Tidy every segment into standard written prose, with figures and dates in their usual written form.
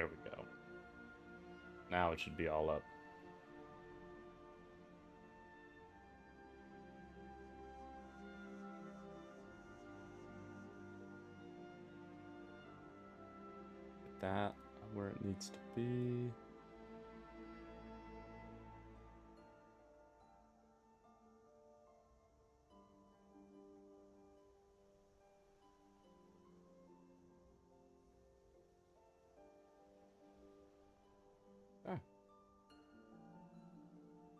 There we go. Now it should be all up. Get that where it needs to be.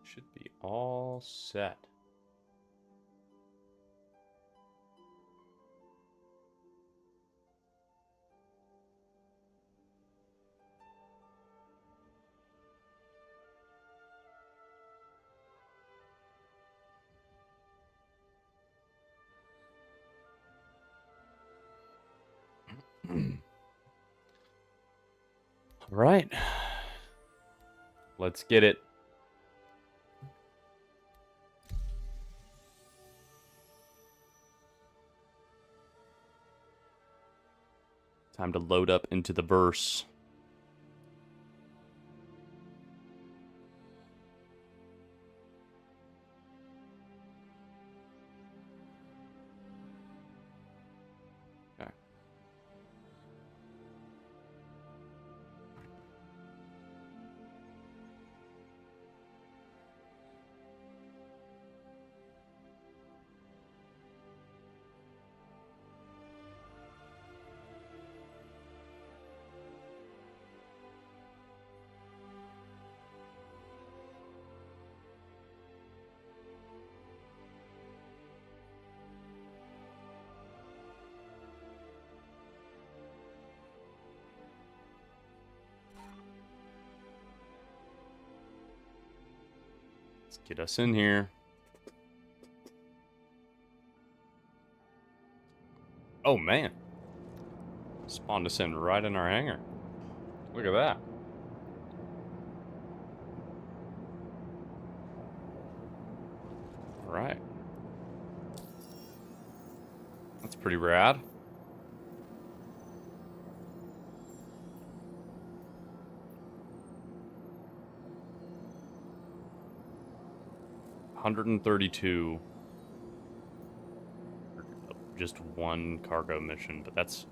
Should be all set. All right. Let's get it. Time to load up into the verse. Okay. Let's get us in here. Oh, man. Spawned us in right in our hangar. Look at that. All right. That's pretty rad. $132. Just one cargo mission, but that's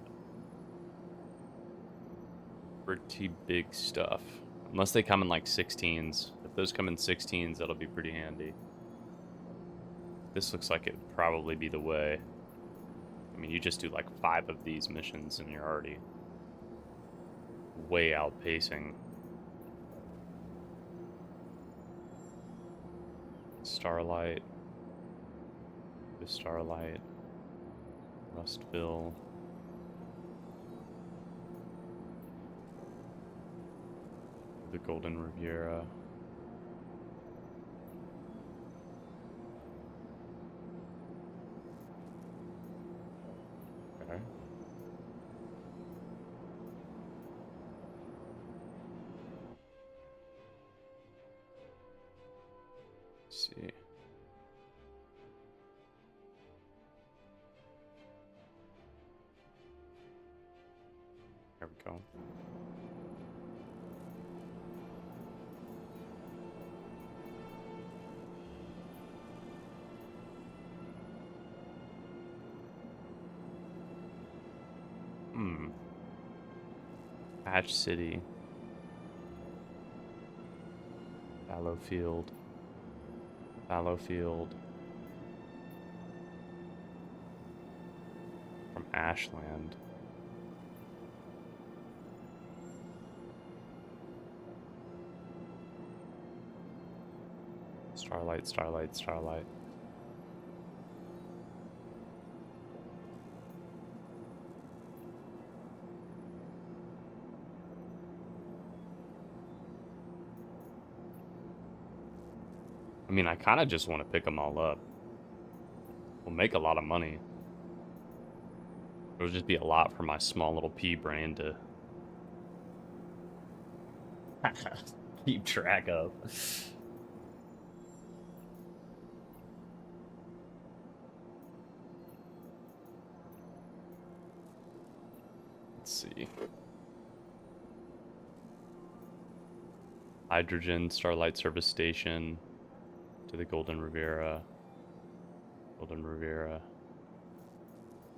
pretty big stuff. Unless they come in like 16s. If those come in 16s, that'll be pretty handy. This looks like it'd probably be the way. I mean, you just do like 5 of these missions and you're already way outpacing. Starlight. The Starlight. Rustville. The Golden Riviera. Okay. Let's see. There we go. Patch City. Fallowfield. Fallowfield. From Ashland. Starlight, Starlight, Starlight. I mean, I kind of just want to pick them all up. We'll make a lot of money. It'll just be a lot for my small little pea brain to keep track of. Let's see. Hydrogen, Starlight Service Station, to the Golden Riviera. Golden Riviera.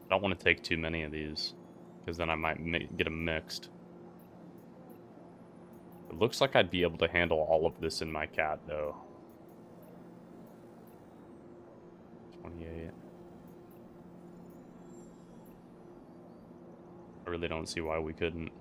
I don't want to take too many of these, because then I might get them mixed. It looks like I'd be able to handle all of this in my cat, though. 28. I really don't see why we couldn't.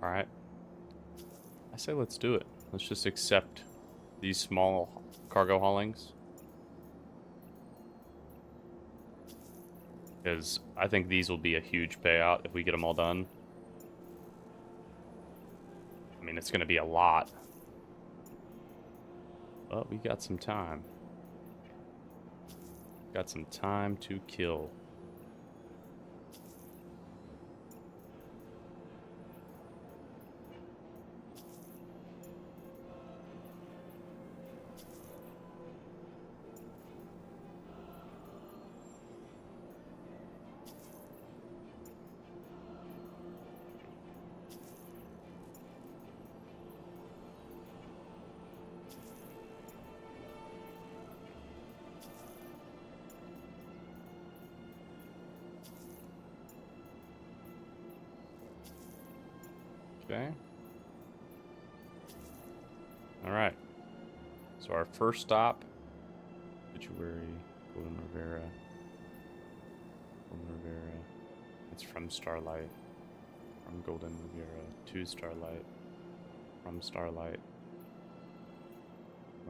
Alright. I say let's do it. Let's just accept these small cargo haulings. Because I think these will be a huge payout if we get them all done. I mean, it's going to be a lot. But we got some time. Got some time to kill. Okay. Alright. So our first stop, Obituary, Golden Riviera. Golden Riviera. It's from Starlight. From Golden Riviera to Starlight. From Starlight.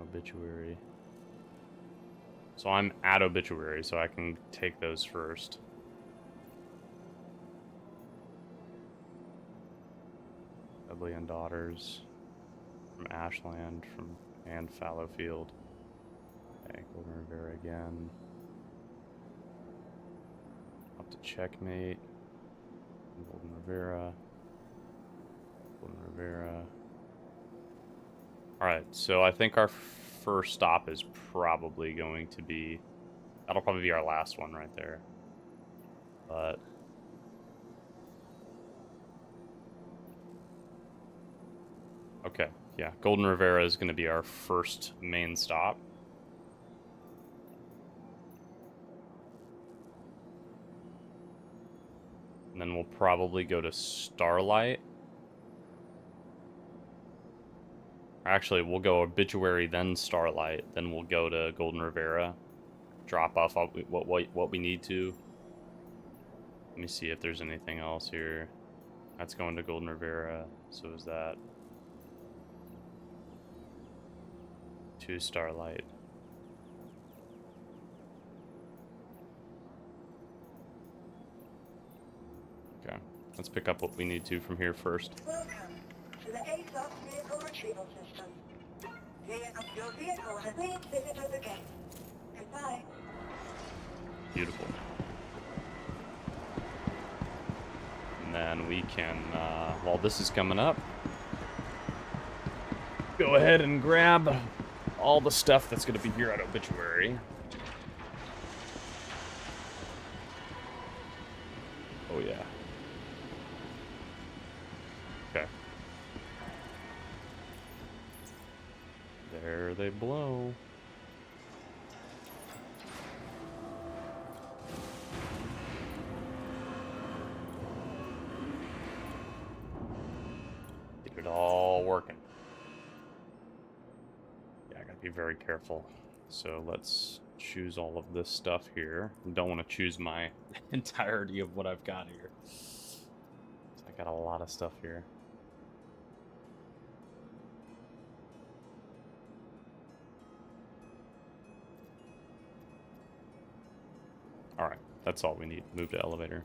Obituary. So I'm at Obituary, so I can take those first. Dudley and Daughters. From Ashland, and Fallowfield. Okay, Golden Riviera again. Up to Checkmate. Golden Riviera. Golden Riviera. Alright, so I think our first stop is probably going to be... That'll probably be our last one right there. But... Okay, yeah, Golden Riviera is going to be our first main stop. And then we'll probably go to Starlight. Actually, we'll go Obituary, then Starlight, then we'll go to Golden Riviera. Drop off what we need to. Let me see if there's anything else here. That's going to Golden Riviera, so is that. To Starlight. Okay, let's pick up what we need to from here first. Welcome to the ASOS vehicle retrieval system. Your vehicle has been visited again. Goodbye. Beautiful. And then we can, while this is coming up, go ahead and grab all the stuff that's going to be here at Obituary. Oh, yeah. Okay. There they blow. Get it all working. Be very careful. So let's choose all of this stuff here. I don't want to choose my entirety of what I've got here. So I got a lot of stuff here. Alright, that's all we need. Move to elevator.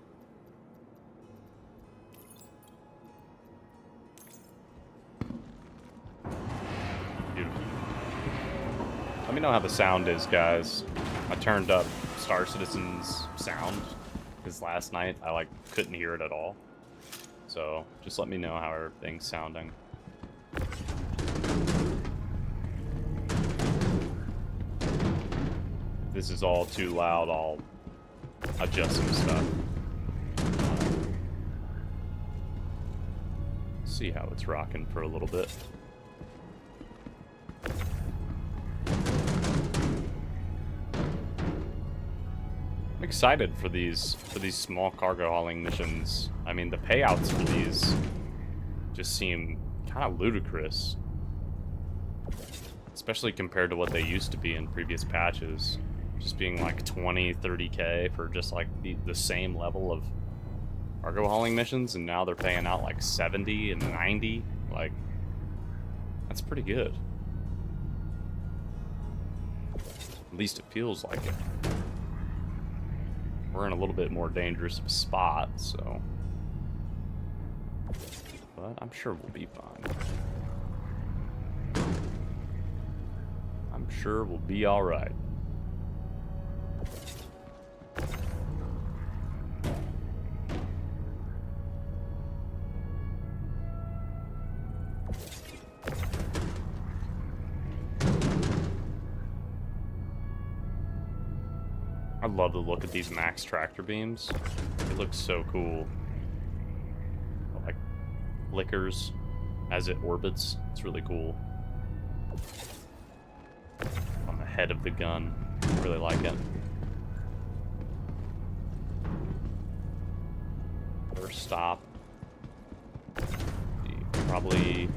Let me know how the sound is, guys. I turned up Star Citizen's sound because last night I like couldn't hear it at all. So just let me know how everything's sounding. If this is all too loud, I'll adjust some stuff. See how it's rocking for a little bit. I'm excited for these small cargo hauling missions. I mean, the payouts for these just seem kind of ludicrous, especially compared to what they used to be in previous patches. Just being like 20, 30K for just like the same level of cargo hauling missions, and now they're paying out like 70 and 90. Like, that's pretty good. At least it feels like it. We're in a little bit more dangerous of a spot, so. But I'm sure we'll be fine. I'm sure we'll be alright. I love the look of these max tractor beams. It looks so cool. Like flickers as it orbits. It's really cool. On the head of the gun. I really like it. First stop. Probably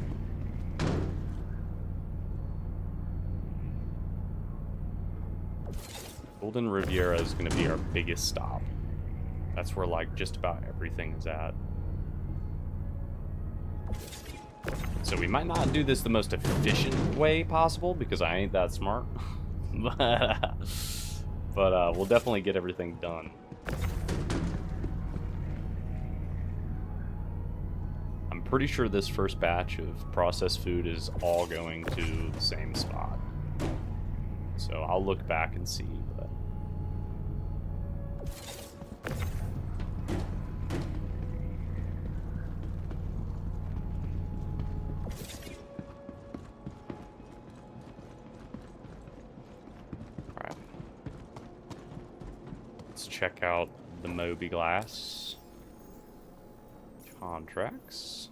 Golden Riviera is going to be our biggest stop. That's where, like, just about everything is at. So we might not do this the most efficient way possible, because I ain't that smart. but we'll definitely get everything done. I'm pretty sure this first batch of processed food is all going to the same spot. So I'll look back and see. But all right, let's check out the Moby Glass contracts.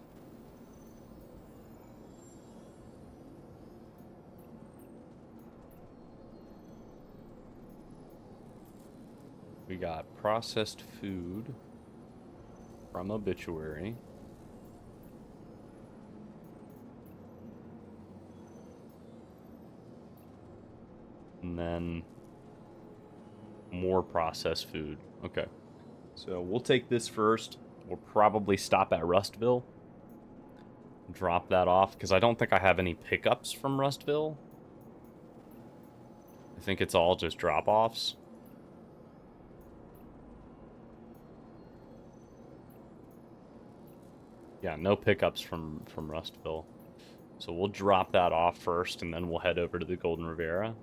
We got processed food from Obituary. And then more processed food. Okay. So we'll take this first. We'll probably stop at Rustville. Drop that off, because I don't think I have any pickups from Rustville. I think it's all just drop-offs. Yeah, no pickups from Rustville. So we'll drop that off first, and then we'll head over to the Golden Riviera.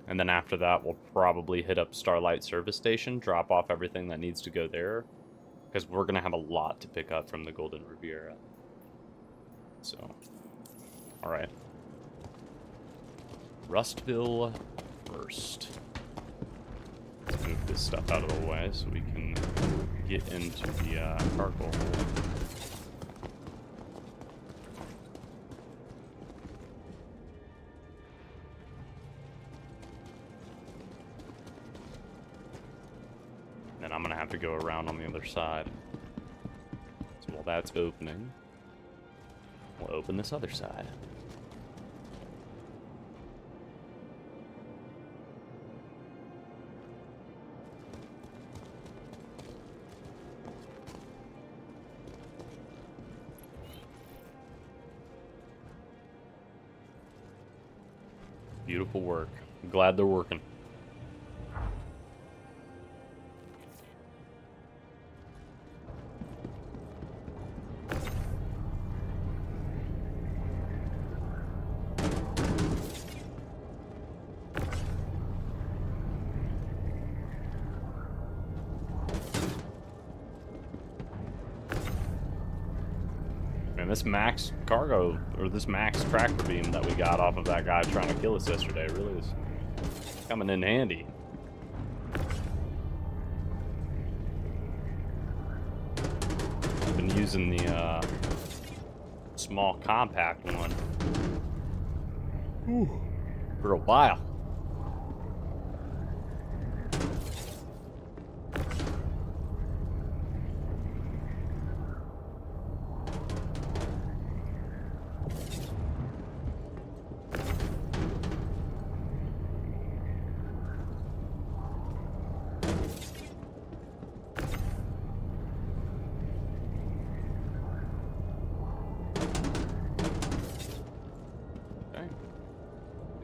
And then after that, we'll probably hit up Starlight Service Station, drop off everything that needs to go there, because we're going to have a lot to pick up from the Golden Riviera. So, alright. Rustville first. Let's move this stuff out of the way so we can get into the cargo hold. Then I'm gonna have to go around on the other side. So while that's opening, we'll open this other side. Beautiful work. I'm glad they're working. this max cargo, or this max tractor beam that we got off of that guy trying to kill us yesterday really is coming in handy. I've been using the small compact one for a while.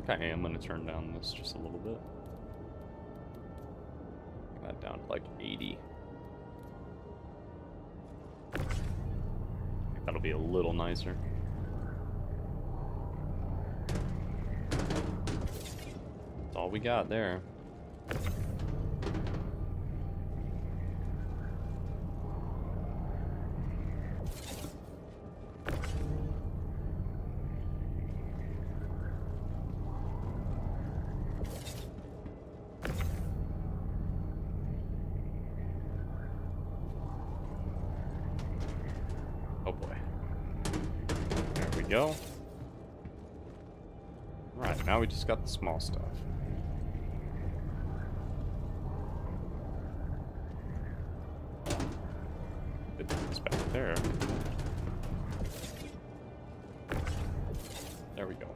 I am going to turn down this just a little bit. Get that down to like 80. I think that'll be a little nicer. That's all we got there. Go. Right, now we just got the small stuff. Put this back there. There we go.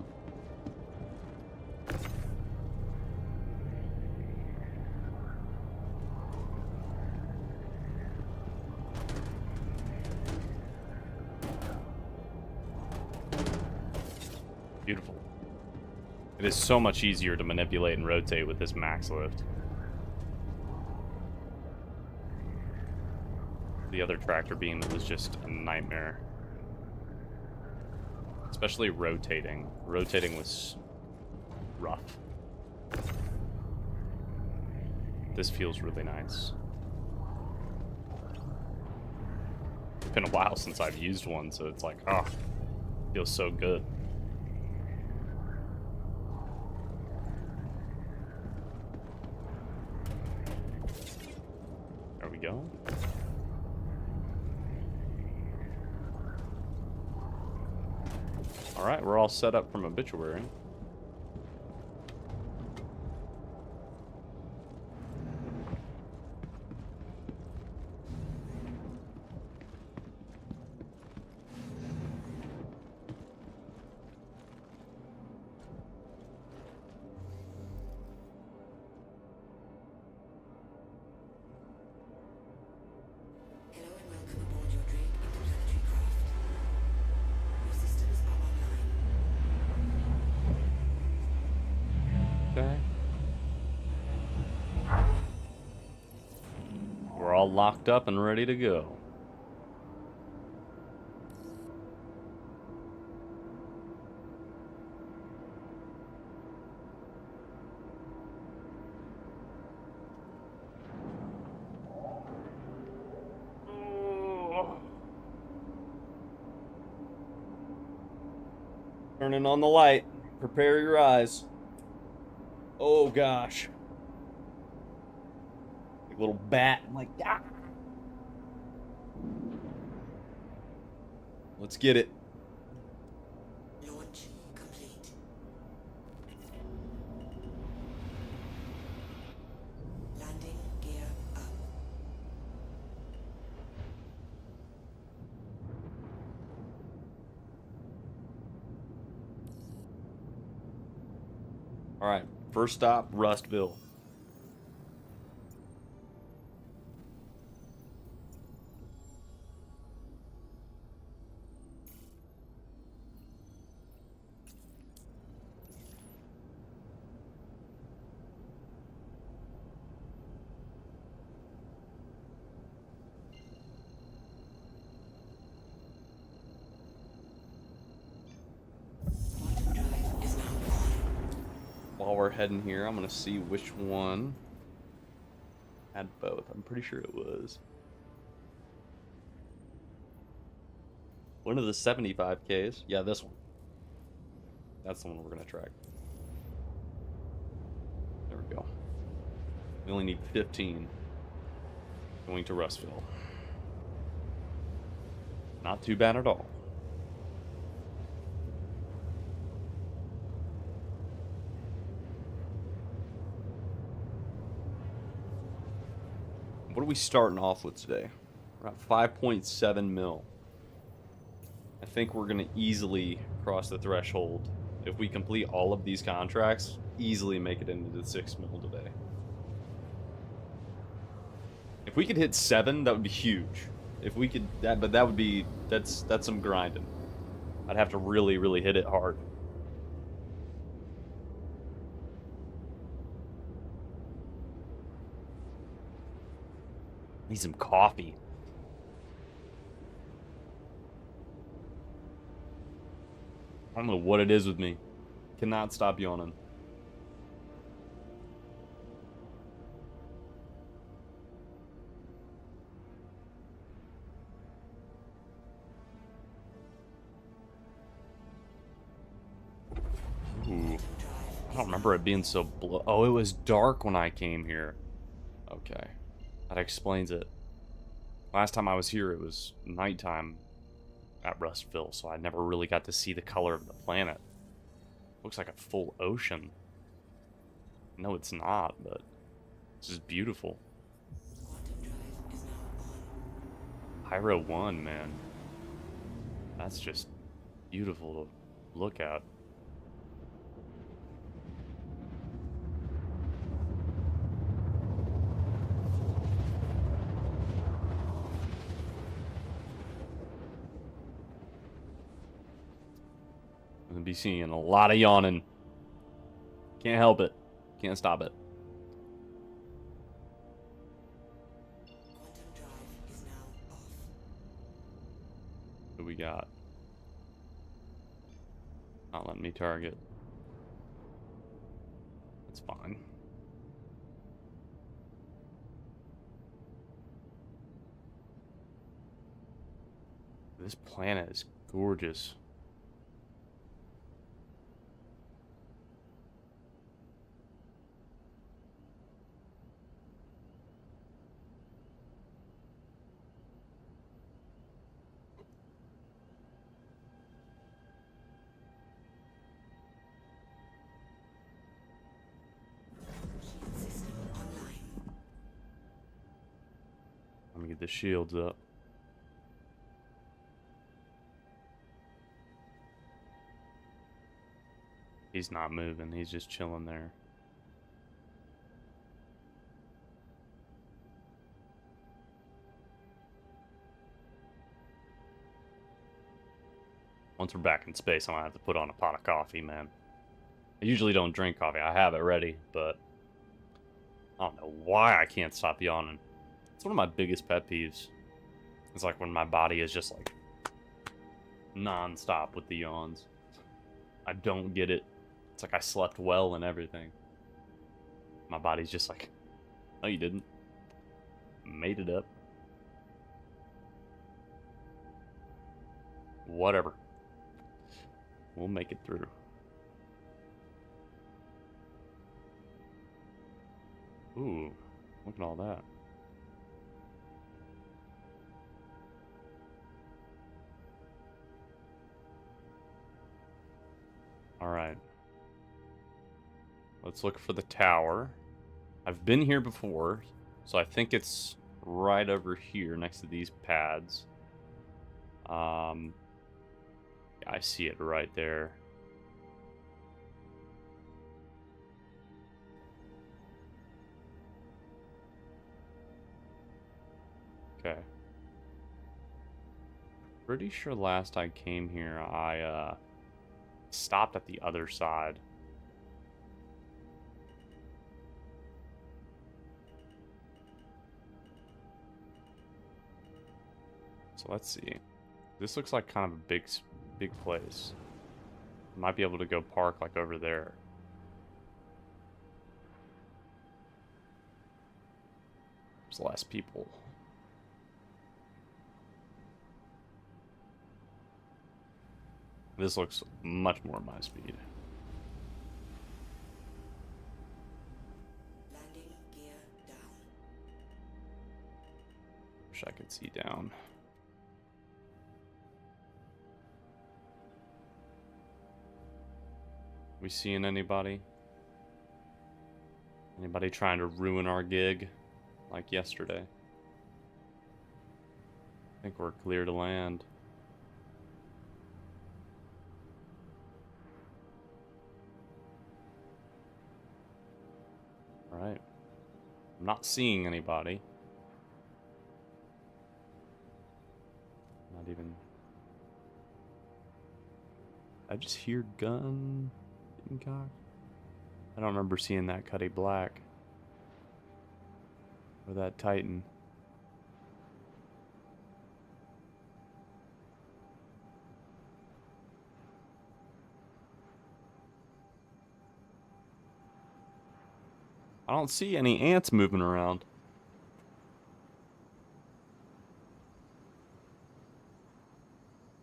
Beautiful. It is so much easier to manipulate and rotate with this max lift. The other tractor beam, it was just a nightmare. Especially rotating. Rotating was rough. This feels really nice. It's been a while since I've used one, so it's like, oh, feels so good. Go. All right, we're all set up from obituary. We're all locked up and ready to go. Turning on the light. Prepare your eyes. Oh gosh. Like a little bat. I'm like, ah. Let's get it. Launch complete. Landing gear up. All right, first stop, Rustville. While we're heading here, I'm gonna see which one had both. I'm pretty sure it was. One of the 75Ks. Yeah, this one. That's the one we're going to track. There we go. We only need 15. Going to Rustville. Not too bad at all. What are we starting off with today? We're at 5.7 mil. I think we're going to easily cross the threshold. If we complete all of these contracts, easily make it into the 6 mil today. If we could hit 7, that would be huge. If we could, but that would be, that's some grinding. I'd have to really, really hit it hard. Need some coffee. I don't know what it is with me. Cannot stop yawning. Ooh. I don't remember it being so oh, it was dark when I came here. Okay. That explains it. Last time I was here, it was nighttime at Rustville, so I never really got to see the color of the planet. Looks like a full ocean. No, it's not, but this is beautiful. Pyro 1, man. That's just beautiful to look at. I'm gonna be seeing a lot of yawning. Can't help it. Can't stop it. What do we got? Not letting me target. That's fine. This planet is gorgeous. Let me get the shields up. He's not moving, he's just chilling there. Once we're back in space, I'm gonna have to put on a pot of coffee, man. I usually don't drink coffee, I have it ready, but I don't know why I can't stop yawning. It's one of my biggest pet peeves. It's like when my body is just like non-stop with the yawns. I don't get it. It's like I slept well and everything. My body's just like, no you didn't. Made it up. Whatever. We'll make it through. Ooh, look at all that. Alright. Let's look for the tower. I've been here before, so I think it's right over here next to these pads. I see it right there. Okay. Pretty sure last I came here, I stopped at the other side. So let's see. This looks like kind of a big place. Might be able to go park like over there. There's less people. This looks much more my speed. Landing gear down. Wish I could see down. We seeing anybody? Anybody trying to ruin our gig like yesterday? I think we're clear to land. Alright. I'm not seeing anybody. Not even... I just hear gun being cocked. I don't remember seeing that Cuddy Black. Or that Titan. I don't see any ants moving around.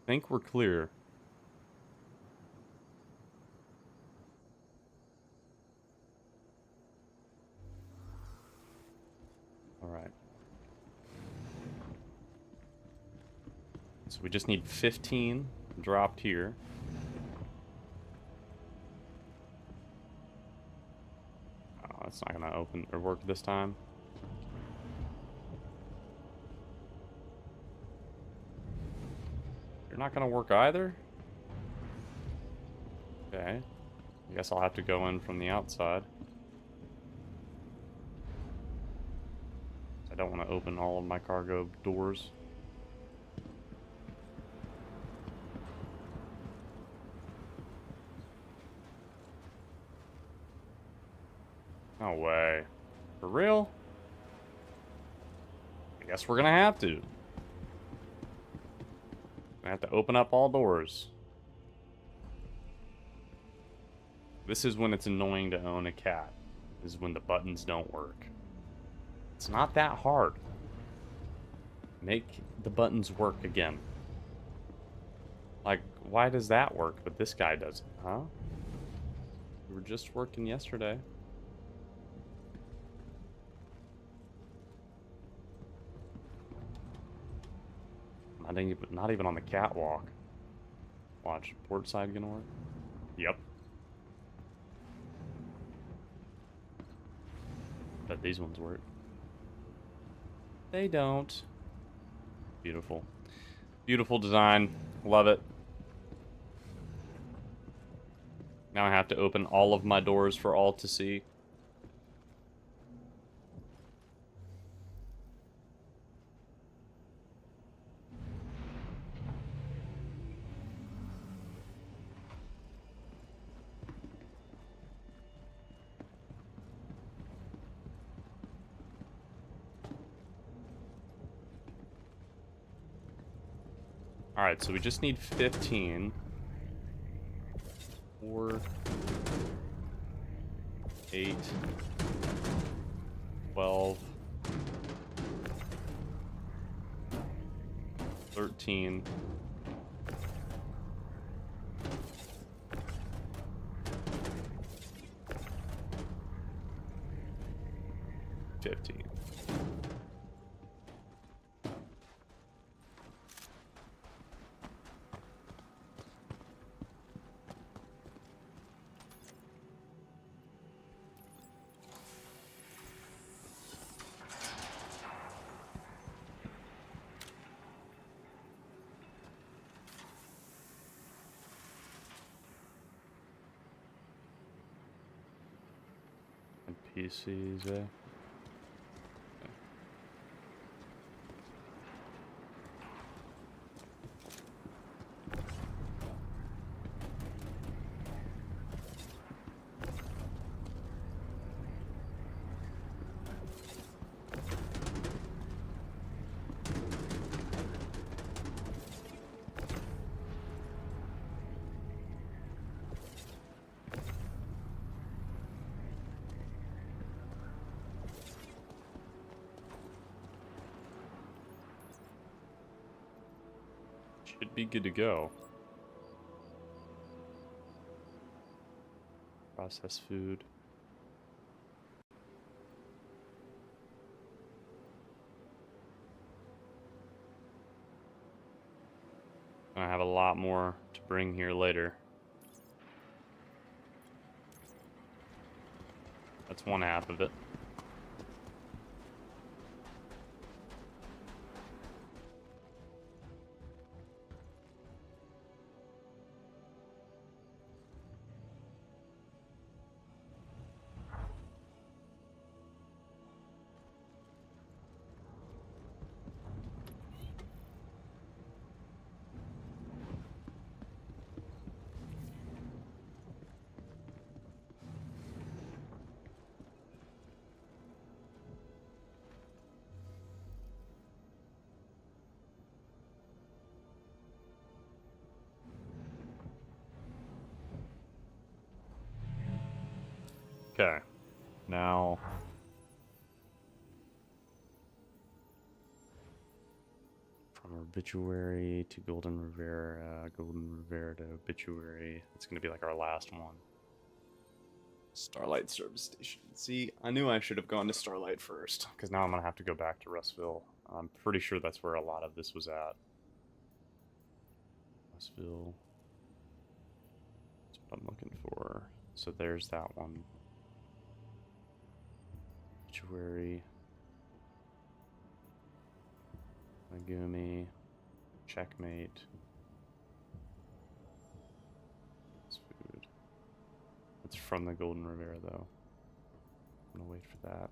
I think we're clear. Alright. So we just need 15 dropped here. Oh, that's not gonna open or work this time. You're not gonna work either? Okay. I guess I'll have to go in from the outside. I don't want to open all of my cargo doors. No way. For real? I guess we're gonna have to. I have to open up all doors. This is when it's annoying to own a cat. This is when the buttons don't work. It's not that hard. Make the buttons work again. Like, why does that work, but this guy doesn't, huh? We were just working yesterday. Not even on the catwalk. Watch, port side gonna work? Yep. Bet these ones work. They don't. Beautiful. Beautiful design. Love it. Now I have to open all of my doors for all to see. Alright, so we just need 15. 4, 8, 12, 13, 15. PCs, eh? Should be good to go. Processed food. I have a lot more to bring here later. That's one half of it. Okay, now from Obituary to Golden Rivera, Golden Rivera to Obituary. It's going to be like our last one. Starlight Service Station. See, I knew I should have gone to Starlight first, because now I'm going to have to go back to Russville. I'm pretty sure that's where a lot of this was at. Russville. That's what I'm looking for. So there's that one. Obituary. Megumi. Checkmate. That's food. That's from the Golden Rivera, though. I'm gonna wait for that.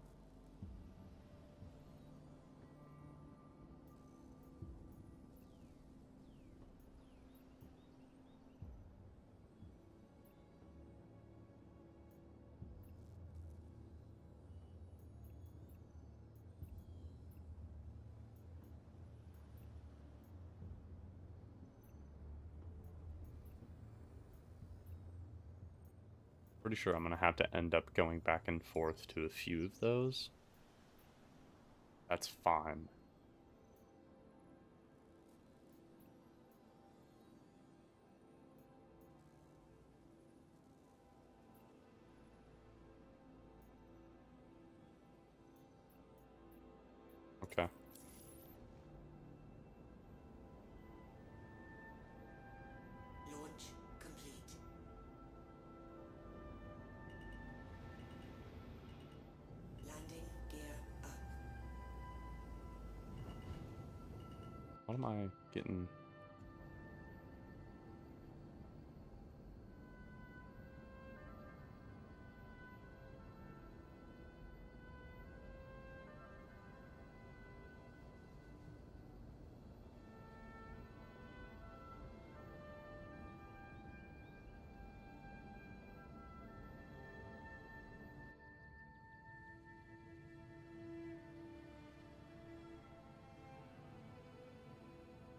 Pretty sure I'm gonna have to end up going back and forth to a few of those. That's fine. Okay. Launch complete. Landing gear up. What am I getting?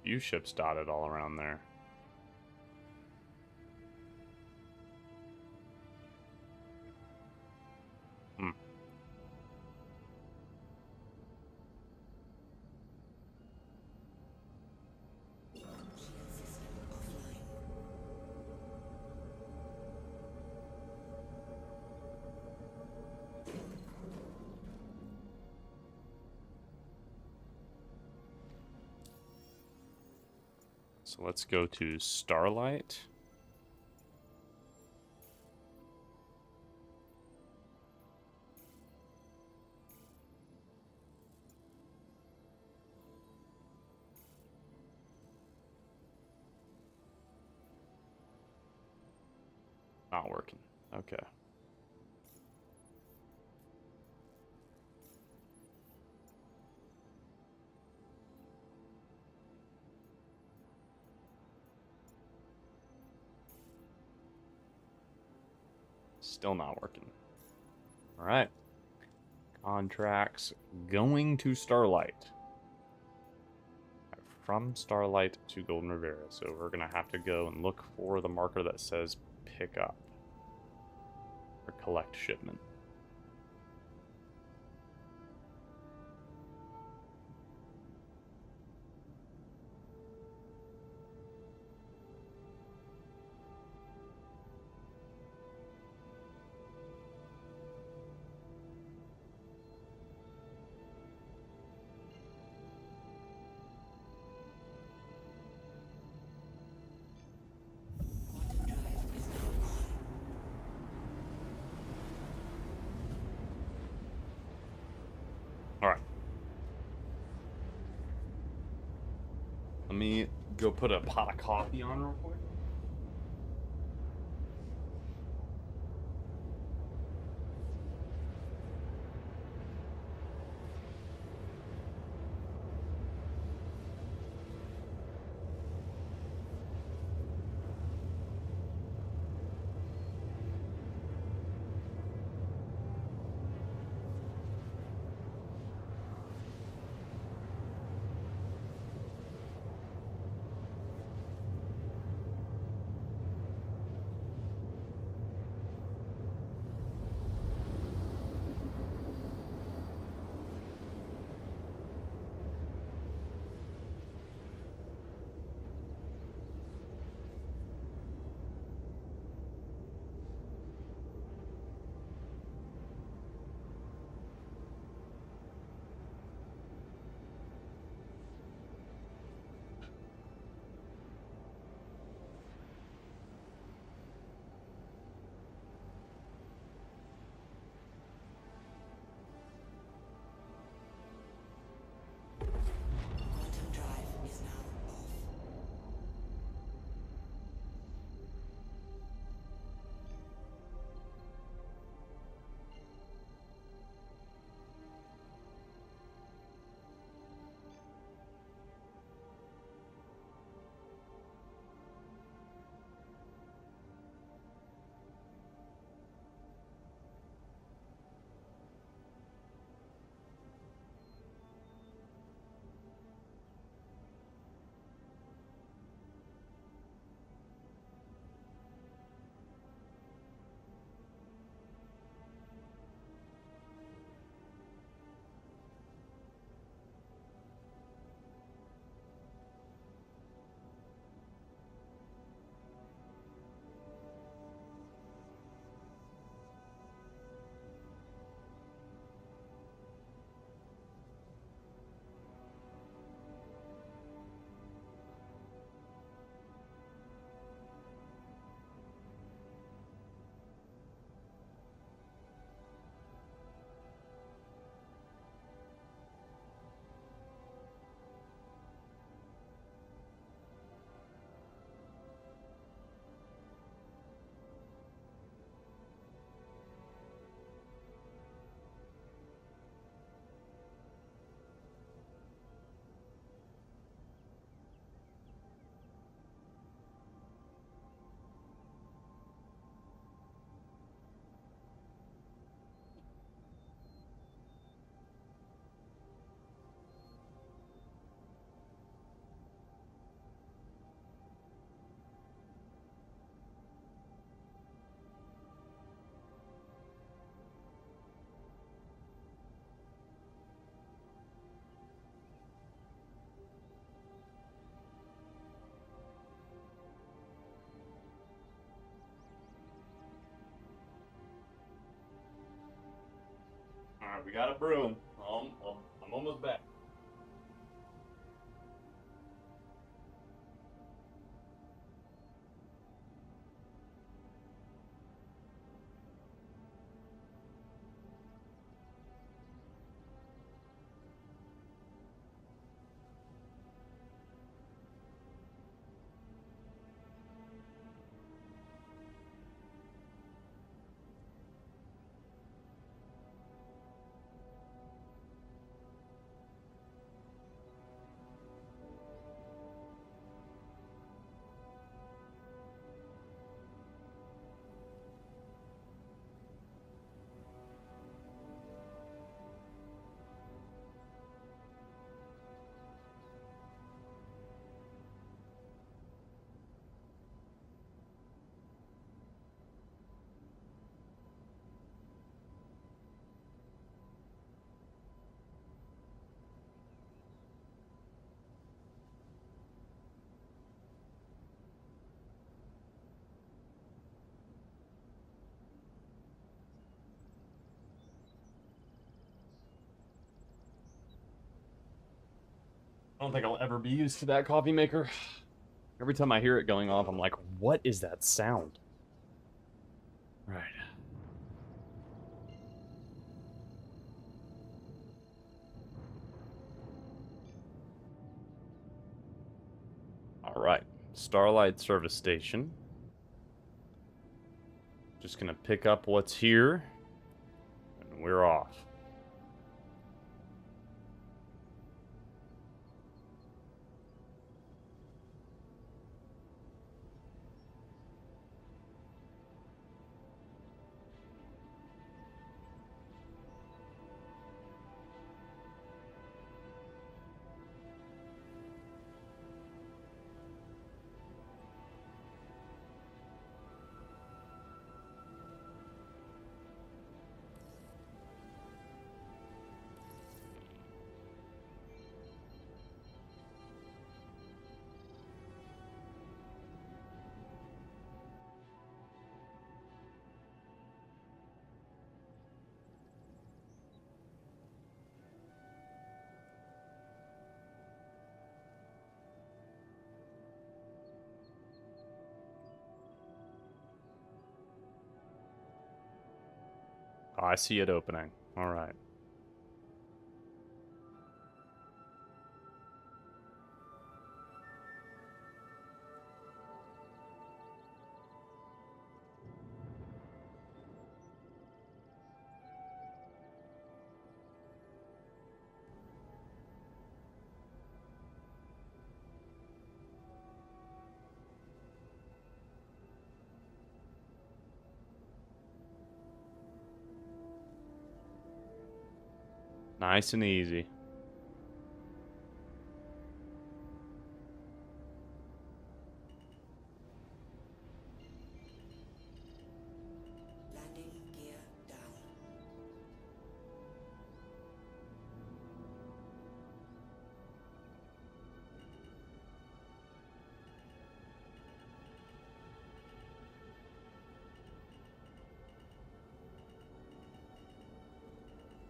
Few ships dotted all around there. Hmm. Shield system offline. So let's go to Starlight. Not working. Okay. Still not working. All right. Contracts going to Starlight. From Starlight to Golden Rivera. So we're going to have to go and look for the marker that says pick up or collect shipment. me go put a pot of coffee on real quick. Quantum drive is now off. Alright, we got it brewing. I'm almost back. I don't think I'll ever be used to that coffee maker. Every time I hear it going off, I'm like, what is that sound? Right. Starlight service station. Just gonna pick up what's here, and we're off. Oh, I see it opening. All right. Nice and easy. Landing gear down.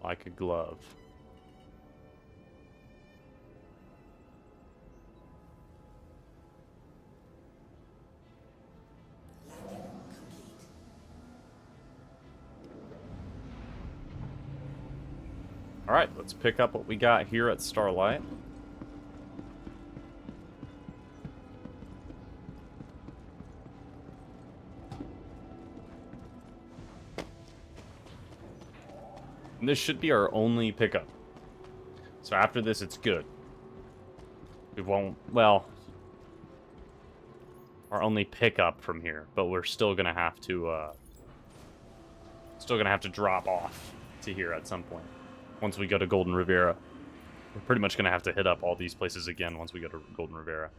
Like a glove. Landing complete. All right, let's pick up what we got here at Starlight. And this should be our only pickup. So after this, it's good. We won't, well, our only pickup from here, but we're still gonna have to drop off to here at some point. Once we go to Golden Riviera. We're pretty much gonna have to hit up all these places again once we go to Golden Riviera.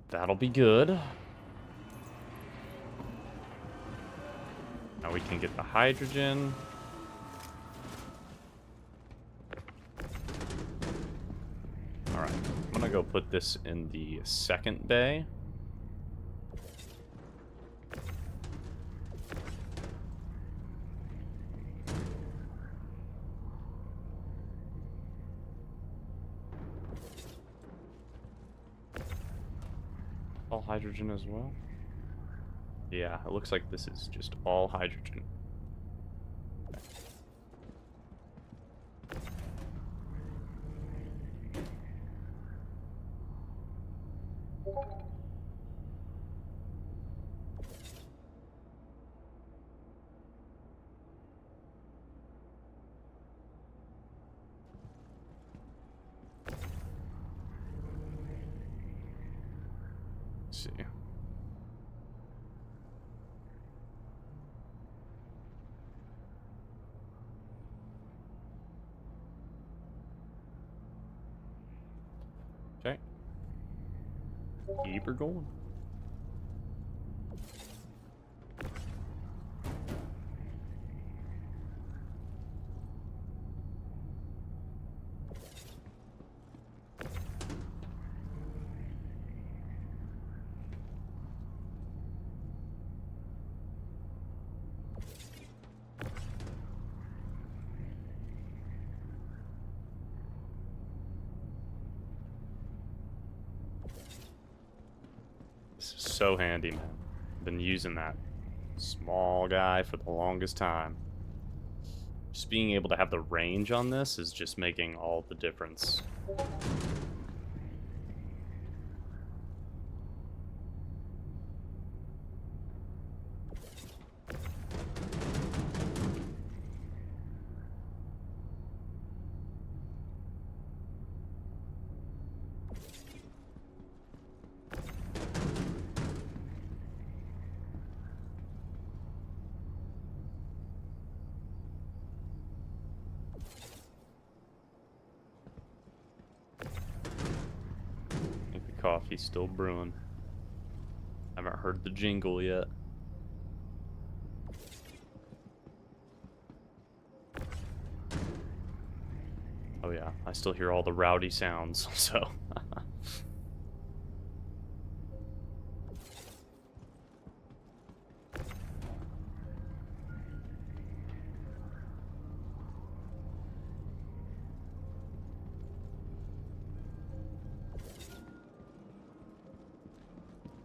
That'll be good. Now we can get the hydrogen. Alright, I'm gonna go put this in the second bay. All hydrogen as well? Yeah, it looks like this is just all hydrogen. Let's see. Okay. Keep her going. This is so handy, man. Been using that small guy for the longest time. Just being able to have the range on this is just making all the difference. Coffee's still brewing. Haven't heard the jingle yet. Oh yeah, I still hear all the rowdy sounds, so.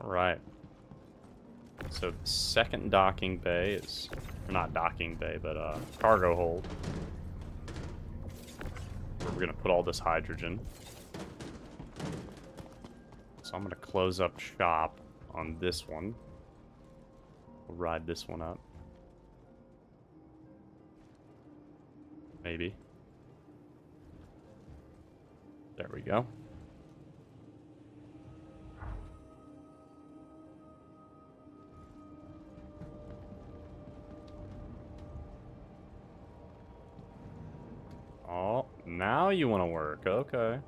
Alright. So the second docking bay is, or not docking bay, but cargo hold. Where we're gonna put all this hydrogen. So I'm gonna close up shop on this one. We'll ride this one up. Maybe. There we go. Oh, now you want to work. Okay.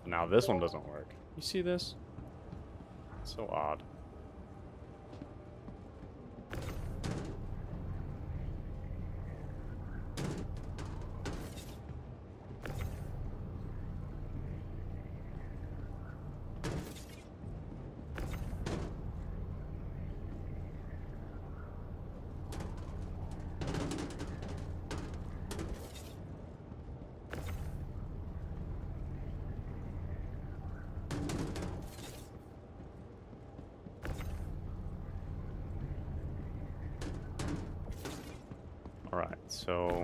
Now this one doesn't work. You see this? So odd. Alright, so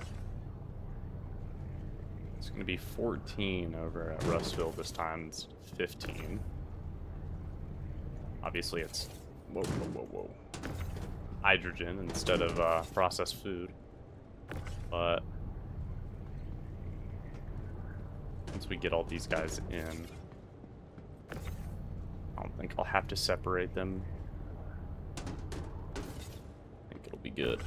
it's going to be 14 over at Rustville this time. It's 15. Obviously, it's whoa. Hydrogen instead of processed food. But once we get all these guys in, I don't think I'll have to separate them. I think it'll be good.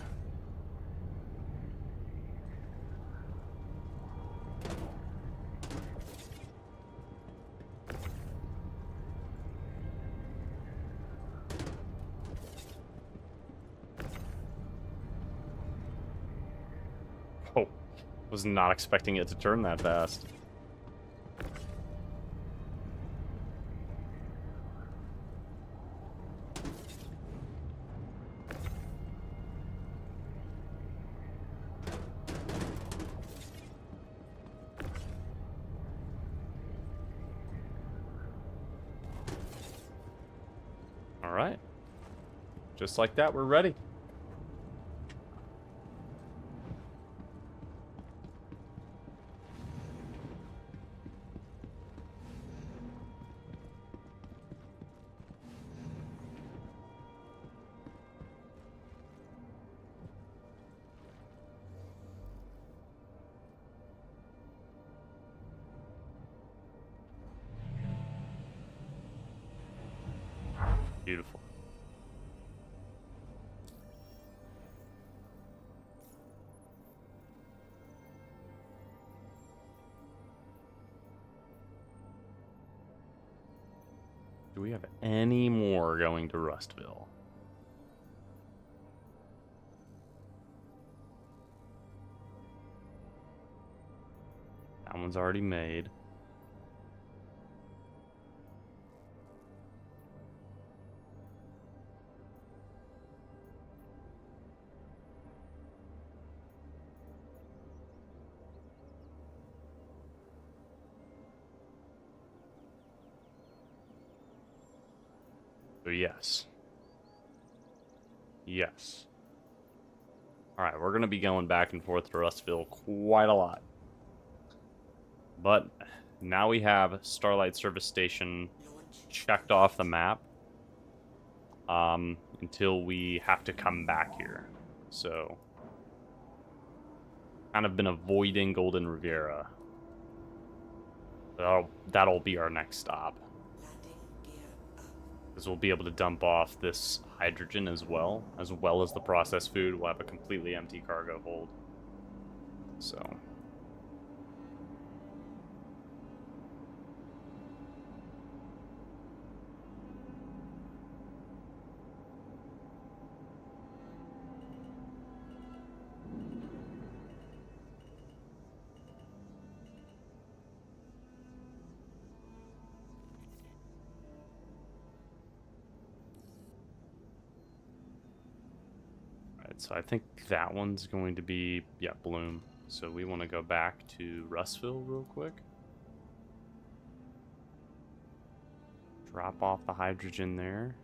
Oh, was not expecting it to turn that fast. All right. Just like that, we're ready. Beautiful. Do we have any more going to Rustville? That one's already made. So yes. Yes. Alright, we're going to be going back and forth to Rustville quite a lot. But now we have Starlight Service Station checked off the map. Until we have to come back here. So, kind of been avoiding Golden Riviera. That'll be our next stop. Because we'll be able to dump off this hydrogen as well as the processed food. We'll have a completely empty cargo hold. So... So I think that one's going to be, yeah, Bloom. So we want to go back to Russville real quick. Drop off the hydrogen there.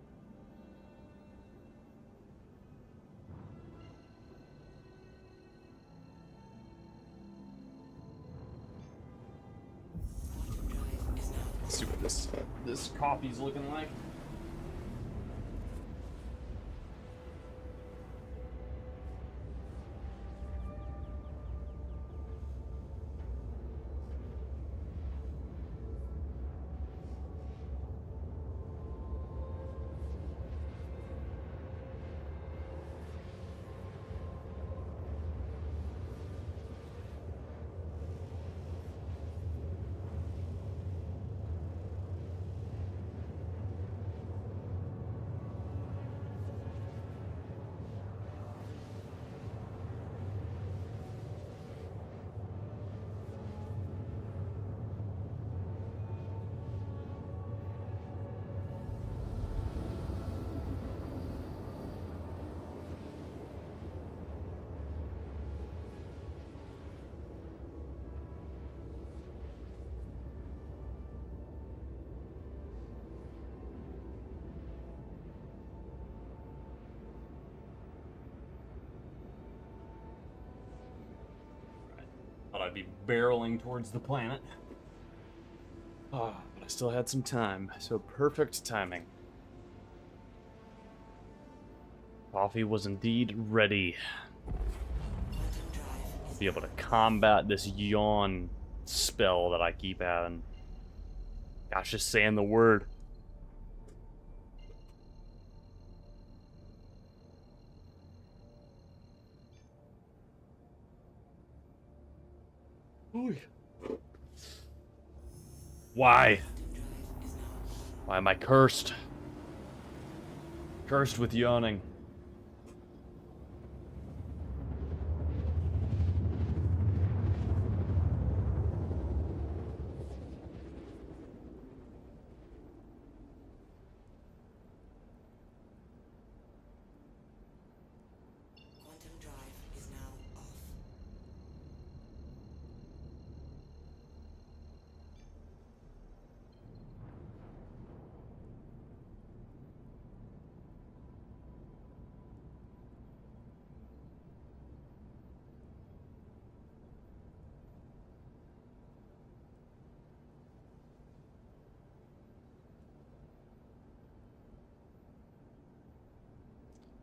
Let's see what this coffee's looking like. Thought I'd be barreling towards the planet. Oh, but I still had some time, so perfect timing. Coffee was indeed ready. I'll be able to combat this yawn spell that I keep having. Gosh, just saying the word. Why? Why am I cursed? Cursed with yawning.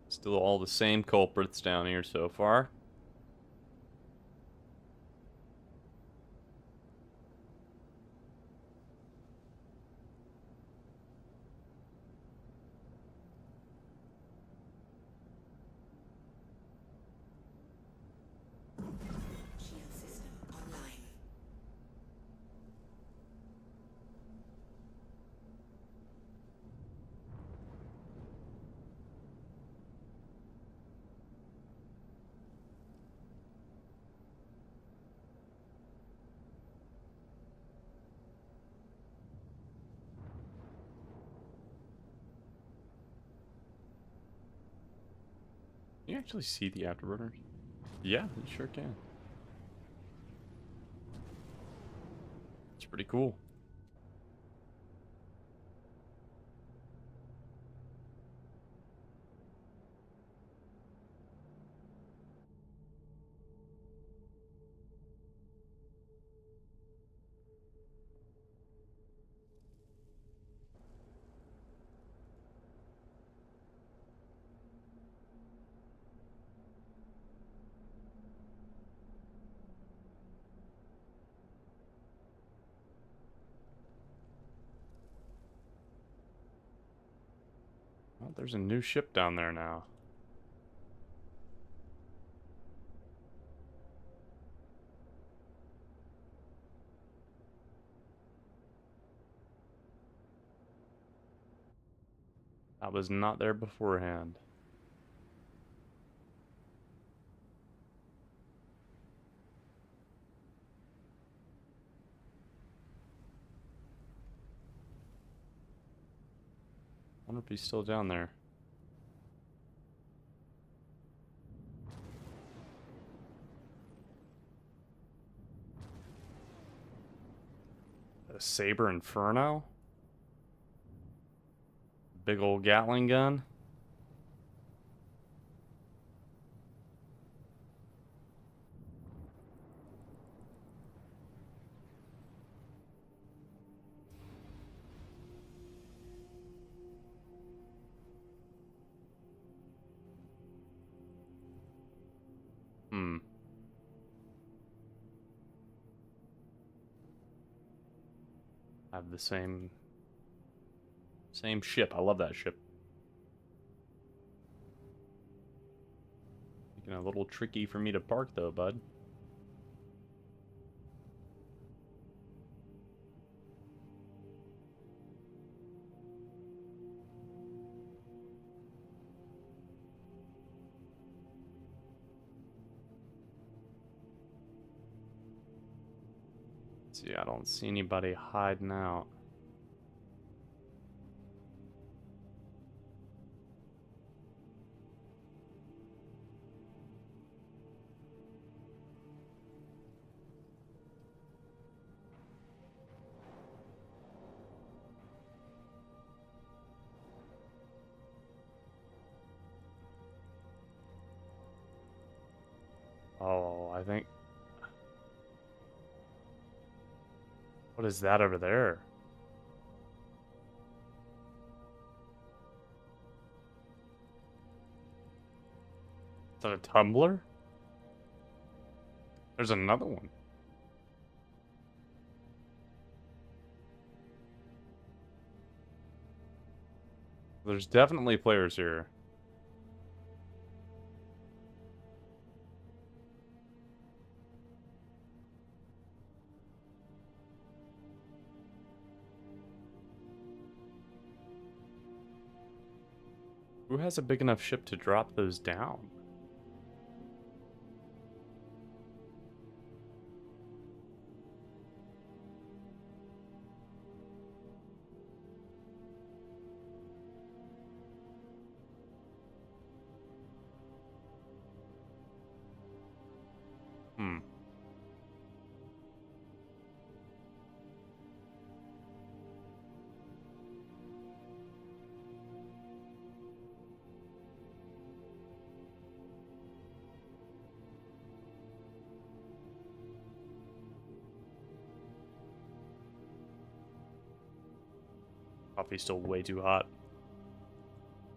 Still all the same culprits down here so far. Shield system online. Can you actually see the afterburners? Yeah, you sure can. It's pretty cool. Oh, there's a new ship down there now. That was not there beforehand. I wonder if he's still down there. A Saber Inferno? Big old Gatling gun? Hmm. I have the same ship. I love that ship. Making it a little tricky for me to park though, bud. See, I don't see anybody hiding out. Oh, I think... What is that over there? Is that a tumbler? There's another one. There's definitely players here. Who has a big enough ship to drop those down? Hmm. Coffee's still way too hot.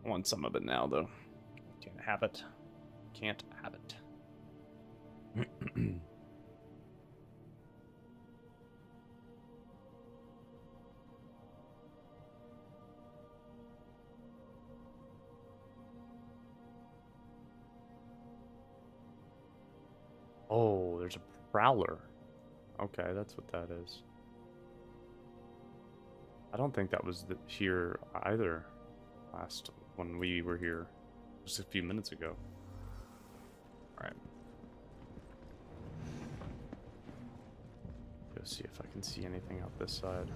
I want some of it now, though. Can't have it. Can't have it. Oh, there's a prowler. Okay, that's what that is. I don't think that was here either last when we were here just a few minutes ago. Alright. Go see if I can see anything out this side.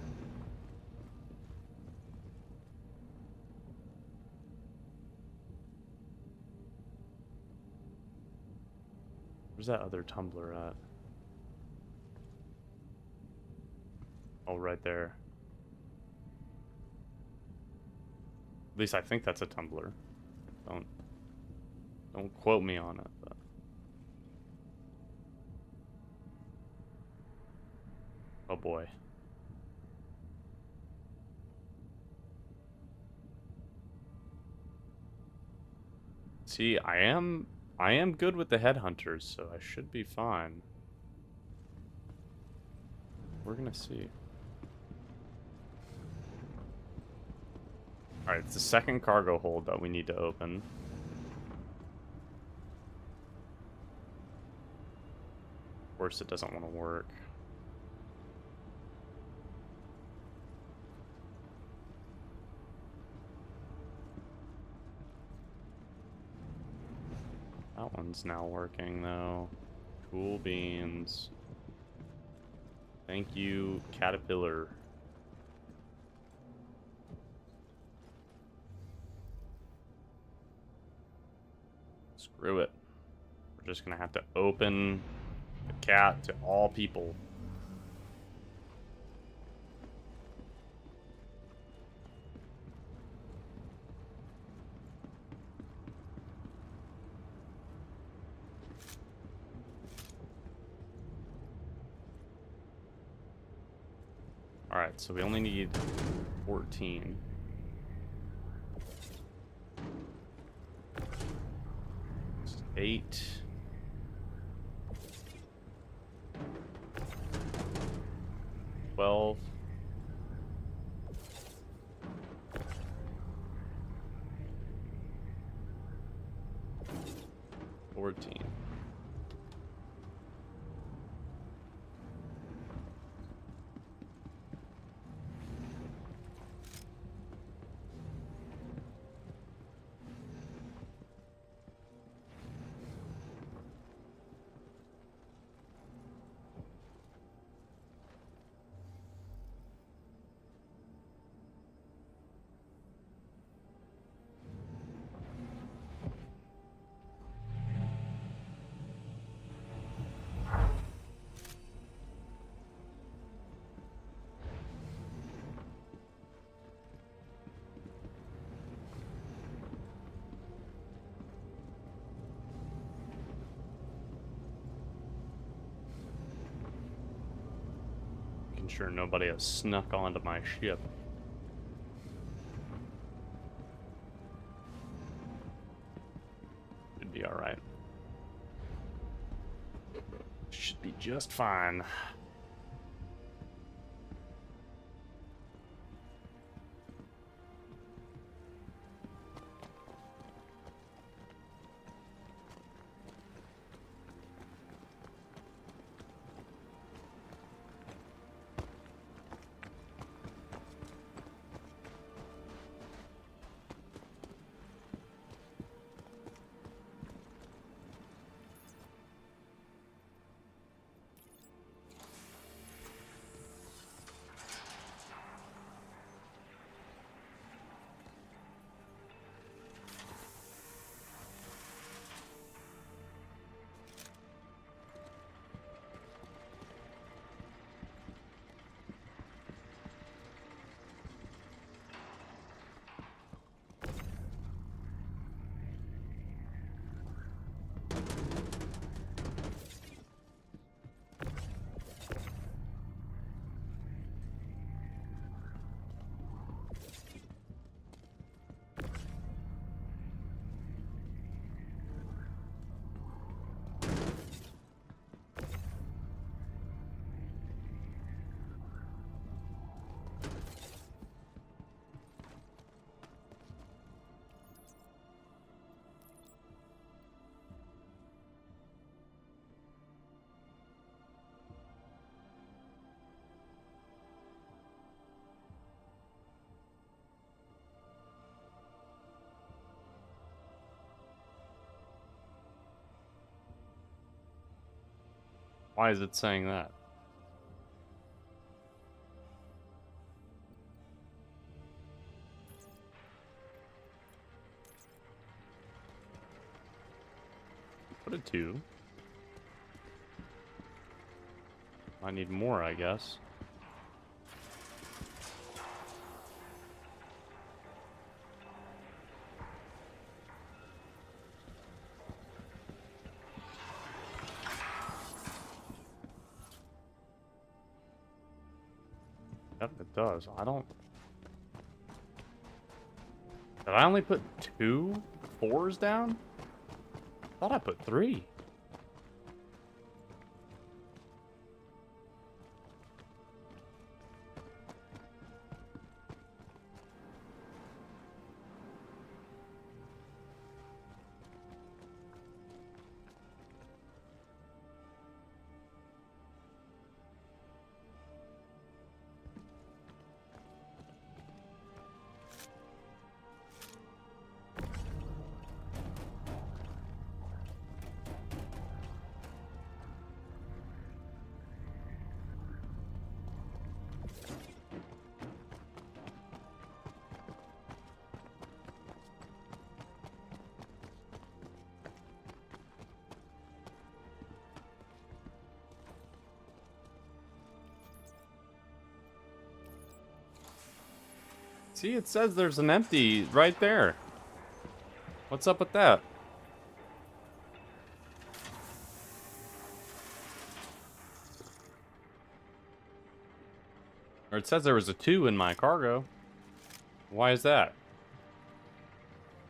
Where's that other tumbler at? Oh, right there. At least I think that's a tumbler. Don't quote me on it, but... Oh boy. See, I am good with the headhunters, so I should be fine. We're gonna see. Alright, it's the second cargo hold that we need to open. Of course, it doesn't want to work. That one's now working, though. Cool beans. Thank you, Caterpillar. Screw it. We're just gonna have to open the cat to all people. Alright, so we only need 14. It's 8. 12. 14. Making sure nobody has snuck onto my ship. Should be alright. Should be just fine. Why is it saying that? Put a 2. I need more, I guess. Yep, it does. I don't... Did I only put 2 4s down? I thought I put 3. See, it says there's an empty right there. What's up with that? Or it says there was a 2 in my cargo. Why is that?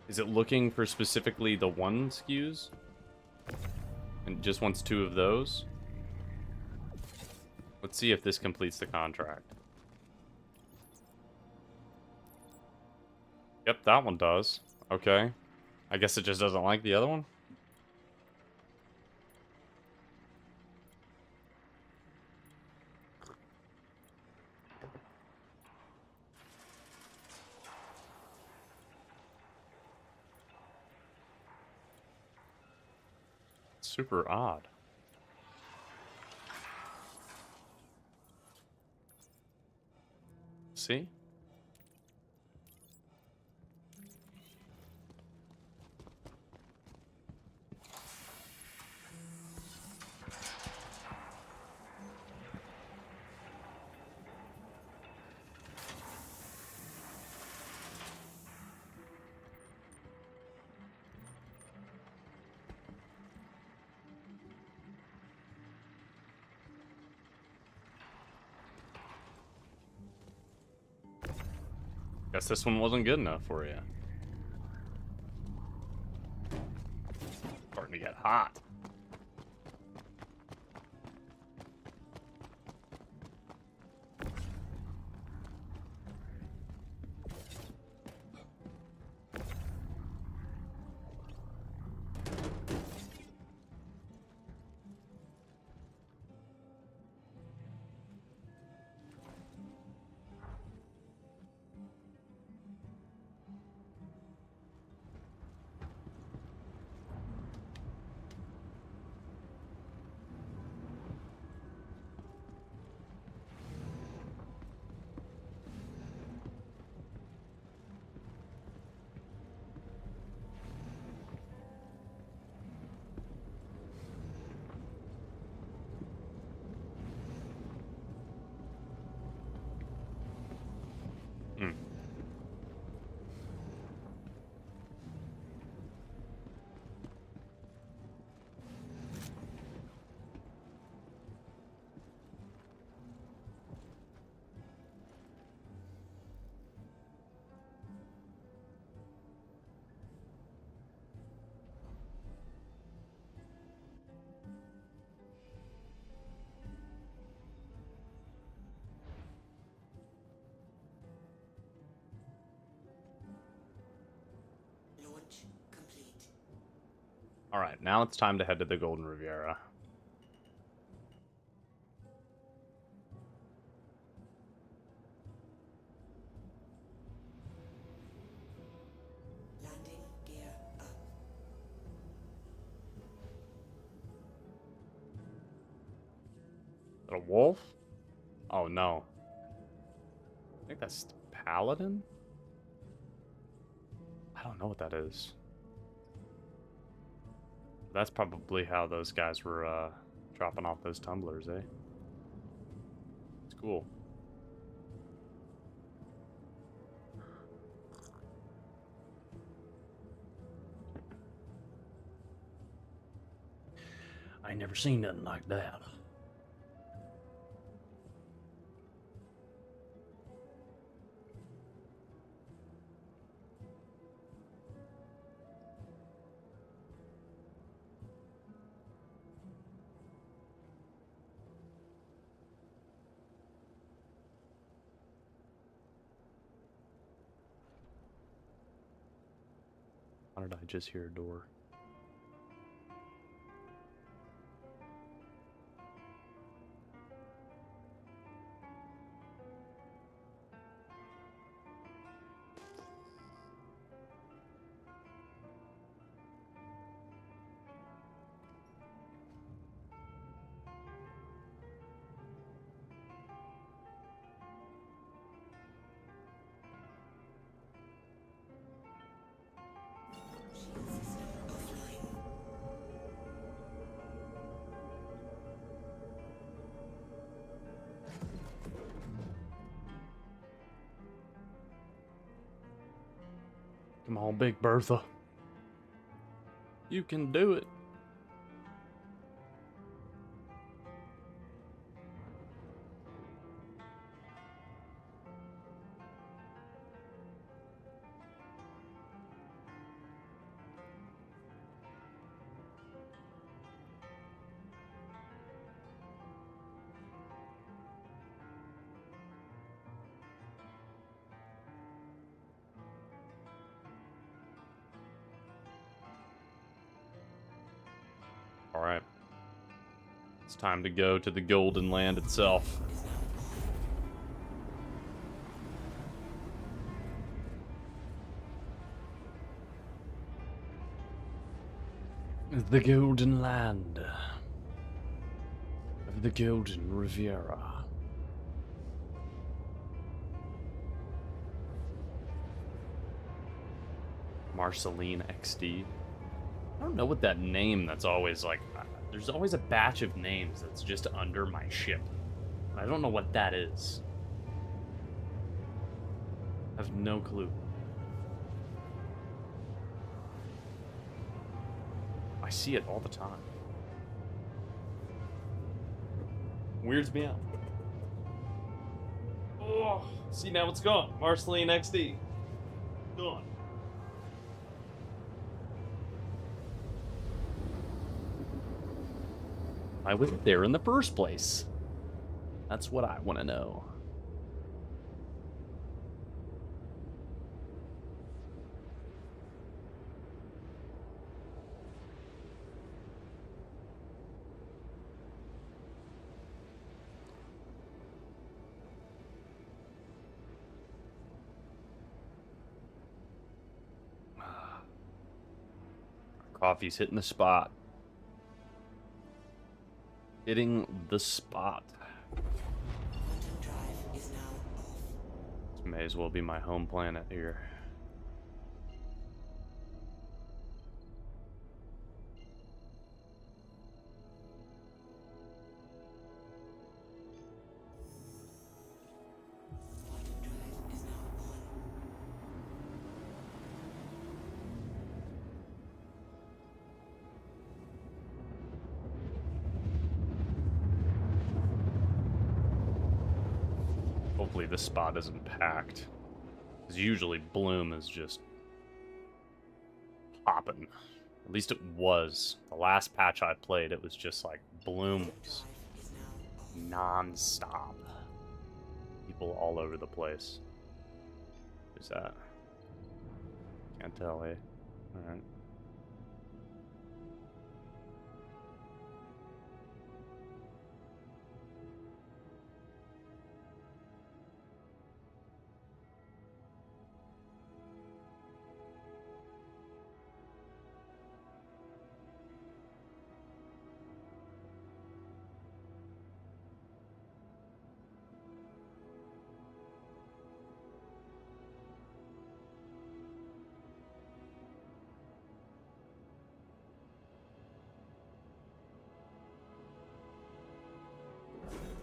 Is it looking for specifically the 1 SKUs? And just wants 2 of those? Let's see if this completes the contract. Yep, that one does. Okay. I guess it just doesn't like the other one? Super odd. See? Guess this one wasn't good enough for you. Starting to get hot. Hmm. Launch complete. Alright, now it's time to head to the Golden Riviera. Landing gear up. Is that a wolf? Oh no. I think that's Paladin? I don't know what that is. That's probably how those guys were dropping off those tumblers, eh? It's cool. I ain't never seen nothing like that. How did I just hear a door? Shield system Come on, Big Bertha. You can do it. All right. It's time to go to the Golden Land itself. The Golden Land of the Golden Riviera. Marceline XD. I don't know what that name that's always like. There's always a batch of names that's just under my ship. I don't know what that is. I have no clue. I see it all the time. Weirds me out. Oh, see, now it's gone. Marceline XD. Gone. I was there in the first place. That's what I want to know. Coffee's hitting the spot. Hitting the spot. Drive is now off. This may as well be my home planet here. Drive is now on. Hopefully this spot isn't packed. Because usually Bloom is just popping. At least it was. The last patch I played, it was just like Bloom was Drive is now off. non-stop. People all over the place. Who's that? Can't tell, eh? Alright.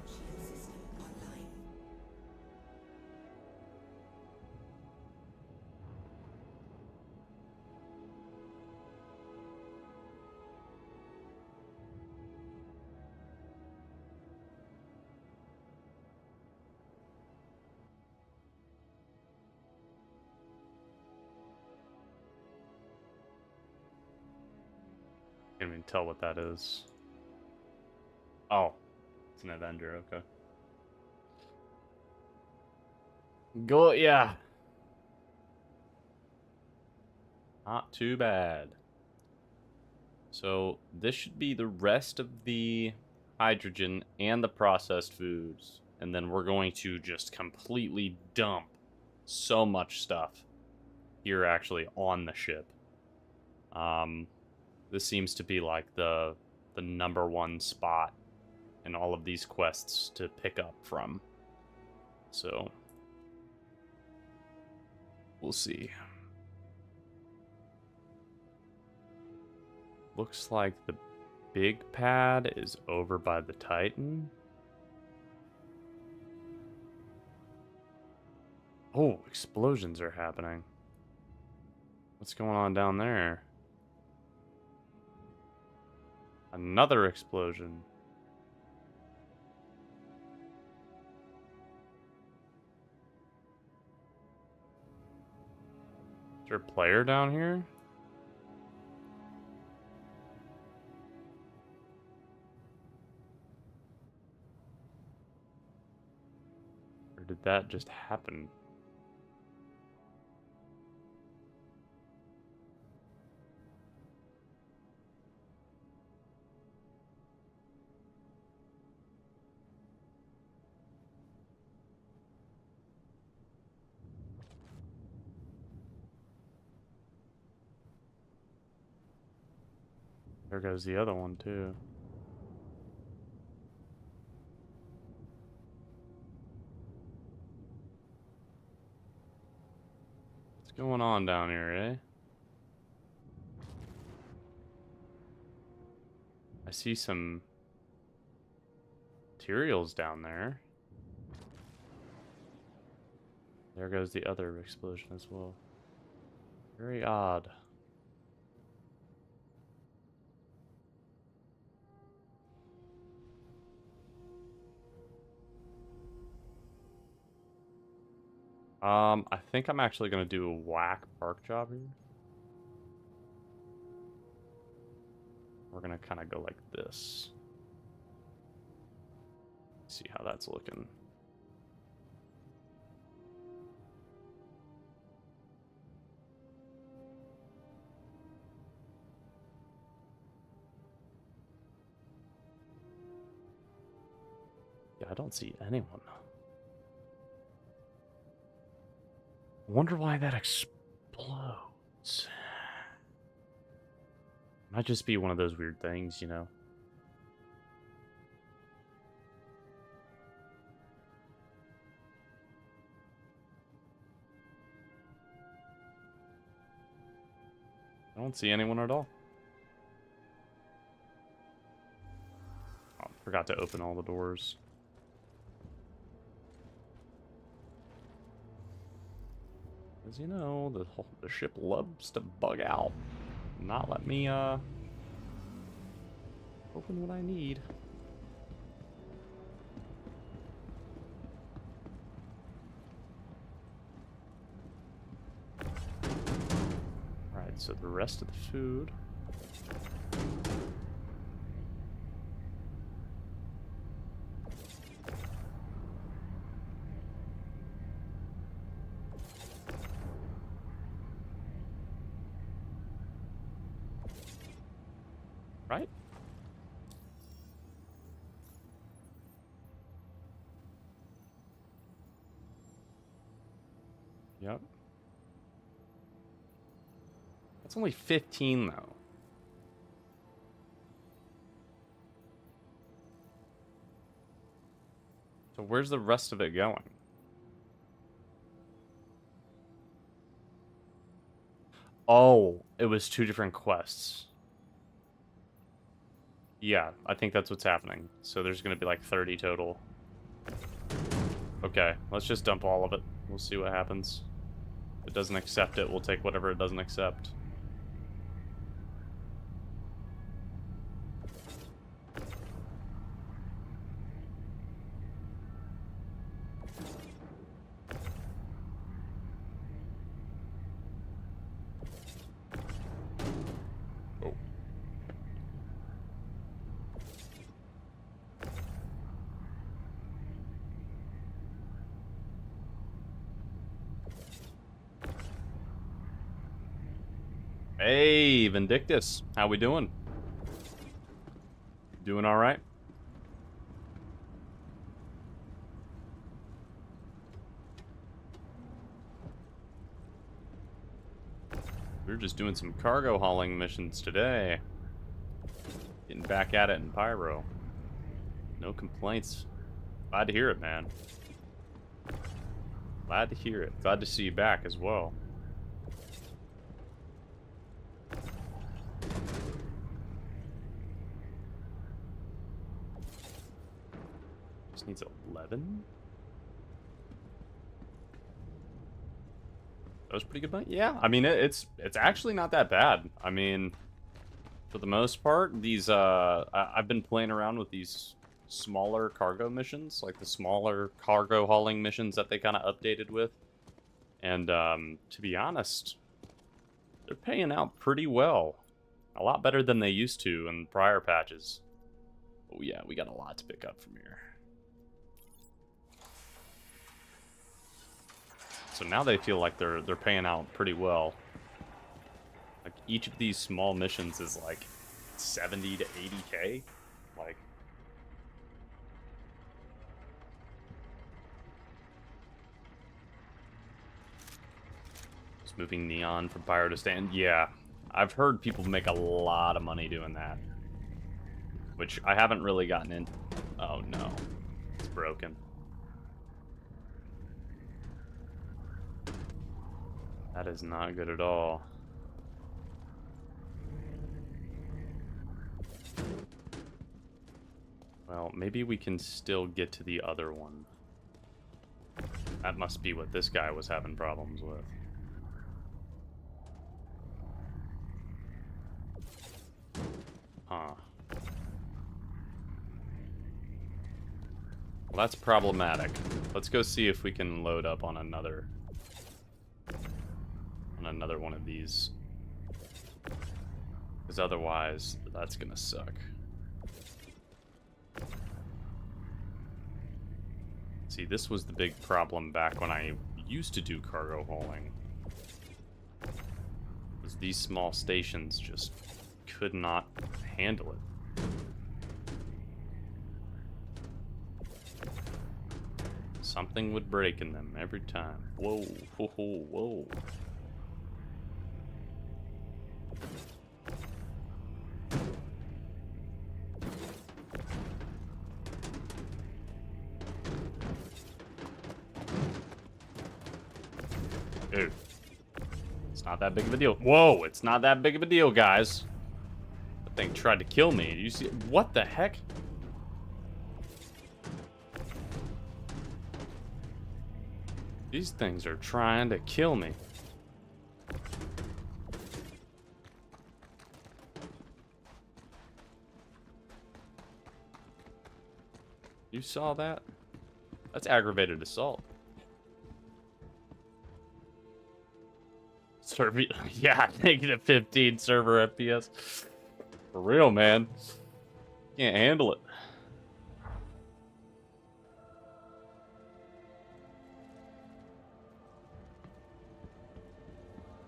Shield system online. Can't even tell what that is. Oh, it's an Avenger, okay. Go, yeah. Not too bad. So this should be the rest of the hydrogen and the processed foods. And then we're going to just completely dump so much stuff here actually on the ship. This seems to be like the number one spot in all of these quests to pick up from. So we'll see. Looks like the big pad is over by the Titan. Oh, explosions are happening. What's going on down there? Another explosion. Is there a player down here? Or did that just happen? There goes the other one, too. What's going on down here, eh? I see some materials down there. There goes the other explosion as well. Very odd. I think I'm actually gonna do a whack park job here. We're gonna kind of go like this. See how that's looking. Yeah, I don't see anyone. I wonder why that explodes. Might just be one of those weird things, you know? I don't see anyone at all. Oh, forgot to open all the doors. As you know, the ship loves to bug out. Not let me, open what I need. Alright, so the rest of the food. Right? Yep. That's only 15, though. So where's the rest of it going? Oh, it was 2 different quests. Yeah, I think that's what's happening. So there's going to be like 30 total. Okay, let's just dump all of it. We'll see what happens. If it doesn't accept it, we'll take whatever it doesn't accept. Oh. Hey, Vindictus. How we doing? Doing all right? We're just doing some cargo hauling missions today. Getting back at it in Pyro. No complaints. Glad to hear it, man. Glad to hear it. Glad to see you back as well. Just needs 11? That was pretty good money. Yeah, I mean it's actually not that bad. I mean, for the most part, these I've been playing around with these smaller cargo missions, like the smaller cargo hauling missions that they kind of updated with. And to be honest, they're paying out pretty well. A lot better than they used to in prior patches. Oh yeah, we got a lot to pick up from here. So now they feel like they're paying out pretty well. Like each of these small missions is like 70 to 80k. Like just moving Neon from Pyro to Stand. Yeah, I've heard people make a lot of money doing that. Which I haven't really gotten in. Oh no. It's broken. That is not good at all. Well, maybe we can still get to the other one. That must be what this guy was having problems with. Huh. Well, that's problematic. Let's go see if we can load up on another one of these. Because otherwise, that's gonna suck. See, this was the big problem back when I used to do cargo hauling. Was these small stations just could not handle it. Something would break in them every time. Whoa, whoa, whoa, whoa. Dude, it's not that big of a deal. Whoa, it's not that big of a deal, guys. That thing tried to kill me. You see, what the heck? These things are trying to kill me. You saw that? That's aggravated assault. Server, yeah, negative 15 server FPS. For real, man. Can't handle it.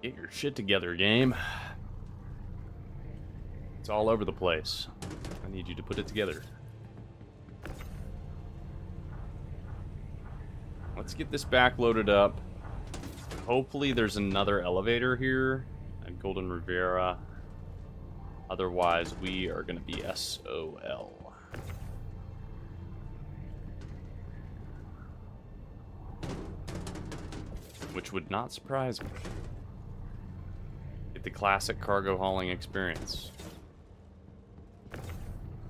Get your shit together, game. It's all over the place. I need you to put it together. Let's get this back loaded up. Hopefully there's another elevator here at Golden Riviera. Otherwise, we are going to be SOL. Which would not surprise me. Get the classic cargo hauling experience.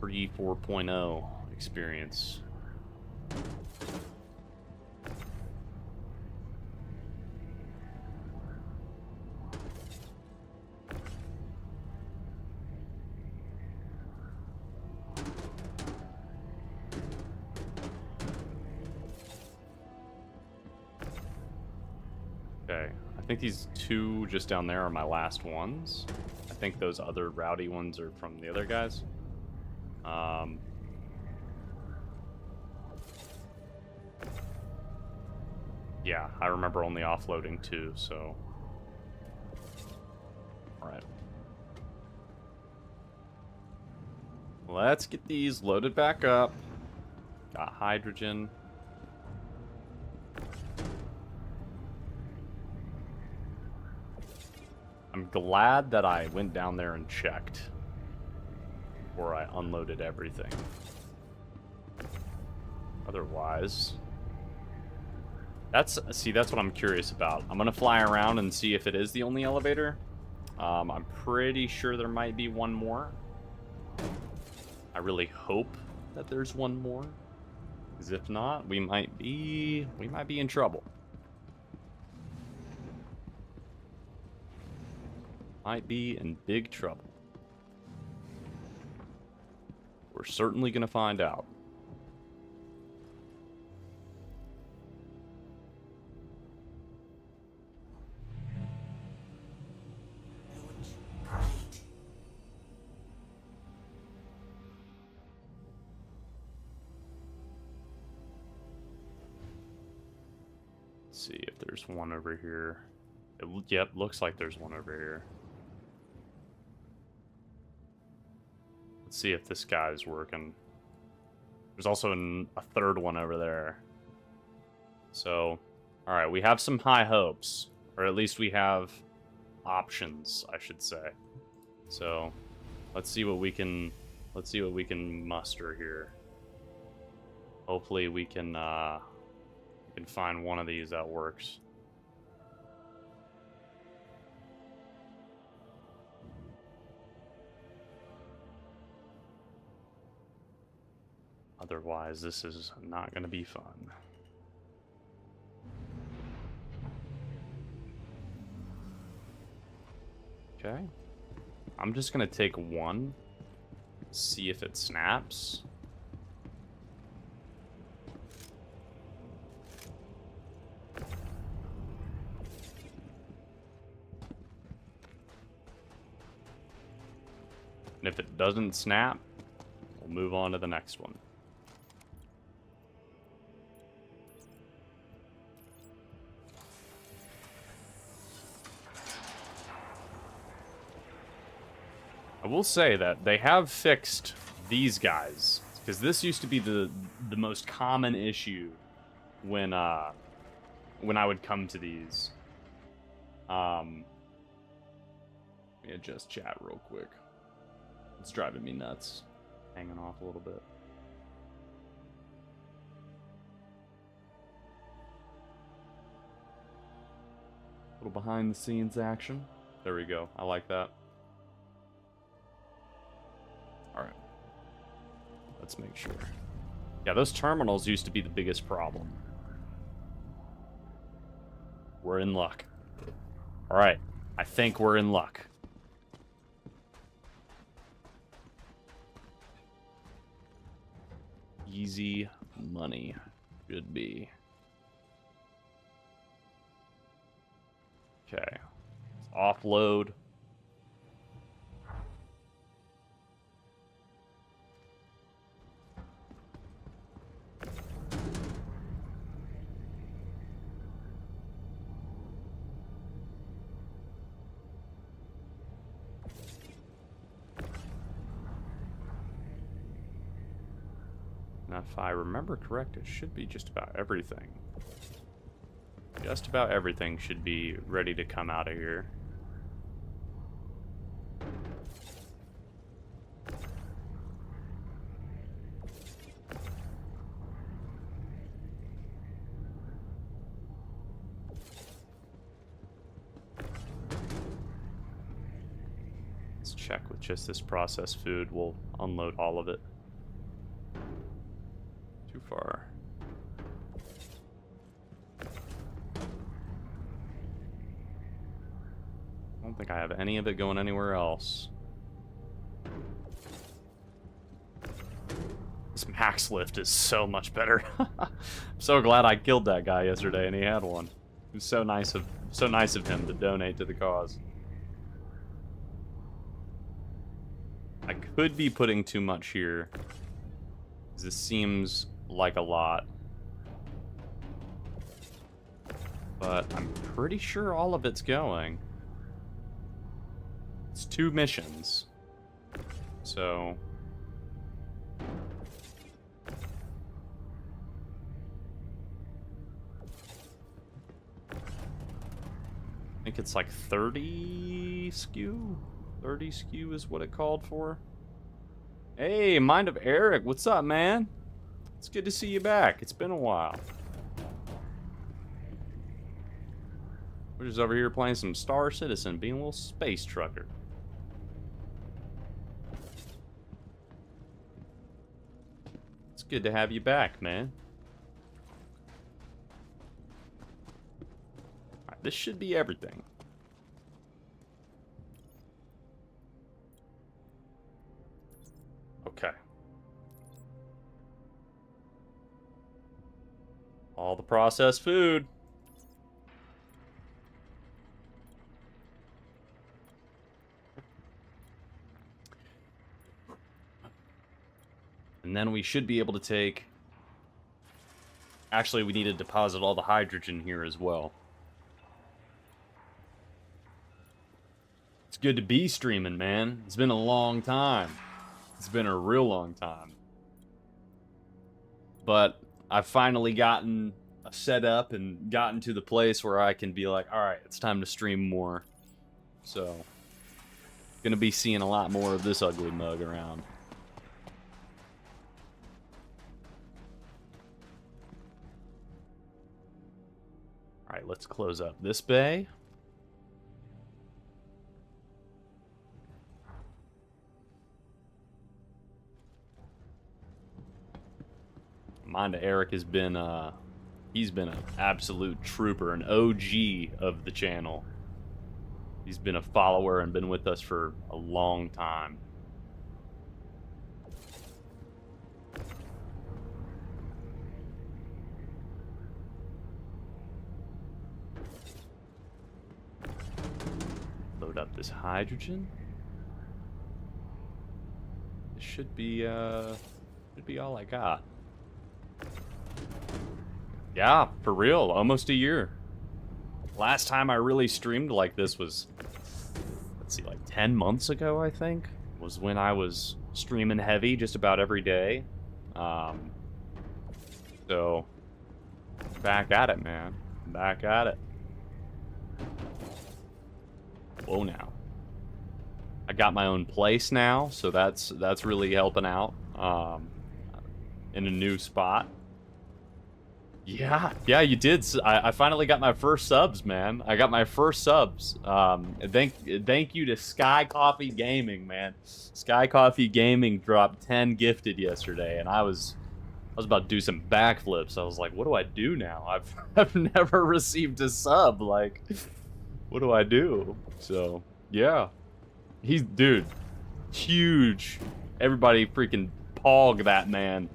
Pre 4.0 experience. Okay, I think these two just down there are my last ones. I think those other rowdy ones are from the other guys. Yeah, I remember only offloading two, so... Alright. Let's get these loaded back up. Got hydrogen. I'm glad that I went down there and checked before I unloaded everything. Otherwise... That's what I'm curious about. I'm gonna fly around and see if it is the only elevator. I'm pretty sure there might be one more. I really hope that there's one more. Because if not, we might be in trouble. might be in big trouble. We're certainly going to find out. Launch complete. Let's see if there's one over here. Yep, looks like there's one over here. Let's see if this guy's working. There's also a third one over there. So, alright, we have some high hopes. Or at least we have options, I should say. So, let's see what we can muster here. Hopefully we can find one of these that works. Otherwise, this is not going to be fun. Okay. I'm just going to take one, see if it snaps. And if it doesn't snap, we'll move on to the next one. I will say that they have fixed these guys, because this used to be the most common issue when I would come to these. Let me adjust chat real quick. It's driving me nuts. Hanging off a little bit. A little behind the scenes action. There we go. I like that. Alright. Let's make sure. Yeah, those terminals used to be the biggest problem. We're in luck. Alright. I think we're in luck. Easy money. Should be. Okay. Let's offload. Now, if I remember correct, it should be just about everything. Just about everything should be ready to come out of here. Let's check with just this processed food. We'll unload all of it. Too far. I don't think I have any of it going anywhere else. This max lift is so much better. I'm so glad I killed that guy yesterday and he had one. It was so nice of him to donate to the cause. I could be putting too much here. This seems like a lot. But I'm pretty sure all of it's going. It's 2 missions. So... I think it's like 30 skew? 30 skew is what it called for. Hey, Mind of Eric, what's up, man? It's good to see you back. It's been a while. We're just over here playing some Star Citizen, being a little space trucker. It's good to have you back, man. Alright, this should be everything. Okay. All the processed food. And then we should be able to take... Actually, we need to deposit all the hydrogen here as well. It's good to be streaming, man. It's been a long time. It's been a real long time. But I've finally gotten set up and gotten to the place where I can be like, alright, it's time to stream more. So, gonna be seeing a lot more of this ugly mug around. Alright, let's close up this bay. Mind Eric has been, he's been an absolute trooper, an OG of the channel. He's been a follower and been with us for a long time. Load up this hydrogen. This should be all I got. Yeah, for real, almost a year. Last time I really streamed like this was, let's see, like 10 months ago, I think, was when I was streaming heavy just about every day. So, back at it, man. Back at it. Whoa, now. I got my own place now, so that's really helping out. In a new spot. Yeah, you did. I finally got my first subs, man. I got my first subs. Thank you to Sky Coffee Gaming, man. Sky Coffee Gaming dropped 10 gifted yesterday, and I was about to do some backflips. I was like, what do I do now? I've never received a sub. Like, what do I do? So, yeah. Dude, huge. Everybody freaking pog that man.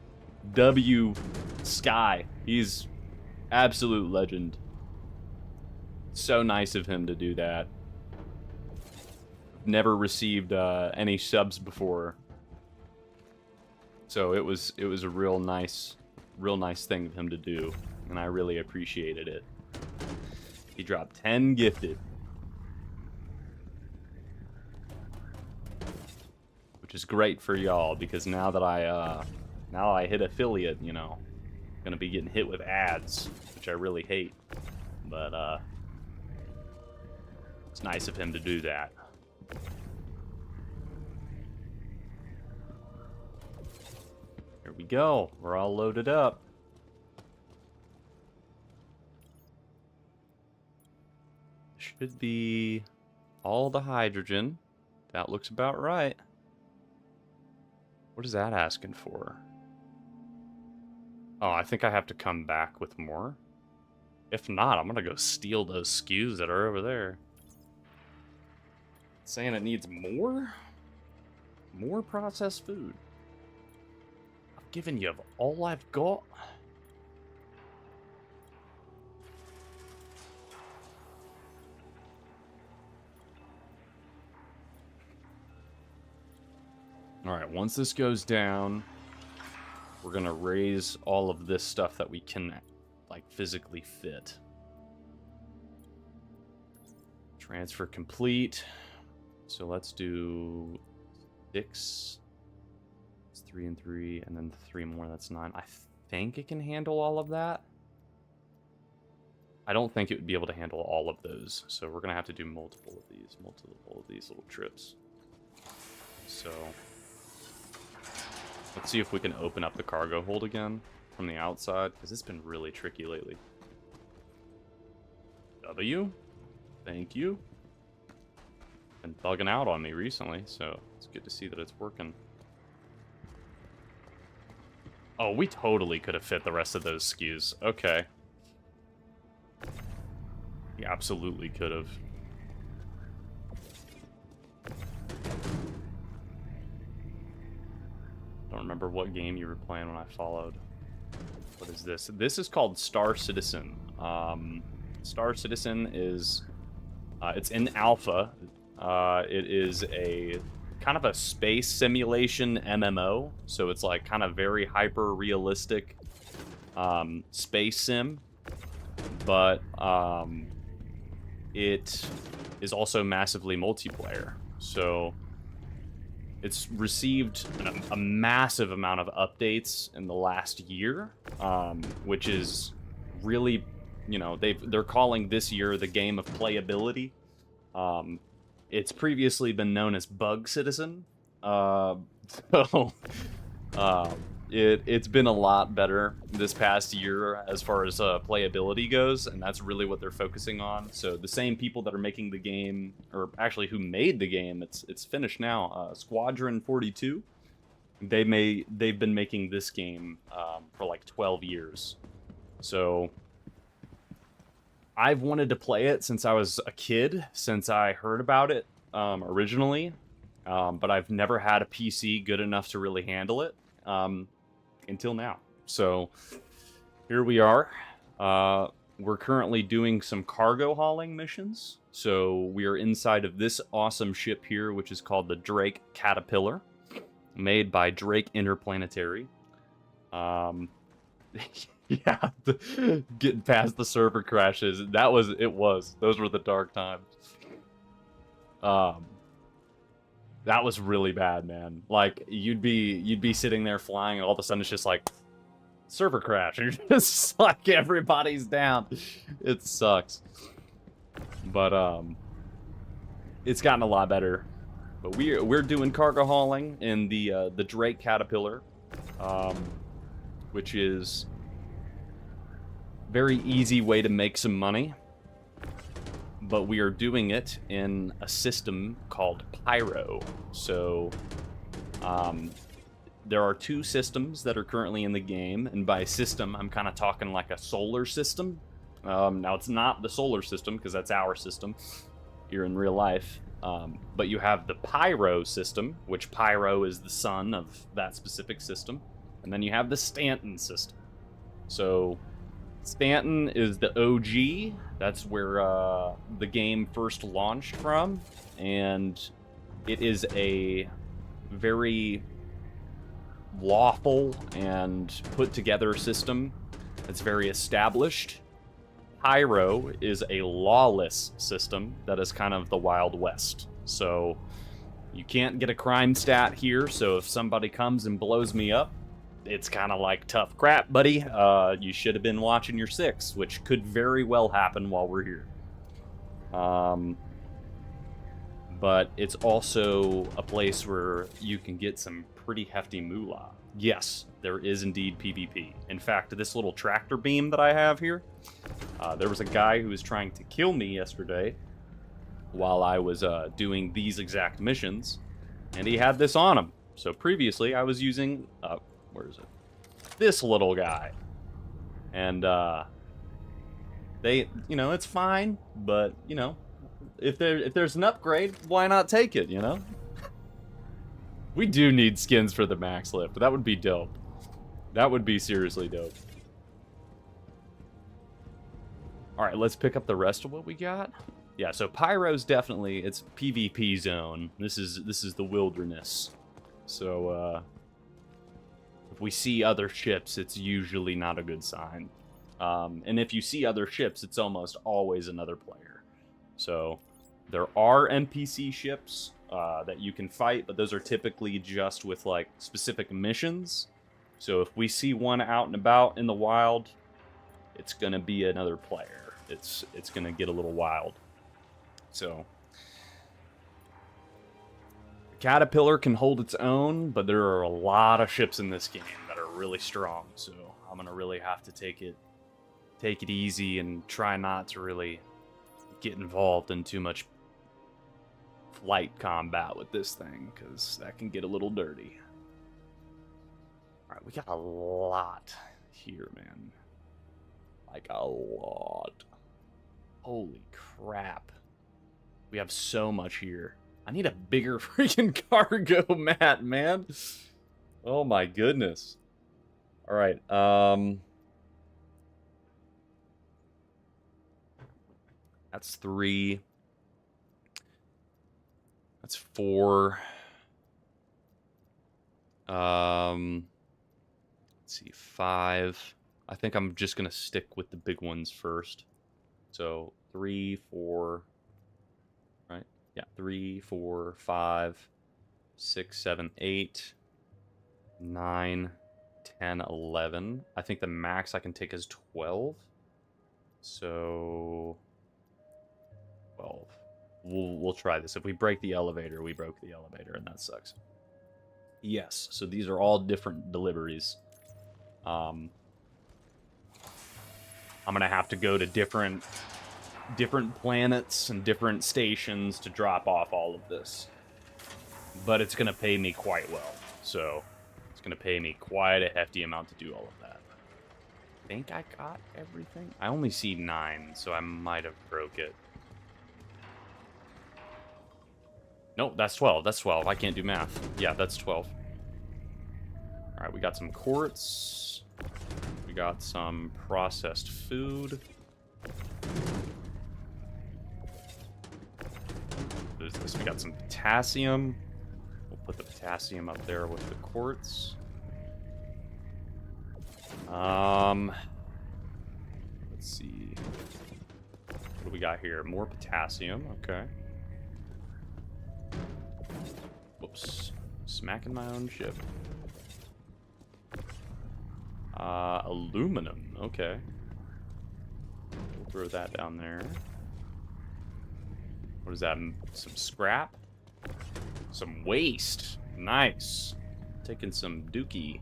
W Sky. He's absolute legend. So nice of him to do that. Never received any subs before. So it was a real nice thing of him to do, and I really appreciated it. He dropped 10 gifted. Which is great for y'all, because now that I hit affiliate, you know, gonna be getting hit with ads, which I really hate. But it's nice of him to do that. Here we go. We're all loaded up. Should be all the hydrogen. That looks about right. What is that asking for? Oh, I think I have to come back with more. If not, I'm gonna go steal those SKUs that are over there. It's saying it needs more? More processed food. I've given you all I've got. Alright, once this goes down, we're gonna raise all of this stuff that we can, like, physically fit. Transfer complete. So let's do 6. It's 3 and 3, and then 3 more, that's 9. I think it can handle all of that. I don't think it would be able to handle all of those, so we're gonna have to do multiple of these little trips. So let's see if we can open up the cargo hold again from the outside, because it's been really tricky lately. W? Thank you. Been bugging out on me recently, so it's good to see that it's working. Oh, we totally could have fit the rest of those SKUs. Okay. We absolutely could have. don't remember what game you were playing when I followed. What is this? This is called Star Citizen. Star Citizen is... it's in alpha. It is a kind of a space simulation MMO. So it's like kind of very hyper-realistic space sim. But it is also massively multiplayer. So it's received a massive amount of updates in the last year, which is really, you know, they're calling this year the game of playability. It's previously been known as Bug Citizen, so it's been a lot better this past year as far as playability goes, and that's really what they're focusing on. So the same people that are making the game, or actually who made the game, it's finished now. Squadron 42. They've been making this game for like 12 years. So I've wanted to play it since I was a kid, since I heard about it originally, but I've never had a PC good enough to really handle it. Until now. So here we are. We're currently doing some cargo hauling missions. So we are inside of this awesome ship here, which is called the Drake Caterpillar, made by Drake Interplanetary. Yeah, getting past the server crashes. Those were the dark times. That was really bad, man. Like, you'd be sitting there flying, and all of a sudden it's just like, server crash. And you're just like, everybody's down. It sucks. But, it's gotten a lot better. But we're doing cargo hauling in the Drake Caterpillar, which is a very easy way to make some money. But we are doing it in a system called Pyro. So, there are two systems that are currently in the game, and by system, I'm kind of talking like a solar system. Now, it's not the solar system, because that's our system here in real life. But you have the Pyro system, which Pyro is the sun of that specific system. And then you have the Stanton system. So Stanton is the OG. That's where the game first launched from, and it is a very lawful and put together system that's very established. Pyro is a lawless system that is kind of the Wild West. So you can't get a crime stat here, so if somebody comes and blows me up, it's kind of like, tough crap, buddy. You should have been watching your six, which could very well happen while we're here. But it's also a place where you can get some pretty hefty moolah. Yes, there is indeed PvP. In fact, this little tractor beam that I have here, there was a guy who was trying to kill me yesterday while I was doing these exact missions, and he had this on him. So previously, I was using... where is it? This little guy. And, they, you know, it's fine, but, you know, if there's an upgrade, why not take it, you know? We do need skins for the max lift. That would be dope. That would be seriously dope. Alright, let's pick up the rest of what we got. Yeah, so Pyro's definitely, it's PvP zone. This is the wilderness. So, if we see other ships, it's usually not a good sign. And if you see other ships, it's almost always another player. So there are NPC ships that you can fight, but those are typically just with like specific missions. So if we see one out and about in the wild, it's gonna be another player. It's gonna get a little wild. So Caterpillar can hold its own, but there are a lot of ships in this game that are really strong, so I'm gonna really have to take it easy and try not to really get involved in too much flight combat with this thing, because that can get a little dirty. Alright, we got a lot here, man. Like, a lot. Holy crap. We have so much here. I need a bigger freaking cargo mat, man. Oh my goodness. All right. That's 3. That's 4. Let's see, 5. I think I'm just gonna stick with the big ones first. So 3, 4. Right? Yeah, 3, 4, 5, 6, 7, 8, 9, 10, 11. I think the max I can take is 12. So 12. We'll try this. If we break the elevator, we broke the elevator, and that sucks. Yes, so these are all different deliveries. I'm gonna have to go to different planets and different stations to drop off all of this. But it's gonna pay me quite well. So it's gonna pay me quite a hefty amount to do all of that. I think I got everything. I only see 9, so I might have broke it. Nope, that's 12. That's 12. I can't do math. Yeah, that's 12. Alright, we got some quartz. We got some processed food. There's this. We got some potassium. We'll put the potassium up there with the quartz. Let's see. What do we got here? More potassium. Okay. Whoops. Smacking my own ship. Aluminum. Okay. We'll throw that down there. What is that? Some scrap? Some waste. Nice. Taking some dookie.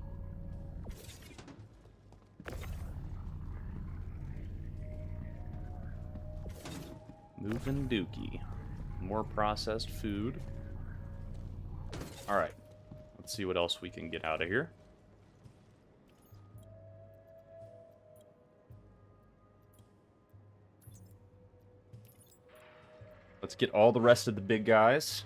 Moving dookie. More processed food. Alright. Let's see what else we can get out of here. Let's get all the rest of the big guys.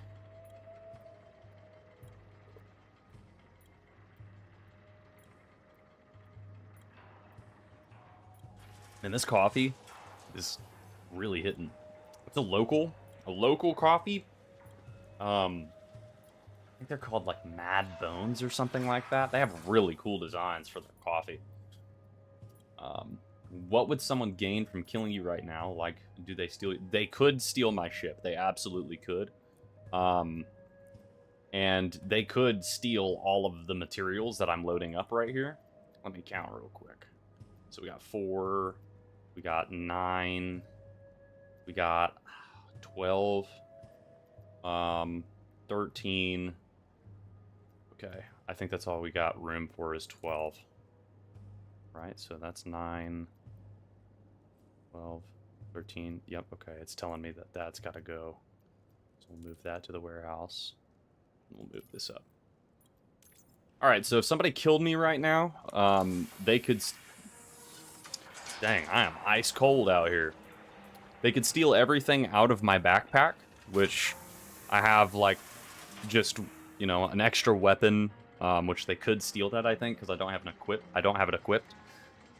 And this coffee is really hitting. It's a local coffee. I think they're called like Mad Bones or something like that. They have really cool designs for their coffee. What would someone gain from killing you right now? Like, do they steal? They could steal my ship. They absolutely could. And they could steal all of the materials that I'm loading up right here. Let me count real quick. So we got 4, we got 9, we got 12, 13. Okay, I think that's all we got room for is 12. Right, so that's 9, 12, 13. Yep, okay, it's telling me that that's got to go. So we'll move that to the warehouse. We'll move this up. Alright, so if somebody killed me right now, they could... Dang, I am ice cold out here. They could steal everything out of my backpack, which I have, like, just, you know, an extra weapon, which they could steal that, I think, because I don't have it equipped.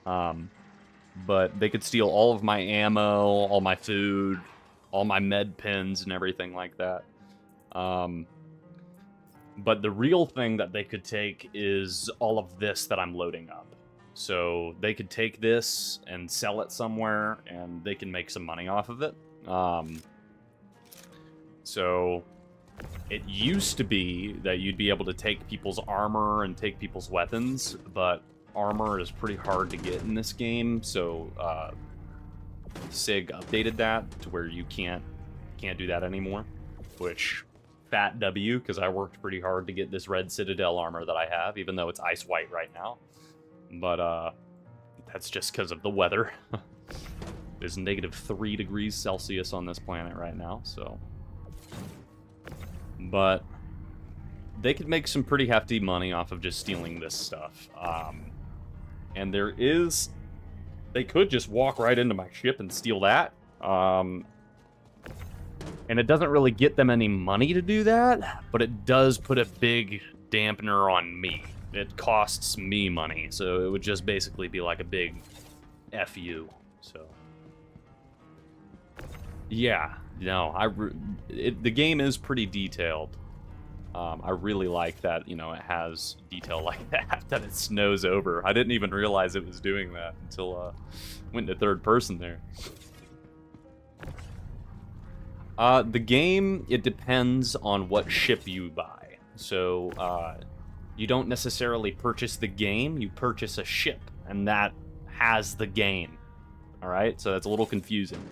But they could steal all of my ammo, all my food, all my med pens, and everything like that. But the real thing that they could take is all of this that I'm loading up. So they could take this and sell it somewhere, and they can make some money off of it. So it used to be that you'd be able to take people's armor and take people's weapons, but armor is pretty hard to get in this game, so SIG updated that to where you can't do that anymore, which fat W, because I worked pretty hard to get this red Citadel armor that I have, even though it's ice white right now. But that's just because of the weather. There's -3 degrees Celsius on this planet right now, so. But they could make some pretty hefty money off of just stealing this stuff. And they could just walk right into my ship and steal that. And it doesn't really get them any money to do that, but it does put a big dampener on me. it costs me money, so it would just basically be like a big FU. So yeah, no, the game is pretty detailed. I really like that, you know, it has detail like that it snows over. I didn't even realize it was doing that until went into third person there. The game, it depends on what ship you buy. So, you don't necessarily purchase the game, you purchase a ship, and that has the game. Alright, so that's a little confusing.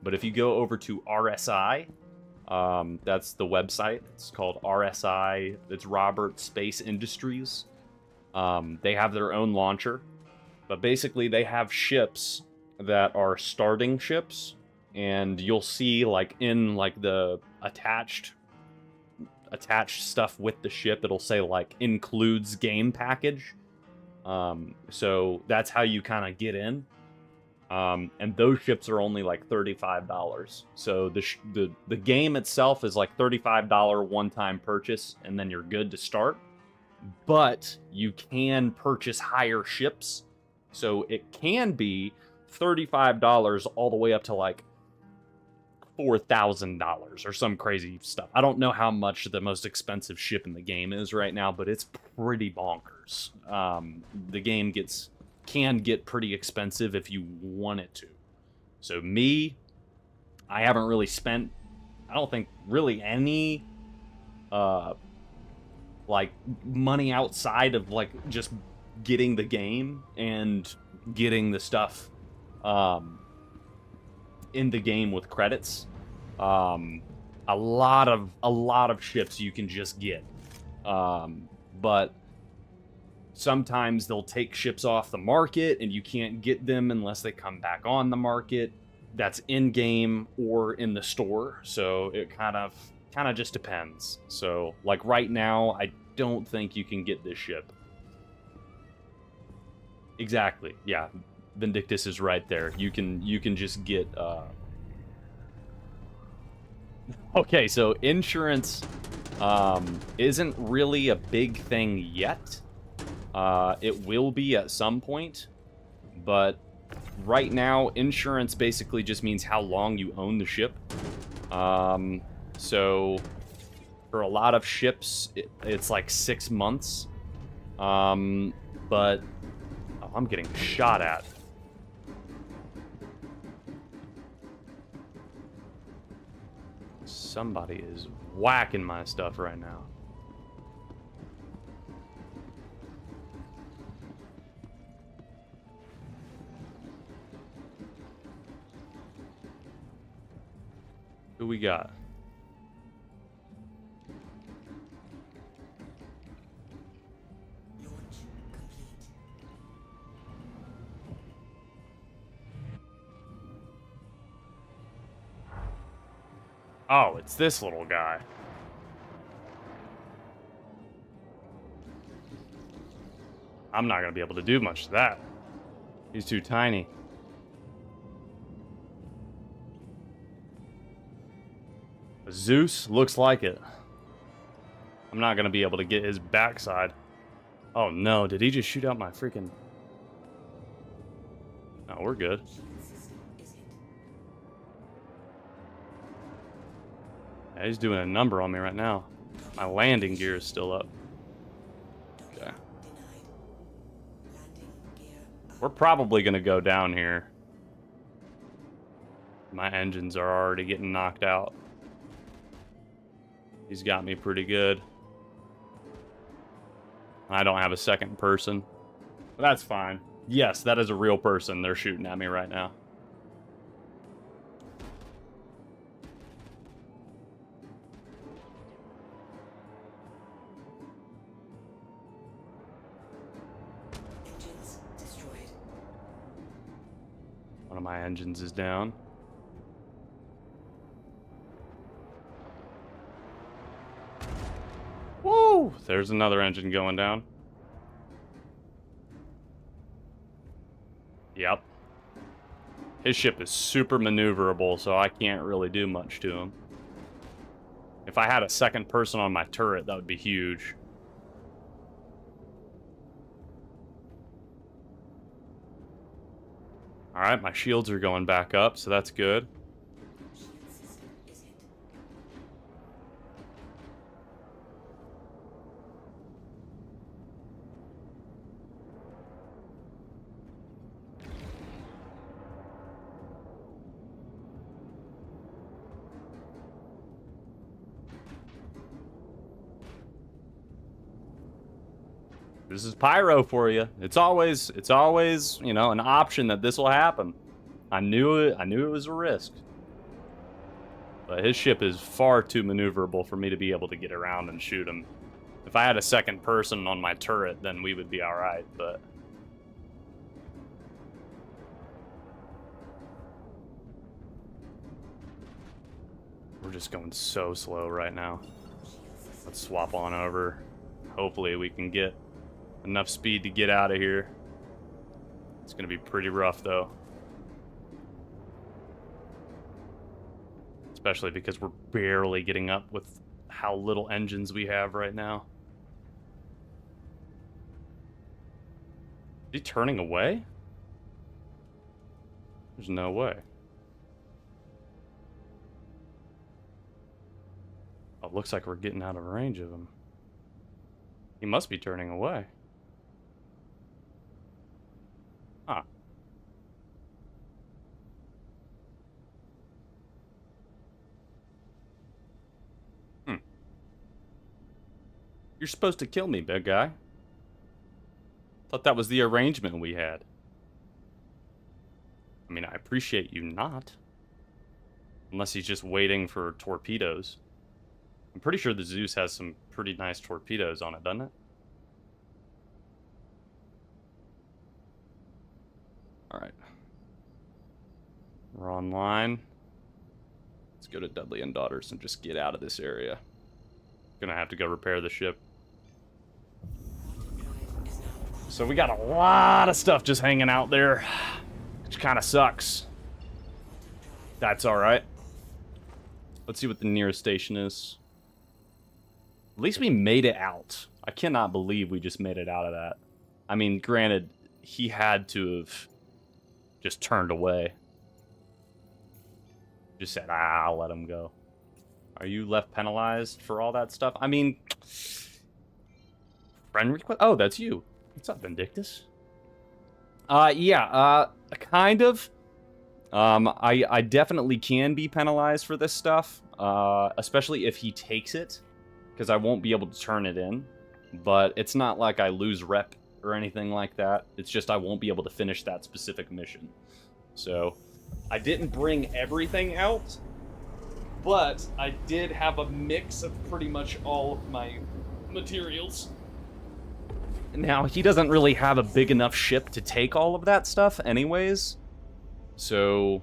But if you go over to RSI, that's the website. It's called RSI. It's Robert Space Industries. They have their own launcher. But basically, they have ships that are starting ships. And you'll see, like, in, like, the attached stuff with the ship, it'll say, like, includes game package. So that's how you kind of get in. And those ships are only like $35. So the game itself is like $35 one-time purchase, and then you're good to start. But you can purchase higher ships, so it can be $35 all the way up to like $4,000 or some crazy stuff. I don't know how much the most expensive ship in the game is right now, but it's pretty bonkers. The game can get pretty expensive if you want it to. So I haven't really spent, I don't think, really any like money outside of like just getting the game and getting the stuff in the game with credits. A lot of ships you can just get, but sometimes they'll take ships off the market and you can't get them unless they come back on the market. That's in game or in the store, so it kind of just depends. So like right now, I don't think you can get this ship. Exactly, yeah. Vindictus is right there. You can just get Okay, so insurance isn't really a big thing yet. It will be at some point, but right now insurance basically just means how long you own the ship. So for a lot of ships it's like 6 months. But oh, I'm getting shot at. Somebody is whacking my stuff right now. Who we got? Launch complete. Oh, it's this little guy. I'm not gonna be able to do much to that. He's too tiny. Zeus looks like it. I'm not gonna be able to get his backside. Oh no, did he just shoot out my freaking... No, we're good. System is hit. Yeah, he's doing a number on me right now. My landing gear is still up. Okay. Denied. Landing gear up. We're probably gonna go down here. My engines are already getting knocked out. He's got me pretty good. I don't have a second person. But that's fine. Yes, that is a real person. They're shooting at me right now. Engines destroyed. One of my engines is down. Woo! There's another engine going down. Yep. His ship is super maneuverable, so I can't really do much to him. If I had a second person on my turret, that would be huge. Alright, my shields are going back up, so that's good. Shield system is hit. This is Pyro for you. It's always, you know, an option that this will happen. I knew it was a risk. But his ship is far too maneuverable for me to be able to get around and shoot him. If I had a second person on my turret, then we would be alright, but... we're just going so slow right now. Let's swap on over. Hopefully we can get enough speed to get out of here. It's gonna be pretty rough though. Especially because we're barely getting up with how little engines we have right now. Is he turning away? There's no way. Oh, it looks like we're getting out of range of him. He must be turning away. Huh. You're supposed to kill me, big guy. Thought that was the arrangement we had. I mean, I appreciate you not. Unless he's just waiting for torpedoes. I'm pretty sure the Zeus has some pretty nice torpedoes on it, doesn't it? Alright. We're online. Let's go to Dudley and Daughters and just get out of this area. Gonna have to go repair the ship. So we got a lot of stuff just hanging out there, which kind of sucks. That's alright. Let's see what the nearest station is. At least we made it out. I cannot believe we just made it out of that. I mean, granted, he had to have just turned away. Just said, I'll let him go. Are you left penalized for all that stuff? I mean, friend request? Oh, that's you. What's up, Vindictus? Yeah, kind of. I definitely can be penalized for this stuff, especially if he takes it, because I won't be able to turn it in. But it's not like I lose rep or anything like that. It's just I won't be able to finish that specific mission. So, I didn't bring everything out, but I did have a mix of pretty much all of my materials. Now, he doesn't really have a big enough ship to take all of that stuff anyways. So,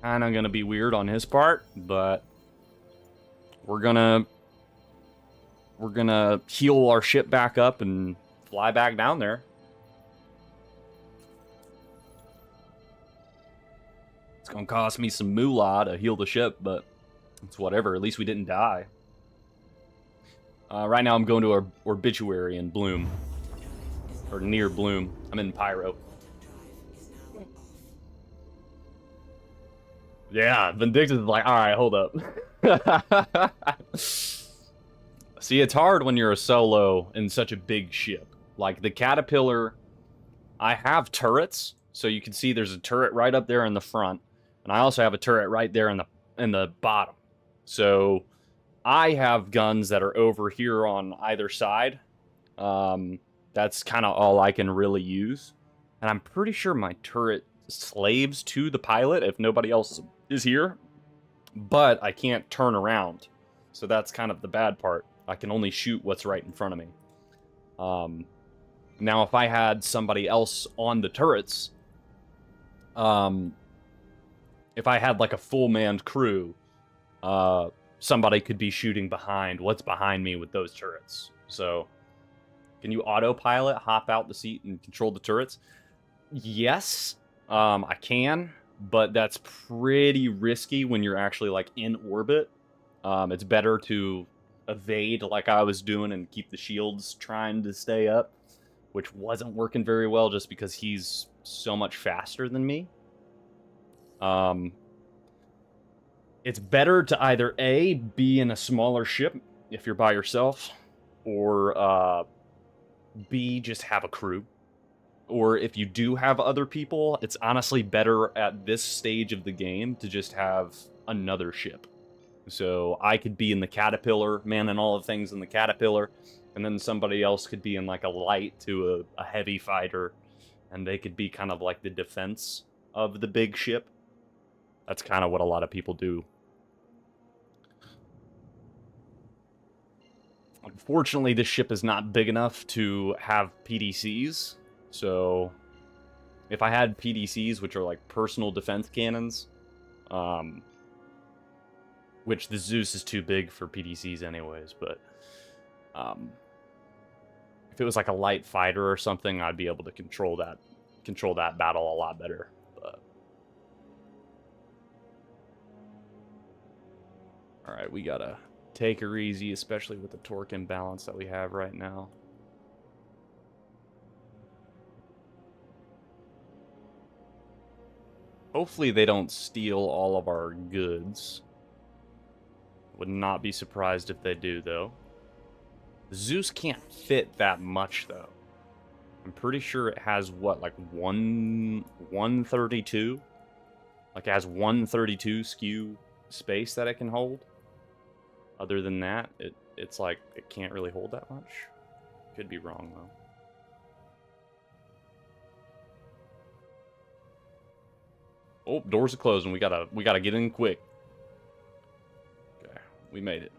kind of going to be weird on his part, but we're going to heal our ship back up and fly back down there. It's going to cost me some moolah to heal the ship, but it's whatever. At least we didn't die. Right now I'm going to our obituary in Bloom. Or near Bloom. I'm in Pyro. Yeah, Vindictus is like, alright, hold up. See, it's hard when you're a solo in such a big ship. Like, the Caterpillar, I have turrets, so you can see there's a turret right up there in the front. And I also have a turret right there in the bottom. So I have guns that are over here on either side. That's kind of all I can really use. And I'm pretty sure my turret slaves to the pilot if nobody else is here. But I can't turn around. So that's kind of the bad part. I can only shoot what's right in front of me. Now, if I had somebody else on the turrets, if I had like a full manned crew, somebody could be shooting behind what's behind me with those turrets. So, can you autopilot, hop out the seat, and control the turrets? Yes, I can, but that's pretty risky when you're actually like in orbit. It's better to evade like I was doing and keep the shields trying to stay up, which wasn't working very well just because he's so much faster than me. It's better to either A, be in a smaller ship if you're by yourself, or B, just have a crew. Or if you do have other people, it's honestly better at this stage of the game to just have another ship. So I could be in the Caterpillar, manning all the things in the Caterpillar, and then somebody else could be in like a light to a heavy fighter, and they could be kind of like the defense of the big ship. That's kind of what a lot of people do. Unfortunately, this ship is not big enough to have PDCs, so if I had PDCs, which are like personal defense cannons, which the Zeus is too big for PDCs anyways, but if it was like a light fighter or something, I'd be able to control that battle a lot better. But all right, we gotta take her easy, especially with the torque imbalance that we have right now. Hopefully they don't steal all of our goods. Would not be surprised if they do, though. Zeus can't fit that much, though. I'm pretty sure it has, what, like 132? Like, it has 132 SKU space that it can hold. Other than that, it's like, it can't really hold that much. Could be wrong, though. Oh, doors are closing. We gotta get in quick. Okay, we made it.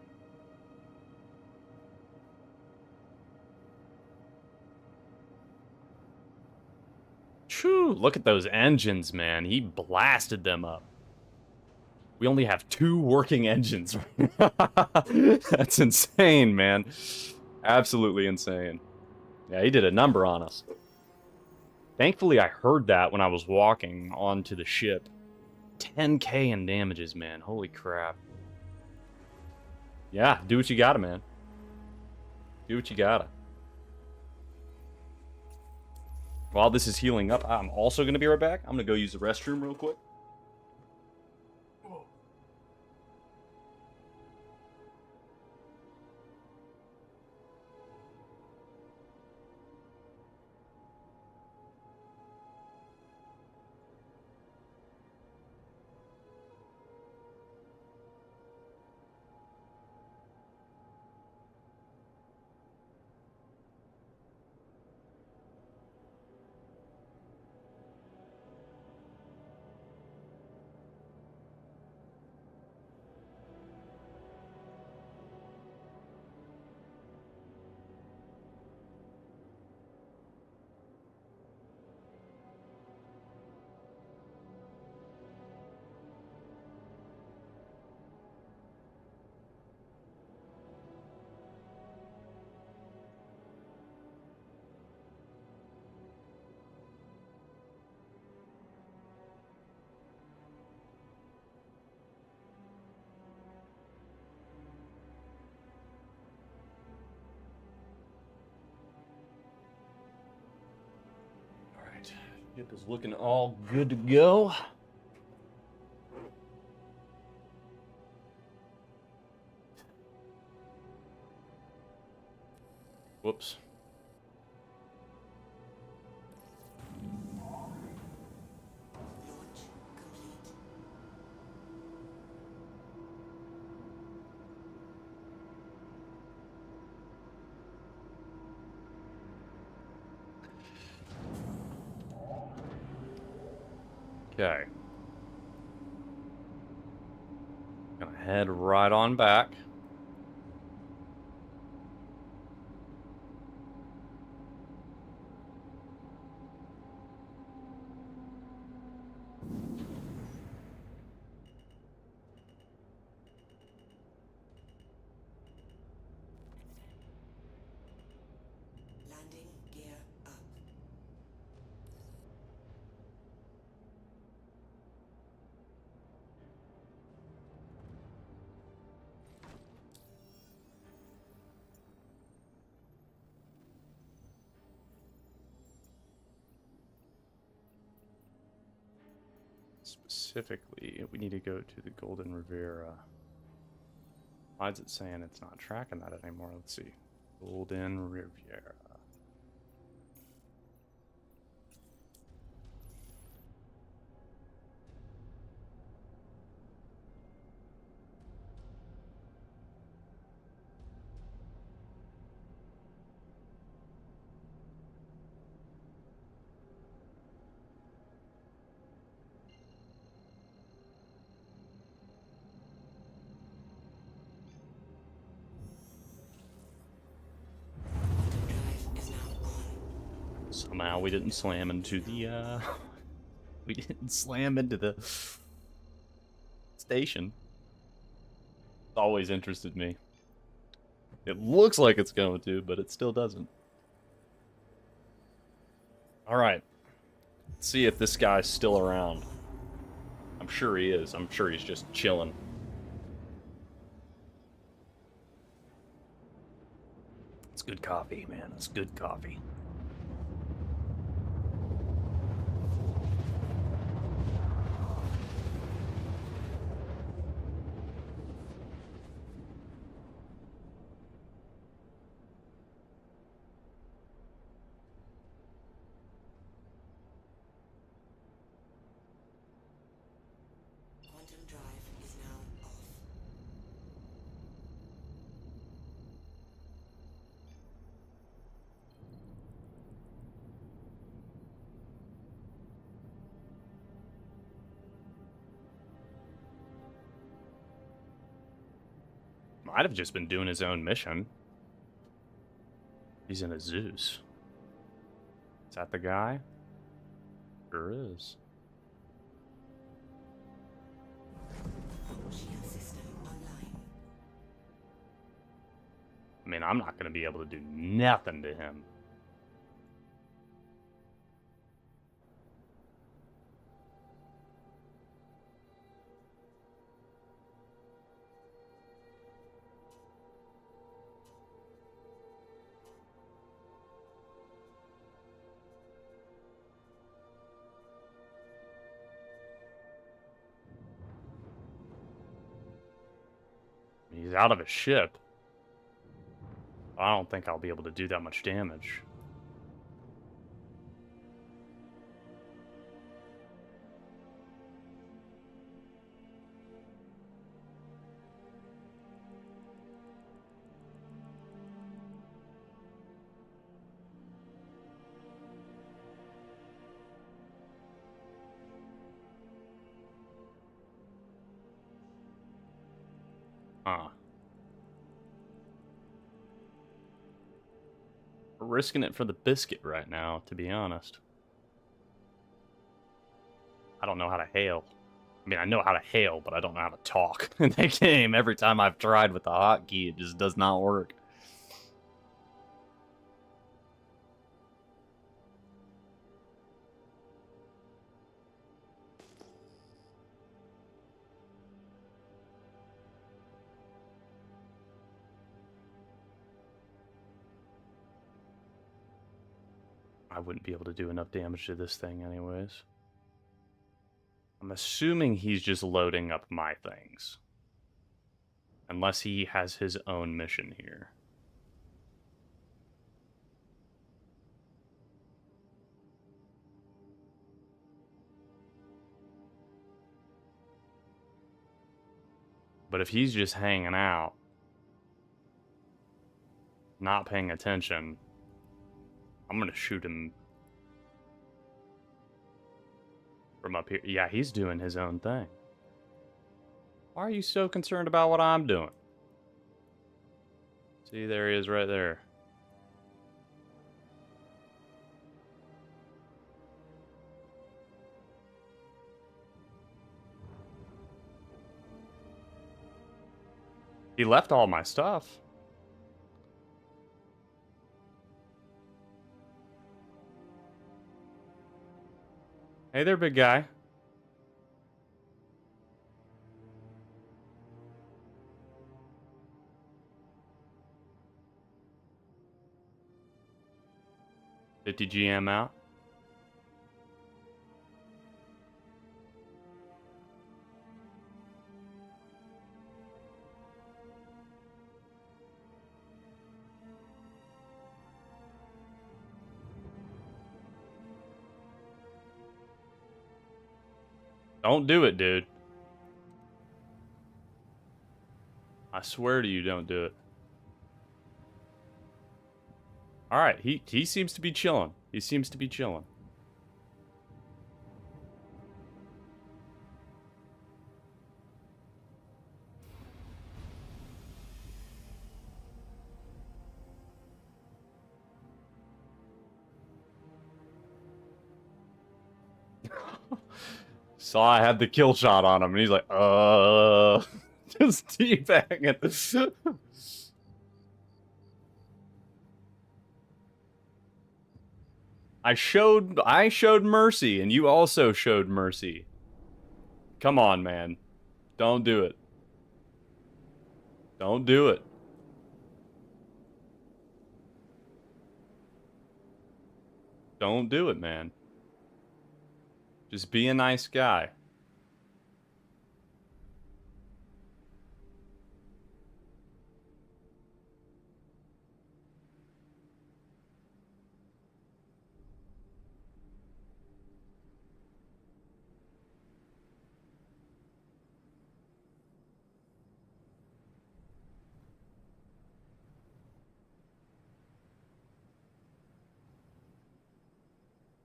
Phew, look at those engines, man. He blasted them up. We only have 2 working engines. That's insane, man. Absolutely insane. Yeah, he did a number on us. Thankfully, I heard that when I was walking onto the ship. 10k in damages, man. Holy crap. Yeah, do what you gotta, man. Do what you gotta. While this is healing up, I'm also going to be right back. I'm going to go use the restroom real quick. Ship is looking all good to go. Whoops. Launch complete. Okay. Gonna head right on back. Landing gear up. specifically, we need to go to the Golden Riviera. Why is it saying it's not tracking that anymore? Let's see. Golden Riviera. Drive is now on. Somehow we didn't slam into the, we didn't slam into the station. It's always interested me. It looks like it's going to, but it still doesn't. Alright. Let's see if this guy's still around. I'm sure he is. I'm sure he's just chilling. It's good coffee, man. It's good coffee. Quantum drive is now off. Might have just been doing his own mission. He's in a Zeus. Is that the guy? Sure is. Shield system online. I mean, I'm not going to be able to do nothing to him. He's out of his ship. I don't think I'll be able to do that much damage. Huh. We're risking it for the biscuit right now, to be honest. I don't know how to hail. I mean, I know how to hail, but I don't know how to talk. In that game, every time I've tried with the hotkey, it just does not work. I wouldn't be able to do enough damage to this thing anyways. I'm assuming he's just loading up my things. Unless he has his own mission here. But if he's just hanging out, not paying attention, I'm gonna shoot him from up here. Yeah, he's doing his own thing. Why are you so concerned about what I'm doing? See, there he is right there. He left all my stuff. Hey there, big guy. $50 GM out. Don't do it, dude. I swear to you, don't do it. Alright, he seems to be chilling. He seems to be chilling. Saw I had the kill shot on him, and he's like, just teabagging. I showed mercy, and you also showed mercy. Come on, man. Don't do it. Don't do it. Don't do it, man. Just be a nice guy.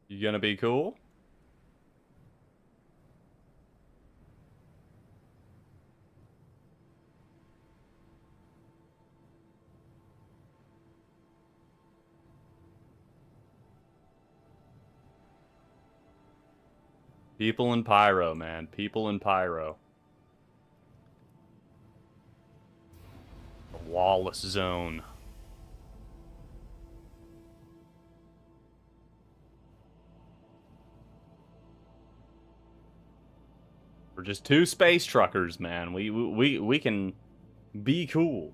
You gonna be cool? People in Pyro, man. People in Pyro. A lawless zone. We're just two space truckers, man. We can be cool.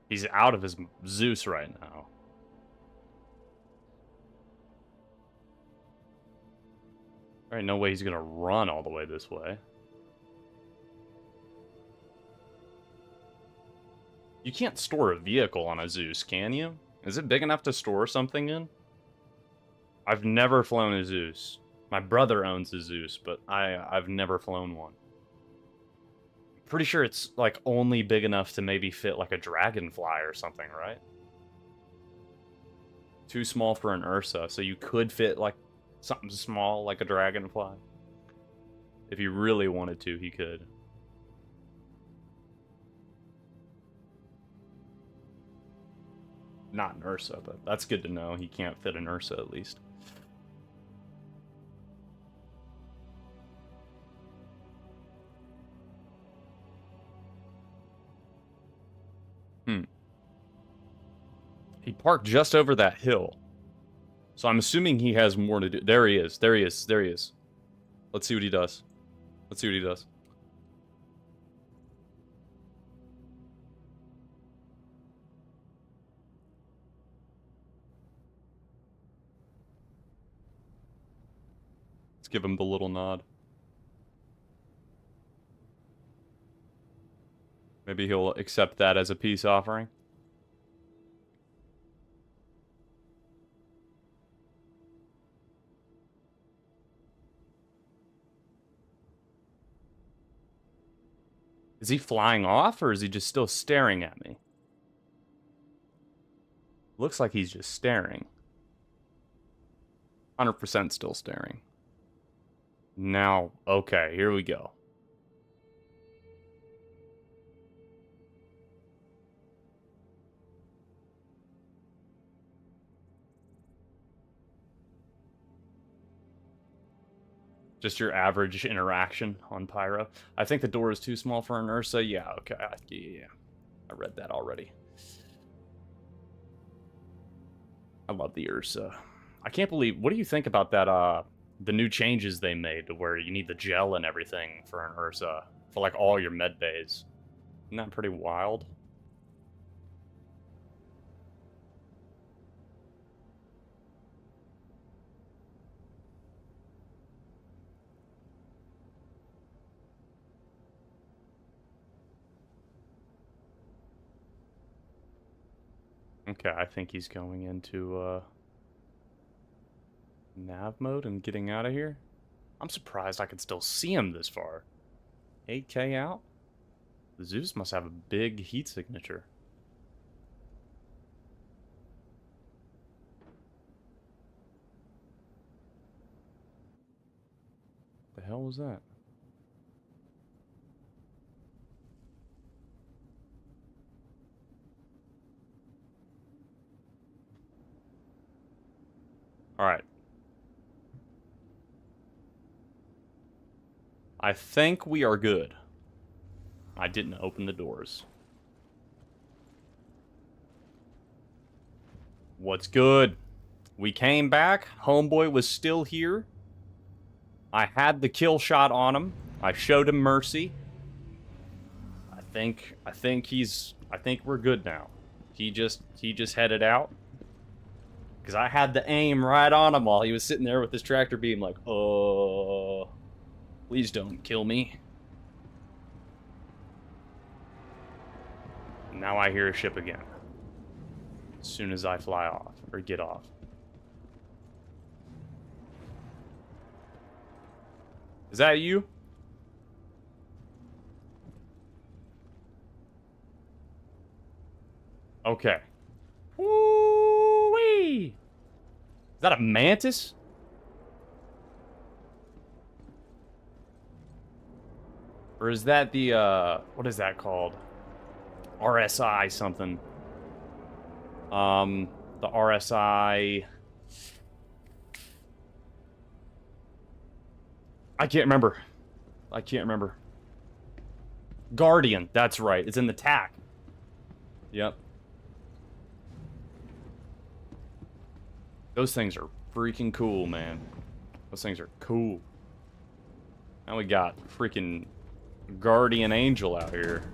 He's out of his Zeus right now. There ain't no way he's gonna run all the way this way. You can't store a vehicle on a Zeus, can you? Is it big enough to store something in? I've never flown a Zeus. My brother owns a Zeus, but I've never flown one. Pretty sure it's like only big enough to maybe fit like a dragonfly or something, right? Too small for an Ursa, so you could fit like something small like a dragonfly. If you really wanted to, he could. Not an Ursa, but that's good to know. He can't fit an Ursa at least. He parked just over that hill. So I'm assuming he has more to do. There he is. There he is. There he is. Let's see what he does. Let's see what he does. Let's give him the little nod. Maybe he'll accept that as a peace offering. Is he flying off, or is he just still staring at me? Looks like he's just staring. 100% still staring. Now, okay, here we go. Just your average interaction on Pyro. I think the door is too small for an Ursa. Yeah, okay. Yeah. I read that already. I love the Ursa. I can't believe... What do you think about that, the new changes they made to where you need the gel and everything for an Ursa? For, like, all your med bays. Isn't that pretty wild? Okay, I think he's going into nav mode and getting out of here. I'm surprised I could still see him this far. 8K out? The Zeus must have a big heat signature. The hell was that? Alright. I think we are good. I didn't open the doors. What's good? We came back. Homeboy was still here. I had the kill shot on him. I showed him mercy. I think we're good now. He just headed out. Because I had the aim right on him while he was sitting there with his tractor beam like, oh, please don't kill me. Now I hear a ship again. As soon as I fly off, or get off. Is that you? Okay. Woo-wee! Is that a mantis? Or is that the, what is that called? RSI something. The RSI... I can't remember. Guardian, that's right. It's in the TAC. Yep. Those things are freaking cool, man. Those things are cool. Now we got freaking Guardian Angel out here.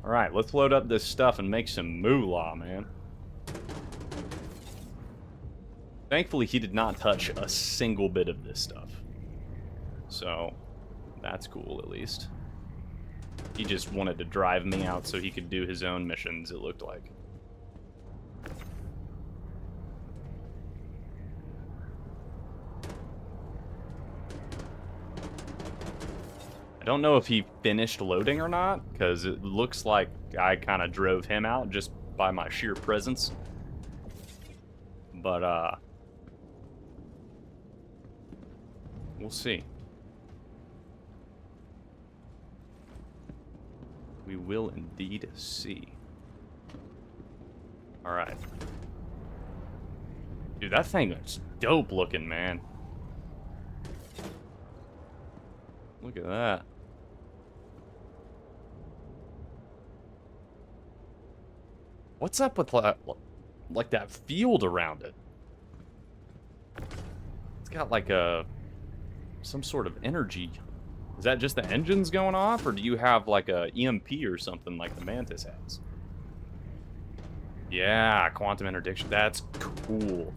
Alright, let's load up this stuff and make some moolah, man. Thankfully, he did not touch a single bit of this stuff. So, that's cool, at least. He just wanted to drive me out so he could do his own missions, it looked like. I don't know if he finished loading or not, because it looks like I kind of drove him out just by my sheer presence. But, we'll see. We will indeed see. Alright. Dude, that thing is dope looking, man. Look at that. What's up with like that field around it? It's got like some sort of energy. Is that just the engines going off, or do you have like a EMP or something like the Mantis has? Yeah, quantum interdiction. That's cool.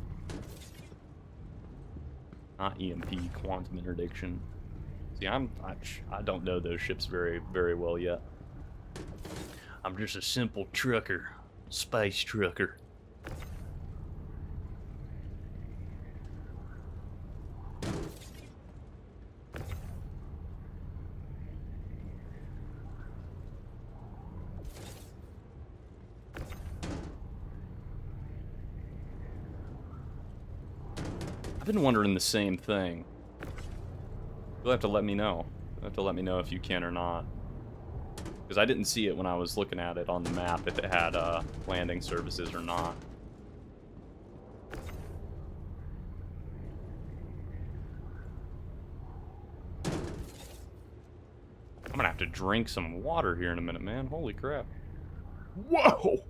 Not EMP, quantum interdiction. See, I don't know those ships very, very well yet. I'm just a simple trucker. Space trucker. I've been wondering the same thing. You'll have to let me know. You'll have to let me know if you can or not. Because I didn't see it when I was looking at it on the map, if it had landing services or not. I'm gonna have to drink some water here in a minute, man. Holy crap. Whoa!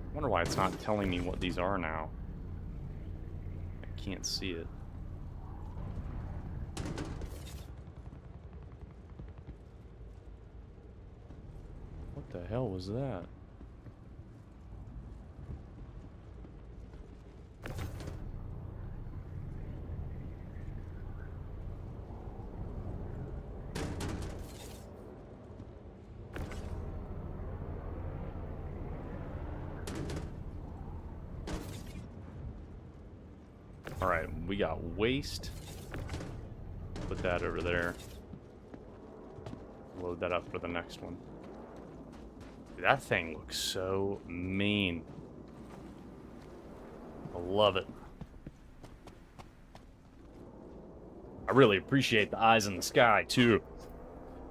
I wonder why it's not telling me what these are now. I can't see it. What the hell was that? Alright, we got waste. Put that over there. Load that up for the next one. Dude, that thing looks so mean. I love it. I really appreciate the eyes in the sky too.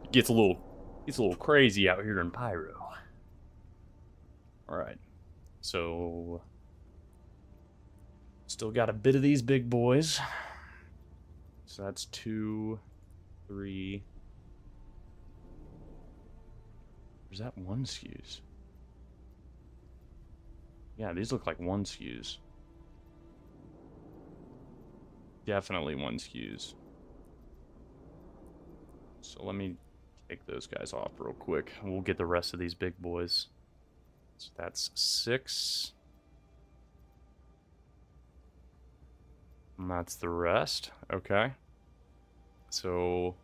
It gets a little crazy out here in Pyro. Alright. So still got a bit of these big boys. So that's 2, 3. Is that 1 SKUs? Yeah, these look like 1 SKUs. Definitely 1 SKUs. So let me take those guys off real quick. We'll get the rest of these big boys. So that's 6. And that's the rest. Okay. So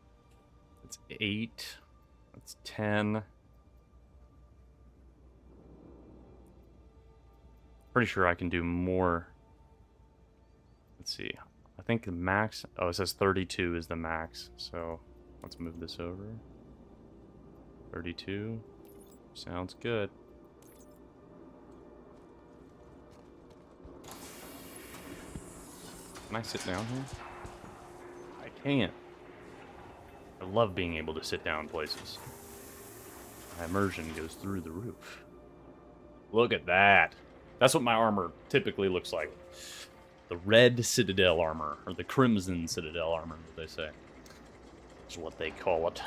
that's 8. That's 10. Pretty sure I can do more. Let's see. I think the max... Oh, it says 32 is the max. So let's move this over. 32. Sounds good. Can I sit down here? I can't. I love being able to sit down places. My immersion goes through the roof. Look at that. That's what my armor typically looks like. The red Citadel armor, or the crimson Citadel armor, what they say. Is what they call it.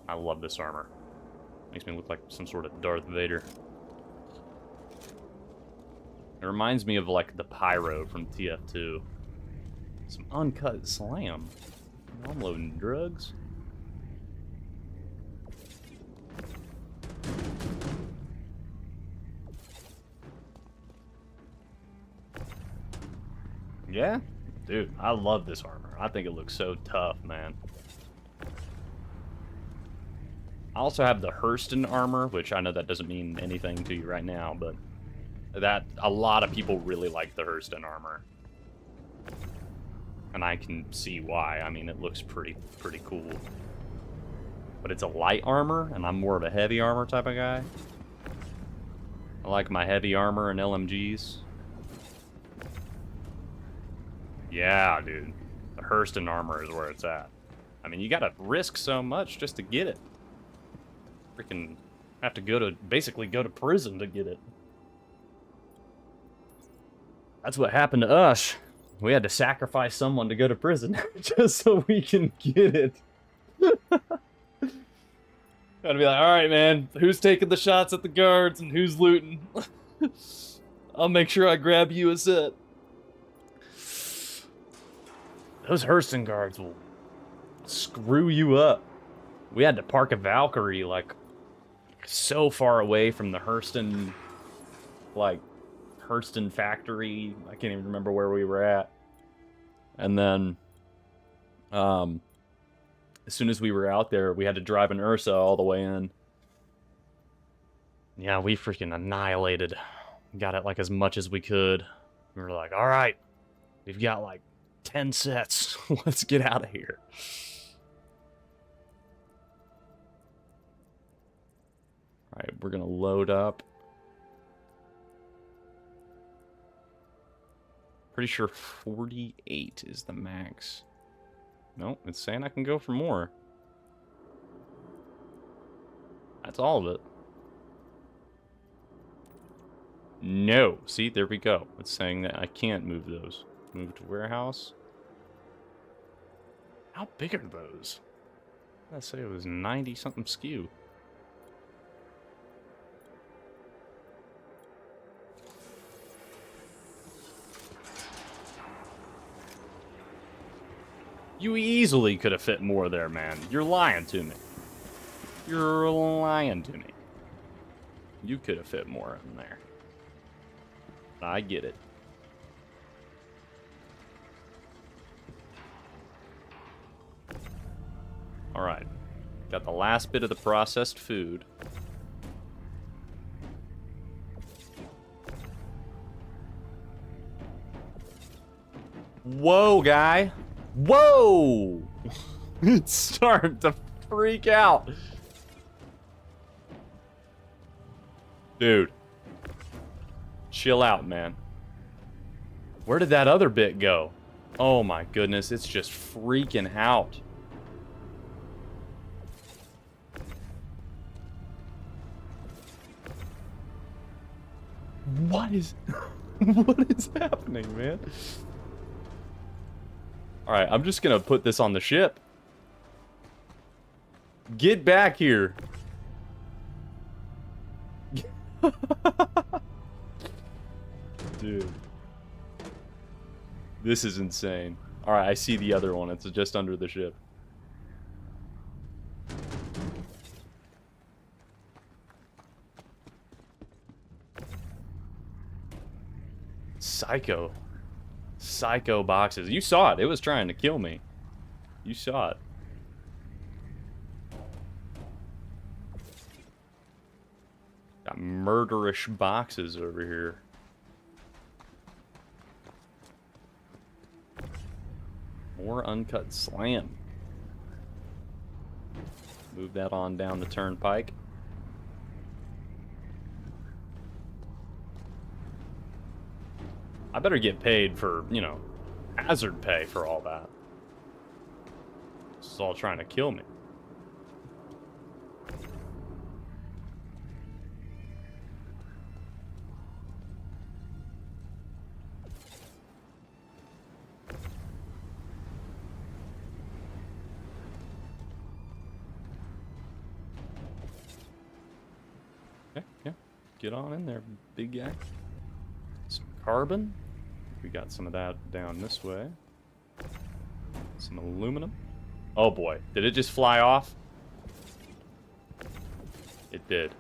I love this armor. Makes me look like some sort of Darth Vader. It reminds me of like the Pyro from TF2. Some uncut slam. I'm loading drugs. Yeah? Dude, I love this armor. I think it looks so tough, man. I also have the Hurston armor, which I know that doesn't mean anything to you right now, but that a lot of people really like the Hurston armor. And I can see why. I mean, it looks pretty cool. But it's a light armor, and I'm more of a heavy armor type of guy. I like my heavy armor and LMGs. Yeah, dude. The Hurston armor is where it's at. I mean, you gotta risk so much just to get it. Freaking have to basically go to prison to get it. That's what happened to us. We had to sacrifice someone to go to prison just so we can get it. Gotta be like, alright, man, who's taking the shots at the guards and who's looting? I'll make sure I grab you a set. Those Hurston guards will screw you up. We had to park a Valkyrie, like, so far away from the Hurston factory. I can't even remember where we were at. And then, as soon as we were out there, we had to drive an Ursa all the way in. Yeah, we freaking annihilated. Got it, like, as much as we could. We were like, alright, we've got, like, 10 sets. Let's get out of here. Alright, we're gonna load up. Pretty sure 48 is the max. Nope, it's saying I can go for more. That's all of it. No. See, there we go. It's saying that I can't move those. Move to warehouse. How big are those? I'd say it was 90-something SKU. You easily could have fit more there, man. You're lying to me. You're lying to me. You could have fit more in there. I get it. Alright. Got the last bit of the processed food. Whoa, guy. Whoa! It's starting to freak out. Dude. Chill out, man. Where did that other bit go? Oh my goodness, it's just freaking out. What is... what is happening, man? Alright, I'm just gonna put this on the ship. Get back here. Dude. This is insane. Alright, I see the other one. It's just under the ship. Psycho. Psycho boxes. You saw it. It was trying to kill me. You saw it. Got murderish boxes over here. More uncut slam. Move that on down the turnpike. I better get paid for, you know, hazard pay for all that. This is all trying to kill me. Yeah, get on in there, big guy. Some carbon. We got some of that down this way. Some aluminum. Oh boy, did it just fly off? It did.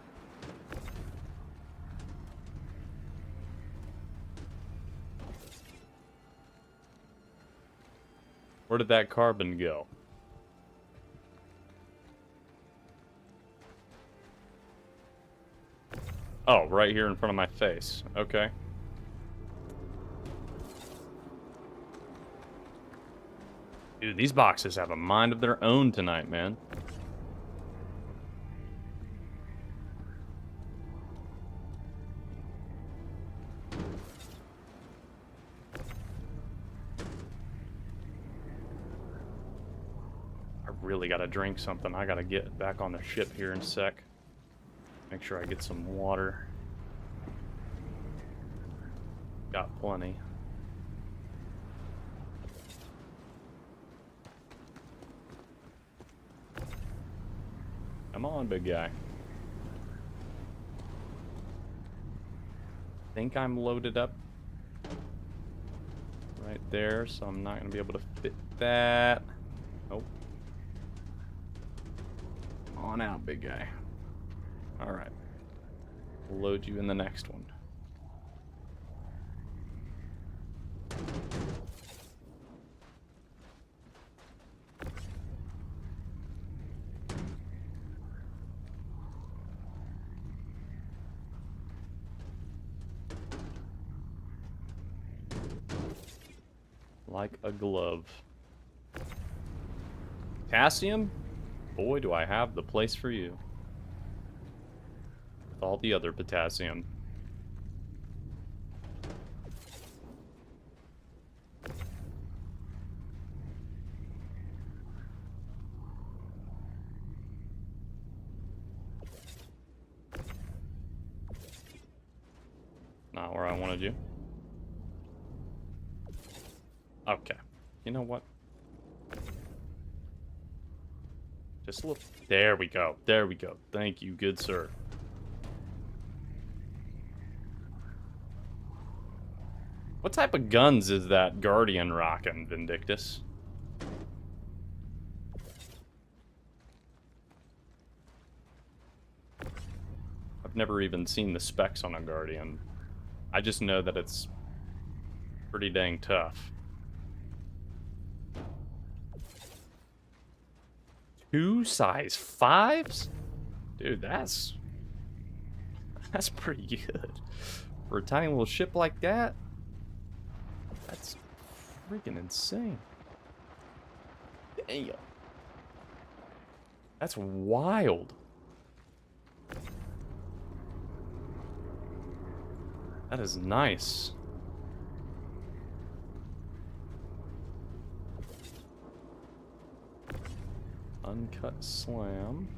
Where did that carbon go? Oh, right here in front of my face. Okay. Dude, these boxes have a mind of their own tonight, man. I really gotta drink something. I gotta get back on the ship here in a sec. Make sure I get some water. Got plenty. Come on, big guy. Think I'm loaded up right there, so I'm not gonna be able to fit that. Nope. On out, big guy. All right. We'll load you in the next one. Like a glove. Potassium? Boy, do I have the place for you. With all the other potassium. Not where I wanted you. Okay. You know what? Just look. There we go. There we go. Thank you, good sir. What type of guns is that Guardian rocking, Vindictus? I've never even seen the specs on a Guardian. I just know that it's pretty dang tough. 2 size 5s? Dude, that's pretty good. For a tiny little ship like that, freaking insane. Damn. That's wild. That is nice. Uncut slam.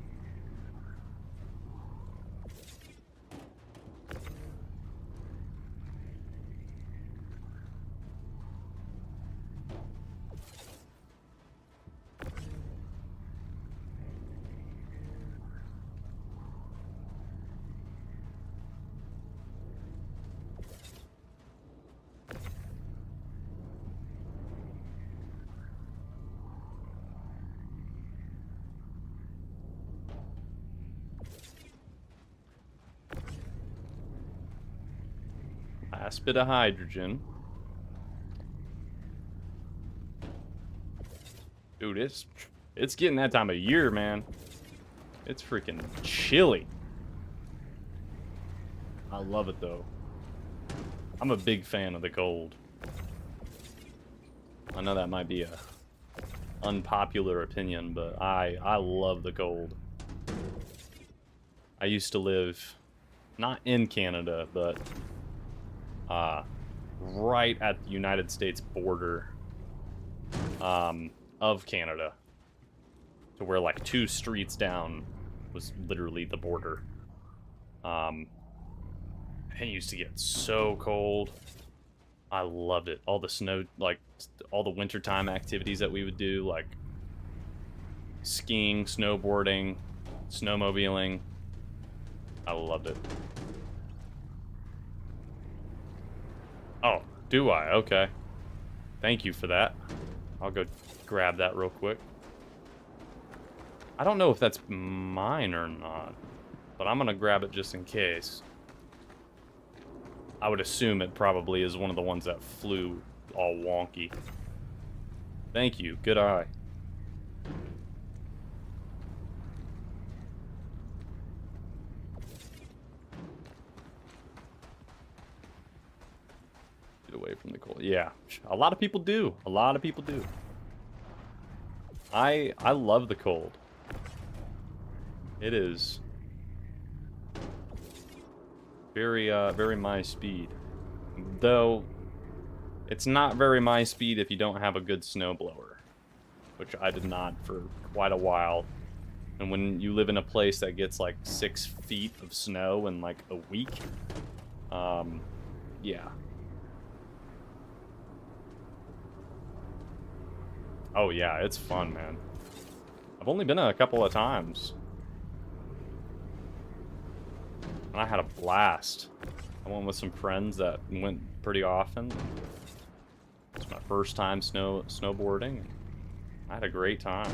Last bit of hydrogen. Dude, it's getting that time of year, man. It's freaking chilly. I love it though. I'm a big fan of the cold. I know that might be a unpopular opinion, but I love the cold. I used to live not in Canada, but right at the United States border of Canada, to where like 2 streets down was literally the border. It used to get so cold. I loved it. All the snow, like all the wintertime activities that we would do, like skiing, snowboarding, snowmobiling. I loved it. Oh, do I? Okay. Thank you for that. I'll go grab that real quick. I don't know if that's mine or not, but I'm gonna grab it just in case. I would assume it probably is one of the ones that flew all wonky. Thank you. Good eye. Get away from the cold. Yeah, a lot of people do. A lot of people do. I love the cold. It is very my speed. Though it's not very my speed if you don't have a good snowblower, which I did not for quite a while. And when you live in a place that gets like 6 feet of snow in like a week, yeah. Oh yeah, it's fun, man. I've only been a couple of times. And I had a blast. I went with some friends that went pretty often. It's my first time snowboarding. I had a great time.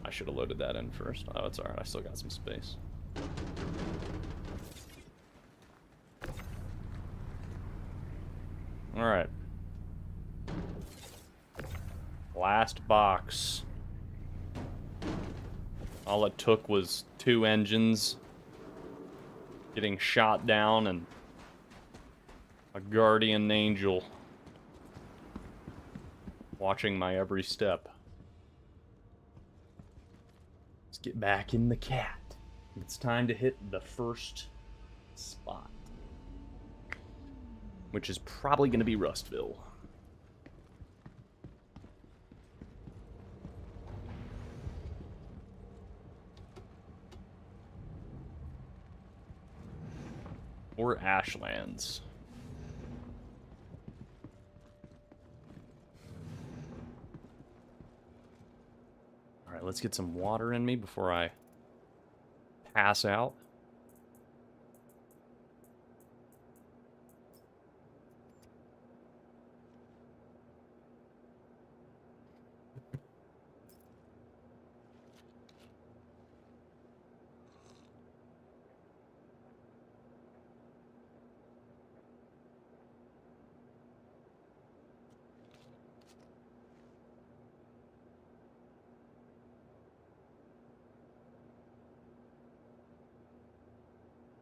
I should have loaded that in first. Oh, it's alright. I still got some space. Alright. Last box. All it took was 2 engines getting shot down and a guardian angel watching my every step. Let's get back in the cat. It's time to hit the first spot, which is probably going to be Rustville. Or Ashlands. Alright, let's get some water in me before I pass out.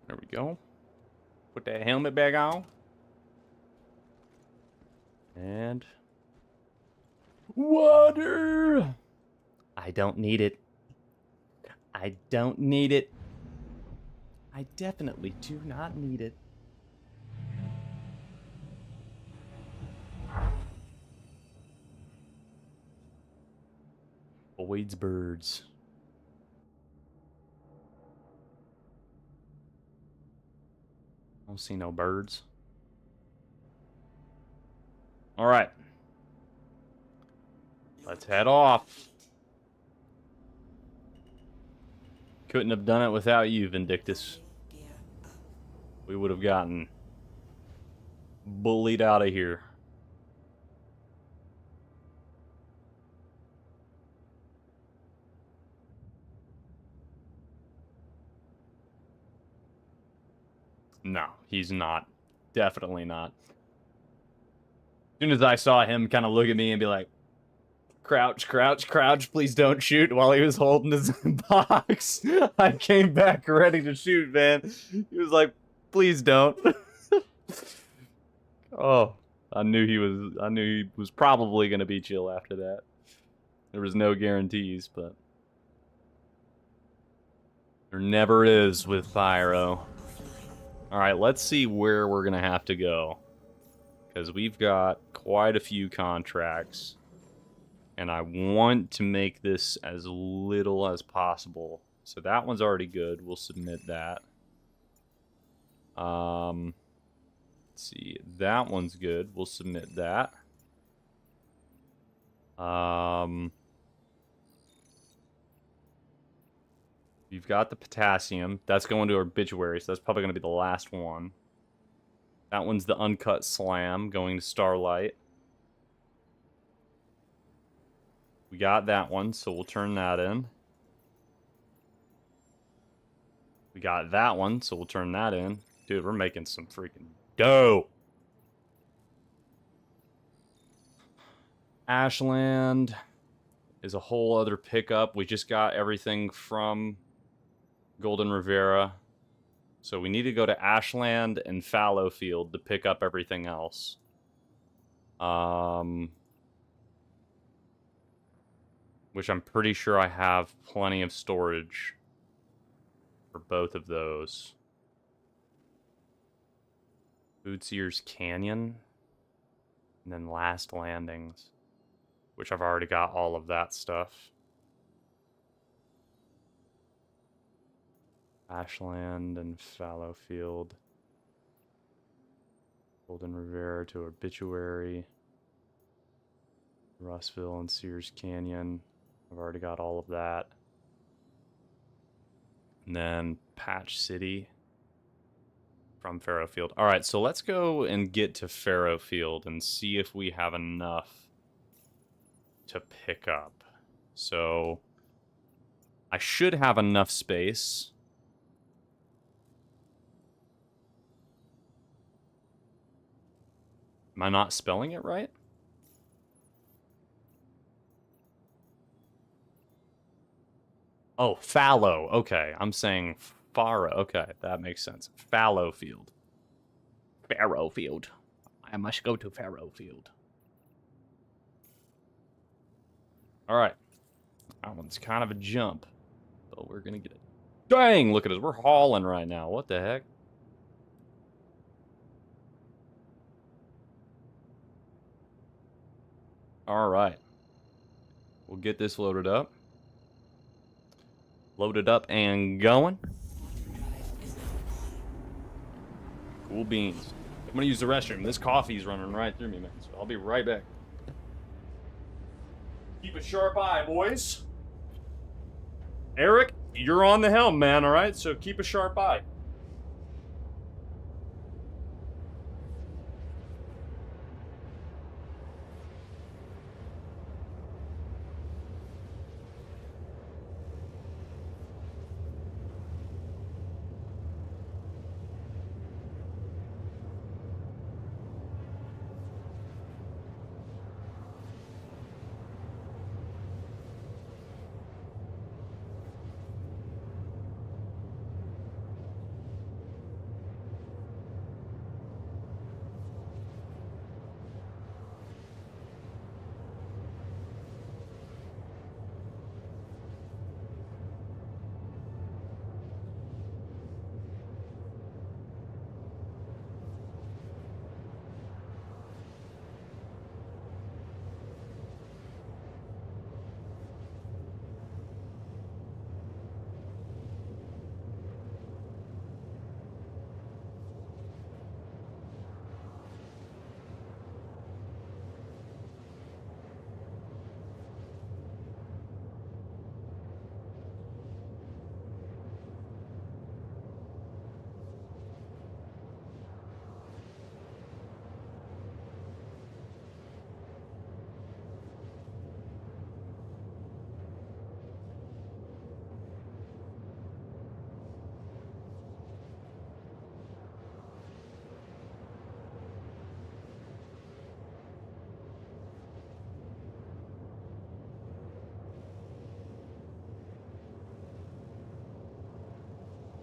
There we go. Put that helmet back on. And water. I don't need it. I don't need it. I definitely do not need it. Avoids birds. I don't see no birds. All right. Let's head off. Couldn't have done it without you, Vindictus. Gear up. We would have gotten bullied out of here. No, he's not. Definitely not. As soon as I saw him kind of look at me and be like, crouch, crouch, crouch, please don't shoot, while he was holding his box, I came back ready to shoot, man. He was like, please don't. Oh, I knew he was probably going to be chill after that. There was no guarantees, but there never is with Pyro. Alright, let's see where we're going to have to go. Because we've got quite a few contracts. And I want to make this as little as possible. So that one's already good. We'll submit that. Let's see. That one's good. We'll submit that. You've got the potassium. That's going to obituary, so that's probably going to be the last one. That one's the uncut slam going to Starlight. We got that one, so we'll turn that in. We got that one, so we'll turn that in. Dude, we're making some freaking dough. Ashland is a whole other pickup. We just got everything from Golden Rivera. So we need to go to Ashland and Fallowfield to pick up everything else. Which I'm pretty sure I have plenty of storage for both of those. Bootseer's Canyon. And then Last Landings. Which I've already got all of that stuff. Ashland and Fallowfield. Golden Rivera to Obituary. Russville and Sears Canyon. I've already got all of that. And then Patch City from Farrowfield. Alright, so let's go and get to Farrowfield and see if we have enough to pick up. So I should have enough space. Am I not spelling it right? Oh, fallow. Okay, I'm saying faro. Okay, that makes sense. Fallowfield. Farrowfield. I must go to Farrowfield. Alright. That one's kind of a jump. But we're gonna get it. Dang, look at us. We're hauling right now. What the heck? Alright. We'll get this loaded up. Loaded up and going. Cool beans. I'm gonna use the restroom. This coffee's running right through me, man. So I'll be right back. Keep a sharp eye, boys. Eric, you're on the helm, man, alright? So keep a sharp eye.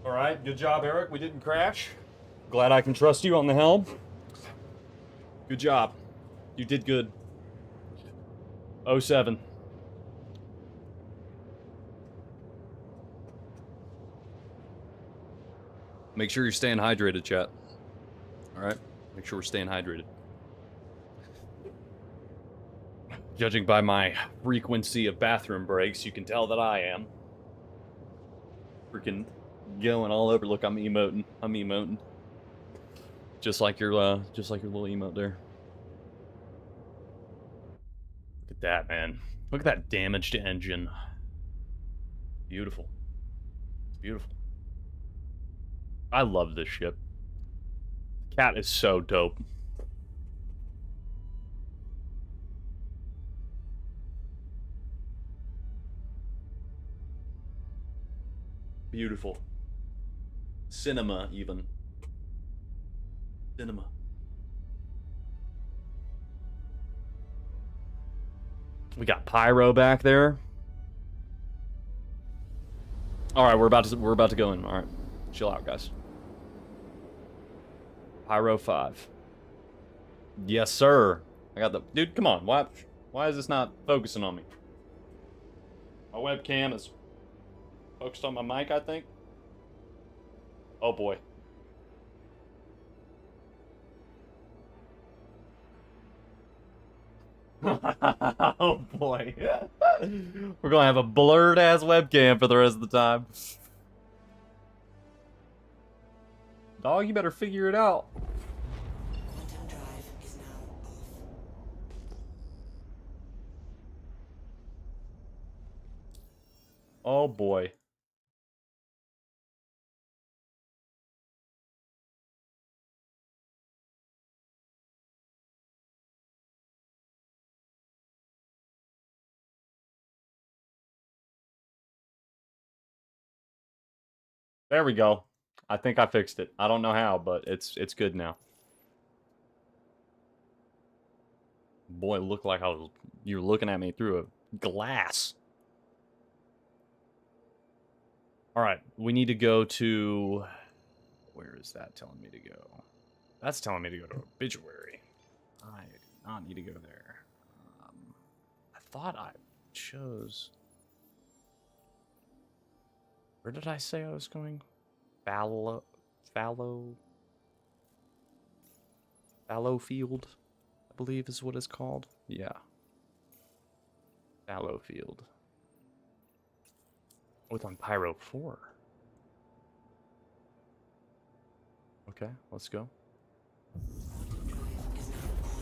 All right, good job, Eric. We didn't crash. Glad I can trust you on the helm. Good job. You did good. 07. Make sure you're staying hydrated, chat. All right? Make sure we're staying hydrated. Judging by my frequency of bathroom breaks, you can tell that I am. Freaking going all over. Look, I'm emoting. I'm emoting. Just like your little emote there. Look at that, man. Look at that damaged engine. Beautiful. It's beautiful. I love this ship. The cat is so dope. Beautiful. Cinema, even. Cinema. We got Pyro back there. All right, we're about to go in. All right, chill out, guys. Pyro 5. Yes, sir. I got the dude. Come on, why is this not focusing on me? My webcam is focused on my mic, I think. Oh boy. Oh boy. We're gonna have a blurred ass webcam for the rest of the time. Dog, you better figure it out. Quantum drive is now off. Oh boy. There we go. I think I fixed it. I don't know how, but it's good now. Boy, it looked like you were looking at me through a glass. All right, we need to go to... Where is that telling me to go? That's telling me to go to Obituary. I do not need to go there. I thought I chose... Where did I say I was going? Fallow Field, I believe is what it's called. Yeah. Fallow Field. Oh, it's on Pyro 4. Okay, let's go. Quantum drive is now on.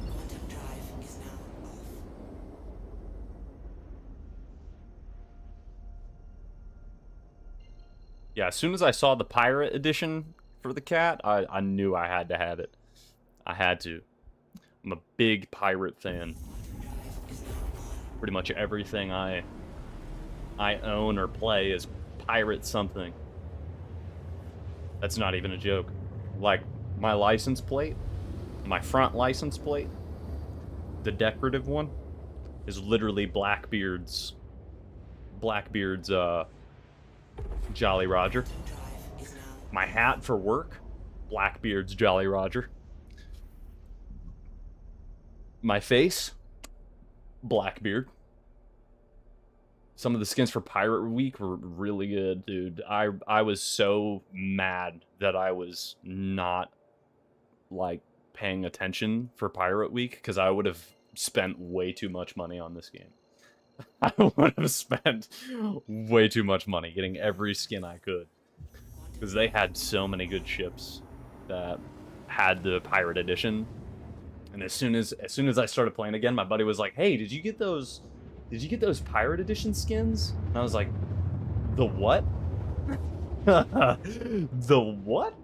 Quantum drive is now off. Yeah, as soon as I saw the pirate edition for the cat, I knew I had to have it. I had to. I'm a big pirate fan. Pretty much everything I own or play is pirate something. That's not even a joke. Like, my license plate, my front license plate, the decorative one, is literally Blackbeard's Jolly Roger. My hat for work, Blackbeard's Jolly Roger. My face, Blackbeard. Some of the skins for Pirate Week were really good, dude. I was so mad that I was not, like, paying attention for Pirate Week, because I would have spent way too much money on this game. I would have spent way too much money getting every skin I could. Because they had so many good ships that had the Pirate Edition. And as soon as I started playing again, my buddy was like, "Hey, did you get those Pirate Edition skins?" And I was like, "The what?" The what?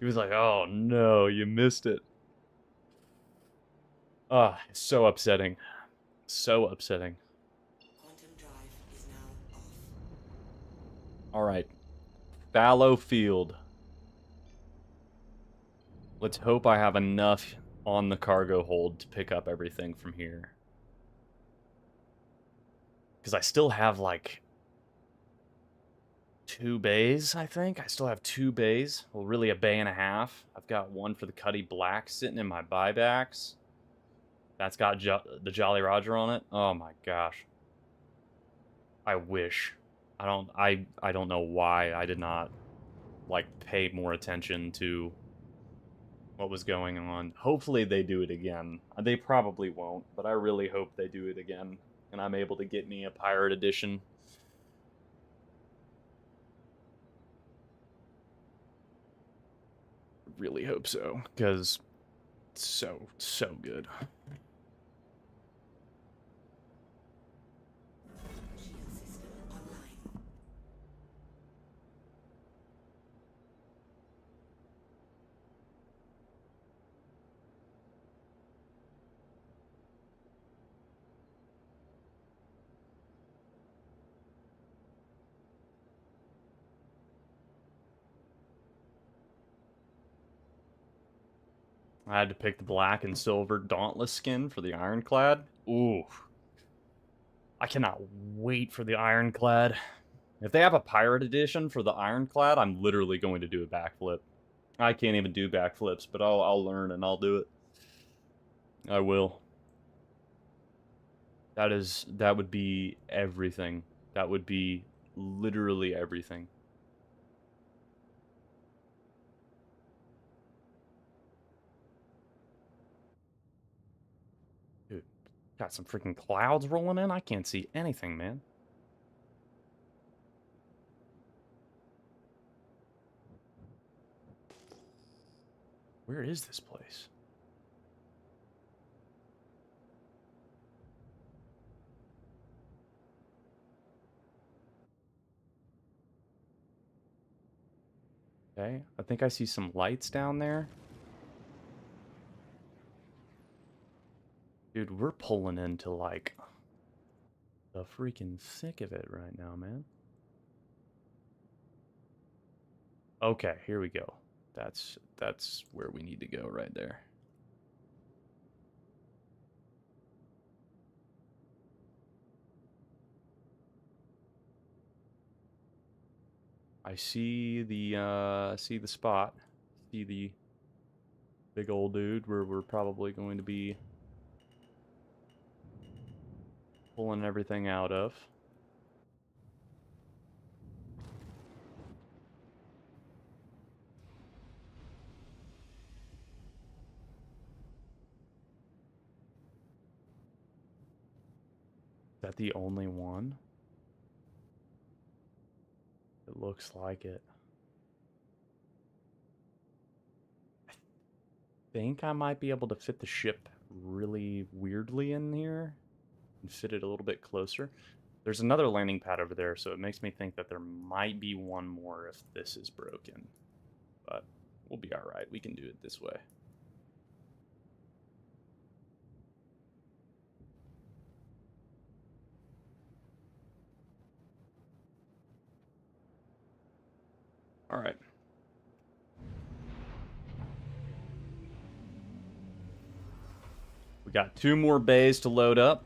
He was like, "Oh no, you missed it." Ah, it's so upsetting. So upsetting. Quantum drive is now off. Alright. Fallow Field. Let's hope I have enough on the cargo hold to pick up everything from here. Because I still have, like, 2 bays, I think. I still have 2 bays. Well, really a bay and a half. I've got one for the Cuddy Black sitting in my buybacks. That's got the Jolly Roger on it. Oh my gosh. I wish. I don't know why I did not like pay more attention to what was going on. Hopefully they do it again. They probably won't, but I really hope they do it again and I'm able to get me a pirate edition. Really hope so, because it's so good. Shield system online. I had to pick the black and silver Dauntless skin for the Ironclad. Ooh. I cannot wait for the Ironclad. If they have a pirate edition for the Ironclad, I'm literally going to do a backflip. I can't even do backflips, but I'll learn and I'll do it. I will. That would be everything. That would be literally everything. Dude, got some freaking clouds rolling in. I can't see anything, man. Where is this place? Okay, I think I see some lights down there. Dude, we're pulling into, like, the freaking thick of it right now, man. Okay, here we go. That's where we need to go right there. I see the spot. See the big old dude where we're probably going to be pulling everything out of. Is that the only one? It looks like it. I think I might be able to fit the ship really weirdly in here and fit it a little bit closer. There's another landing pad over there, so it makes me think that there might be one more if this is broken. But we'll be alright. We can do it this way. Alright. We got 2 more bays to load up.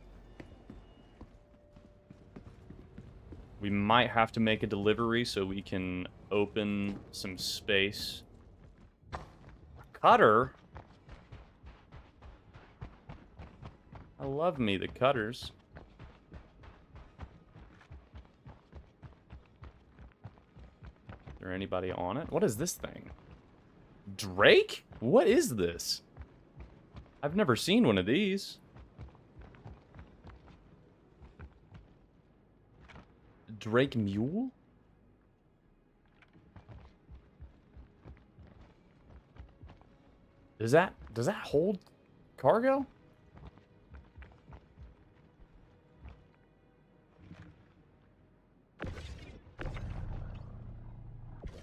We might have to make a delivery so we can open some space. Cutter? I love me the cutters. Is there anybody on it? What is this thing? Drake? What is this? I've never seen one of these. Drake Mule? Does that hold cargo?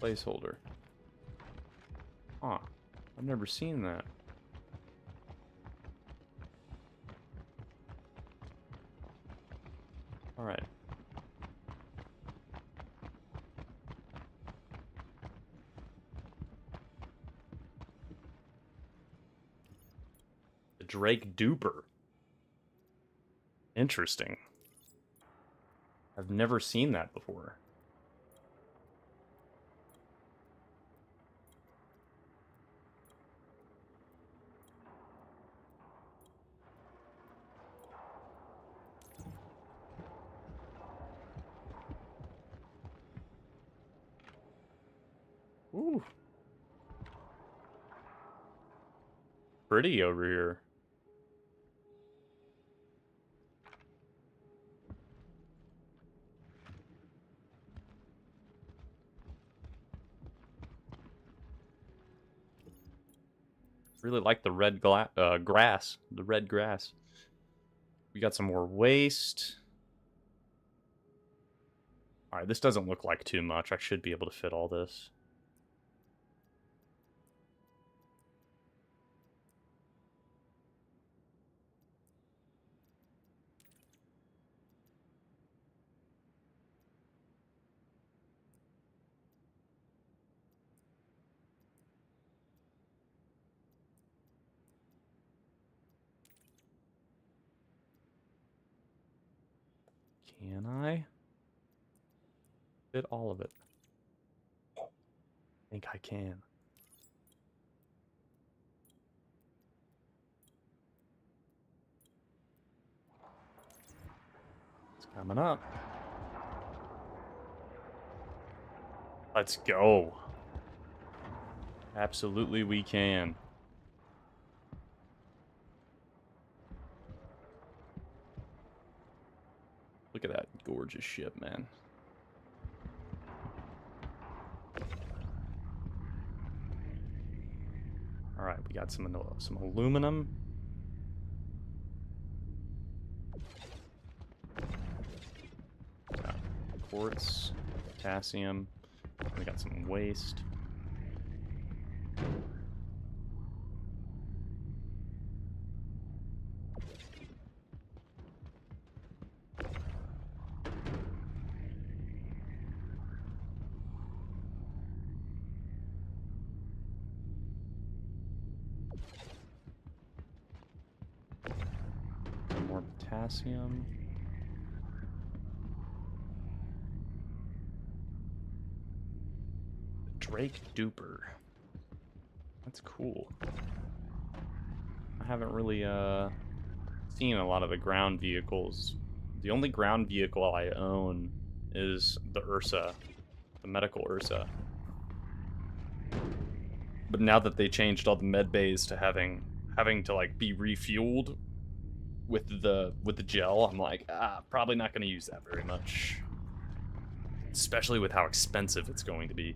Placeholder. Huh. I've never seen that. Alright. The Drake Duper. Interesting. I've never seen that before. Ooh. Pretty over here. Really like the red grass. The red grass. We got some more waste. Alright, this doesn't look like too much. I should be able to fit all this. Can I fit all of it? I think I can. It's coming up. Let's go. Absolutely we can. Look at that gorgeous ship, man. All right, we got some aluminum. Got quartz, potassium. We got some waste. More potassium. Drake Duper. That's cool. I haven't really seen a lot of the ground vehicles. The only ground vehicle I own is the Ursa, the medical Ursa. But now that they changed all the med bays to having to like be refueled with the gel, I'm like, probably not going to use that very much. Especially with how expensive it's going to be.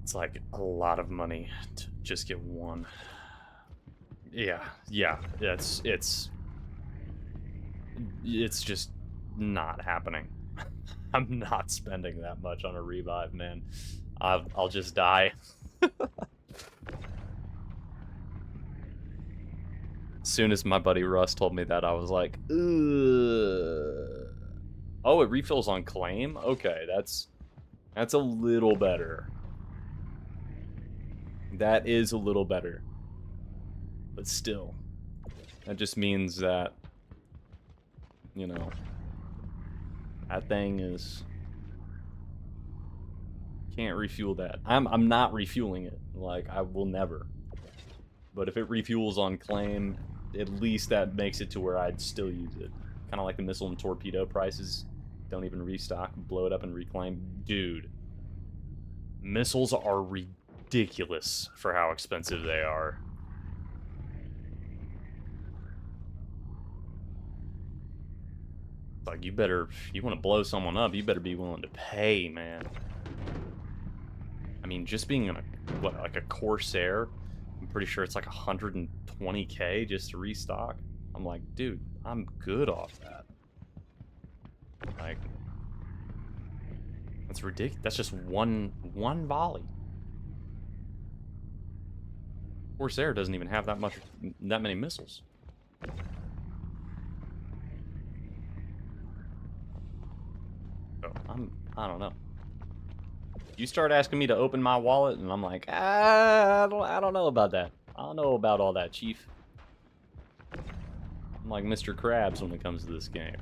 It's like a lot of money to just get one. Yeah, it's just not happening. I'm not spending that much on a revive, man. I'll just die. As soon as my buddy Russ told me that, I was like, ugh. Oh, it refills on claim? Okay, that's a little better. That is a little better. But still, that just means that, you know, that thing is... Can't refuel that. I'm not refueling it. Like, I will never. But if it refuels on claim, at least that makes it to where I'd still use it. Kind of like the missile and torpedo prices. Don't even restock, blow it up and reclaim. Dude. Missiles are ridiculous for how expensive they are. Like, you want to blow someone up, you better be willing to pay, man. I mean, just being in like a Corsair, I'm pretty sure it's like 120k just to restock. I'm like, dude, I'm good off that. Like, that's ridiculous. That's just one volley. Corsair doesn't even have that many missiles. So I don't know. You start asking me to open my wallet, and I'm like, I don't know about that. I don't know about all that, Chief. I'm like Mr. Krabs when it comes to this game.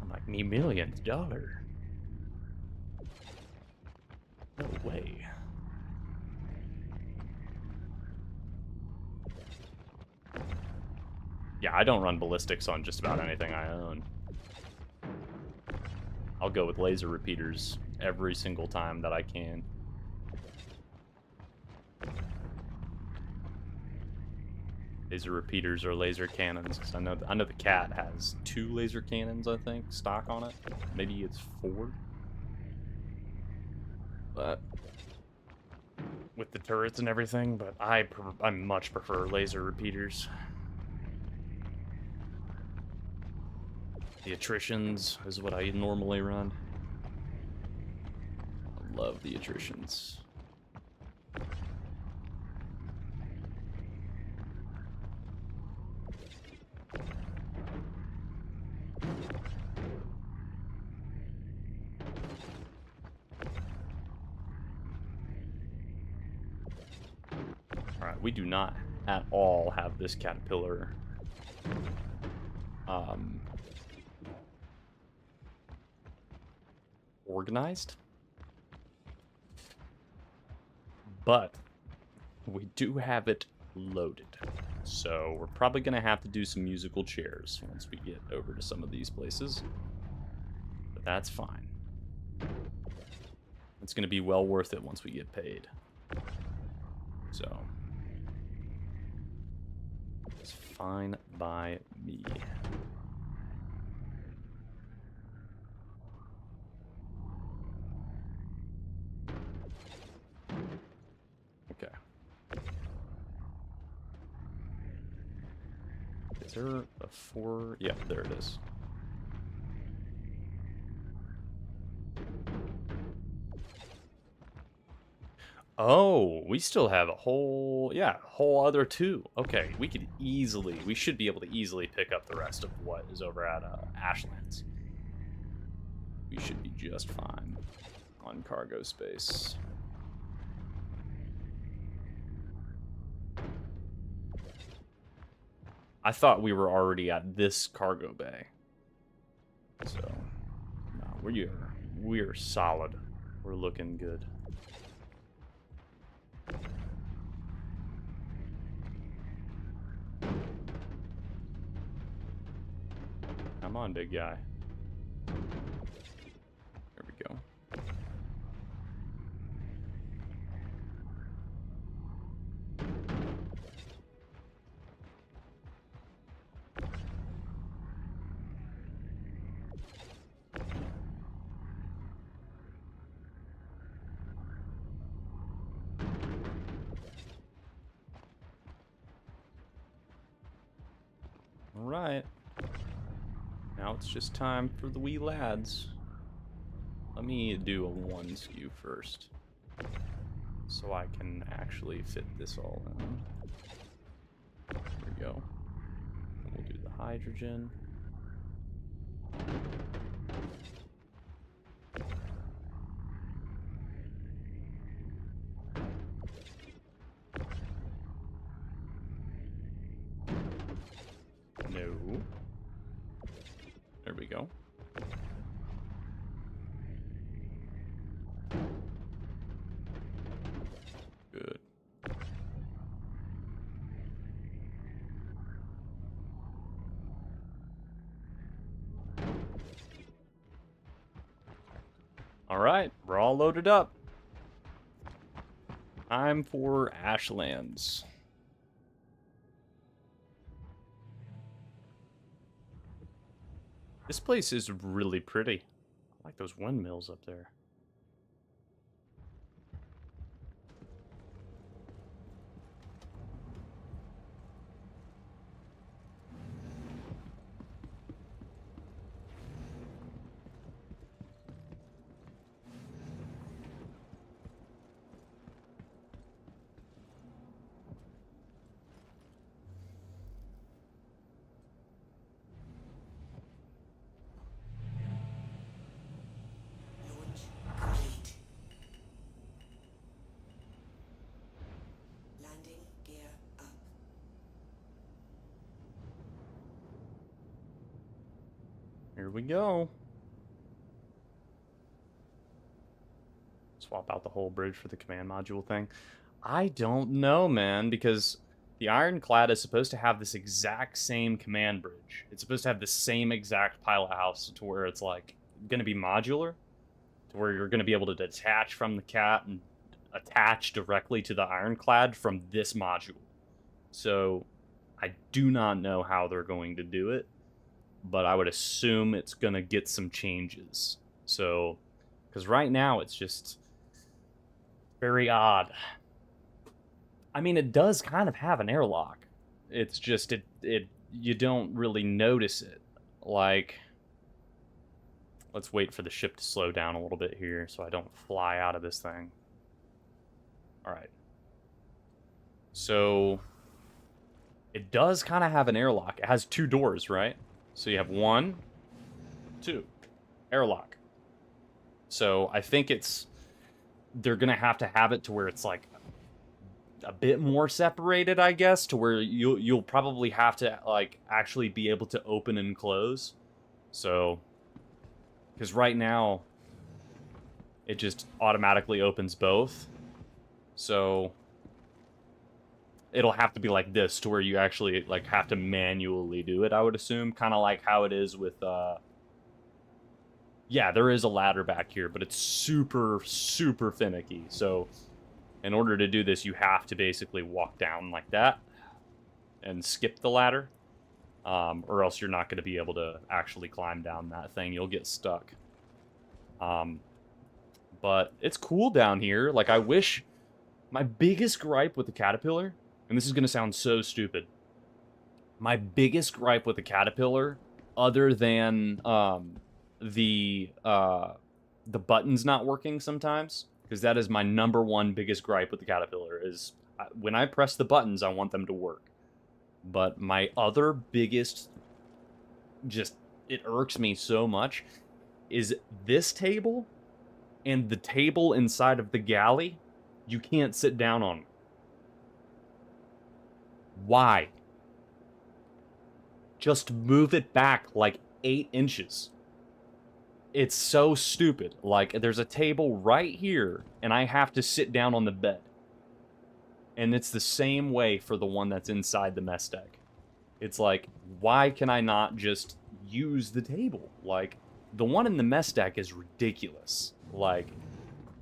I'm like, me millions dollar. No way. Yeah, I don't run ballistics on just about anything I own. I'll go with laser repeaters every single time that I can. Laser repeaters or laser cannons, because I know the cat has 2 laser cannons, I think, stock on it. Maybe it's 4. But with the turrets and everything, but I much prefer laser repeaters. The attritions is what I normally run. I love the attritions. Alright, we do not at all have this caterpillar organized. But we do have it loaded. So we're probably going to have to do some musical chairs once we get over to some of these places. But that's fine. It's going to be well worth it once we get paid. So it's fine by me. Okay. Is there a 4? Yeah, there it is. Oh, we still have a whole other 2. Okay, we should be able to easily pick up the rest of what is over at Ashlands. We should be just fine on cargo space. I thought we were already at this cargo bay. So, no, we're solid. We're looking good. Come on, big guy. There we go. All right. Now it's just time for the wee lads. Let me do a 1 skew first, so I can actually fit this all in. There we go. And we'll do the hydrogen. No. There we go. Good. All right, we're all loaded up. Time for Ashlands. This place is really pretty. I like those windmills up there. Launch complete. Landing gear up. Here we go. Swap out the whole bridge for the command module thing. I don't know, man, because the Ironclad is supposed to have this exact same command bridge. It's supposed to have the same exact pilot house to where it's like going to be modular, to where you're going to be able to detach from the cat and attach directly to the ironclad from this module. So I do not know how they're going to do it, but I would assume it's going to get some changes. So, because right now it's just very odd. I mean, it does kind of have an airlock. It's just it you don't really notice it. Like, let's wait for the ship to slow down a little bit here so I don't fly out of this thing. All right. So it does kind of have an airlock. It has 2 doors, right? So you have 1, 2, airlock. So I think they're gonna have to have it to where it's like a bit more separated, I guess, to where you'll probably have to like actually be able to open and close. So, because right now it just automatically opens both. So it'll have to be like this to where you actually like have to manually do it, I would assume, kind of like how it is with yeah, there is a ladder back here, but it's super finicky. So in order to do this, you have to basically walk down like that and skip the ladder, or else you're not going to be able to actually climb down that thing. You'll get stuck. But it's cool down here. Like, I wish... My biggest gripe with the Caterpillar, and this is going to sound so stupid, my biggest gripe with the Caterpillar, other than the buttons not working sometimes, because that is my #1 biggest gripe with the Caterpillar, is when I press the buttons, I want them to work. But my other biggest, just, it irks me so much, is this table and the table inside of the galley, you can't sit down on. Why? Just move it back like 8 inches. It's so stupid. Like, there's a table right here, and I have to sit down on the bed. And it's the same way for the one that's inside the mess deck. It's like, why can I not just use the table? Like, the one in the mess deck is ridiculous. Like,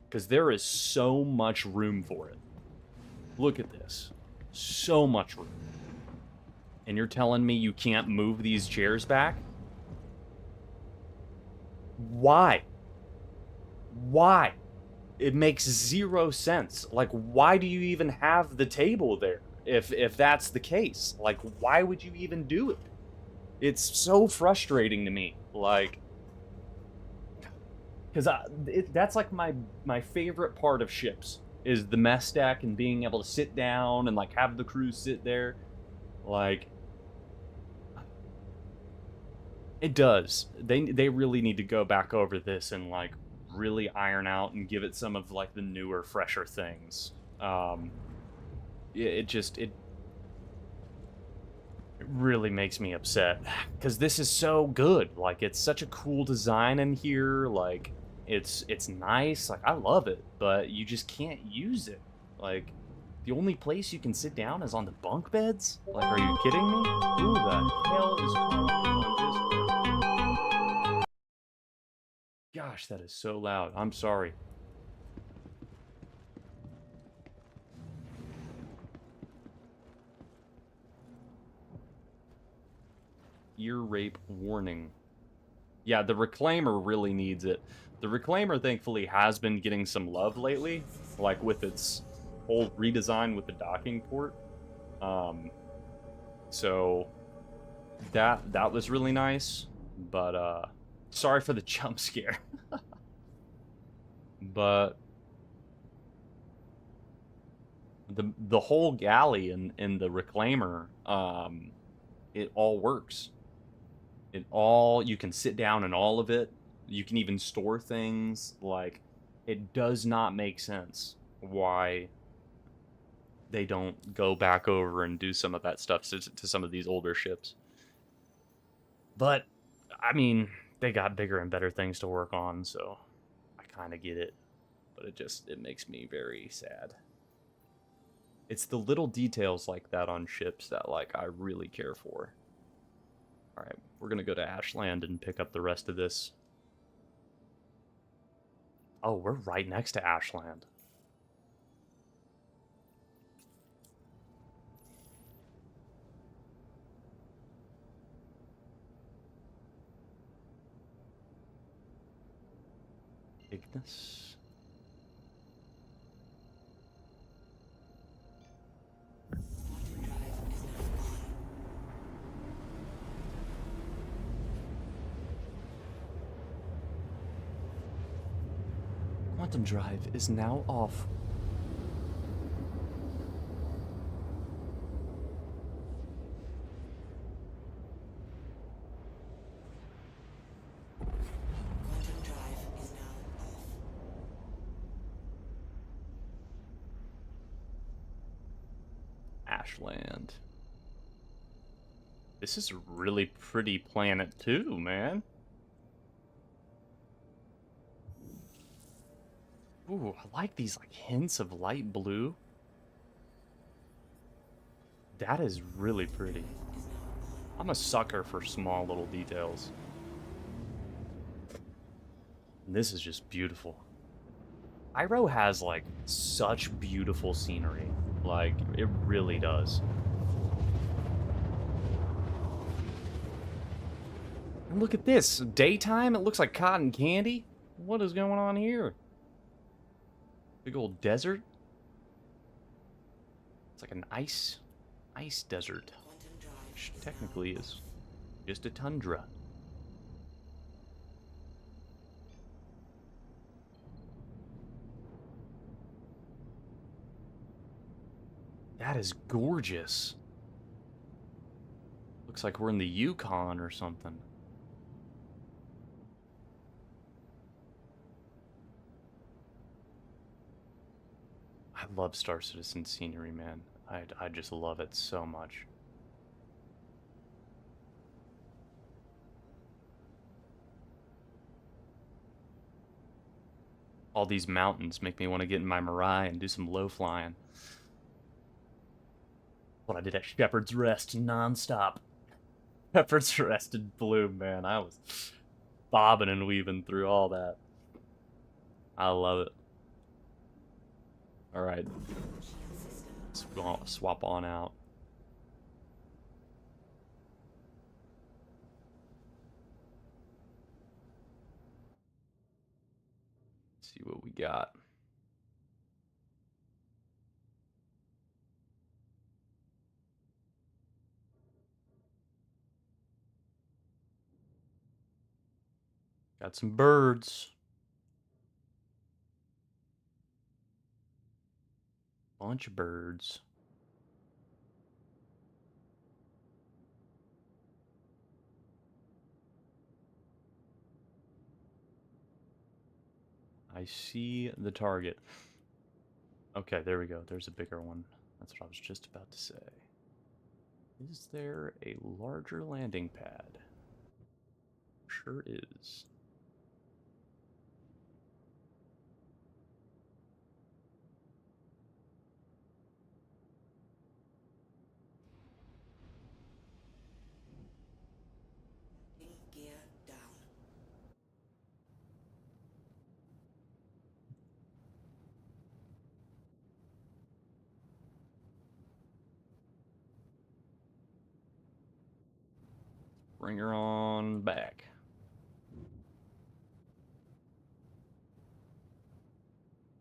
because there is so much room for it. Look at this. So much room. And you're telling me you can't move these chairs back? Why? Why? It makes 0 sense. Like, why do you even have the table there if that's the case? Like, why would you even do it? It's so frustrating to me. Like, because that's like my favorite part of ships, is the mess deck and being able to sit down and like have the crew sit there. Like, it does. They really need to go back over this and like really iron out and give it some of like the newer, fresher things. It really makes me upset, because this is so good. Like, it's such a cool design in here. Like, it's nice. Like, I love it, but you just can't use it. Like, the only place you can sit down is on the bunk beds? Like, are you kidding me? Who the hell is calling on this? Gosh, that is so loud. I'm sorry. Ear rape warning. Yeah, the Reclaimer really needs it. The Reclaimer, thankfully, has been getting some love lately, like with its whole redesign with the docking port. So that was really nice, but sorry for the jump scare. But the whole galley and the Reclaimer, it all works. You can sit down in all of it. You can even store things. Like, it does not make sense why they don't go back over and do some of that stuff to some of these older ships. But, I mean, they got bigger and better things to work on, so I kind of get it. But it makes me very sad. It's the little details like that on ships that, like, I really care for. Alright, we're gonna go to Ashland and pick up the rest of this. Oh, we're right next to Ashland. Ignis. Quantum drive is now off. Quantum drive is now off. Ashland. This is a really pretty planet too, man. Ooh, I like these like hints of light blue. That is really pretty. I'm a sucker for small little details. And this is just beautiful. Pyro has like such beautiful scenery. Like, it really does. And look at this. Daytime, it looks like cotton candy. What is going on here? Big old desert. It's like an ice desert. Quantum drive Which is technically now is just a tundra. That is gorgeous. Looks like we're in the Yukon or something. I love Star Citizen scenery, man. I just love it so much. All these mountains make me want to get in my Mirai and do some low flying. What I did at Shepherd's Rest non-stop. Shepherd's Rest in Bloom, man. I was bobbing and weaving through all that. I love it. Alright, shield system. swap on out. See what we got. Got some birds. Bunch of birds. I see the target. Okay, there we go. There's a bigger one. That's what I was just about to say. Is there a larger landing pad? Sure is. Gear down. Bring her on back.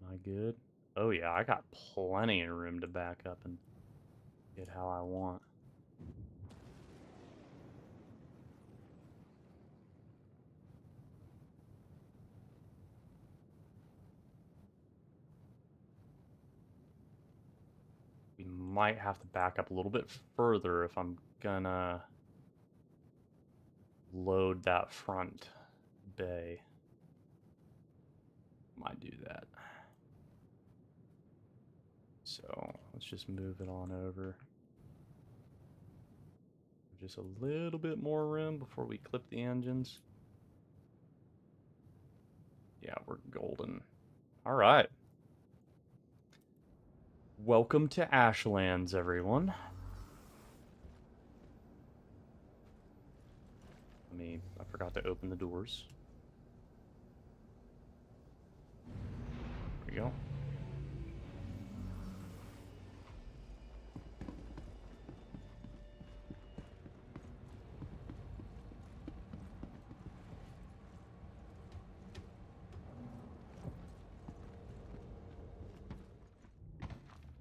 Am I good? Oh yeah, I got plenty of room to back up and get how I want. We might have to back up a little bit further if I'm gonna load that front bay. Might do that. So let's just move it on over. Just a little bit more room before we clip the engines. Yeah, we're golden. All right. Welcome to Ashlands, everyone. I forgot to open the doors. we go.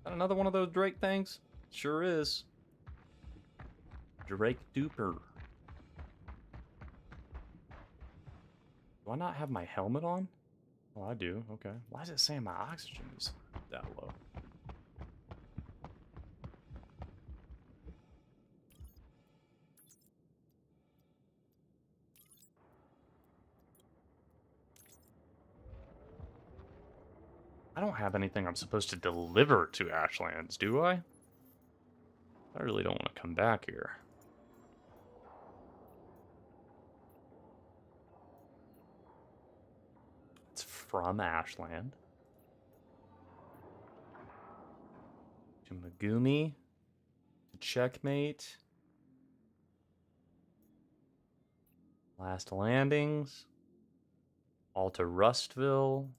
Got another one of those Drake things? Sure is. Drake duper. Do I not have my helmet on? Oh, I do. Okay. Why is it saying my oxygen is that low? I don't have anything I'm supposed to deliver to Ashlands, do I? I really don't want to come back here. It's from Ashland. To Megumi. To Checkmate. Last Landings. All to Rustville.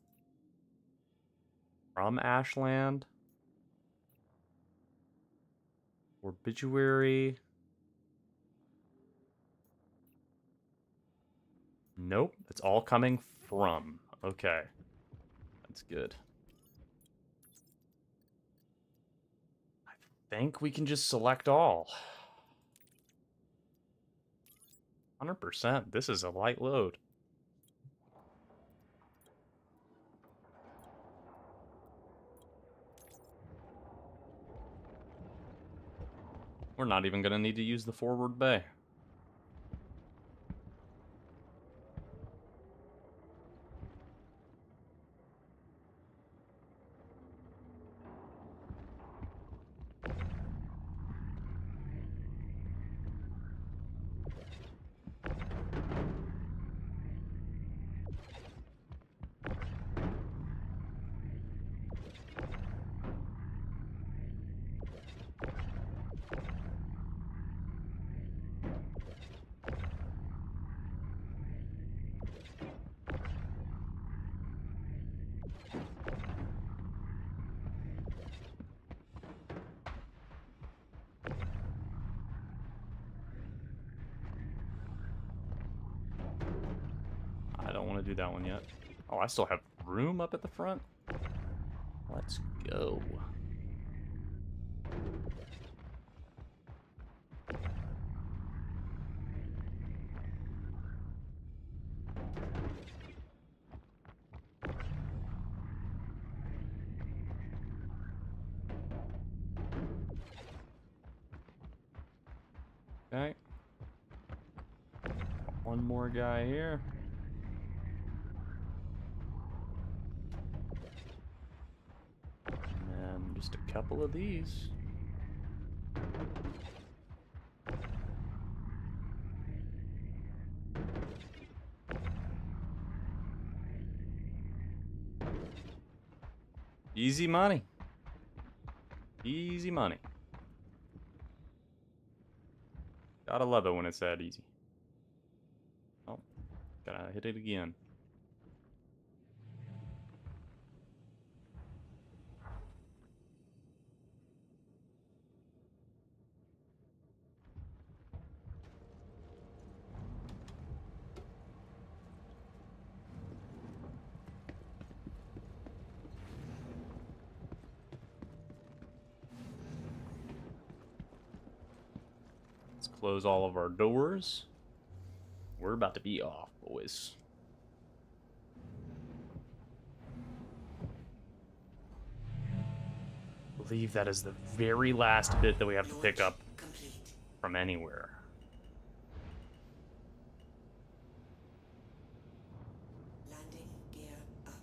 From Ashland. Obituary. Nope, it's all coming from. Okay. That's good. I think we can just select all. 100%. This is a light load. We're not even going to need to use the forward bay. I don't want to do that one yet. Oh, I still have room up at the front? Let's go. Okay. One more guy here. And then just a couple of these. Easy money. Easy money. Gotta love it when it's that easy. Oh, gotta hit it again. Let's close all of our doors. We're about to be off, boys. I believe that is the very last bit that we have to pick up Complete. from anywhere. Landing gear up.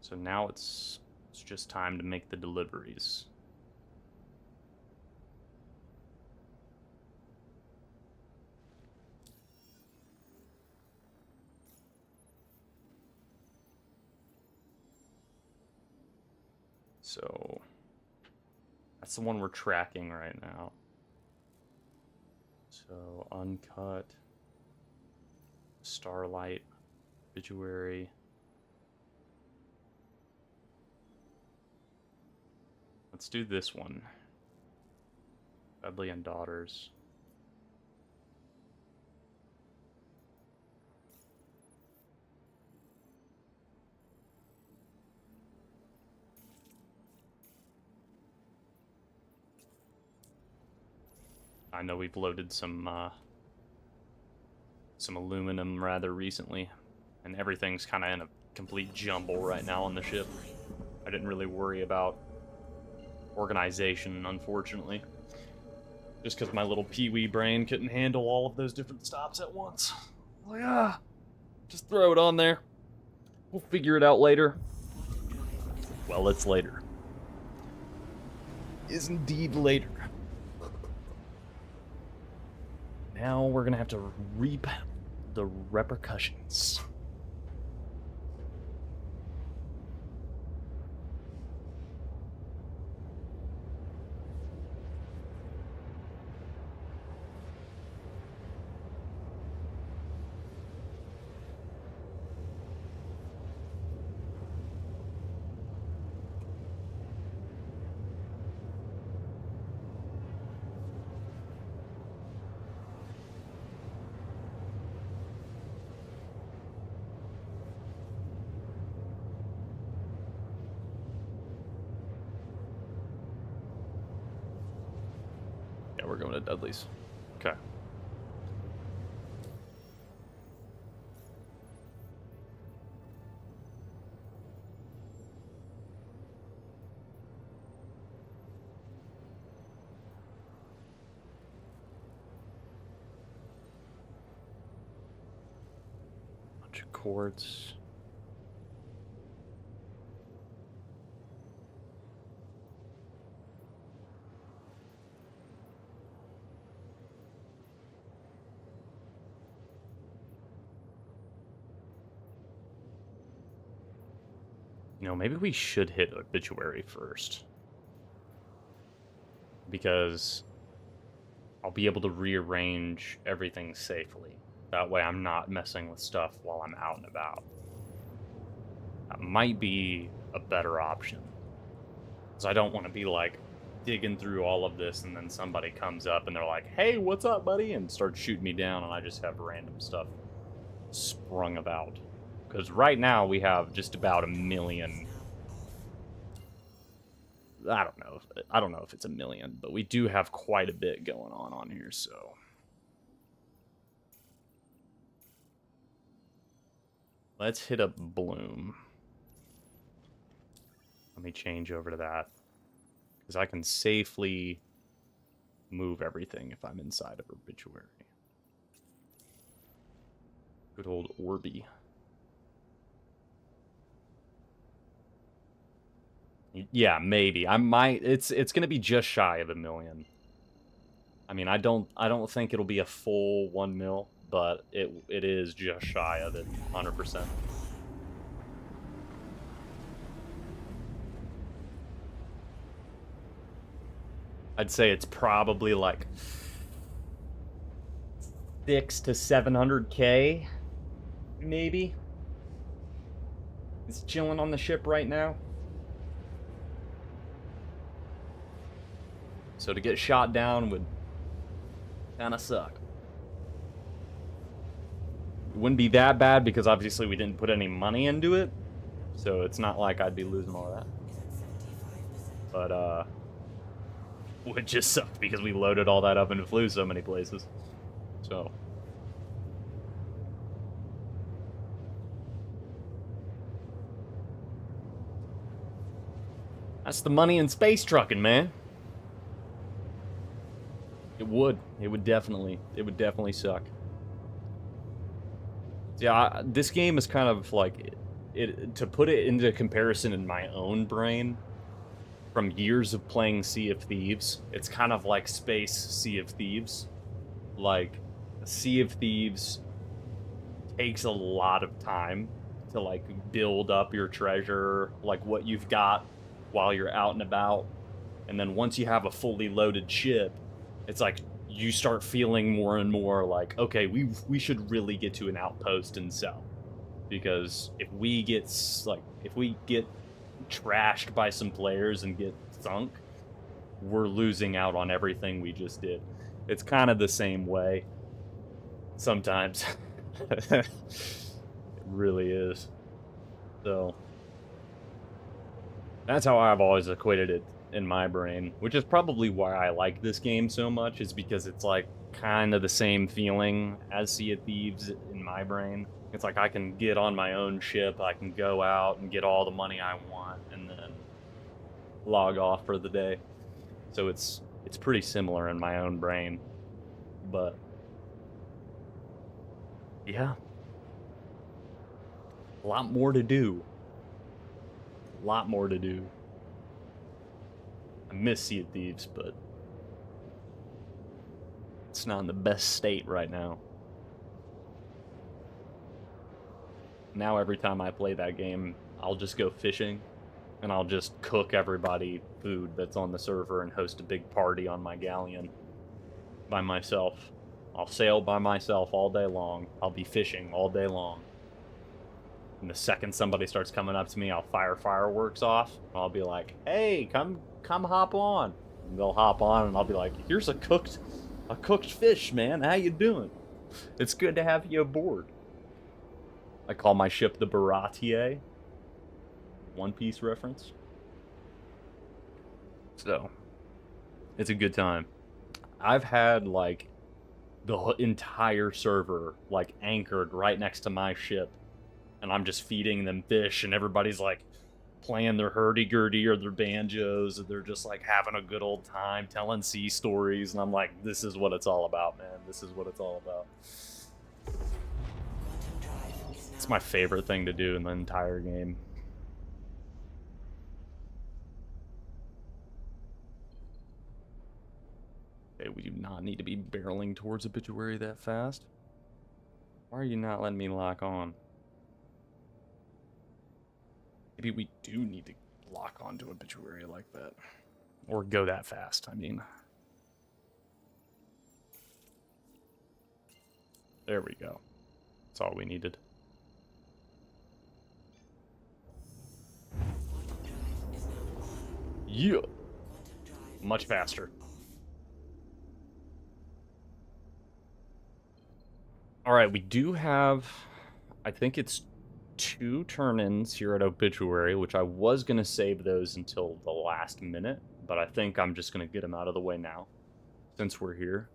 So now it's just time to make the deliveries. So that's the one we're tracking right now. So uncut, Starlight, Obituary. Let's do this one. Dudley and Daughters. I know we've loaded some aluminum rather recently, and everything's kind of in a complete jumble right now on the ship. I didn't really worry about organization, unfortunately, just because my little peewee brain couldn't handle all of those different stops at once. Like, just throw it on there. We'll figure it out later. Well, it's later. Is indeed later. Now we're gonna have to reap the repercussions. We're going to Dudley's. Okay. Bunch of quartz. You know, maybe we should hit Obituary first. Because I'll be able to rearrange everything safely. That way I'm not messing with stuff while I'm out and about. That might be a better option. Because I don't want to be, like, digging through all of this and then somebody comes up and they're like, hey, what's up, buddy? And starts shooting me down and I just have random stuff sprung about. Because right now we have just about 1 million. I don't know if it's 1 million, but we do have quite a bit going on here, so. Let's hit up Bloom. Let me change over to that. Because I can safely move everything if I'm inside of Obituary. Good old Orby. Yeah, maybe. I might. It's gonna be just shy of 1 million. I mean, I don't think it'll be a full 1 mil, but it is just shy of it, 100%. I'd say it's probably like 600 to 700K, maybe. It's chilling on the ship right now. So to get shot down would kind of suck. It wouldn't be that bad because obviously we didn't put any money into it. So it's not like I'd be losing all that. But, would just suck because we loaded all that up and flew so many places. So. That's the money in space trucking, man. It would. It would definitely suck. Yeah, this game is kind of like to put it into comparison in my own brain from years of playing Sea of Thieves. It's kind of like space Sea of Thieves. Like Sea of Thieves takes a lot of time to like build up your treasure, like what you've got while you're out and about. And then once you have a fully loaded ship, it's like you start feeling more and more like, okay, we should really get to an outpost and sell. because if we get trashed by some players and get sunk, we're losing out on everything we just did. It's kind of the same way sometimes. It really is. So that's how I've always equated it in my brain, which is probably why I like this game so much, is because it's like kind of the same feeling as Sea of Thieves in my brain. It's like I can get on my own ship, I can go out and get all the money I want, and then log off for the day. So it's pretty similar in my own brain. But yeah. A lot more to do. A lot more to do. I miss Sea of Thieves, but it's not in the best state right now. Now every time I play that game, I'll just go fishing, and I'll just cook everybody food that's on the server and host a big party on my galleon by myself. I'll sail by myself all day long. I'll be fishing all day long. And the second somebody starts coming up to me, I'll fire fireworks off. I'll be like, hey, come hop on. And they'll hop on, and I'll be like, here's a cooked fish, man. How you doing? It's good to have you aboard. I call my ship the Baratier. One Piece reference. So, it's a good time. I've had, like, the entire server, like, anchored right next to my ship. And I'm just feeding them fish, and everybody's, like, playing their hurdy-gurdy or their banjos, and they're just, like, having a good old time, telling sea stories, and I'm like, this is what it's all about, man. This is what it's all about. It's my favorite thing to do in the entire game. Okay, we do not need to be barreling towards Obituary that fast. Why are you not letting me lock on? Maybe we do need to lock onto Obituary like that. Or go that fast, I mean. There we go. That's all we needed. Yeah. Much faster. Alright, we do have... I think it's 2 turn-ins here at Obituary, which I was going to save those until the last minute, but I think I'm just going to get them out of the way now, since we're here.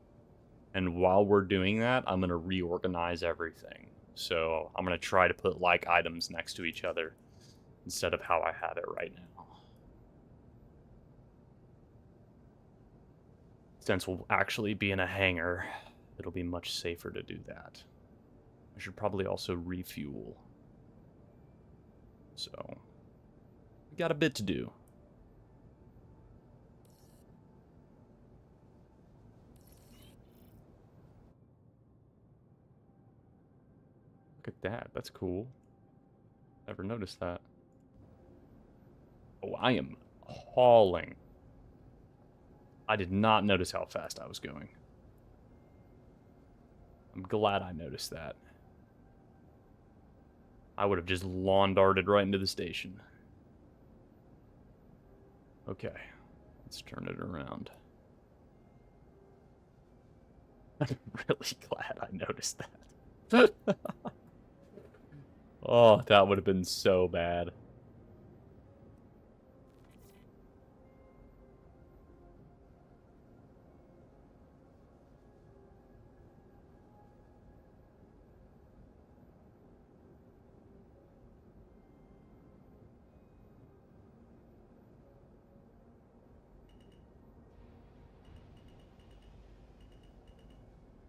And while we're doing that, I'm going to reorganize everything. So I'm going to try to put like items next to each other instead of how I have it right now. Since we'll actually be in a hangar, it'll be much safer to do that. I should probably also refuel. So, we got a bit to do. Look at that. That's cool. Never noticed that. Oh, I am hauling. I did not notice how fast I was going. I'm glad I noticed that. I would have just lawn darted right into the station. Okay, let's turn it around. I'm really glad I noticed that. Oh, that would have been so bad.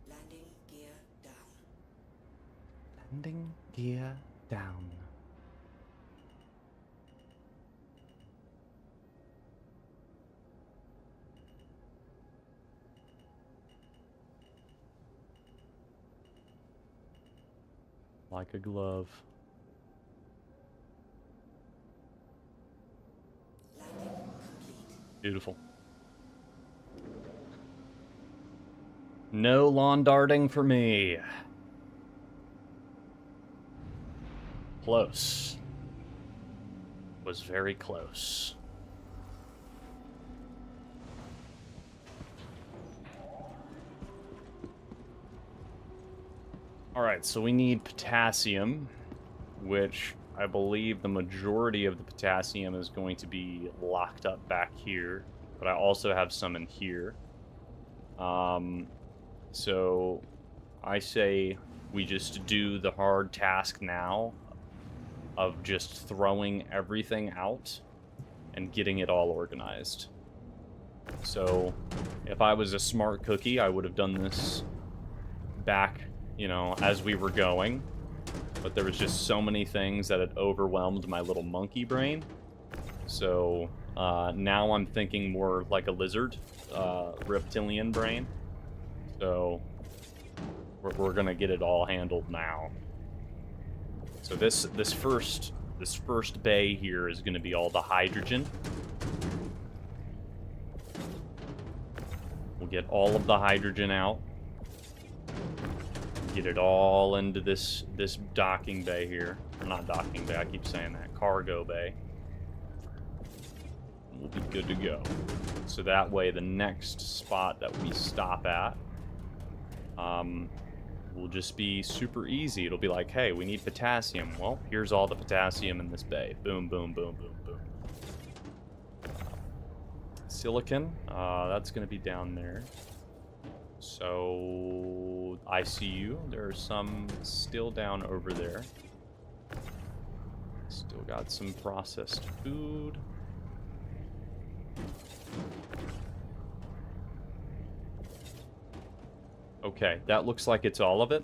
Landing gear down. Landing gear down. Like a glove. Landing complete. Beautiful. No lawn darting for me. Close. Was very close. Alright, so we need potassium, which I believe the majority of the potassium is going to be locked up back here, but I also have some in here. So I say we just do the hard task now of just throwing everything out and getting it all organized. So if I was a smart cookie, I would have done this back, you know, as we were going. But there was just so many things that had overwhelmed my little monkey brain. So now I'm thinking more like a lizard, reptilian brain. So we're gonna get it all handled now. So this first bay here is gonna be all the hydrogen. We'll get all of the hydrogen out. Get it all into this docking bay here. Or not docking bay, I keep saying that. Cargo bay. We'll be good to go. So that way the next spot that we stop at will just be super easy. It'll be like, hey, we need potassium. Well, here's all the potassium in this bay. Boom, boom, boom, boom, boom. Silicon, that's going to be down there. So, ICU, there's some still down over there. Still got some processed food. Okay, that looks like it's all of it.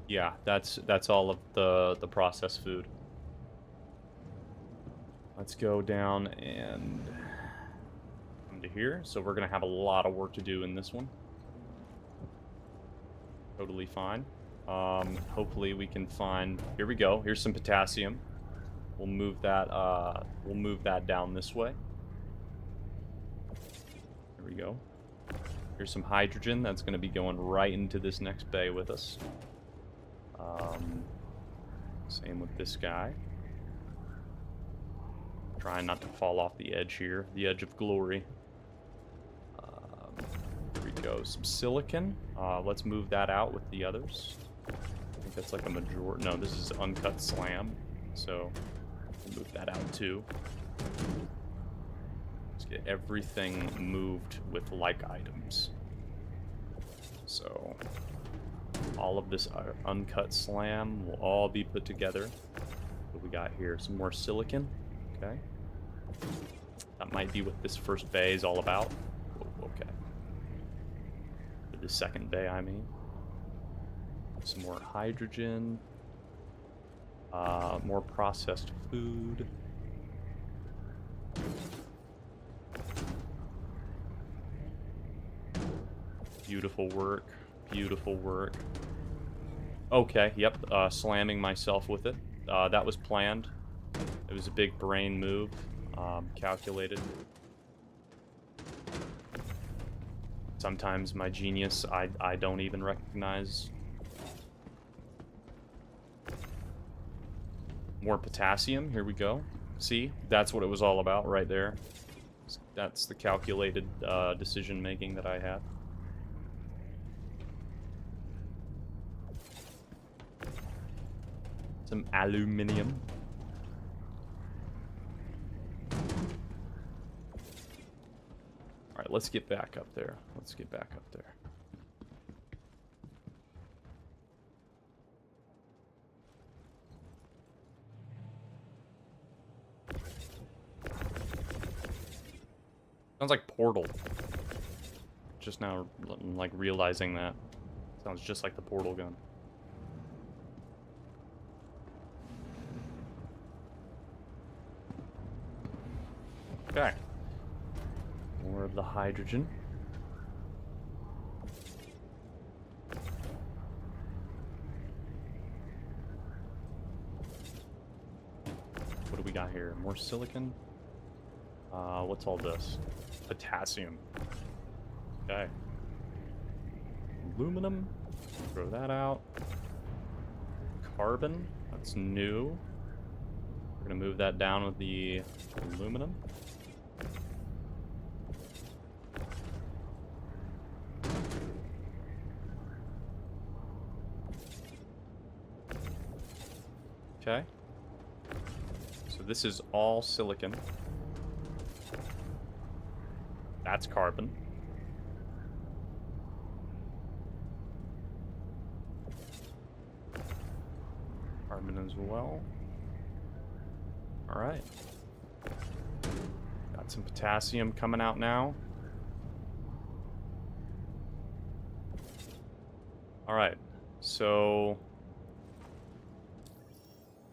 Yeah, that's all of the processed food. Let's go down and into here. So we're gonna have a lot of work to do in this one. Totally fine. Hopefully we can find. Here we go. Here's some potassium. We'll move that. We'll move that down this way. There we go. Here's some hydrogen that's going to be going right into this next bay with us. Same with this guy. Trying not to fall off the edge here. The edge of glory. Here we go. Some silicon. Let's move that out with the others. I think that's like a major. No, this is uncut slam. So we'll move that out too. Let's get everything moved with like items. So all of this uncut slam will all be put together. What we got here? Some more silicon. Okay. That might be what this first bay is all about. Oh, okay. The second bay, I mean. Some more hydrogen. More processed food. Beautiful work. Beautiful work. Okay, yep. Slamming myself with it. That was planned. It was a big brain move. Calculated. Sometimes my genius, I don't even recognize. More potassium. Here we go. See? That's what it was all about right there. That's the calculated decision making that I had. Some aluminium. Alright, let's get back up there. Let's get back up there. Sounds like Portal. Just now, like, realizing that. Sounds just like the Portal gun. Okay. More of the hydrogen. What do we got here? More silicon? What's all this? Potassium. Okay. Aluminum. Throw that out. Carbon, that's new. We're gonna move that down with the aluminum. Okay. So this is all silicon. That's carbon. Carbon as well. All right. Got some potassium coming out now. All right. So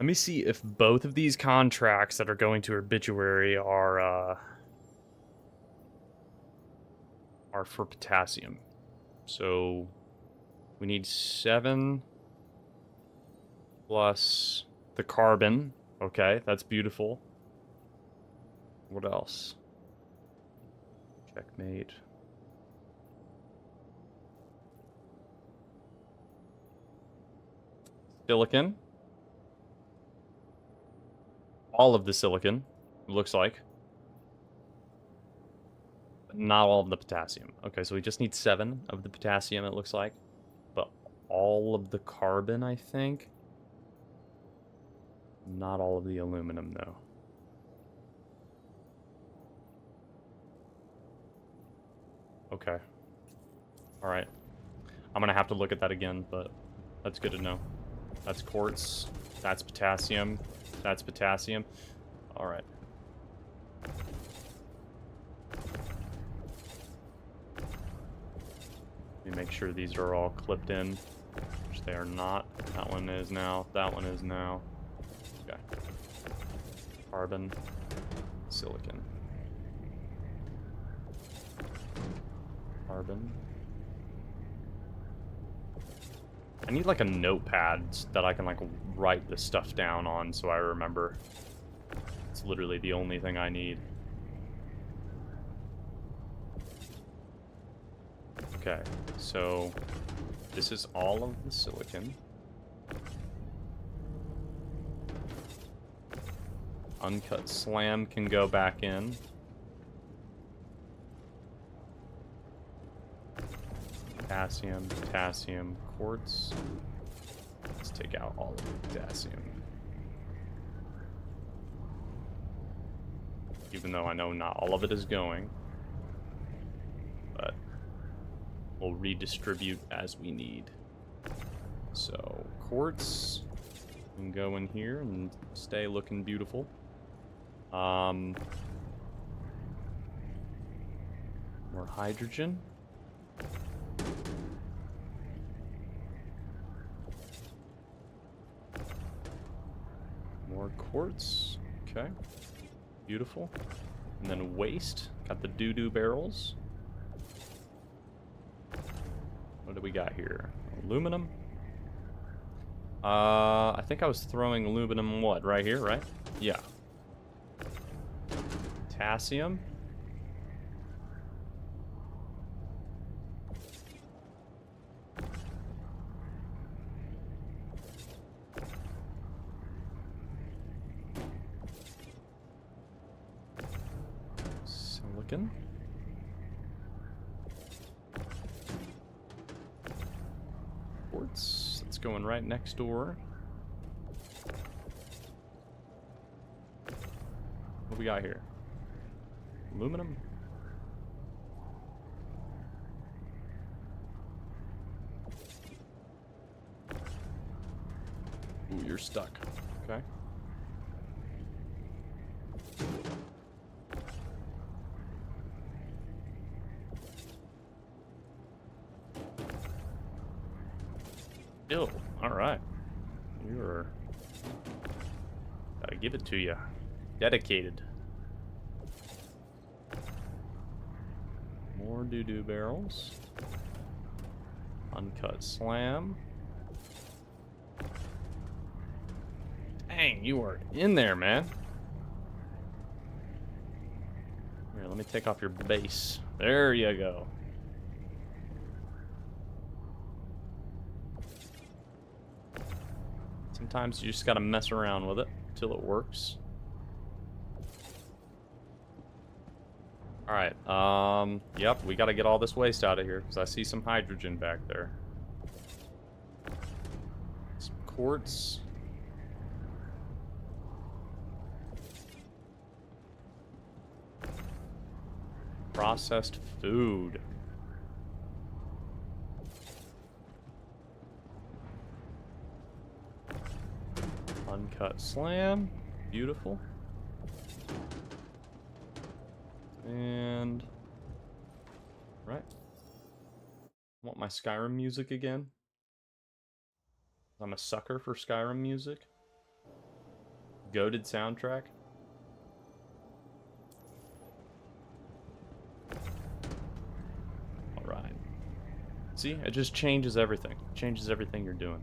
let me see if both of these contracts that are going to Obituary are for potassium. So we need 7 plus the carbon. Okay, that's beautiful. What else? Checkmate. Silicon. All of the silicon, it looks like. But not all of the potassium. Okay, so we just need 7 of the potassium, it looks like. But all of the carbon, I think. Not all of the aluminum, though. Okay. Alright. I'm gonna have to look at that again, but that's good to know. That's quartz. That's potassium. That's potassium. Alright. Let me make sure these are all clipped in, which they are not. That one is now. That one is now. Okay. Carbon. Silicon. Carbon. I need like a notepad that I can like write this stuff down on so I remember. It's literally the only thing I need. Okay, so this is all of the silicon. Uncut slam can go back in. Potassium, potassium, quartz. Let's take out all of the potassium. Even though I know not all of it is going. But we'll redistribute as we need. So, quartz can go in here and stay looking beautiful. More hydrogen. More quartz. Okay. Beautiful. And then waste. Got the doo-doo barrels. What do we got here? Aluminum. I think I was throwing aluminum, what, right here, right? Yeah. Potassium. Silicon. Quartz. That's going right next door. What we got here? Aluminum. Ooh, you're stuck. Okay. Ew. Alright. You're... Gotta give it to you. Dedicated. More doo-doo barrels. Uncut slam. Dang, you are in there, man. Here, let me take off your base. There you go. Sometimes you just gotta mess around with it till it works. Alright, yep, we gotta get all this waste out of here, because I see some hydrogen back there. Some quartz. Processed food. Uncut slam. Beautiful. And... right. I want my Skyrim music again. I'm a sucker for Skyrim music. Goated soundtrack. Alright. See, it just changes everything. Changes everything you're doing.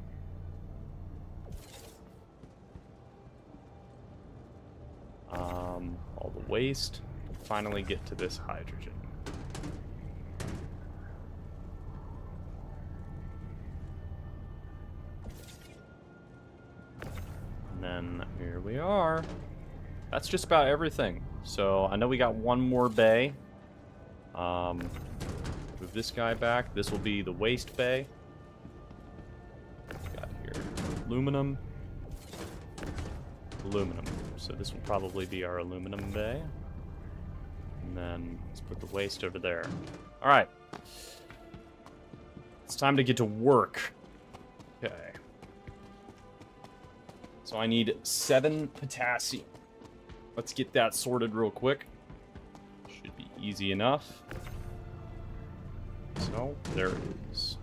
All the waste. Finally get to this hydrogen. And then here we are. That's just about everything. So I know we got one more bay. Move this guy back. This will be the waste bay. Got here aluminum. Aluminum. So this will probably be our aluminum bay. And then let's put the waste over there. Alright. It's time to get to work. Okay. So I need 7 potassium. Let's get that sorted real quick. Should be easy enough. So, there is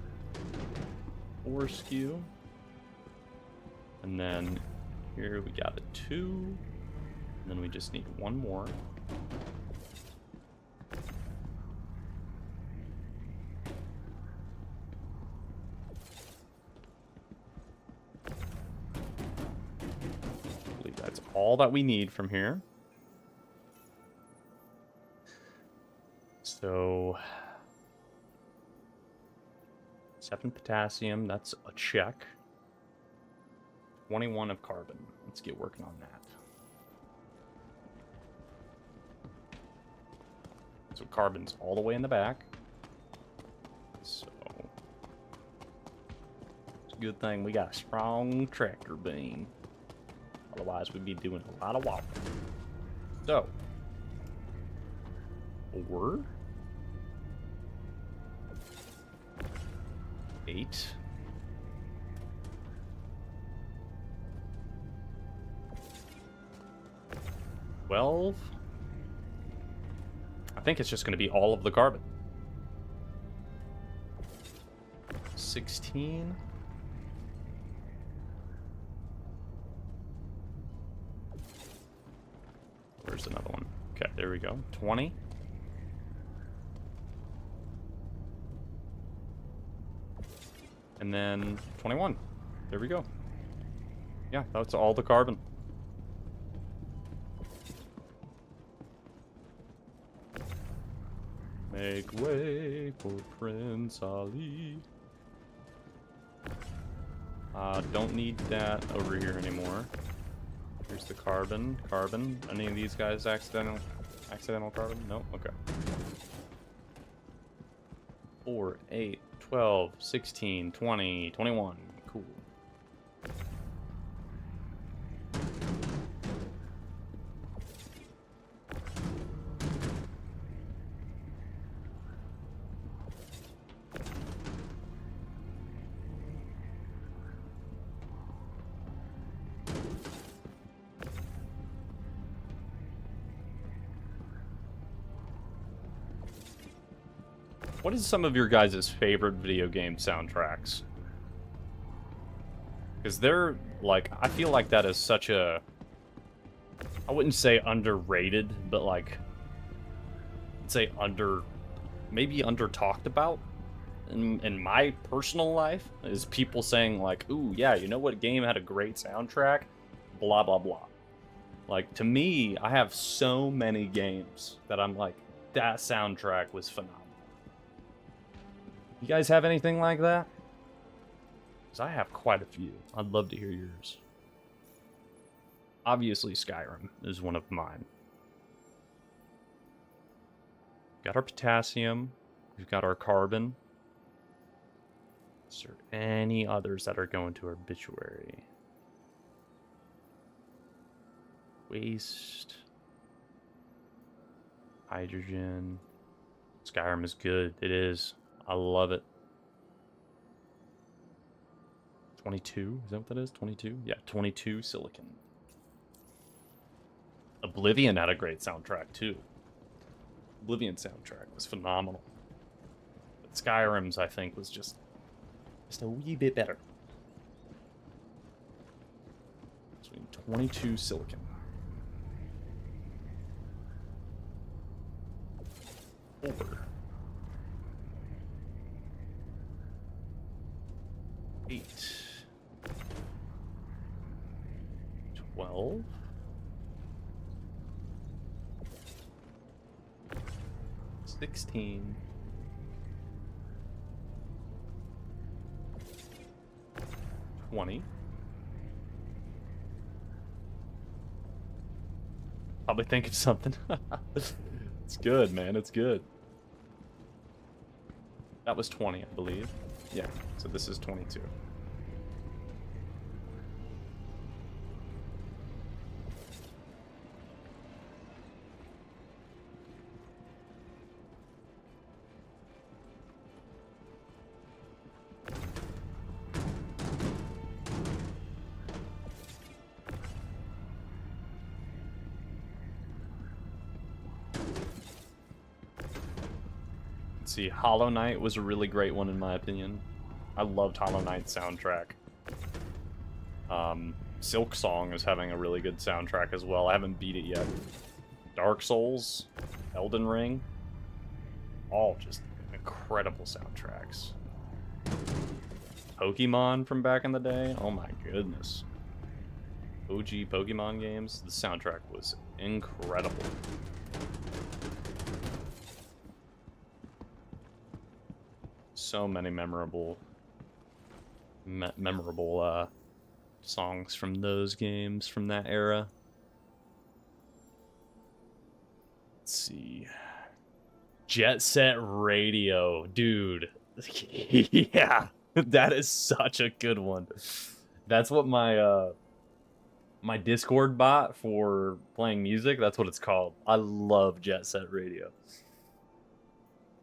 4 skew. And then here we got a 2. And then we just need 1 more. I believe that's all that we need from here. So 7 potassium, that's a check. 21 of carbon. Let's get working on that. So carbon's all the way in the back. So it's a good thing we got a strong tractor beam. Otherwise we'd be doing a lot of walking. So 4, 8, 12. I think it's just going to be all of the carbon. 16. Where's another one? Okay, there we go. 20. And then 21. There we go. Yeah, that's all the carbon. Make way for Prince Ali. Don't need that over here anymore. Here's the carbon. Carbon. Any of these guys accidental carbon? No? Okay. 4, 8, 12, 16, 20, 21. Cool. What is some of your guys' favorite video game soundtracks? Because they're, like, I feel like that is such a... I wouldn't say underrated, but, like... I'd say maybe under-talked about in my personal life, is people saying, like, ooh, yeah, you know what game had a great soundtrack? Blah, blah, blah. Like, to me, I have so many games that I'm like, that soundtrack was phenomenal. You guys have anything like that? Because I have quite a few. I'd love to hear yours. Obviously, Skyrim is one of mine. Got our potassium. We've got our carbon. Is there any others that are going to our obituary? Waste. Hydrogen. Skyrim is good. It is. I love it. 22? Is that what that is? 22? Yeah, 22 silicon. Oblivion had a great soundtrack, too. Oblivion soundtrack was phenomenal. But Skyrim's, I think, was just a wee bit better. So we need 22 silicon. Over. 8. 12. 16. 20. Probably think of something. It's good, man. It's good. That was 20, I believe. Yeah, so this is 22. See, Hollow Knight was a really great one in my opinion. I loved Hollow Knight's soundtrack. Silk Song is having a really good soundtrack as well. I haven't beat it yet. Dark Souls, Elden Ring, all just incredible soundtracks. Pokemon from back in the day, oh my goodness. OG Pokemon games, the soundtrack was incredible. So many memorable songs from those games from that era. Let's see. Jet Set Radio, dude. Yeah, that is such a good one. That's what my my Discord bot for playing music, that's what it's called. I love Jet Set Radio.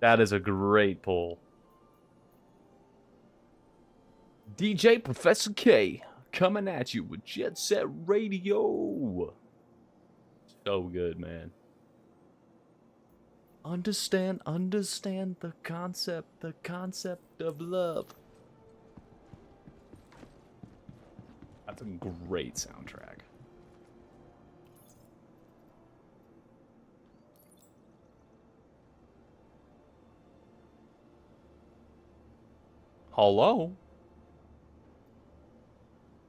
That is a great pull. DJ Professor K coming at you with Jet Set Radio. So good, man. Understand the concept of love. That's a great soundtrack. Hello?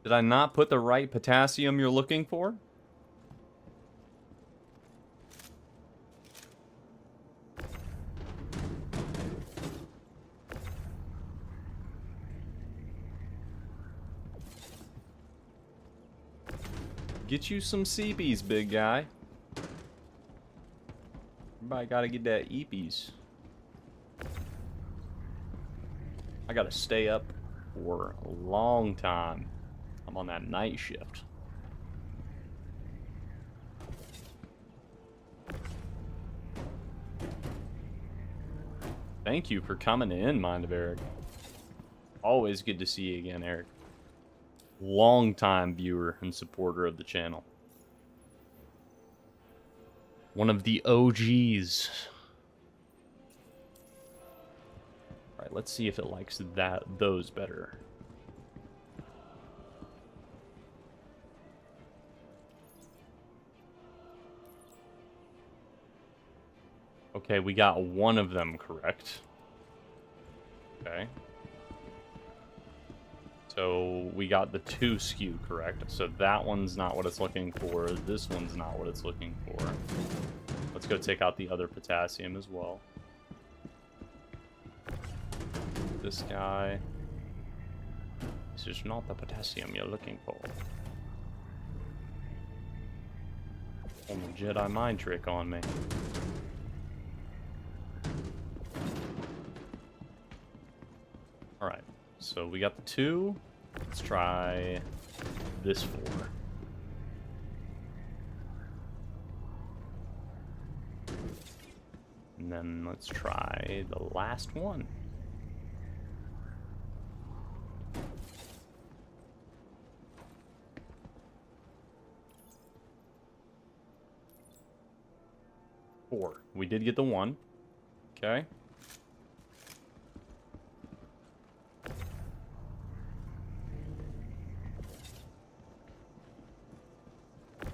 Did I not put the right potassium you're looking for? Get you some CBs, big guy. Everybody gotta get that EPs. I gotta stay up for a long time. I'm on that night shift. Thank you for coming in, Mind of Eric. Always good to see you again, Eric. Long-time viewer and supporter of the channel. One of the OGs. Alright, let's see if it likes those better. Okay, we got one of them correct. Okay. So we got the 2 skew correct. So that one's not what it's looking for. This one's not what it's looking for. Let's go take out the other potassium as well. This guy. This is not the potassium you're looking for. On the Jedi mind trick on me. Alright, so we got the 2. Let's try this 4. And then let's try the last one. Four. We did get the 1. Okay.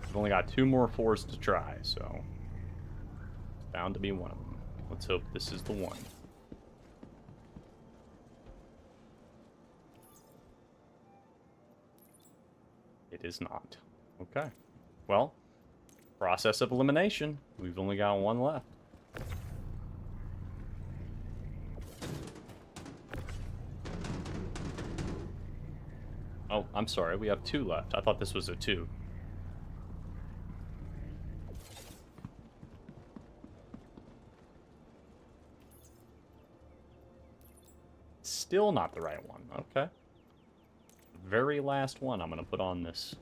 We've only got 2 more 4s to try, so it's bound to be one of them. Let's hope this is the one. It is not. Okay. Well, process of elimination. We've only got 1 left. Oh, I'm sorry. We have 2 left. I thought this was a 2. Still not the right one. Okay. Very last one I'm going to put on this.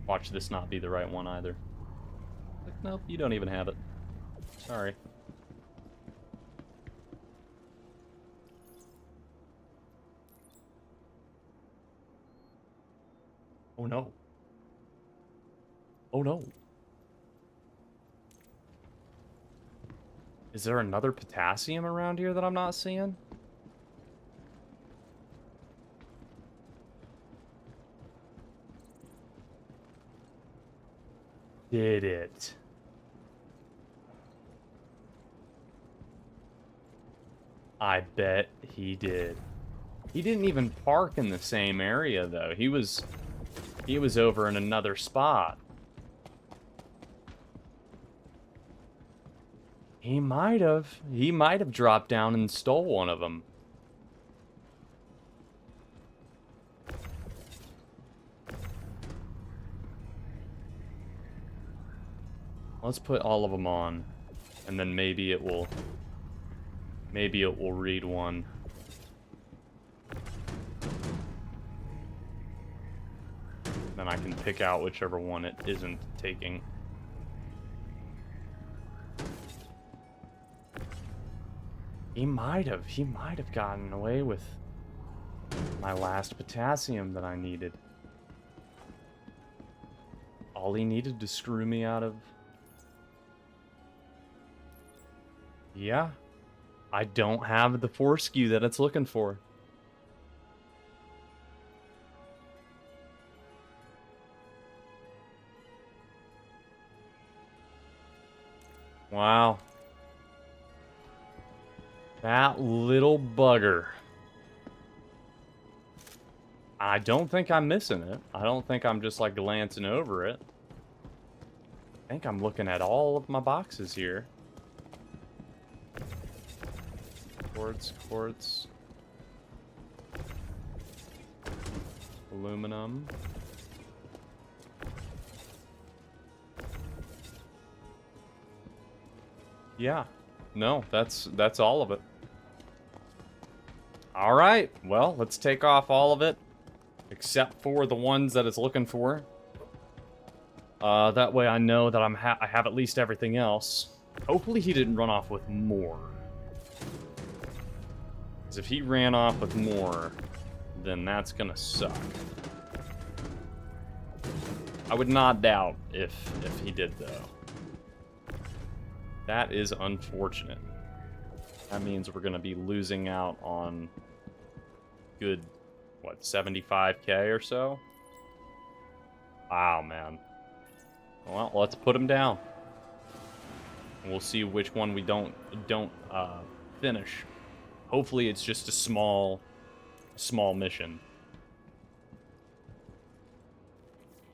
Watch this not be the right one either. Like, nope, you don't even have it. Sorry. Oh no. Oh no. Is there another potassium around here that I'm not seeing? Did it? I bet he did. He didn't even park in the same area though. He was over in another spot. He might have dropped down and stole one of them. Let's put all of them on, and then maybe it will read one. Then I can pick out whichever one it isn't taking. He might have gotten away with my last potassium that I needed. All he needed to screw me out of... Yeah. I don't have the foreskew that it's looking for. Wow. That little bugger. I don't think I'm missing it. I don't think I'm just like glancing over it. I think I'm looking at all of my boxes here. Quartz. Aluminum. Yeah. No, that's all of it. All right. Well, let's take off all of it, except for the ones that it's looking for. That way I know that I have at least everything else. Hopefully he didn't run off with more. Because if he ran off with more, then that's gonna suck. I would not doubt if he did, though. That is unfortunate. That means we're going to be losing out on good, what, 75k or so? Wow, man. Well, let's put him down. We'll see which one we don't finish. Hopefully it's just a small mission.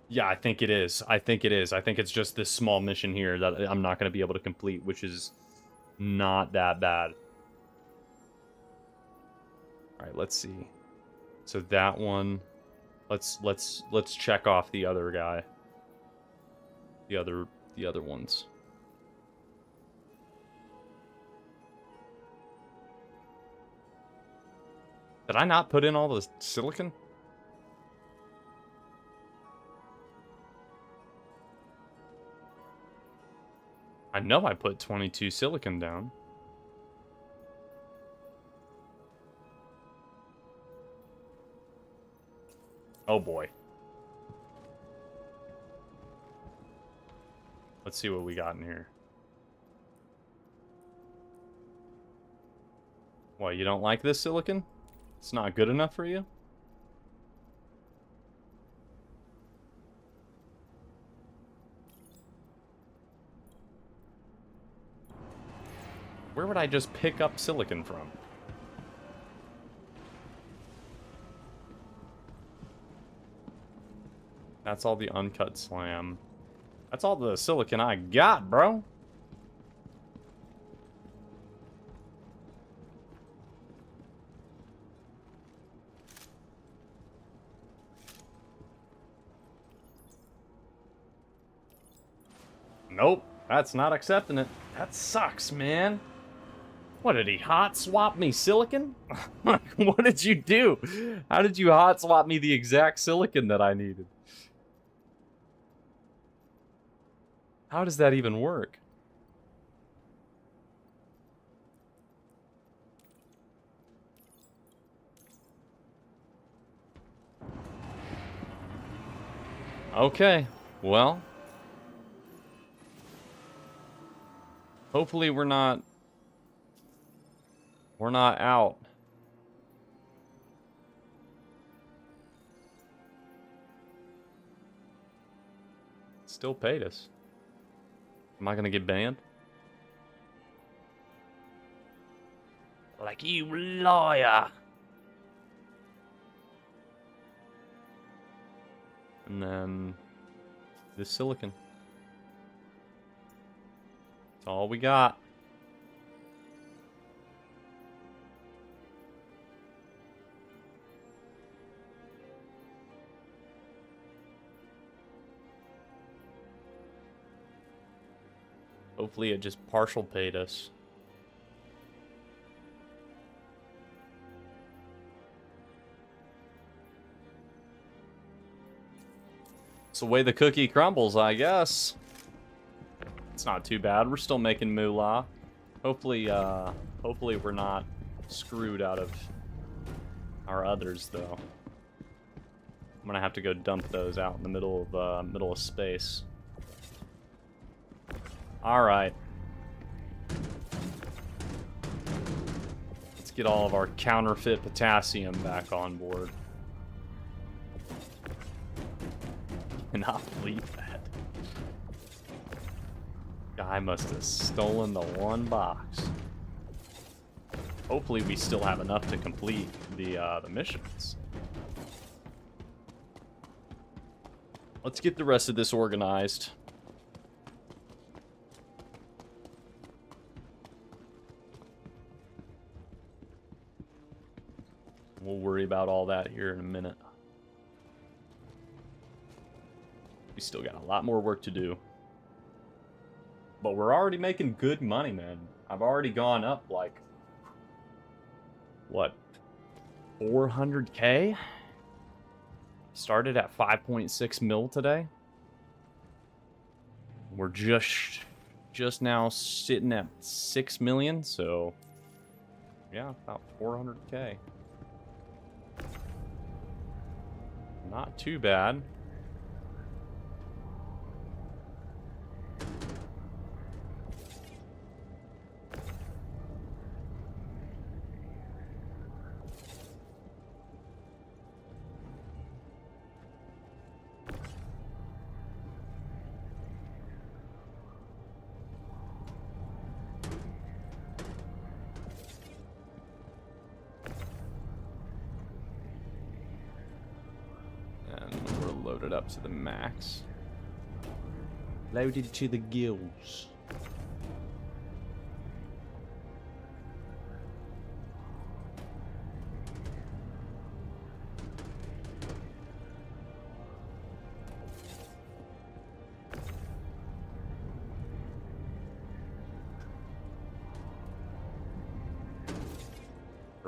Yeah, I think it is. I think it's just this small mission here that I'm not going to be able to complete, which is not that bad. All right, let's see. So that one, let's check off the other guy. The other ones. Did I not put in all the silicon? I know I put 22 silicon down. Oh boy. Let's see what we got in here. What, you don't like this silicon? It's not good enough for you? Where would I just pick up silicon from? That's all the uncut slam. That's all the silicon I got, bro. Nope, that's not accepting it. That sucks, man. What, did he hot swap me silicon? What did you do? How did you hot swap me the exact silicon that I needed? How does that even work? Okay, well. Hopefully we're not out. Still paid us. Am I gonna get banned? Like, you liar! And then this silicon. That's all we got. Hopefully it just partial paid us. It's the way the cookie crumbles, I guess. It's not too bad. We're still making moolah. Hopefully we're not screwed out of our others, though. I'm gonna have to go dump those out in the middle of space. All right. Let's get all of our counterfeit potassium back on board. Cannot believe that. Guy must have stolen the one box. Hopefully we still have enough to complete the missions. Let's get the rest of this organized. We'll worry about all that here in a minute. We still got a lot more work to do. But we're already making good money, man. I've already gone up, like, what, 400K? Started at 5.6 mil today. We're just now sitting at 6 million, so yeah, about 400K. Not too bad. Loaded up to the max. Loaded to the gills.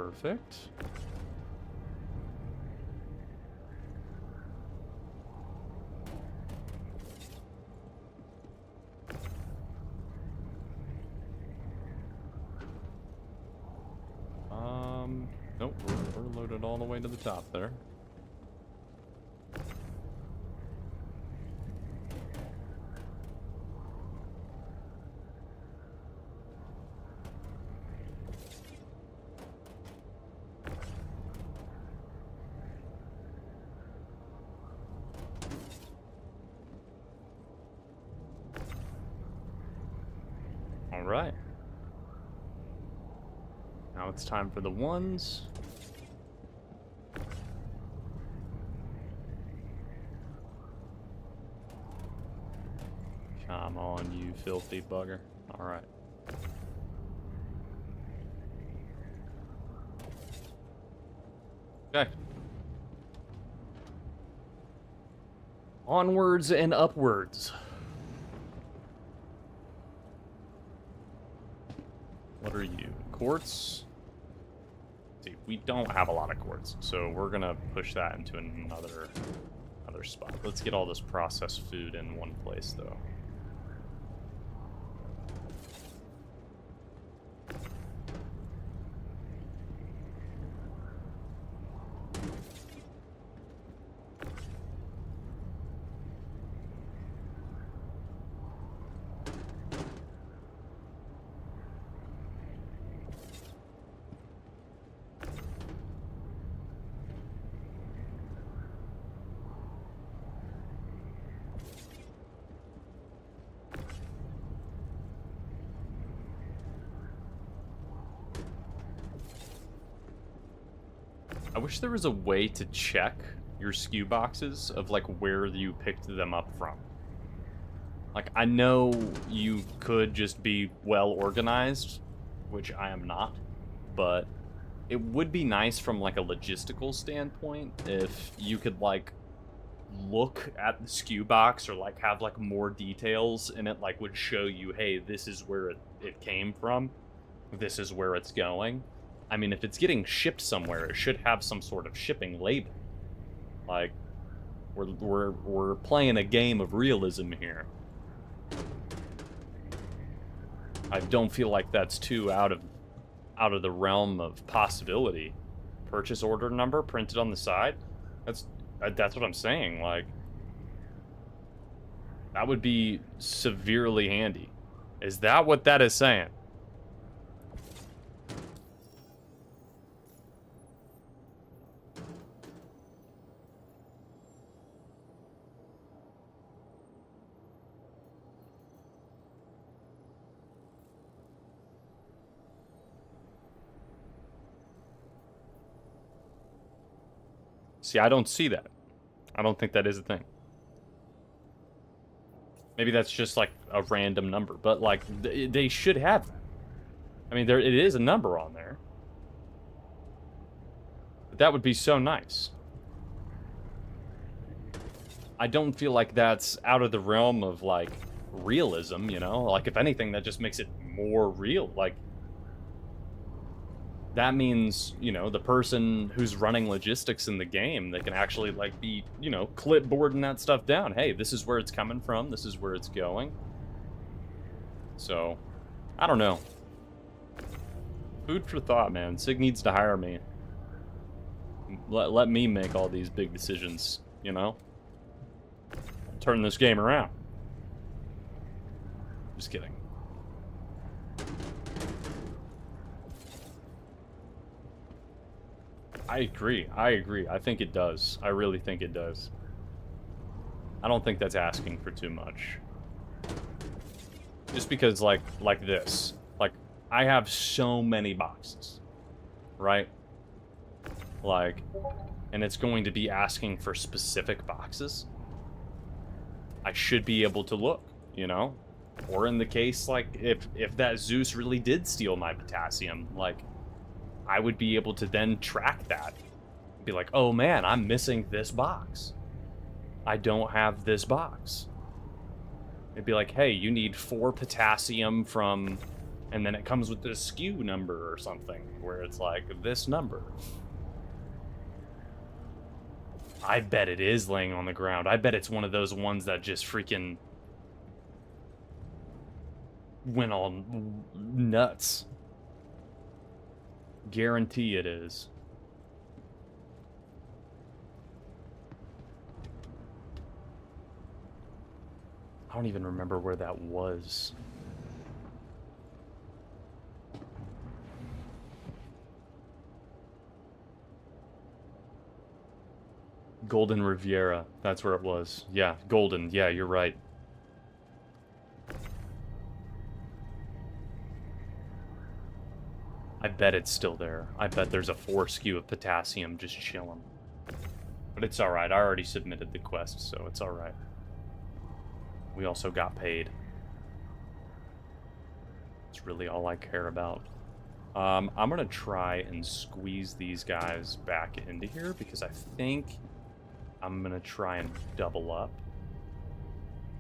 Perfect. Nope, we're loaded all the way to the top there. All right. Now it's time for the ones. Come on, you filthy bugger. All right. Okay. Onwards and upwards. What are you? Quartz? See, we don't have a lot of quartz, so we're gonna push that into another spot. Let's get all this processed food in one place, though. I wish there was a way to check your SKU boxes of like where you picked them up from. Like, I know you could just be well organized, which I am not, but it would be nice from like a logistical standpoint if you could like look at the SKU box or like have like more details and it like would show you, hey, this is where it came from, this is where it's going. I mean, if it's getting shipped somewhere, it should have some sort of shipping label. Like, we're playing a game of realism here. I don't feel like that's too out of the realm of possibility. Purchase order number printed on the side. That's what I'm saying. Like, that would be severely handy. Is that what that is saying? See, I don't see that. I don't think that is a thing. Maybe that's just like a random number, but like they should have that. I mean, it is a number on there. But that would be so nice. I don't feel like that's out of the realm of like realism, you know? Like, if anything, that just makes it more real. Like, that means, you know, the person who's running logistics in the game, they can actually, like, be, you know, clipboarding that stuff down. Hey, this is where it's coming from. This is where it's going. So, I don't know. Food for thought, man. Sig needs to hire me. Let me make all these big decisions, you know? Turn this game around. Just kidding. I agree. I think it does. I really think it does. I don't think that's asking for too much. Just because, like this. Like, I have so many boxes. Right? Like, and it's going to be asking for specific boxes. I should be able to look, you know? Or in the case, like, if that Zeus really did steal my potassium, like, I would be able to then track that. Be like, oh man, I'm missing this box. I don't have this box. It'd be like, hey, you need 4 potassium from And then it comes with this SKU number or something, where it's like, this number. I bet it is laying on the ground. I bet it's one of those ones that just freaking went all nuts. Guarantee it is. I don't even remember where that was. Golden Riviera. That's where it was. Yeah, Golden. Yeah, you're right. I bet it's still there. I bet there's a 4 SKU of potassium just chilling. But it's alright. I already submitted the quest, so it's alright. We also got paid. It's really all I care about. I'm gonna try and squeeze these guys back into here because I think I'm gonna try and double up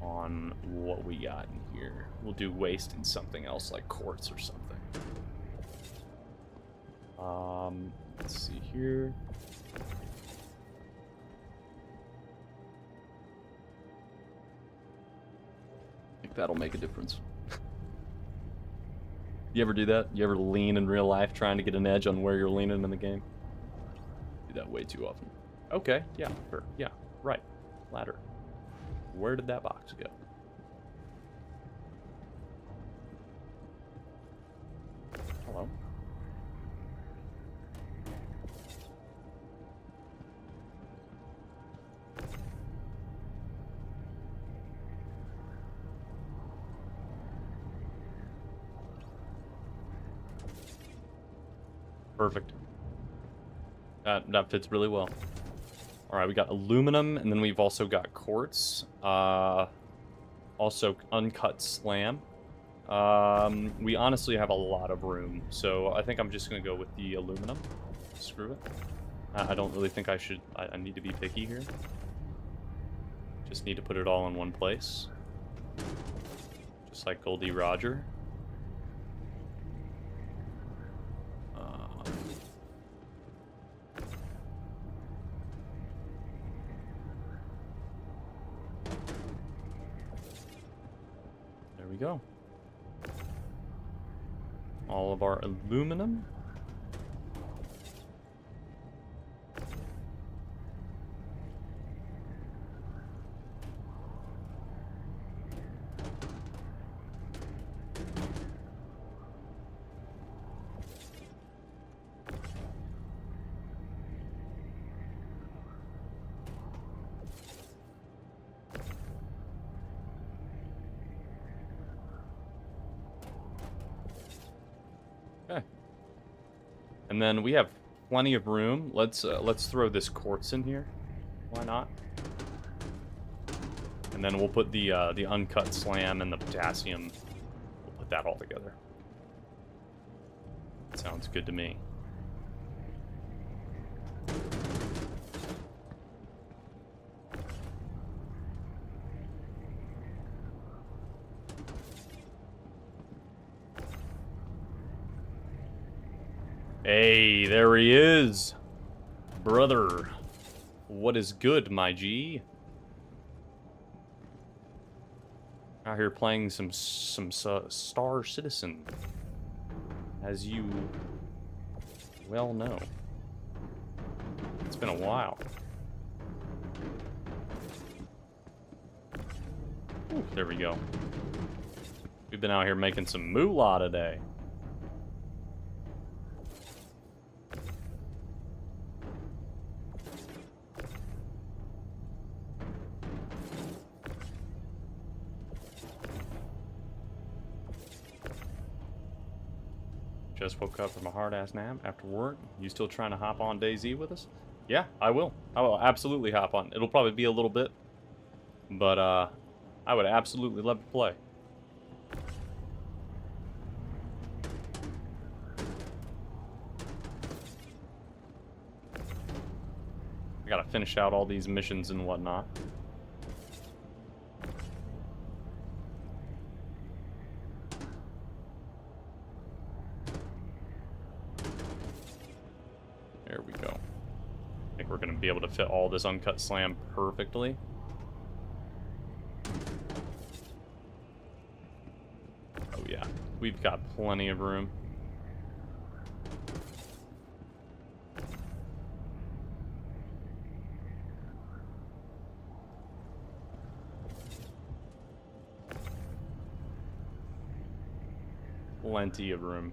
on what we got in here. We'll do waste and something else like quartz or something. Let's see here. I think that'll make a difference. You ever do that? You ever lean in real life trying to get an edge on where you're leaning in the game? Do that way too often. Okay, yeah, sure, yeah, right. Ladder. Where did that box go? Hello? Perfect. That fits really well. Alright, we got aluminum, and then we've also got quartz. Also uncut slam. We honestly have a lot of room, so I think I'm just going to go with the aluminum. Screw it. I don't really think I should... I need to be picky here. Just need to put it all in one place. Just like Goldie Roger. There we go. All of our aluminum. Okay. And then we have plenty of room. Let's throw this quartz in here. Why not? And then we'll put the uncut slam and the potassium. We'll put that all together. Sounds good to me. Hey, there he is. Brother. What is good, my G? Out here playing some Star Citizen. As you well know. It's been a while. Ooh, there we go. We've been out here making some moolah today. Just woke up from a hard-ass nap after work. You still trying to hop on DayZ with us? Yeah, I will. I will absolutely hop on. It'll probably be a little bit. But, I would absolutely love to play. I gotta finish out all these missions and whatnot. There we go. I think we're going to be able to fit all this uncut slam perfectly. Oh yeah, we've got plenty of room. Plenty of room.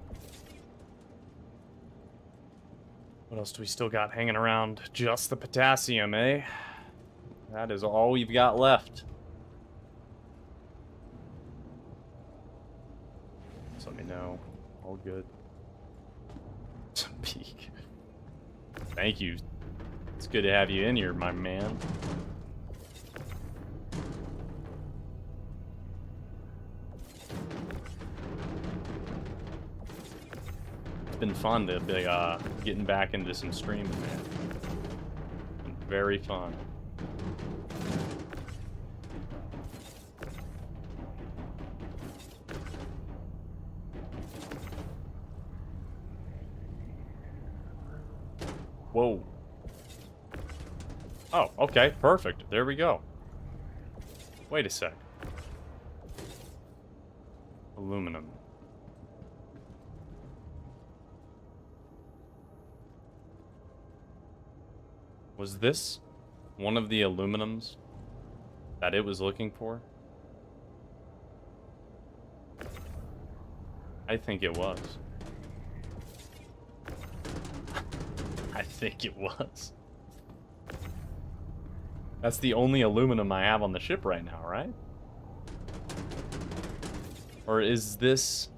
What else do we still got hanging around? Just the potassium, eh? That is all we've got left. Just let me know. All good. Peak. Thank you. It's good to have you in here, my man. It's been fun to be getting back into some streaming, man. Been very fun. Whoa. Oh, okay, perfect. There we go. Wait a sec. Aluminum. Was this one of the aluminums that it was looking for? I think it was. I think it was. That's the only aluminum I have on the ship right now, right? Or is this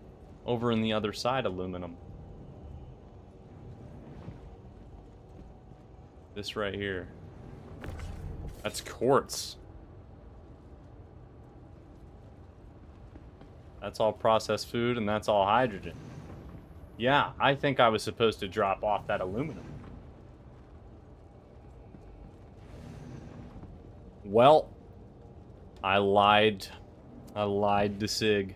over in the other side aluminum? This right here. That's quartz. That's all processed food and that's all hydrogen. Yeah, I think I was supposed to drop off that aluminum. Well, I lied. I lied to Sig.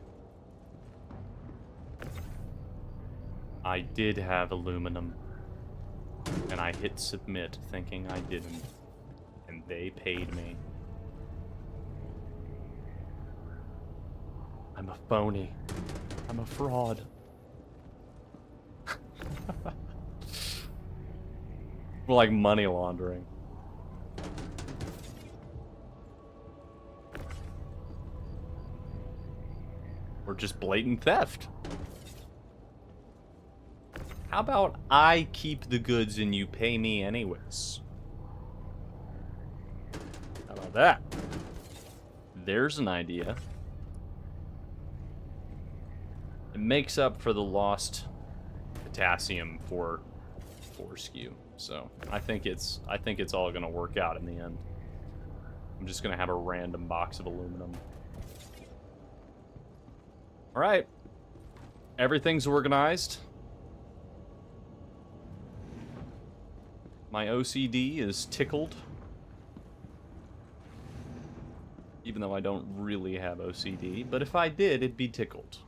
I did have aluminum. And I hit submit thinking I didn't. And they paid me. I'm a phony. I'm a fraud. Like money laundering. Or just blatant theft. How about I keep the goods and you pay me anyways? How about that? There's an idea. It makes up for the lost potassium for skew. So I think it's all gonna work out in the end. I'm just gonna have a random box of aluminum. All right, everything's organized. My OCD is tickled. Even though I don't really have OCD, but if I did, it'd be tickled.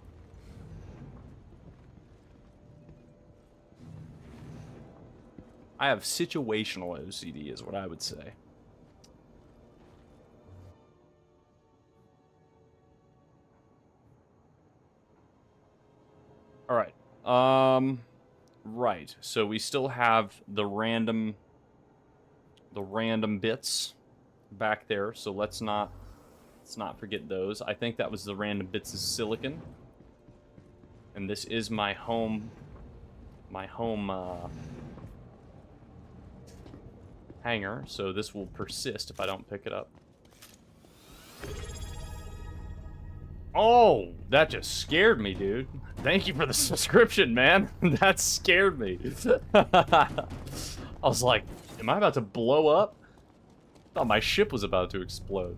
I have situational OCD is what I would say. All right. Right. So we still have the random bits back there. So let's not forget those. I think that was the random bits of silicon. And this is my home hanger, so this will persist if I don't pick it up. Oh, that just scared me, dude. Thank you for the subscription, man. That scared me. I was like, am I about to blow up? I thought my ship was about to explode.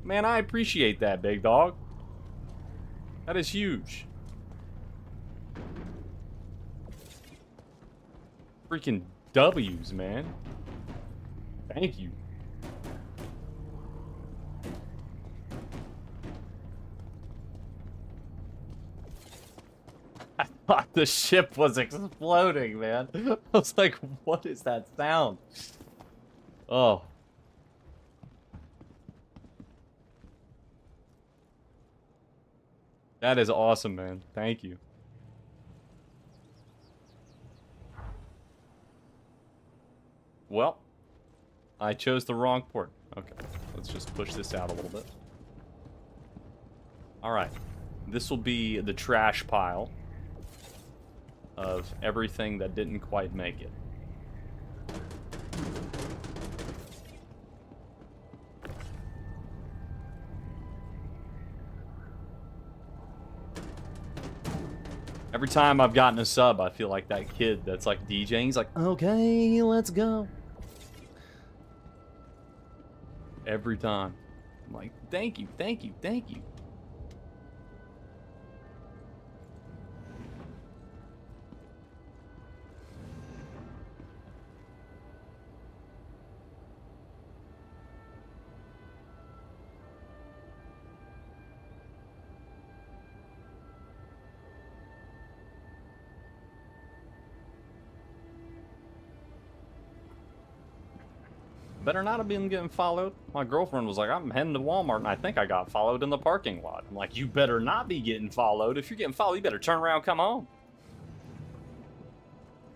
Man, I appreciate that, big dog. That is huge. Freaking W's, man. Thank you. I thought The ship was exploding, man. I was like, what is that sound? Oh. That is awesome, man. Thank you. Well, I chose the wrong port. Okay, let's just push this out a little bit. Alright. This will be the trash pile of everything that didn't quite make it. Every time I've gotten a sub, I feel like that kid that's like DJing. He's like, okay, let's go. Every time. I'm like, thank you, thank you, thank you. Better not have been getting followed. My girlfriend was like, I'm heading to Walmart, and I think I got followed in the parking lot. I'm like, you better not be getting followed. If you're getting followed, you better turn around, come home.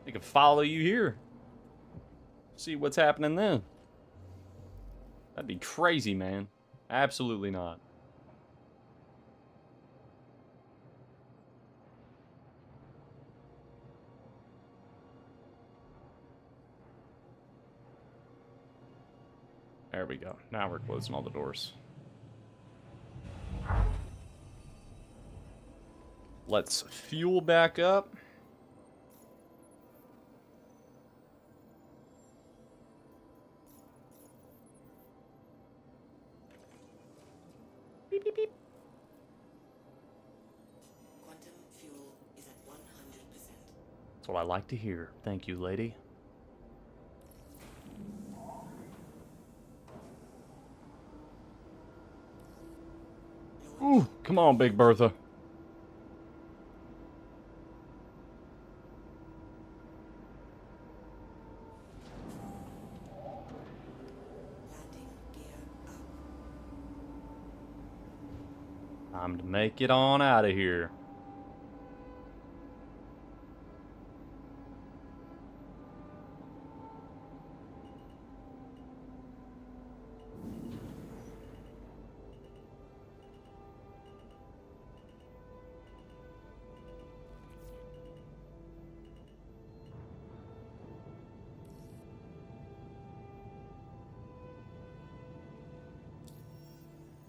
They can follow you here. See what's happening then. That'd be crazy, man. Absolutely not. There we go. Now we're closing all the doors. Let's fuel back up. Beep, beep, beep. Quantum fuel is at 100%. That's what I like to hear. Thank you, lady. Ooh, come on, Big Bertha. Landing gear up. Time to make it on out of here.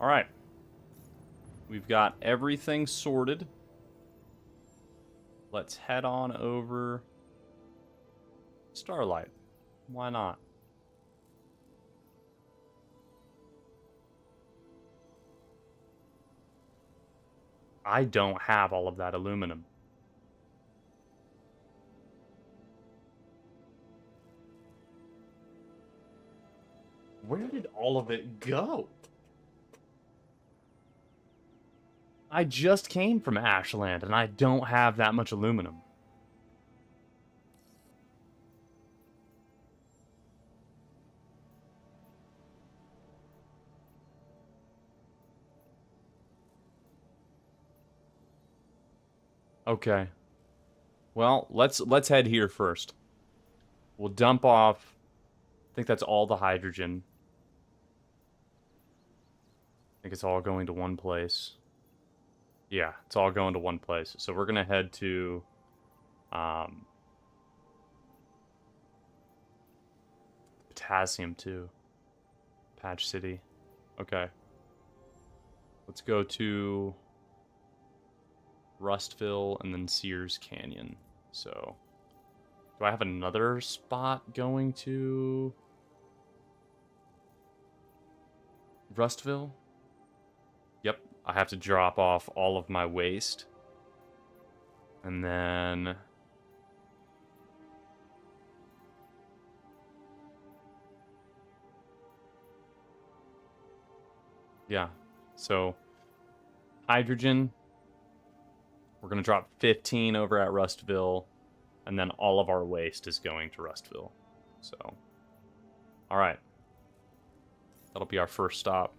All right. We've got everything sorted. Let's head on over Starlight. Why not? I don't have all of that aluminum. Where did all of it go? I just came from Ashland, and I don't have that much aluminum. Okay. Well, let's head here first. We'll dump off. I think that's all the hydrogen. I think it's all going to one place. Yeah, it's all going to one place. So we're gonna head to potassium too. Patch City. Okay. Let's go to Rustville and then Sears Canyon. So do I have another spot going to Rustville? Yep, I have to drop off all of my waste. And then yeah, so hydrogen, We're going to drop 15 over at Rustville, and then all of our waste is going to Rustville. So, all right. That'll be our first stop.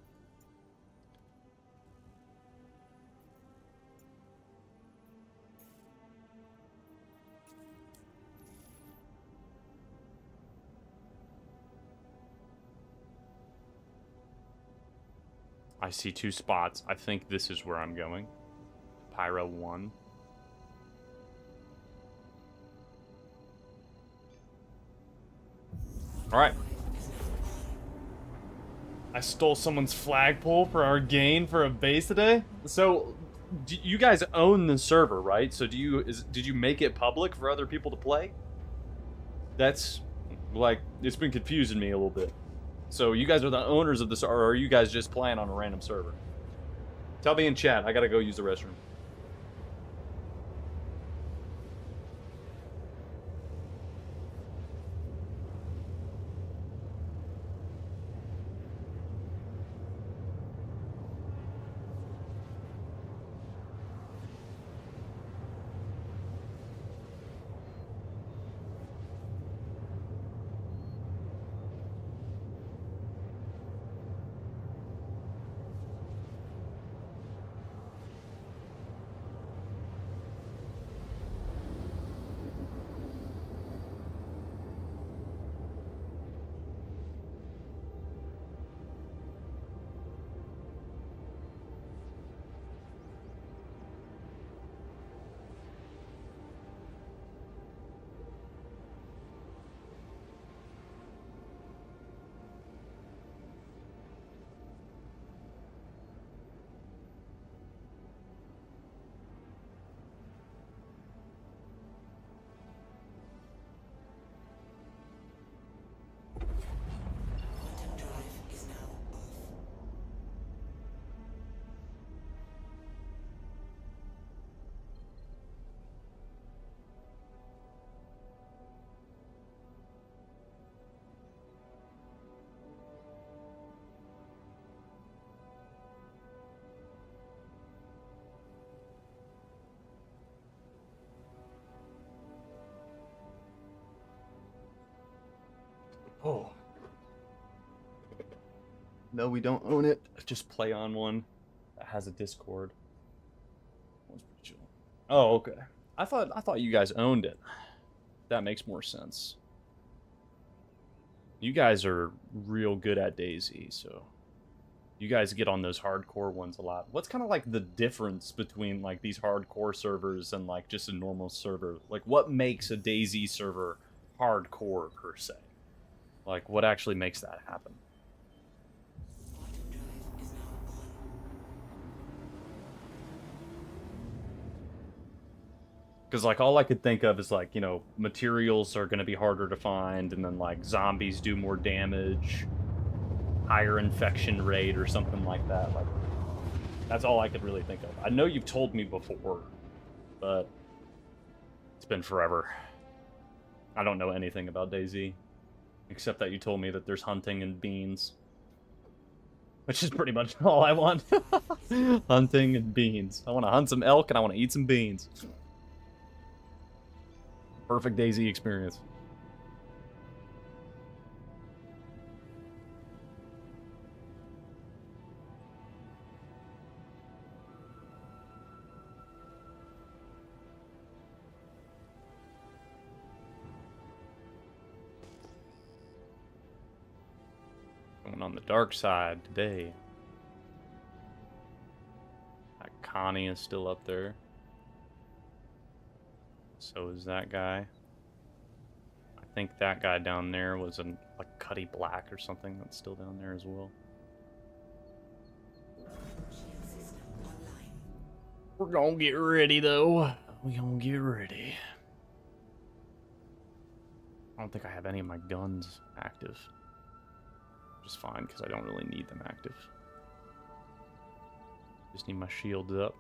I see 2 spots. I think this is where I'm going. Pyro 1. Alright. I stole someone's flagpole for our gain for a base today? So, you guys own the server, right? So did you make it public for other people to play? That's, like, it's been confusing me a little bit. So you guys are the owners of this, or are you guys just playing on a random server? Tell me in chat. I gotta go use the restroom. Quantum drive is now off. Oh. No, we don't own it. Just play on one that has a Discord. One's pretty chill. Oh, okay. I thought you guys owned it. That makes more sense. You guys are real good at DayZ, so you guys get on those hardcore ones a lot. What's kind of like the difference between like these hardcore servers and like just a normal server? Like what makes a DayZ server hardcore per se? Like what actually makes that happen? Quantum drive is now on. Because, like, all I could think of is, like, you know, materials are going to be harder to find, and then, like, zombies do more damage, higher infection rate, or something like that. Like, that's all I could really think of. I know you've told me before, but it's been forever. I don't know anything about DayZ, except that you told me that there's hunting and beans. Which is pretty much all I want. Hunting and beans. I want to hunt some elk, and I want to eat some beans. Perfect DayZ experience. Going on the dark side today. Connie is still up there. So is that guy. I think that guy down there was a Cuddy Black or something that's still down there as well. Shield system online. We're gonna get ready though. We gonna get ready. I don't think I have any of my guns active. Which is fine because I don't really need them active. Just need my shields up.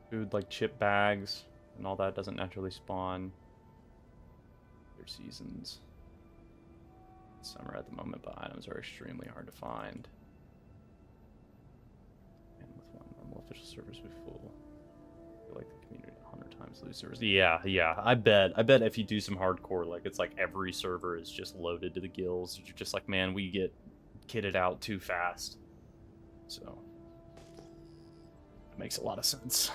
Food like chip bags and all that doesn't naturally spawn. Their seasons. Summer at the moment, but items are extremely hard to find. And with servers be full. I feel like the community 100 times lose servers. Yeah, I bet if you do some hardcore, like, it's like every server is just loaded to the gills. You're just like, man, we get kitted out too fast. So, that makes a lot of sense.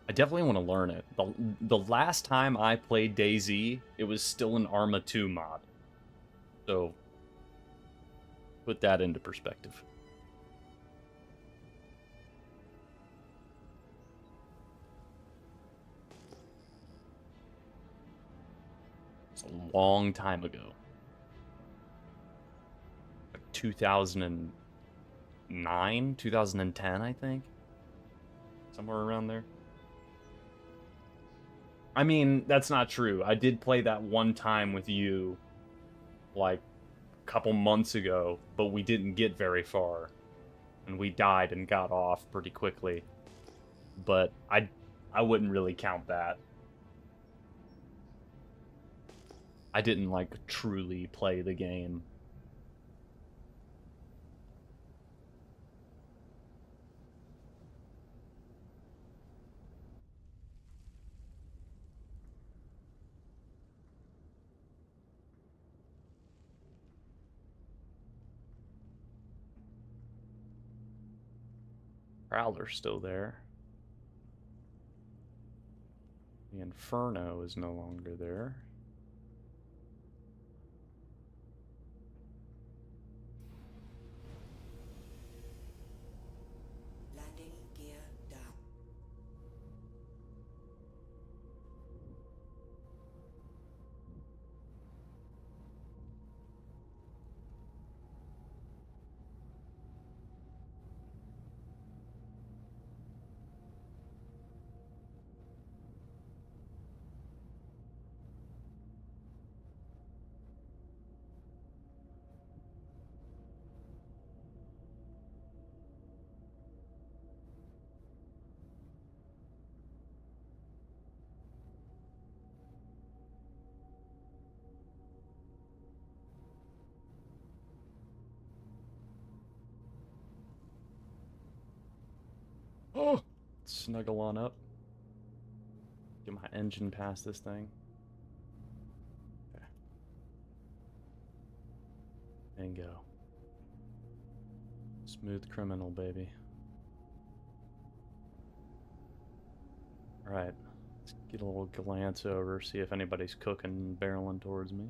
I definitely want to learn it. The last time I played DayZ, it was still an Arma 2 mod. So, put that into perspective. It's a long time ago. Like 2009, 2010, I think. Somewhere around there. I mean, that's not true. I did play that one time with you, like, a couple months ago, but we didn't get very far. And we died and got off pretty quickly. But I wouldn't really count that. I didn't, like, truly play the game. Prowler's still there. The Inferno is no longer there. Landing gear down. Oh! Snuggle on up. Get my engine past this thing. Okay. Bingo. Smooth criminal, baby. Alright. Let's get a little glance over, see if anybody's cooking and barreling towards me.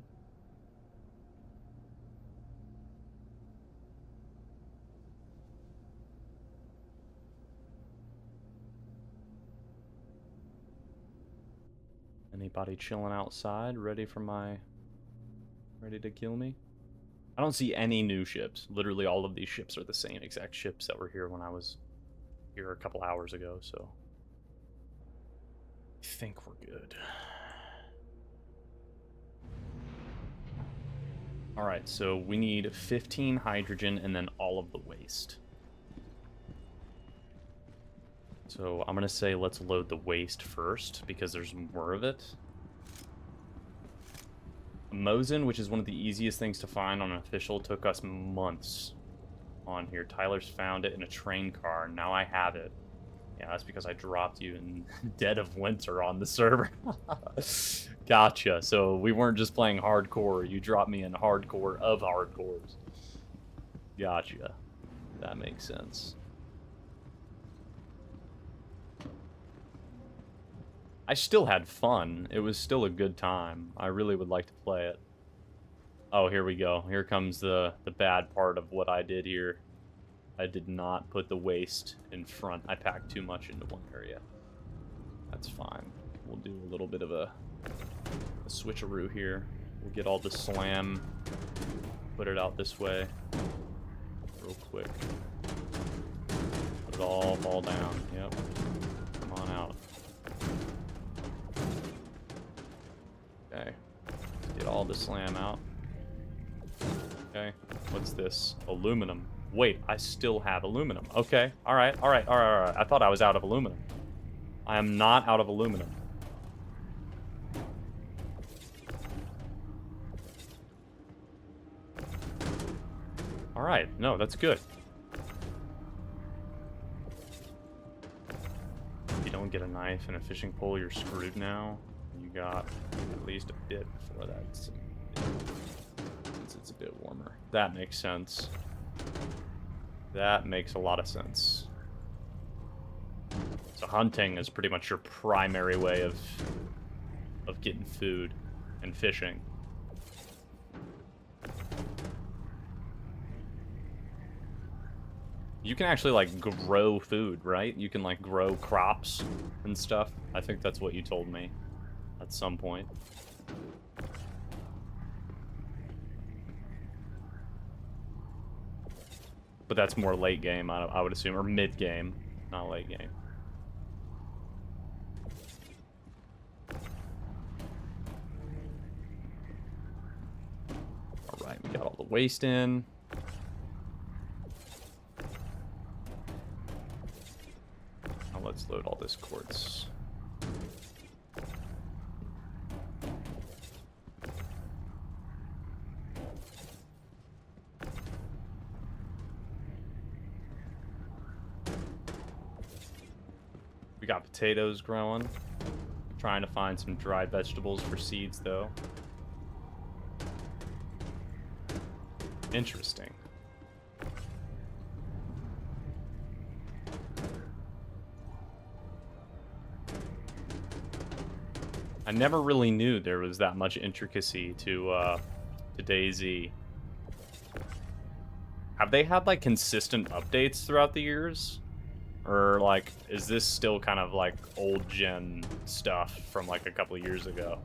Anybody chilling outside, ready to kill me? I don't see any new ships. Literally all of these ships are the same exact ships that were here when I was here a couple hours ago, so I think we're good. Alright, so we need 15 hydrogen and then all of the waste. So I'm going to say let's load the waste first, because there's more of it. Mosin, which is one of the easiest things to find on an official, took us months on here. Tyler's found it in a train car. Now I have it. Yeah, that's because I dropped you in dead of winter on the server. Gotcha. So we weren't just playing hardcore. You dropped me in hardcore of hardcores. Gotcha. That makes sense. I still had fun. It was still a good time. I really would like to play it. Oh, here we go. Here comes the bad part of what I did here. I did not put the waste in front. I packed too much into one area. That's fine. We'll do a little bit of a switcheroo here. We'll get all the slam, put it out this way real quick. Put it all fall down. Yep. Come on out. Okay. Get all the slam out. Okay. What's this? Aluminum. Wait, I still have aluminum. Okay. Alright. I thought I was out of aluminum. I am not out of aluminum. Alright, no, that's good. If you don't get a knife and a fishing pole, you're screwed now. You got at least a bit before that, since it's a bit warmer. That makes sense. That makes a lot of sense. So hunting is pretty much your primary way of getting food and fishing. You can actually, like, grow food, right? You can, like, grow crops and stuff. I think that's what you told me at some point. But that's more late game, I would assume, or mid game, not late game. Alright, we got all the waste in. Now let's load all this quartz. We got potatoes growing. Trying to find some dried vegetables for seeds, though. Interesting. I never really knew there was that much intricacy to DayZ. Have they had, like, consistent updates throughout the years? Or, like, is this still kind of, like, old-gen stuff from, like, a couple of years ago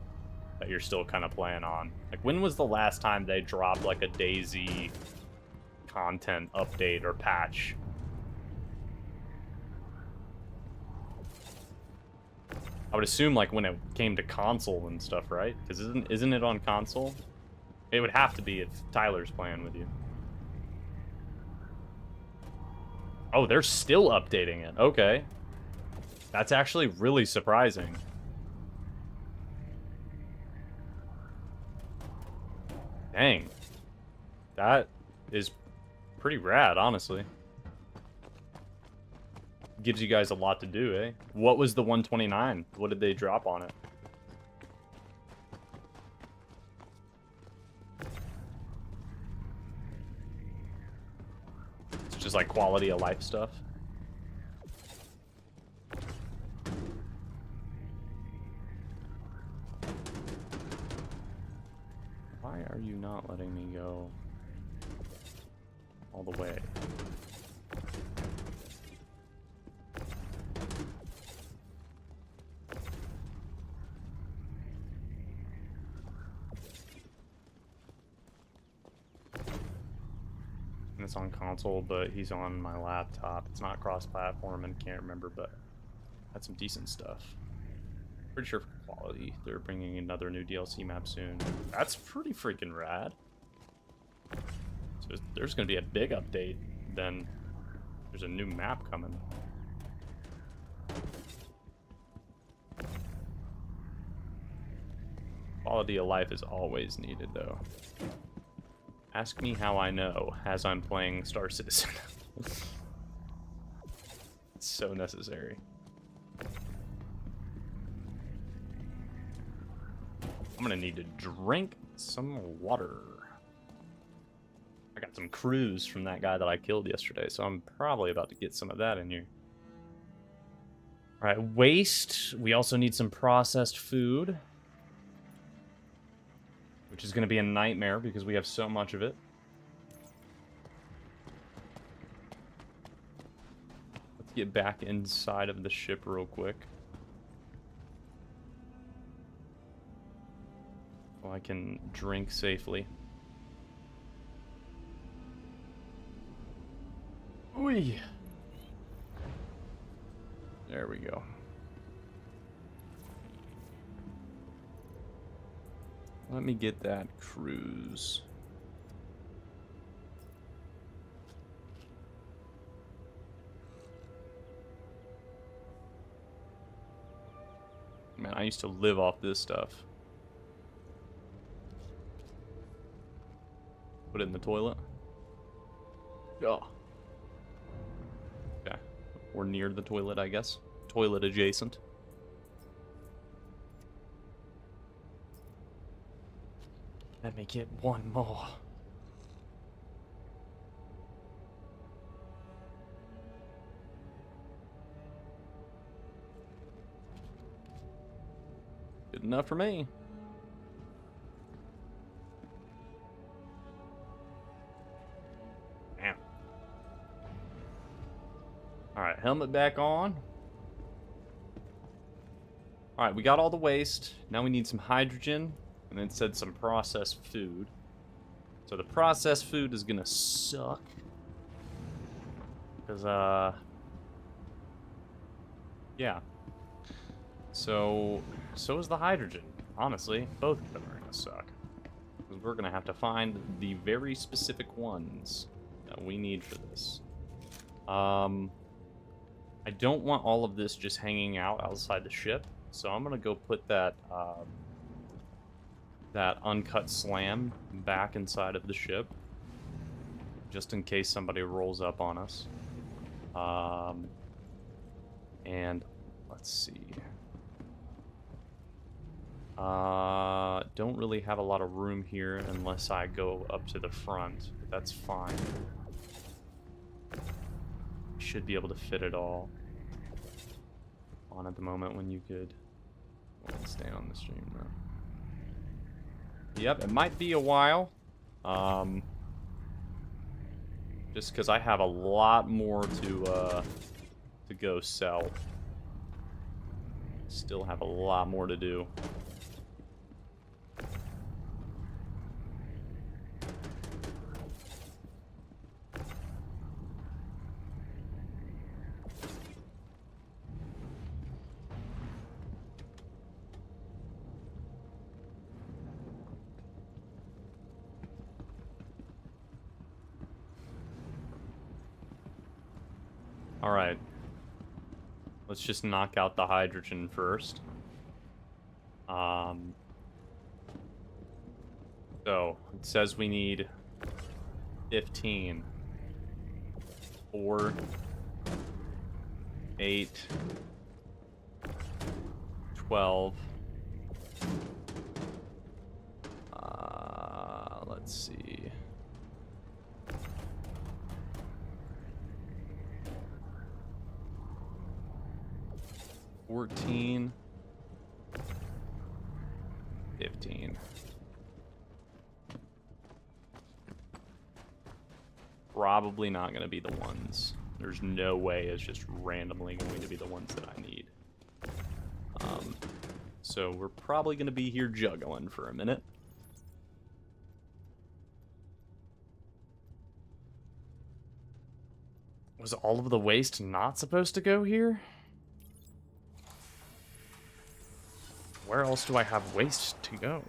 that you're still kind of playing on? Like, when was the last time they dropped, like, a DayZ content update or patch? I would assume, like, when it came to console and stuff, right? Because isn't it on console? It would have to be if Tyler's playing with you. Oh, they're still updating it. Okay. That's actually really surprising. Dang. That is pretty rad, honestly. Gives you guys a lot to do, eh? What was the 129? What did they drop on it? It's just like quality of life stuff. Why are you not letting me go all the way? It's on console, but he's on my laptop. It's not cross-platform and can't remember, but had some decent stuff. Pretty sure for quality, they're bringing another new DLC map soon. That's pretty freaking rad. So there's going to be a big update, then there's a new map coming. Quality of life is always needed, though. Ask me how I know, as I'm playing Star Citizen. It's so necessary. I'm gonna need to drink some water. I got some cruise from that guy that I killed yesterday, so I'm probably about to get some of that in here. Alright, waste. We also need some processed food, which is going to be a nightmare because we have so much of it. Let's get back inside of the ship real quick. So I can drink safely. Ooh. There we go. Let me get that cruise. Man, I used to live off this stuff. Put it in the toilet. Oh. Okay. We're near the toilet, I guess. Toilet adjacent. Let me get one more. Good enough for me. Damn. Alright, helmet back on. Alright, we got all the waste. Now we need some hydrogen. And then it said some processed food. So the processed food is gonna suck. Because, yeah. So is the hydrogen. Honestly, both of them are gonna suck. Because we're gonna have to find the very specific ones that we need for this. I don't want all of this just hanging out outside the ship. So I'm gonna go put that, that uncut slam back inside of the ship. Just in case somebody rolls up on us. And let's see. Don't really have a lot of room here unless I go up to the front, but that's fine. Should be able to fit it all on at the moment when you could. Won't stay on the stream though. Yep, it might be a while. Just because I have a lot more to go sell. Still have a lot more to do. Alright. Let's just knock out the hydrogen first. So, it says we need 15. 4. 8. 12. Let's see. 14, 15. Probably not going to be the ones. There's no way it's just randomly going to be the ones that I need. So we're probably going to be here juggling for a minute. Was all of the waste not supposed to go here? Where else do I have waste to go?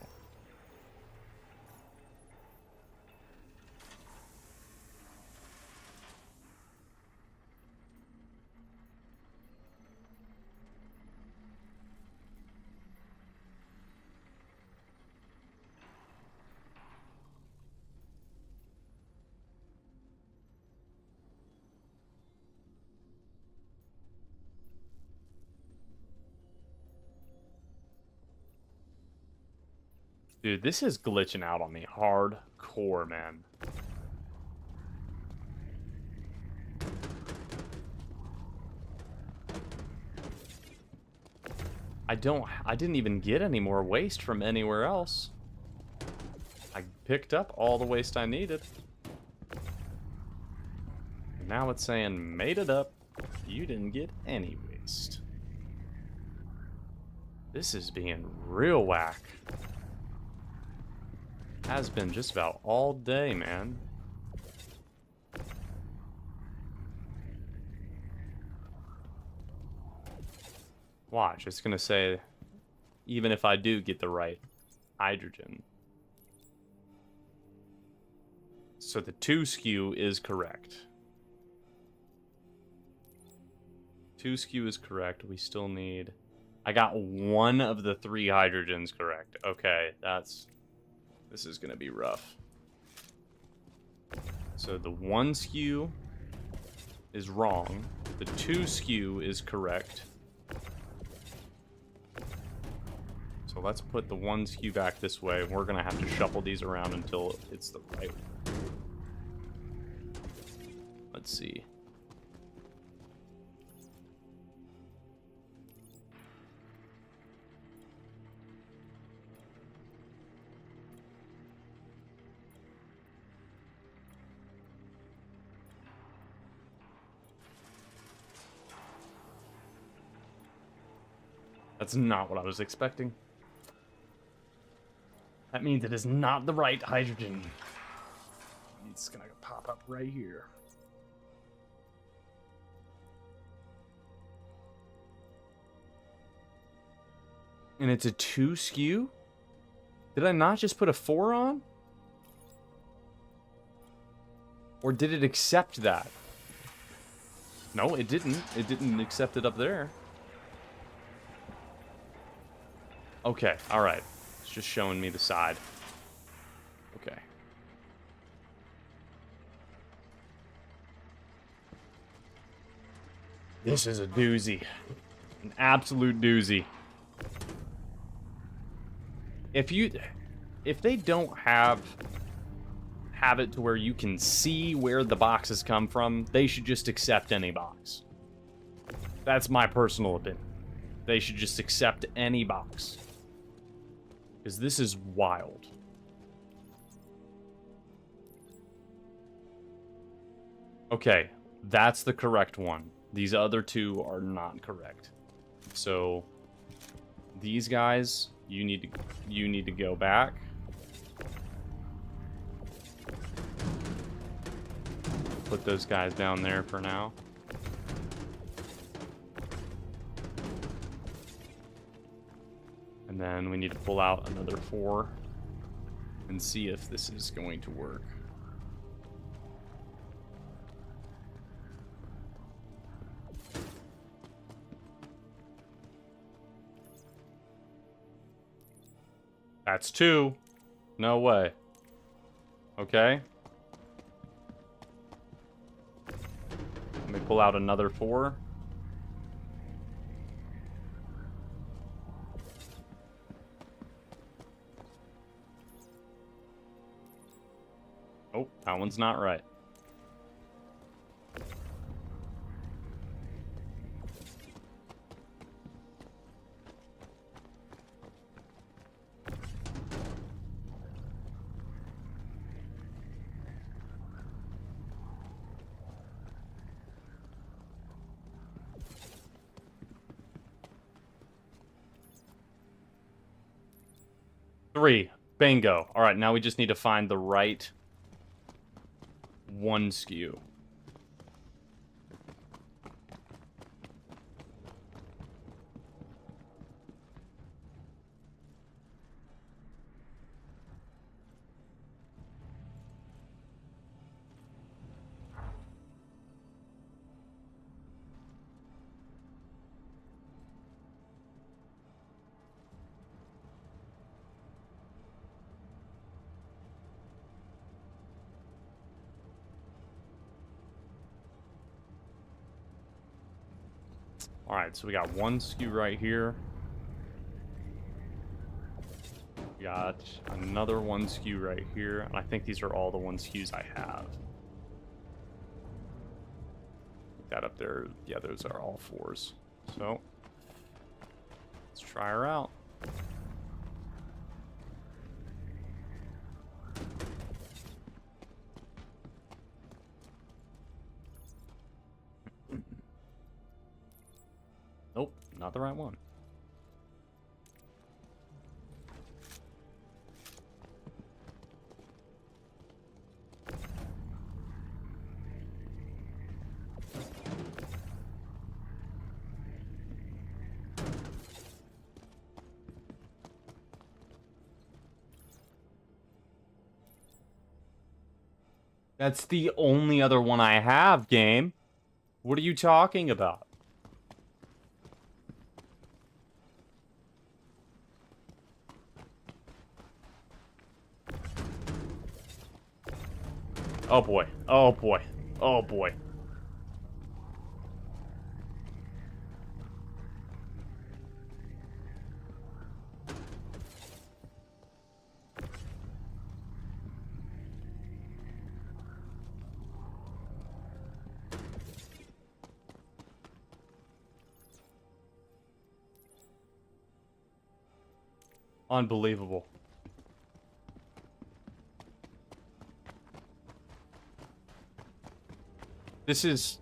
Dude, this is glitching out on me hardcore, man. I didn't even get any more waste from anywhere else. I picked up all the waste I needed. Now it's saying, made it up. You didn't get any waste. This is being real whack. Has been just about all day, man. Watch, it's gonna say, even if I do get the right hydrogen. So the 2 skew is correct. 2 skew is correct. We still need... I got 1 of the 3 hydrogens correct. Okay, this is gonna be rough. So the 1 skew is wrong. The 2 skew is correct. So let's put the 1 skew back this way. We're going to have to shuffle these around until it's the right one. Let's see. That's not what I was expecting. That means it is not the right hydrogen. It's gonna pop up right here. And it's a 2 skew? Did I not just put a 4 on? Or did it accept that? No, it didn't. It didn't accept it up there. Okay, alright. It's just showing me the side. Okay. This is a doozy. An absolute doozy. If they don't have it to where you can see where the boxes come from, they should just accept any box. That's my personal opinion. They should just accept any box. Because this is wild. Okay, that's the correct one. These other two are not correct. So these guys, you need to go back. Put those guys down there for now. And then we need to pull out another 4 and see if this is going to work. That's 2. No way. Okay. Let me pull out another 4. Oh, that one's not right. Three. Bingo. All right, now we just need to find the right 1 skew. All right, so we got 1 skew right here. We got another 1 skew right here, and I think these are all the 1 skews I have. That up there, yeah, those are all 4s. So let's try her out. Nope, not the right one. That's the only other one I have, game. What are you talking about? Oh boy. Oh boy. Oh boy. Unbelievable. This is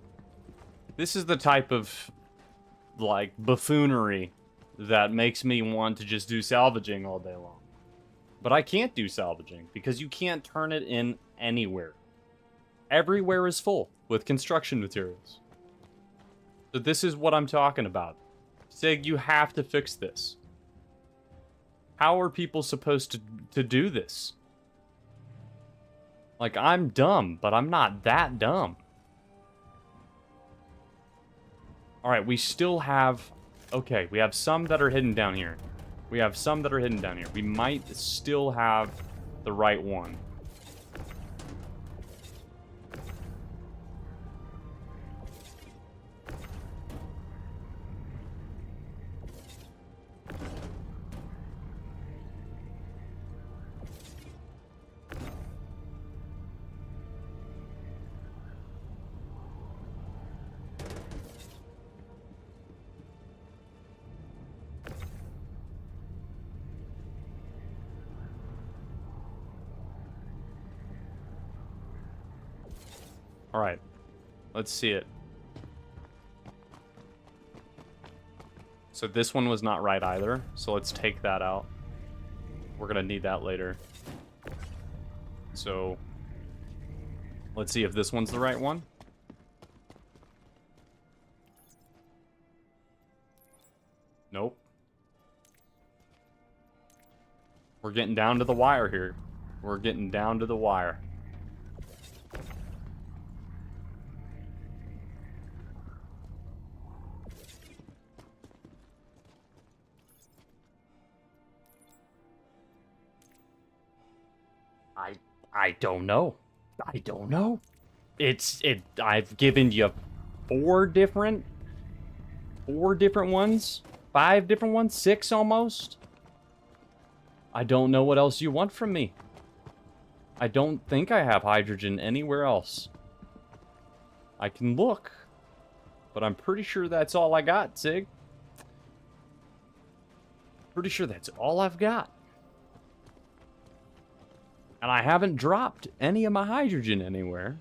the type of, like, buffoonery that makes me want to just do salvaging all day long. But I can't do salvaging because you can't turn it in anywhere. Everywhere is full with construction materials. So this is what I'm talking about. Sig, you have to fix this. How are people supposed to do this? Like, I'm dumb, but I'm not that dumb. Alright, we still have... Okay, we have some that are hidden down here. We have some that are hidden down here. We might still have the right one. Alright. Let's see it. So this one was not right either. So let's take that out. We're gonna need that later. So let's see if this one's the right one. Nope. We're getting down to the wire here. We're getting down to the wire. I don't know. I don't know. I've given you four different ones, 5 different ones, 6 almost. I don't know what else you want from me. I don't think I have hydrogen anywhere else. I can look, but I'm pretty sure that's all I got, Sig. Pretty sure that's all I've got. And I haven't dropped any of my hydrogen anywhere.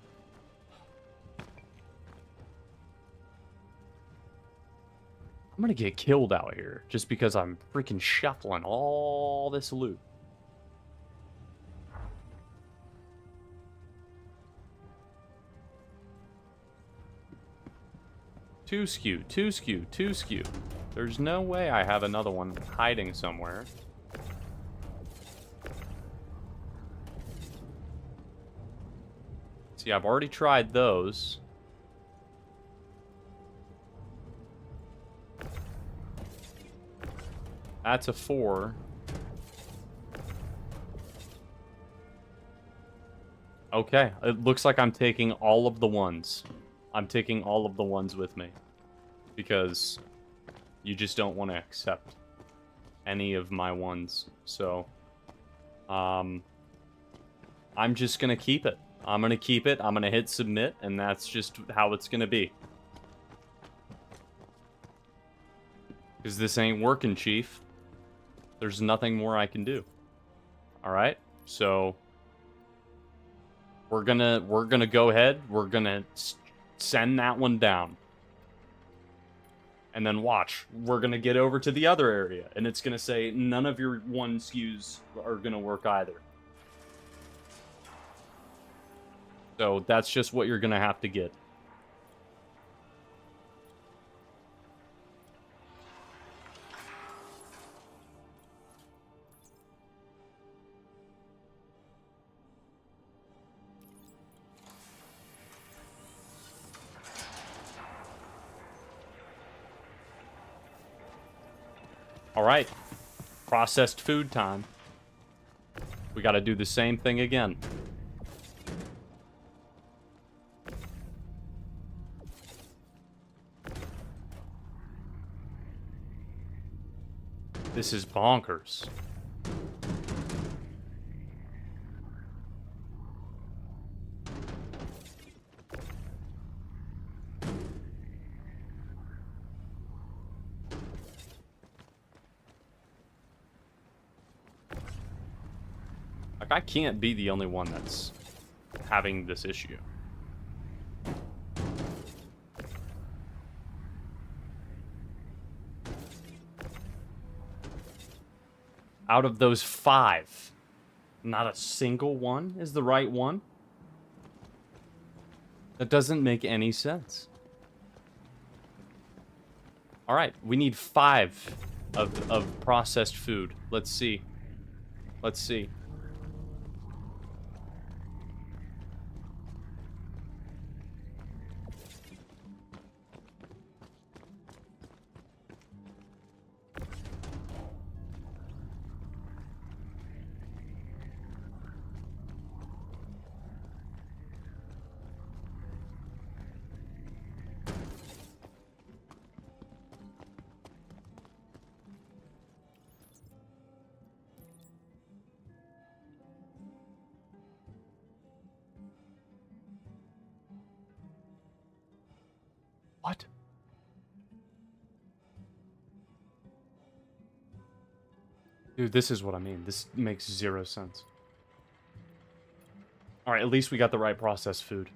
I'm gonna get killed out here just because I'm freaking shuffling all this loot. Two skew, two skew, two skew. There's no way I have another one hiding somewhere. See, I've already tried those. That's a 4. Okay, it looks like I'm taking all of the ones. I'm taking all of the ones with me. Because you just don't want to accept any of my ones. So, I'm just going to keep it. I'm going to keep it. I'm going to hit submit, and that's just how it's going to be. Because this ain't working, Chief. There's nothing more I can do. Alright? So, we're gonna go ahead. We're gonna send that one down. And then watch. We're gonna get over to the other area, and it's gonna say, none of your 1 SKUs are gonna work either. So that's just what you're gonna have to get. Alright. Processed food time. We gotta do the same thing again. This is bonkers. Like, I can't be the only one that's having this issue. Out of those 5, not a single one is the right one? That doesn't make any sense. Alright, we need 5 of processed food. Let's see. Let's see. What? Dude, this is what I mean. This makes 0 sense. Alright, at least we got the right processed food.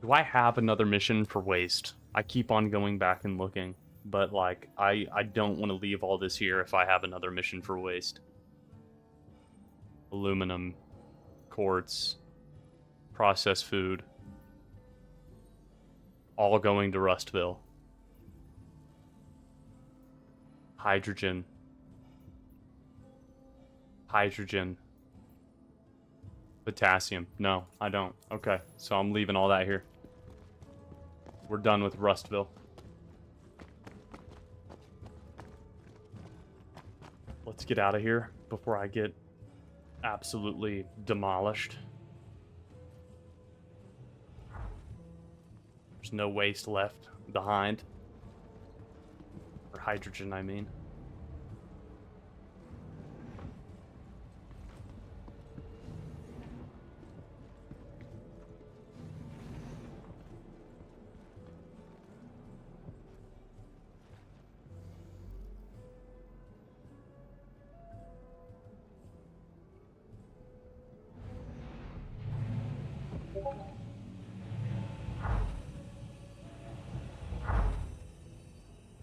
Do I have another mission for waste? I keep on going back and looking, but like, I don't want to leave all this here if I have another mission for waste. Aluminum, quartz, processed food, all going to Rustville. Hydrogen. Hydrogen. Potassium. No, I don't. Okay, so I'm leaving all that here. We're done with Rustville. Let's get out of here before I get absolutely demolished. There's no waste left behind. Or hydrogen, I mean.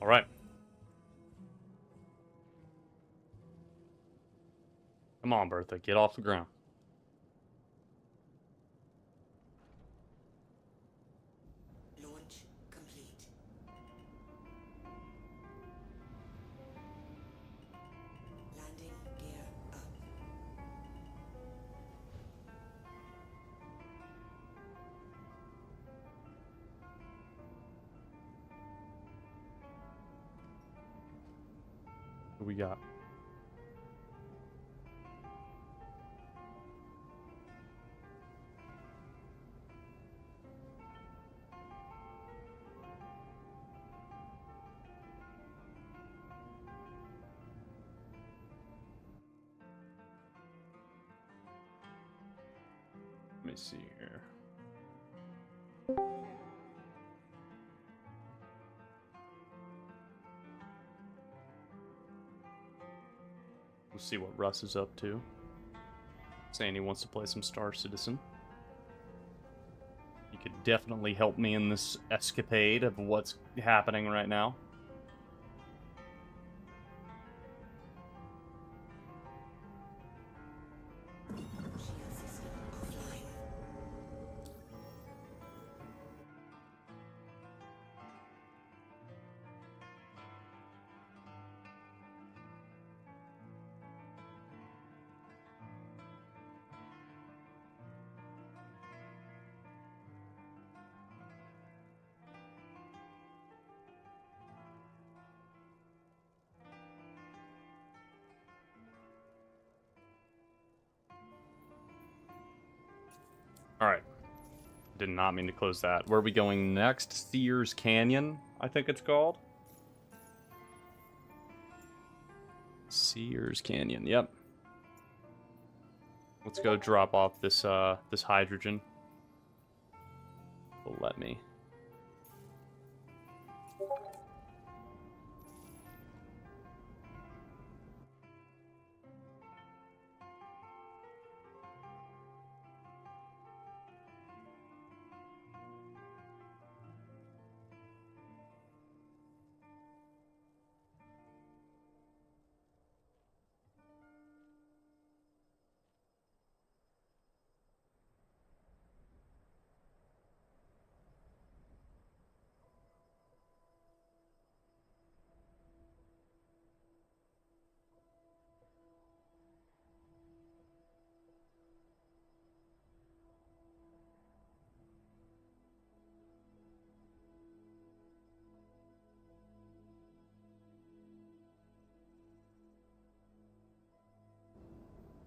All right. Come on, Bertha, get off the ground. Launch complete. Landing gear up. Who we got? Let me see here. We'll see what Russ is up to. Saying he wants to play some Star Citizen. He could definitely help me in this escapade of what's happening right now. Shield system offline. Did not mean to close that. Where are we going next? Sears Canyon, I think it's called. Sears Canyon, yep. Let's go drop off this this hydrogen. Will let me.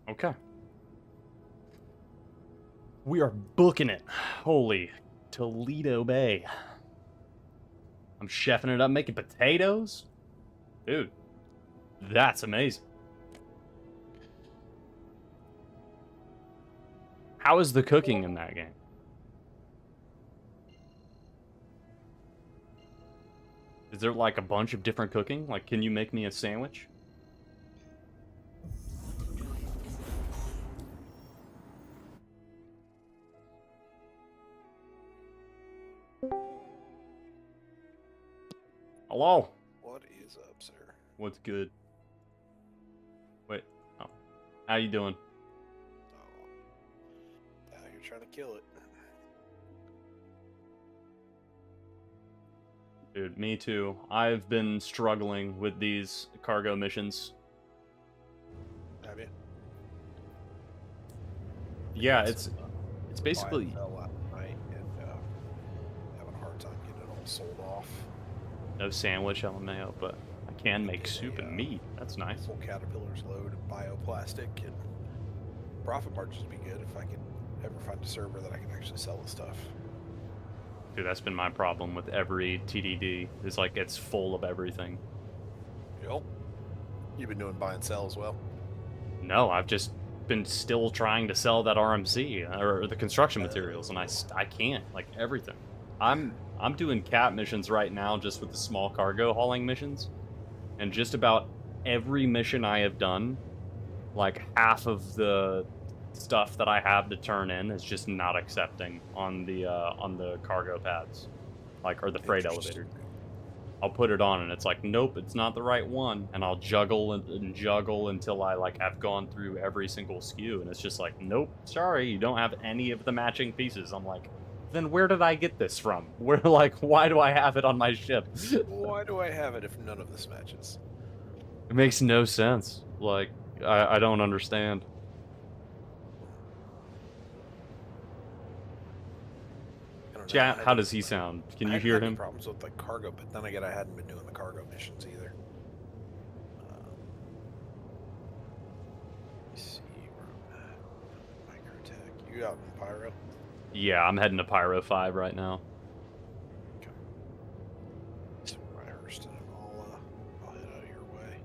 Okay. We are booking it. Holy Toledo Bay. I'm chefing it up, making potatoes. Dude, that's amazing. How is the cooking in that game? Is there like a bunch of different cooking? Like, can you make me a sandwich? Hello? What is up, sir? What's good? Wait. Oh. How you doing? Oh. Now you're trying to kill it. Dude, me too. I've been struggling with these cargo missions. Have you? Yeah, it's basically... Buy and sell last night and having a hard time getting it all sold off. No sandwich LMAO, but I can make soup and meat. That's nice. Full Caterpillar's load of bioplastic, and profit margins would be good if I could ever find a server that I can actually sell the stuff. Dude, that's been my problem with every TDD. Is like it's full of everything. Yep. You've been doing buy and sell as well? No, I've just been still trying to sell that RMC or the construction materials, and I can't, like, everything. I'm doing cat missions right now just with the small cargo hauling missions, and just about every mission I have done, like half of the stuff that I have to turn in is just not accepting on the cargo pads, like, or the freight elevator. I'll put it on and it's like, nope, it's not the right one, and I'll juggle and juggle until I like have gone through every single SKU, and it's just like, nope, sorry, you don't have any of the matching pieces. I'm like, then where did I get this from? Where, like, why do I have it on my ship? Why do I have it if none of this matches? It makes no sense. Like, I don't understand. Chat, how does he sound? Can you hear him? Problems with like cargo, but then again, I hadn't been doing the cargo missions either. Let's see, Microtech. You out in Pyro? Yeah, I'm heading to Pyro 5 right now. Okay. So Myhurst, and I'll head out of your way.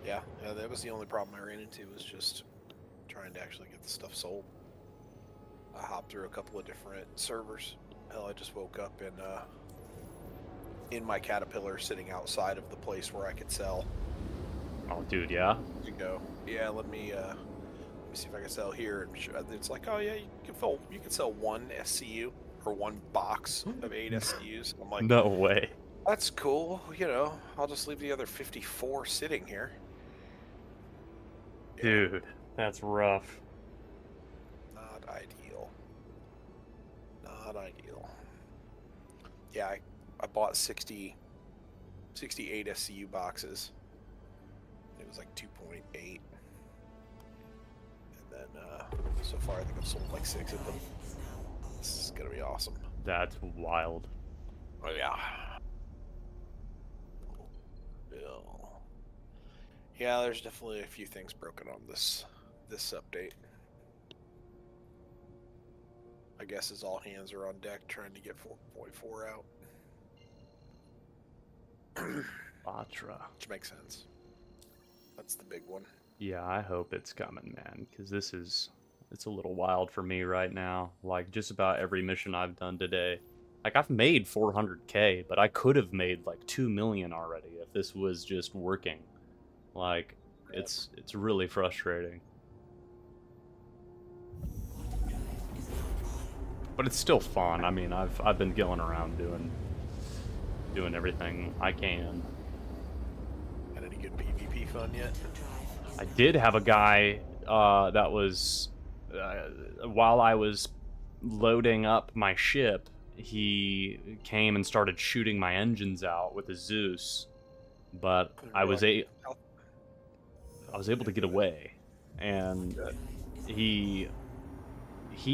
Yeah, that was the only problem I ran into, was just trying to actually get the stuff sold. I hopped through a couple of different servers. Hell, I just woke up in my Caterpillar sitting outside of the place where I could sell. Oh, dude, yeah? You go, yeah, let me see if I can sell here. And it's like, oh yeah, you can sell one SCU or one box of 8 SCUs. I'm like, No way. that's cool. You know, I'll just leave the other 54 sitting here. Yeah, Dude, that's rough. not ideal. Not ideal. Yeah, I bought 68 SCU boxes. It was like 2.8. And then, so far I think I've sold like 6 of them. This is gonna be awesome. That's wild. Oh yeah. Bill. Yeah, there's definitely a few things broken on this update. I guess as all hands are on deck trying to get 4.4 out. Batra. Which makes sense. That's the big one. Yeah, I hope it's coming, man, because it's a little wild for me right now. Like, just about every mission I've done today. Like, I've made 400K, but I could have made, like, 2 million already if this was just working. Like, it's really frustrating. But it's still fun. I mean, I've been going around doing everything I can. Had any good PvP fun yet? I did have a guy that was while I was loading up my ship, he came and started shooting my engines out with a Zeus, but I was able to get away, and he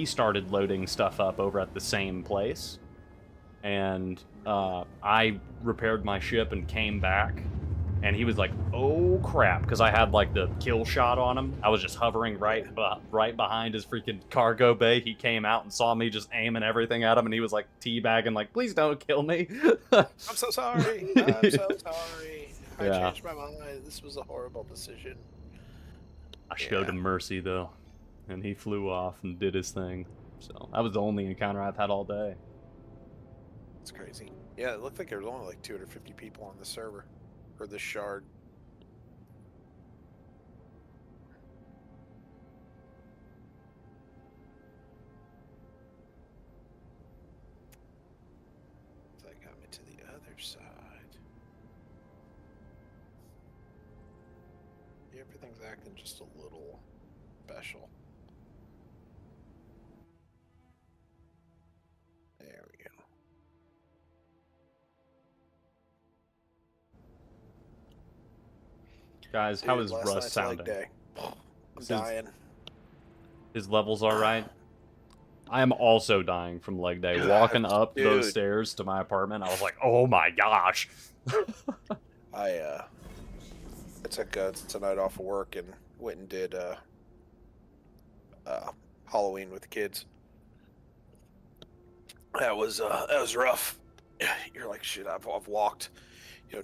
started loading stuff up over at the same place, and I repaired my ship and came back, and he was like, "Oh crap," because I had like the kill shot on him. I was just hovering right behind his freaking cargo bay. He came out and saw me just aiming everything at him, and he was like teabagging, like, "Please don't kill me." I'm so sorry. I'm so sorry. I Yeah. changed my mind. This was a horrible decision. I showed him mercy though, and he flew off and did his thing. So that was the only encounter I've had all day. It's crazy. Yeah, it looked like there was only like 250 people on the server, or this shard. So that got me to the other side. Yeah, everything's acting just a little special. There we go. Guys, how Dude, is last Russ night's leg sounding? day. I'm This is- dying. His levels all right? I am also dying from leg day. Walking up those Dude. stairs to my apartment, I was like, "Oh my gosh!" I took tonight off of work and went and did Halloween with the kids. That was rough. You're like, shit, I've walked,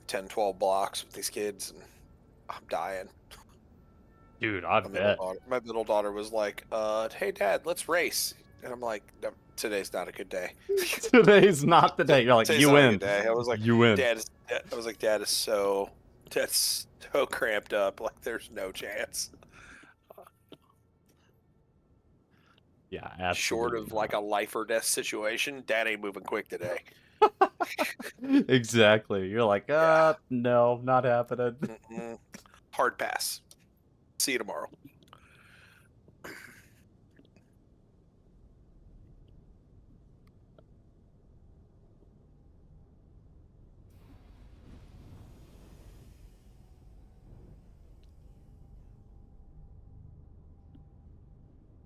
10, 12 blocks with these kids, and I'm dying. Dude, I bet. My middle daughter was like, "Hey, Dad, let's race," and I'm like, "No, today's not a good day." Today's not the day. You're like, Today's "You not a win." good day. I was like, "You win." Dad is so cramped up. Like, there's no chance. Yeah, absolutely. Short of like a life or death situation, Dad ain't moving quick today. Exactly. You're like, Yeah. no, not happening. Mm-mm. Hard pass. See you tomorrow.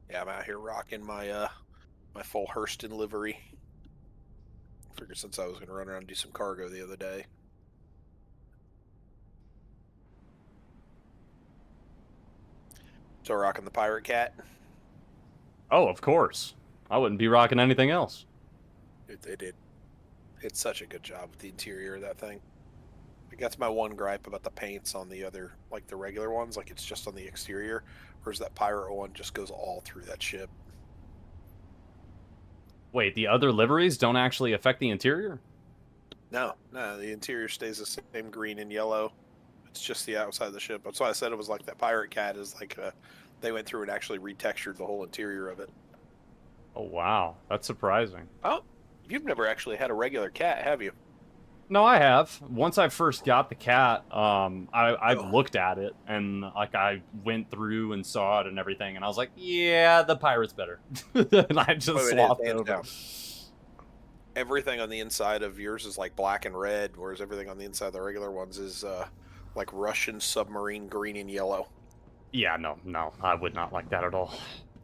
Yeah, I'm out here rocking my my full Hurston livery. Figured since I was going to run around and do some cargo the other day. So rocking the pirate cat. Oh, of course. I wouldn't be rocking anything else. They did. It's such a good job with the interior of that thing. Like, that's my one gripe about the paints on the other, like the regular ones. Like, it's just on the exterior, whereas that Pyro one just goes all through that ship. Wait, the other liveries don't actually affect the interior? No, the interior stays the same green and yellow. It's just the outside of the ship. That's why I said it was like that pirate cat is like they went through and actually retextured the whole interior of it. Oh, wow. That's surprising. Oh, you've never actually had a regular cat, have you? No, I have. Once I first got the cat, I looked at it, and like I went through and saw it and everything, and I was like, yeah, the pirate's better. And I just swapped hands over. down. Everything on the inside of yours is like black and red, whereas everything on the inside of the regular ones is like Russian submarine green and yellow. Yeah, no, I would not like that at all.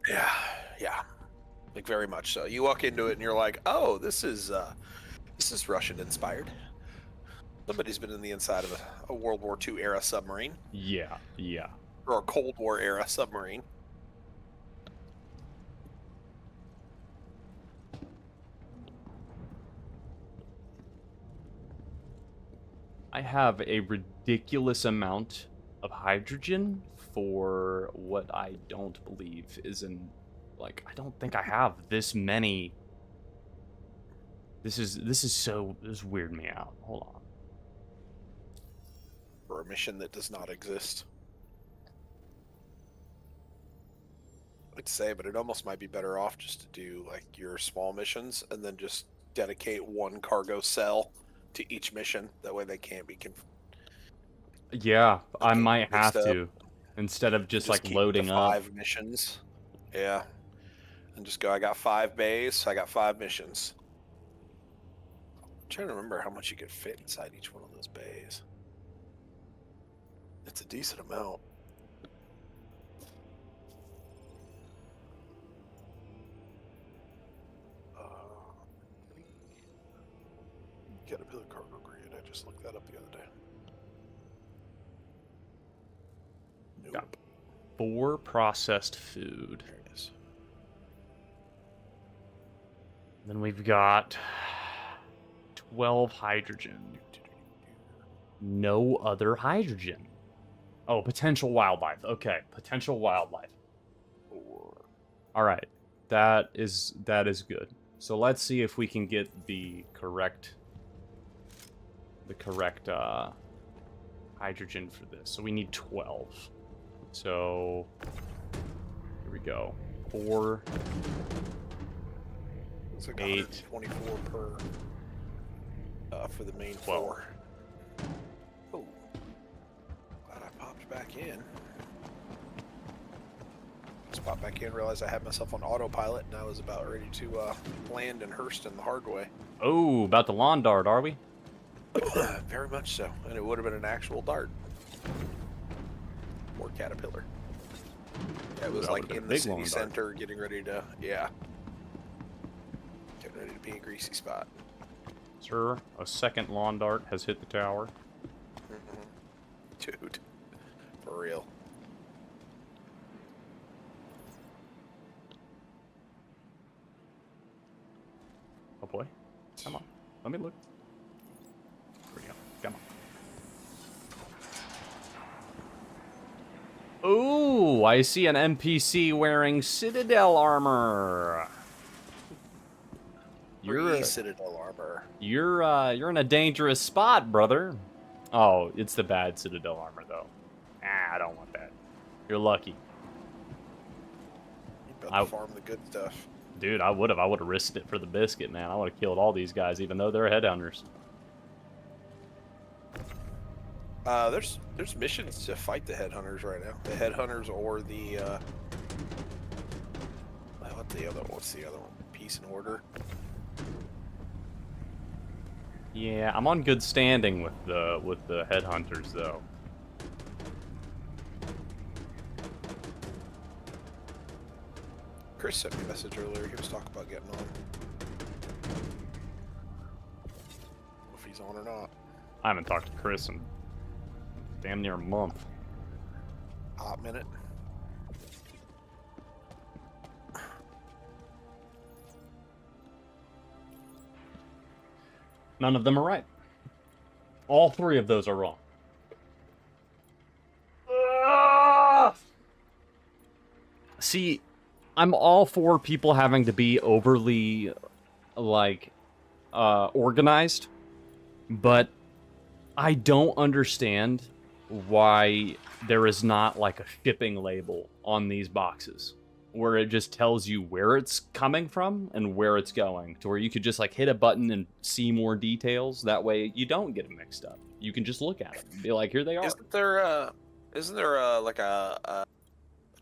Yeah, like very much so. You walk into it and you're like, oh, this is Russian inspired. Somebody's been in the inside of a World War II era submarine. Yeah, yeah. Or a Cold War era submarine. I have a ridiculous amount of hydrogen for what I don't believe is in, like, I don't think I have this many. This weird me out. Hold on. For a mission that does not exist. I'd say, but it almost might be better off just to do like your small missions and then just dedicate one cargo cell to each mission. That way they can't be Yeah, I might have mixed up. to, instead of just like keep loading the up. 5 missions. Yeah. And just go, I got 5 bays, I got 5 missions. I'm trying to remember how much you could fit inside each one of those bays. It's a decent amount. Caterpillar cargo grid. I just looked that up the other day. Nope. Got 4 processed food. There it is. Then we've got 12 hydrogen. No other hydrogen. Oh, potential wildlife. Okay, potential wildlife. All right, that is good. So let's see if we can get the correct hydrogen for this. So we need 12. So here we go. 4. It's like 8. 124 per for the main 12. 4. Oh, glad I popped back in. Just popped back in, realized I had myself on autopilot, and I was about ready to land in Hurston the hard way. Oh, about the lawn dart, are we? Very much so, and it would have been an actual dart. Or caterpillar. Yeah, it was That like would've been in a the big city lawn dart. center, getting ready to, yeah. Getting ready to be a greasy spot. Sir, a second lawn dart has hit the tower. Dude, for real. Oh boy. Come on. Let me look. There we go. Come on. Ooh, I see an NPC wearing Citadel armor. Free Citadel armor. You're in a dangerous spot, brother. Oh, it's the bad Citadel armor though. I don't want that. You're lucky. You better farm the good stuff. Dude, I would have risked it for the biscuit, man. I would have killed all these guys, even though they're headhunters. There's missions to fight the headhunters right now. The headhunters or the what's the other one? Peace and Order. Yeah, I'm on good standing with the headhunters though. Chris sent me a message earlier. He was talking about getting on. If he's on or not. I haven't talked to Chris in damn near a month. Hot minute. None of them are right. All 3 of those are wrong. See, I'm all for people having to be overly, like, organized, but I don't understand why there is not, like, a shipping label on these boxes, where it just tells you where it's coming from and where it's going, to where you could just, like, hit a button and see more details. That way you don't get them mixed up. You can just look at them and be like, here they are. Isn't there like a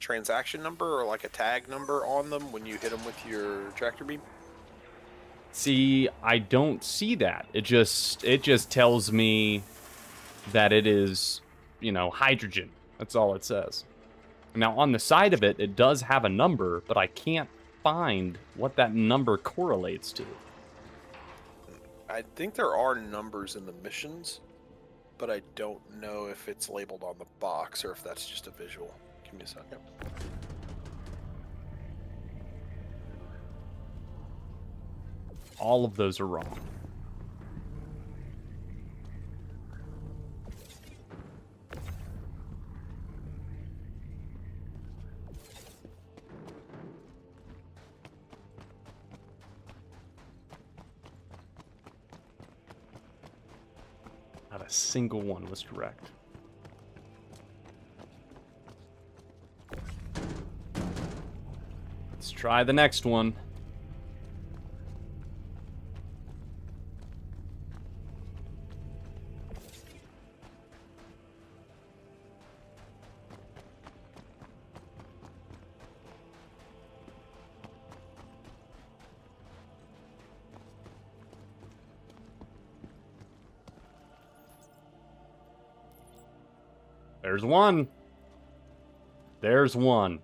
transaction number or like a tag number on them when you hit them with your tractor beam? See, I don't see that. It just tells me that it is, you know, hydrogen. That's all it says. Now, on the side of it, it does have a number, but I can't find what that number correlates to. I think there are numbers in the missions, but I don't know if it's labeled on the box or if that's just a visual. Give me a second. All of those are wrong. Not a single one was correct. Let's try the next one. There's one. There's one.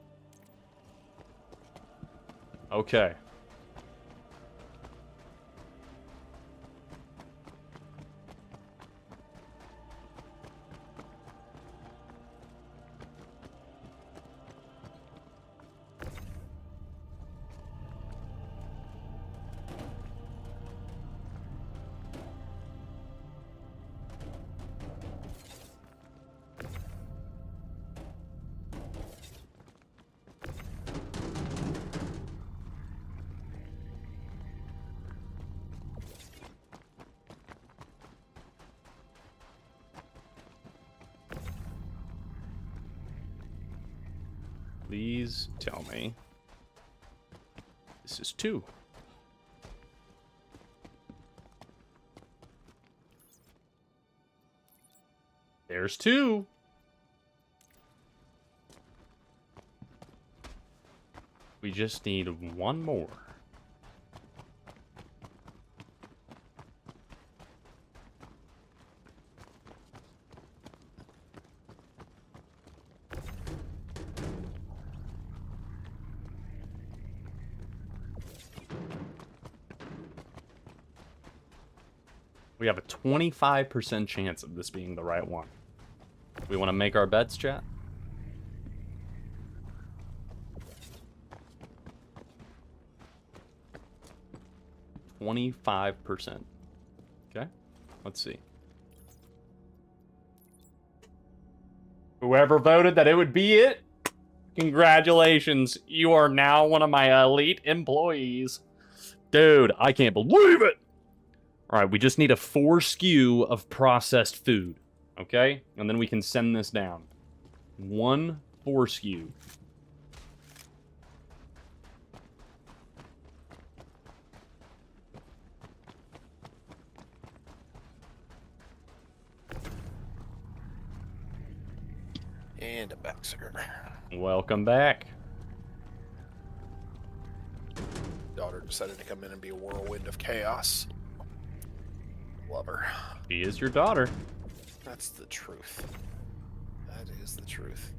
Okay. Please tell me this is 2. There's 2. We just need one more. We have a 25% chance of this being the right one. We want to make our bets, chat? %. Okay, let's see. Whoever voted that it would be it, congratulations. You are now one of my elite employees. Dude, I can't believe it. All right, we just need a 4 SKU of processed food, okay? And then we can send this down. 1 4 SKU. And I'm back, sir. Welcome back. Daughter decided to come in and be a whirlwind of chaos. Love her. She is your daughter. That's the truth. That is the truth.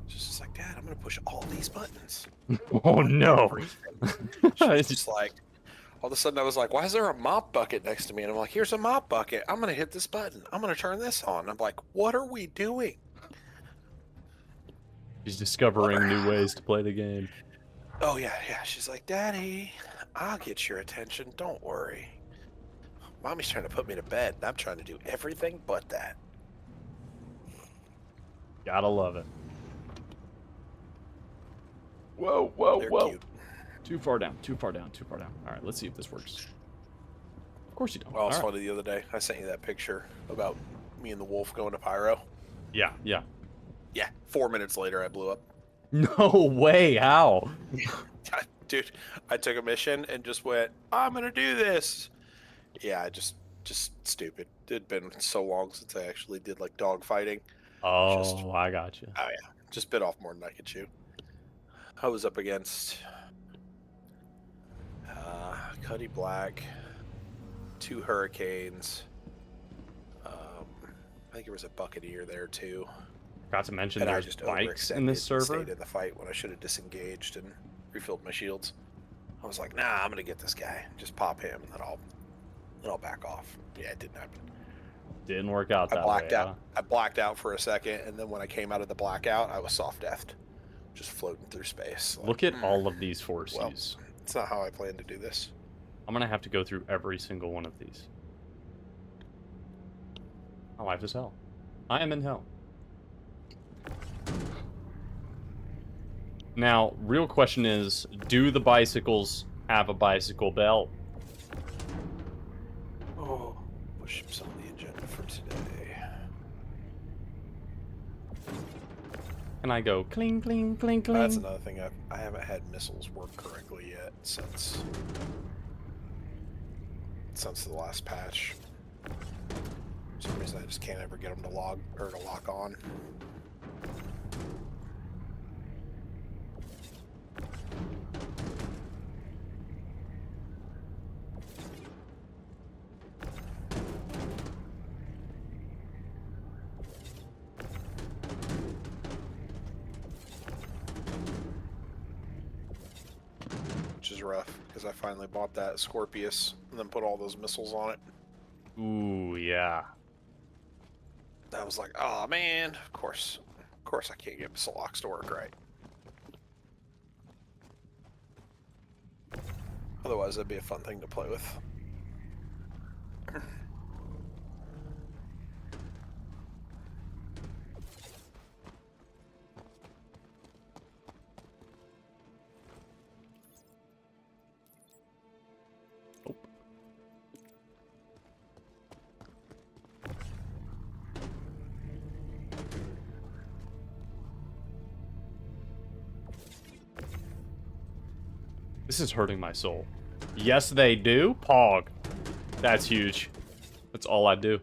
Just like, Dad, I'm gonna push all these buttons. Oh no. She's just like, all of a sudden I was like, why is there a mop bucket next to me? And I'm like, here's a mop bucket. I'm gonna hit this button. I'm gonna turn this on. I'm like, what are we doing? She's discovering new ways to play the game. Oh yeah. She's like, Daddy, I'll get your attention. Don't worry. Mommy's trying to put me to bed, and I'm trying to do everything but that. Gotta love it. Whoa. They're cute. Too far down. All right, let's see if this works. Of course you don't. Well, it's All right. funny the other day. I sent you that picture about me and the wolf going to Pyro. Yeah. Yeah, 4 minutes later, I blew up. No way, how? Dude, I took a mission and just went, I'm gonna do this. Yeah, just stupid. It'd been so long since I actually did like dog fighting. Oh, I got you. Oh yeah, just bit off more than I could chew. I was up against Cuddy Black, 2 Hurricanes. I think there was a Buccaneer there too. Forgot to mention And I there's just bikes in this overextended and server. stayed in the fight when I should have disengaged and refilled my shields. I was like, nah, I'm gonna get this guy. Just pop him, and then I'll back off. Yeah, it didn't happen. Didn't work out I that blacked way. out. I blacked out for a second, and then when I came out of the blackout, I was soft deathed, just floating through space. Like, Look at all of these force well, use. it's not how I planned to do this. I'm gonna have to go through every single one of these. My life is hell. I am in hell. Now, real question is, do the bicycles have a bicycle belt? Oh, push some of the agenda for today. Can I go cling, cling, cling, cling? That's another thing. I haven't had missiles work correctly yet since the last patch. For some reason, I just can't ever get them to log or to lock on. Which is rough because I finally bought that Scorpius and then put all those missiles on it. Ooh, yeah. I was like, oh man, of course I can't get missile locks to work right. Otherwise, that'd be a fun thing to play with. This is hurting my soul. Yes, they do. Pog. That's huge. That's all I do.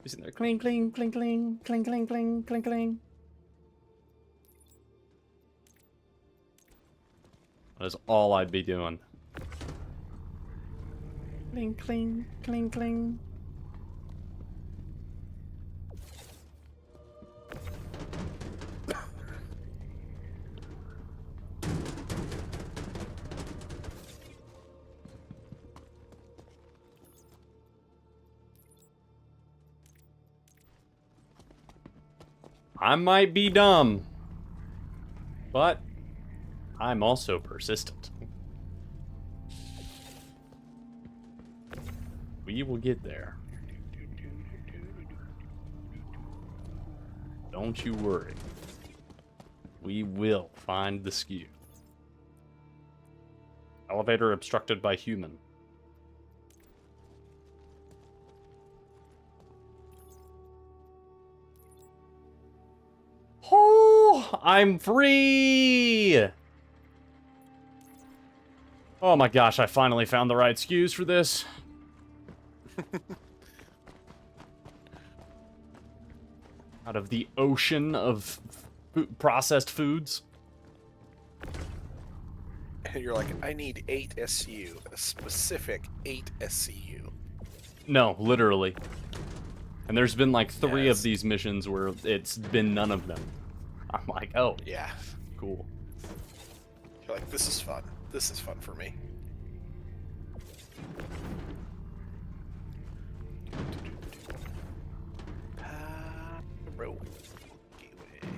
Isn't there cling, cling, cling, cling, cling, cling, cling, cling, cling? That is all I'd be doing. Cling, cling, cling, cling. I might be dumb, but I'm also persistent. We will get there. Don't you worry. We will find the skew. Elevator obstructed by human. Oh, I'm free! Oh my gosh, I finally found the right skews for this. Out of the ocean of processed foods. And you're like, I need 8 SCU, a specific 8 SCU. No, literally. And there's been like 3 Yes. of these missions where it's been none of them. I'm like, oh, Yeah. cool. You're like, this is fun. This is fun for me. Pyro. Gateway.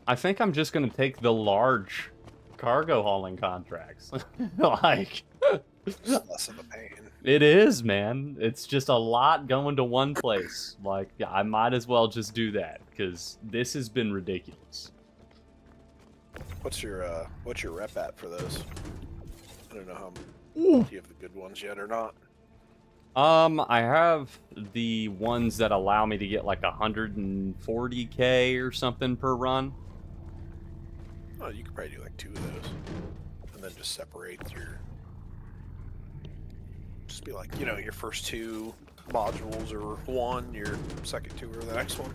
I think I'm just gonna take the large cargo hauling contracts. Like, It's less of a pain. it is, man. It's just a lot going to one place. Like, yeah, I might as well just do that because this has been ridiculous. What's your rep at for those? I don't know how. Ooh. Do you have the good ones yet or not? I have the ones that allow me to get like 140k or something per run. Oh, you could probably do like 2 of those, and then just separate your. Just be like, you know, your first 2 modules or 1, your second 2 or the next one.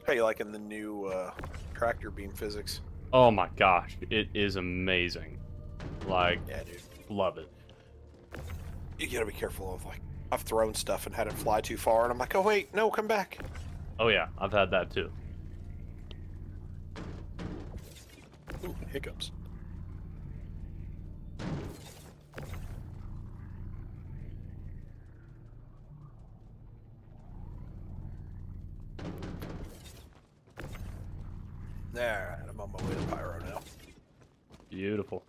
How you liking the new tractor beam physics? Oh my gosh, it is amazing. Like, Yeah, dude. love it. You gotta be careful of, like, I've thrown stuff and had it fly too far, and I'm like, oh wait, no, come back. Oh yeah, I've had that too. Ooh, hiccups. Alright, I'm on my way to Pyro now. Beautiful.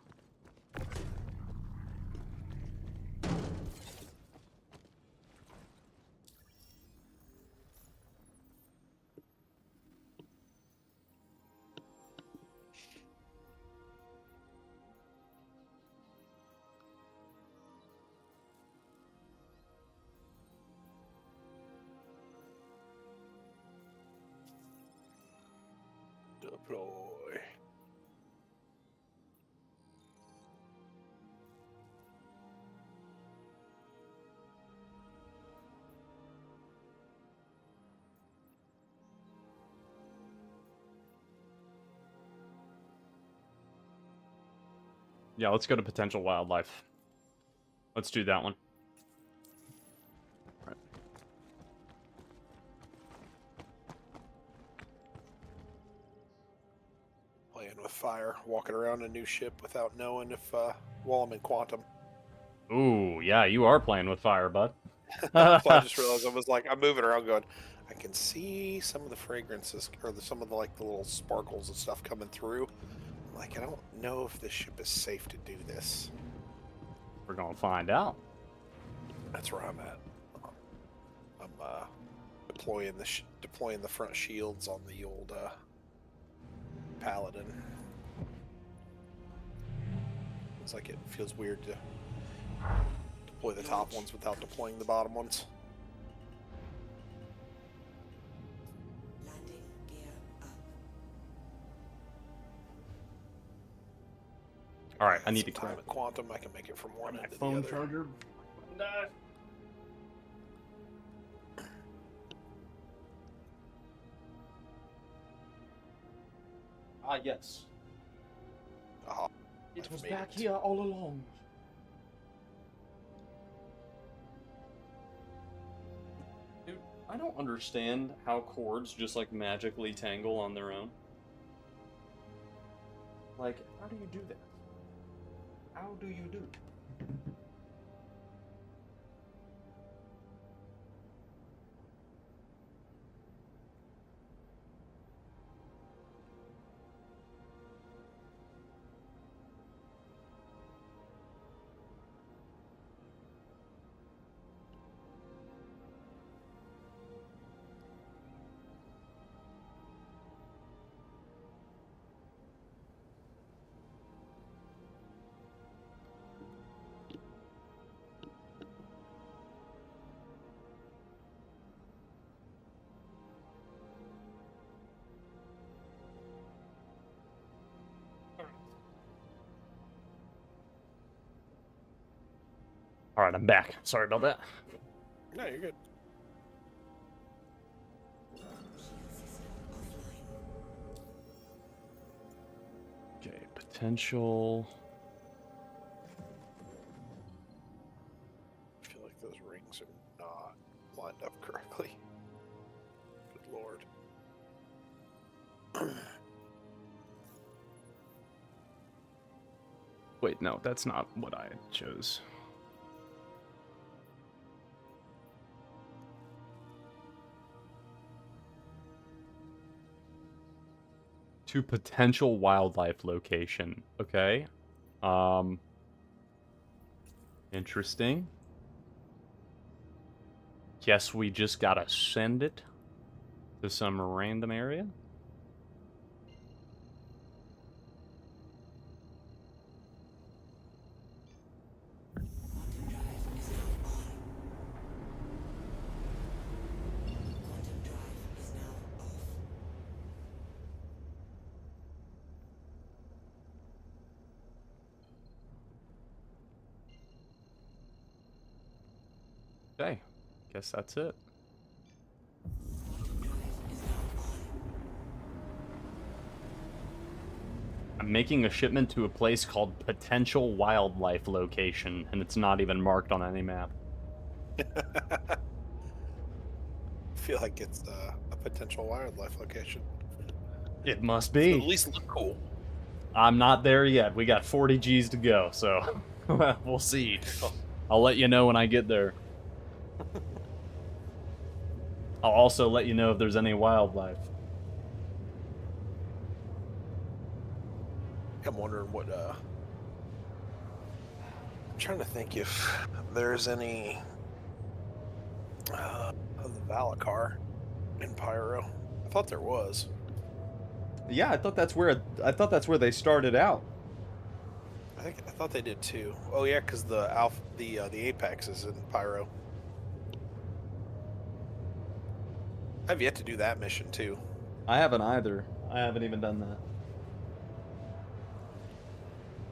Deploy. Yeah, let's go to potential wildlife. Let's do that one. Right. Playing with fire, walking around a new ship without knowing if while I'm in quantum. Ooh, yeah, you are playing with fire, bud. So I just realized I'm moving around going, I can see some of the fragrances or some of the the little sparkles and stuff coming through. I'm like, I don't know if this ship is safe to do this. We're gonna find out. That's where I'm at. I'm deploying the front shields on the old Paladin. It's like it feels weird to deploy the top ones without deploying the bottom ones. Landing gear up. All right, I need to Some time grab at quantum. I can make it from one my end to the phone other. charger. Ah, yes. Aha. It was made back it. here all along. Dude, I don't understand how chords just like magically tangle on their own. Like, how do you do that? How do you do it? All right, I'm back. Sorry about that. No, you're good. Shield system offline. Okay, potential. I feel like those rings are not lined up correctly. Good lord. Wait, no, that's not what I chose. To potential wildlife location. Okay. Interesting. Guess we just gotta send it to some random area. Quantum drive is now on. Quantum drive is now off. Okay. Guess that's it. Quantum drive is now on. I'm making a shipment to a place called Potential Wildlife Location, and it's not even marked on any map. I feel like it's a potential wildlife location. It must It'll be. at least look cool. I'm not there yet. We got 40 G's to go, so we'll see. I'll let you know when I get there. I'll also let you know if there's any wildlife. I'm wondering what, I'm trying to think if there's any, of the Valacar in Pyro. I thought there was. Yeah, I thought that's where they started out. I thought they did too. Oh yeah, because the the Apex is in Pyro. I've yet to do that mission too. I haven't either. I haven't even done that.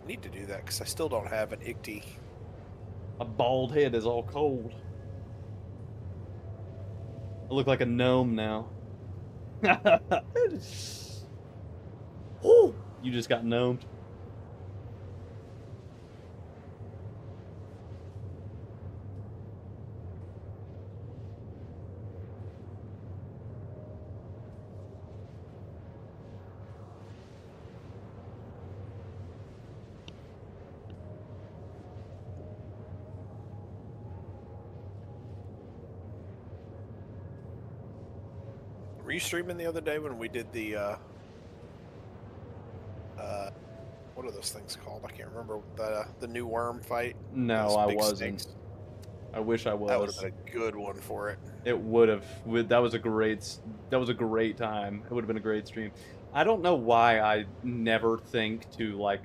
I need to do that because I still don't have an ICT. A bald head is all cold. I look like a gnome now. Woo! You just got gnomed. Were you streaming the other day when we did the what are those things called? I can't remember the new worm fight. No, Those I big wasn't. snakes. I wish I was. That would have been a good one for it. It would have. That was a great time. It would have been a great stream. I don't know why I never think to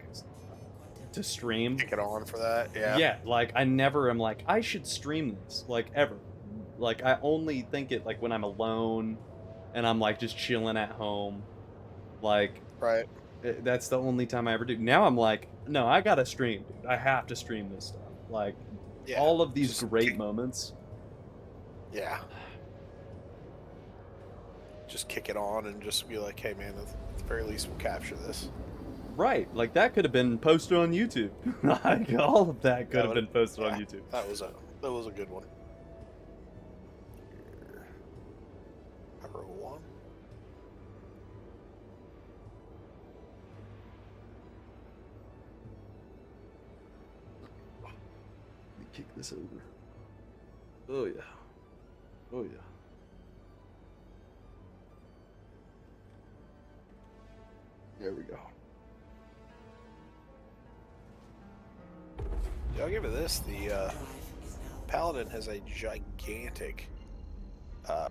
stream. Kick it on for that. Yeah. Yeah, like I never am like I should stream this like ever. Like I only think it like when I'm alone and I'm like just chilling at home. Like Right. that's the only time I ever do. Now I'm like, no, I gotta stream, dude. I have to stream this stuff. Like Yeah. all of these Just great moments. Yeah. Just kick it on and just be like, hey man, at the very least we'll capture this. Right, like that could have been posted on YouTube. Like all of that could That have been posted on yeah, YouTube. That was a good one. Pyro 1. Let me kick this over. Oh yeah. Oh yeah. There we go. Yeah, I'll give it this. The Drive is now Paladin has a gigantic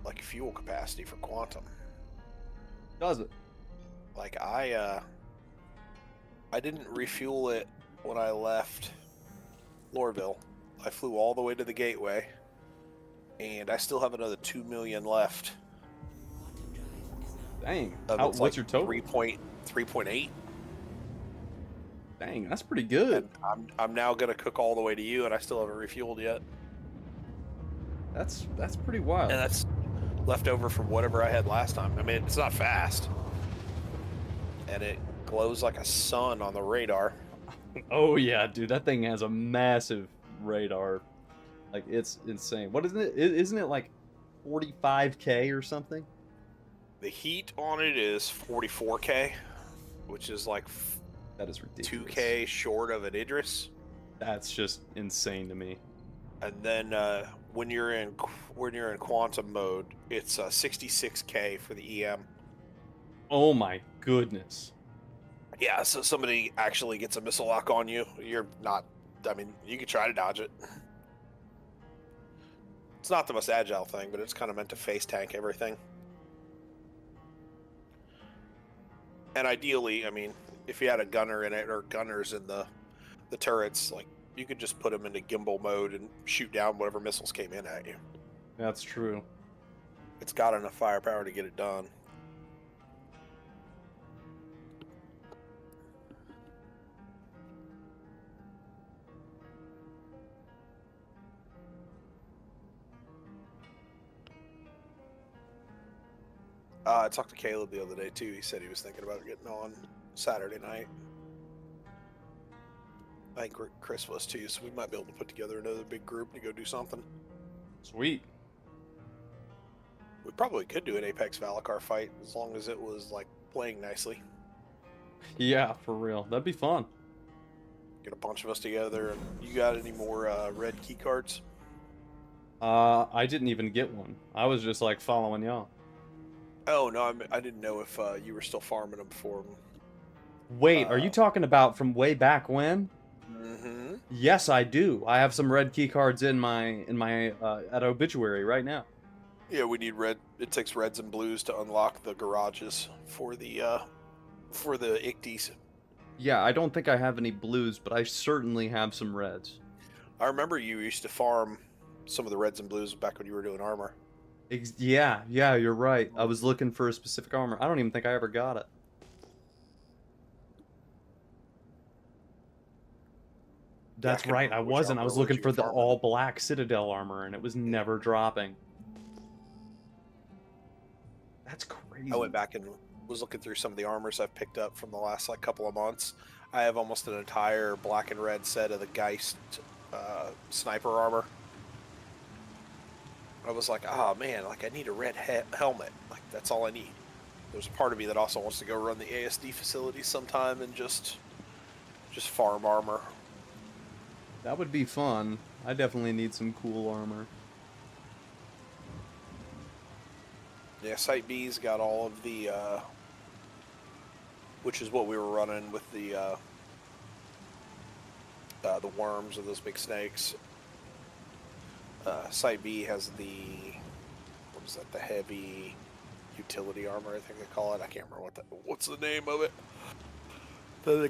like fuel capacity for quantum. Does it? Like I didn't refuel it when I left Lorville. I flew all the way to the gateway, and I still have another 2 million left. quantum drive is now Dang. Of How, its, what's like, your total? 3.8. Dang, that's pretty good. And I'm now gonna cook all the way to you, and I still haven't refueled yet. That's pretty wild. And that's left over from whatever I had last time. I mean, it's not fast, and it glows like a sun on the radar. Oh yeah, dude, that thing has a massive radar. Like it's insane. What isn't it? Isn't it like 45K or something? The heat on it is 44K, which is like That is ridiculous. 2K short of an Idris. That's just insane to me. And then when you're in quantum mode, it's 66K for the EM. Oh my goodness. Yeah, so somebody actually gets a missile lock on you. You're not. I mean, you can try to dodge it. It's not the most agile thing, but it's kind of meant to face tank everything. And ideally, I mean, if you had a gunner in it or gunners in the turrets, like you could just put them into gimbal mode and shoot down whatever missiles came in at you. That's true. It's got enough firepower to get it done. I talked to Caleb the other day too. He said he was thinking about getting on Saturday night. I think Chris was too, so we might be able to put together another big group to go do something. Sweet. We probably could do an Apex Valacar fight as long as it was like playing nicely. Yeah, for real. That'd be fun. Get a bunch of us together. And you got any more red key cards? I didn't even get one. I was just like following y'all. Oh no, I didn't know if you were still farming them for them. Wait, are you talking about from way back when? Mm-hmm. Yes, I do. I have some red key cards in my at obituary right now. Yeah, we need red. It takes reds and blues to unlock the garages for the Icties. Yeah, I don't think I have any blues, but I certainly have some reds. I remember you used to farm some of the reds and blues back when you were doing armor. Yeah, you're right. I was looking for a specific armor. I don't even think I ever got it. That's right, I wasn't. I was looking for the all-black Citadel armor, and it was never dropping. That's crazy. I went back and was looking through some of the armors I've picked up from the last like couple of months. I have almost an entire black and red set of the Geist sniper armor. I was like, oh man, like I need a red helmet. Like that's all I need. There's a part of me that also wants to go run the ASD facility sometime and just farm armor. That would be fun. I definitely need some cool armor. Yeah, Site B's got all of the, which is what we were running with the worms or those big snakes. Site B has the, what is that, the heavy utility armor, I think they call it. I can't remember what's the name of it. The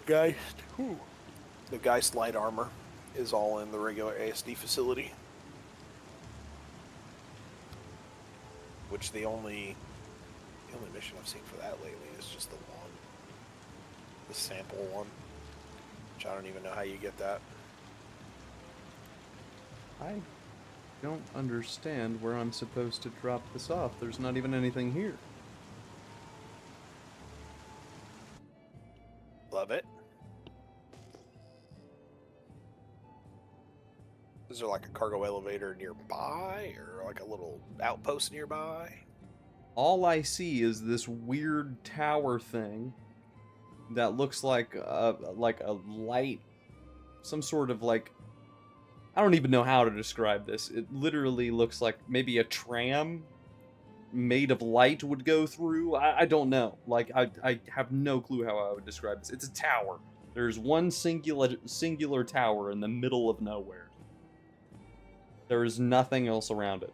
Geist light armor is all in the regular ASD facility. Which the only mission I've seen for that lately is just the sample one. Which I don't even know how you get that. I don't understand where I'm supposed to drop this off. There's not even anything here. Love it. Is there like a cargo elevator nearby or like a little outpost nearby? All I see is this weird tower thing that looks like a light, some sort of like, I don't even know how to describe this. It literally looks like maybe a tram made of light would go through. I don't know. Like I have no clue how I would describe this. It's a tower. There's one singular tower in the middle of nowhere. There is nothing else around it.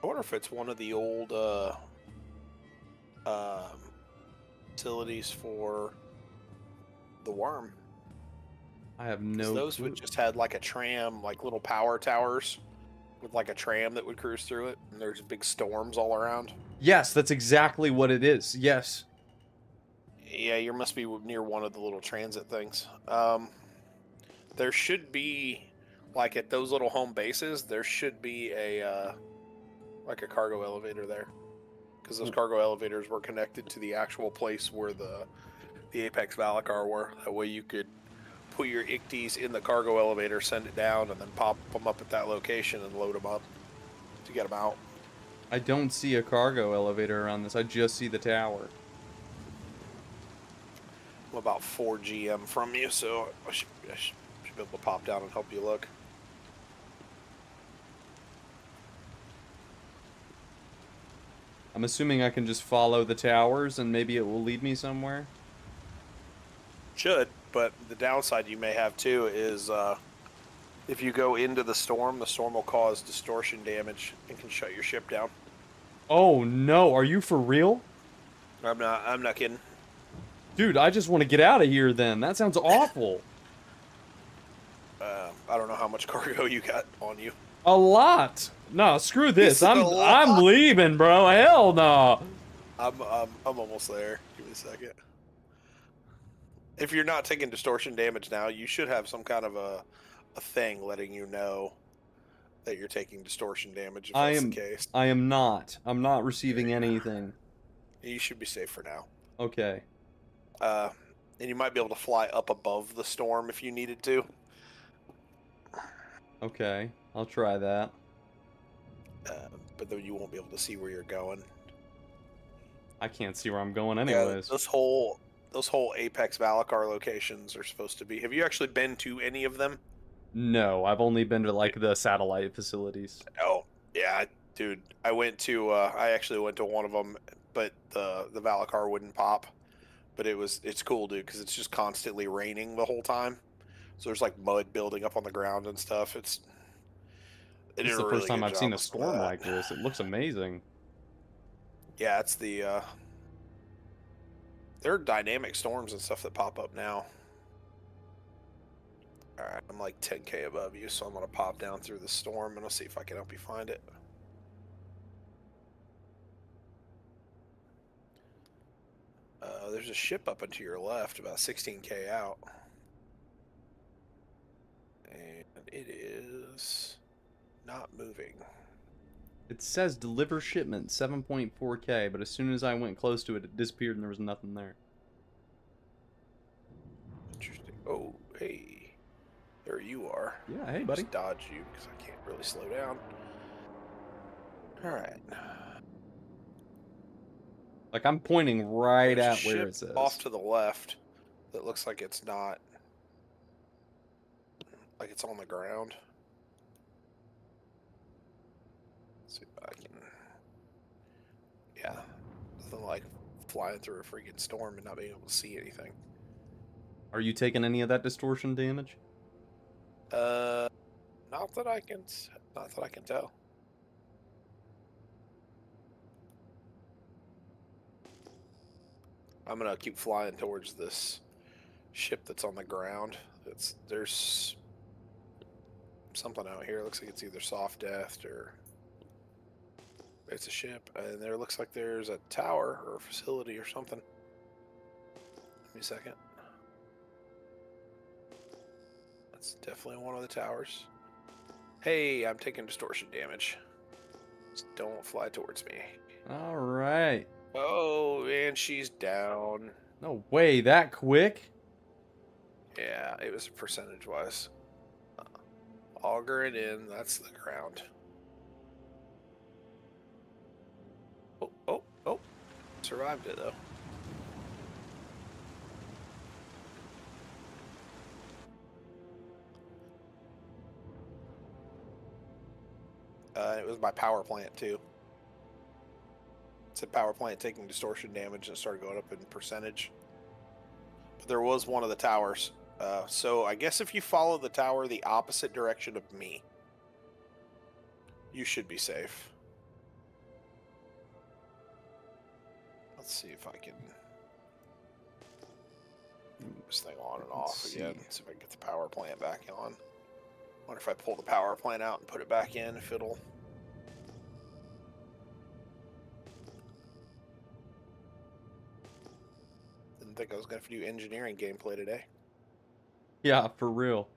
I wonder if it's one of the old facilities for the worm. I have no those clue. would just had like a tram, like little power towers with like a tram that would cruise through it, and there's big storms all around. Yes, that's exactly what it is. Yes. Yeah, you must be near one of the little transit things. There should be, like at those little home bases, there should be a like a cargo elevator there, because those cargo elevators were connected to the actual place where the Apex Valacar were. That way you could put your Icties in the cargo elevator, send it down, and then pop them up at that location and load them up to get them out. I don't see a cargo elevator around this. I just see the tower. I'm about 4 GM from you, so I should be able to pop down and help you look. I'm assuming I can just follow the towers and maybe it will lead me somewhere. Should, but the downside you may have too is if you go into the storm will cause distortion damage and can shut your ship down. Oh no, are you for real? I'm not kidding. Dude, I just want to get out of here then. That sounds awful. I don't know how much cargo you got on you. A lot. No, screw this. It's a I'm lot. leaving, bro. Hell no. I'm almost there. Give me a second. If you're not taking distortion damage now, you should have some kind of a thing letting you know that you're taking distortion damage if that's the case. I am not. I'm not receiving anything. You should be safe for now. Okay. And you might be able to fly up above the storm if you needed to. Okay. I'll try that. But then you won't be able to see where you're going. I can't see where I'm going anyways. Yeah, this whole those whole Apex Valacar locations are supposed to be. Have you actually been to any of them? No, I've only been to like the satellite facilities. Oh, yeah, dude. I actually went to one of them, but the Valacar wouldn't pop. But it's cool, dude, because it's just constantly raining the whole time. So there's like mud building up on the ground and stuff. They This did is a the first really time good I've seen job a of some of storm that. like this. It looks amazing. Yeah, it's there are dynamic storms and stuff that pop up now. All right, I'm like 10K above you, so I'm gonna pop down through the storm and I'll see if I can help you find it. There's a ship up and to your left, about 16K out, and it is not moving. It says deliver shipment 7.4K, but as soon as I went close to it, it disappeared and there was nothing there. Interesting. Oh, hey, there you are. Yeah, hey, buddy. Just dodge you because I can't really slow down. All right. Like, I'm pointing right There's a at where ship it says. off to the left that looks like it's not, like it's on the ground. Let's see if I can. Yeah, nothing like flying through a freaking storm and not being able to see anything. Are you taking any of that distortion damage? Uh, not that I can tell. I'm gonna keep flying towards this ship that's on the ground. There's something out here. It looks like it's either soft death or it's a ship, and there looks like there's a tower or a facility or something. Give me a second. That's definitely one of the towers. Hey, I'm taking distortion damage. Just don't fly towards me. All right. Oh, and she's down. No way, that quick? Yeah, it was percentage-wise. Auger it in, that's the ground. Oh. Survived it, though. It was my power plant, too. It said power plant taking distortion damage and started going up in percentage. But there was one of the towers. So I guess if you follow the tower the opposite direction of me, you should be safe. Let's see if I can move this thing on and off again. See if I can get the power plant back on. Wonder if I pull the power plant out and put it back in, if it'll... Didn't think I was going to do engineering gameplay today. Yeah, for real.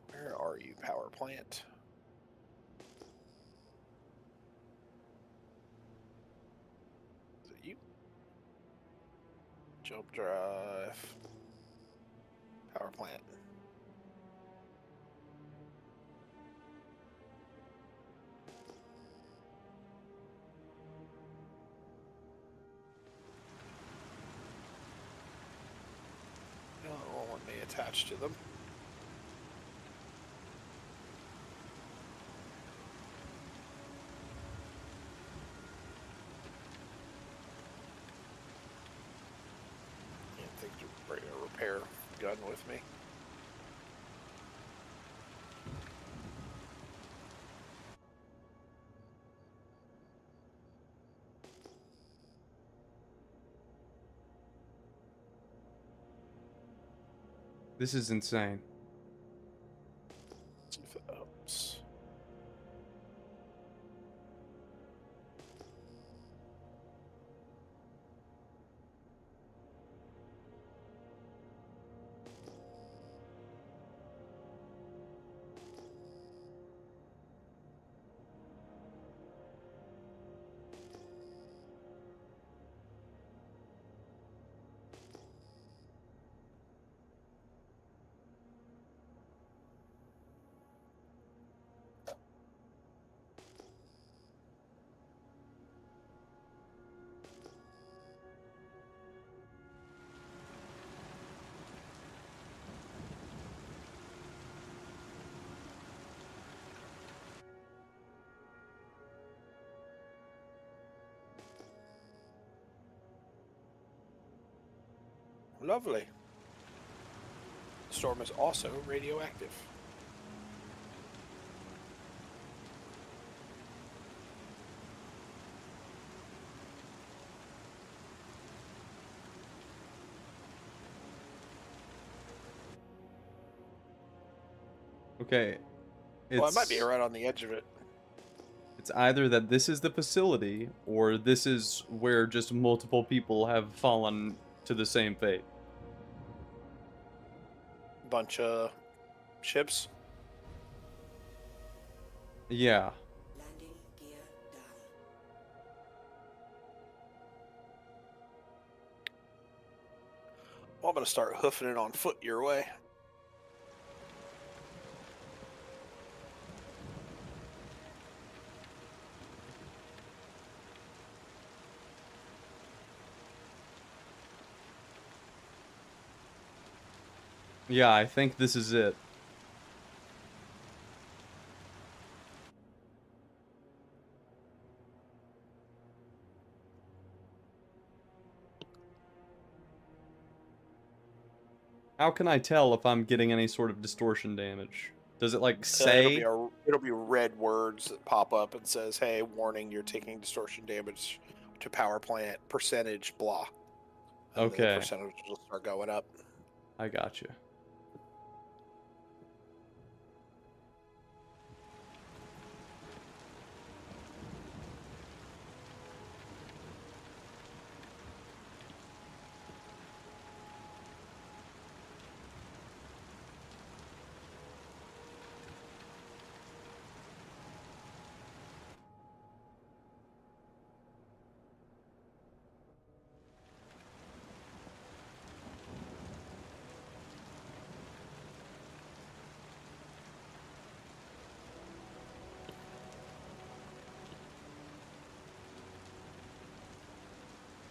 Where are you, power plant? Is it you? Jump drive. Power plant. No, it won't let me attach to them. Can't think to bring a repair gun with me. This is insane. See if it helps. Lovely. The storm is also radioactive. Okay. Well, I might be right on the edge of it. It's either that this is the facility, or this is where just multiple people have fallen to the same fate. Bunch of ships. Yeah. Landing gear down. Well, I'm gonna start hoofing it on foot your way. Yeah, I think this is it. How can I tell if I'm getting any sort of distortion damage? Does it like say? It'll be red words that pop up and says, "Hey, warning! You're taking distortion damage to power plant percentage blah." And then the Okay, percentage will start going up. I got you.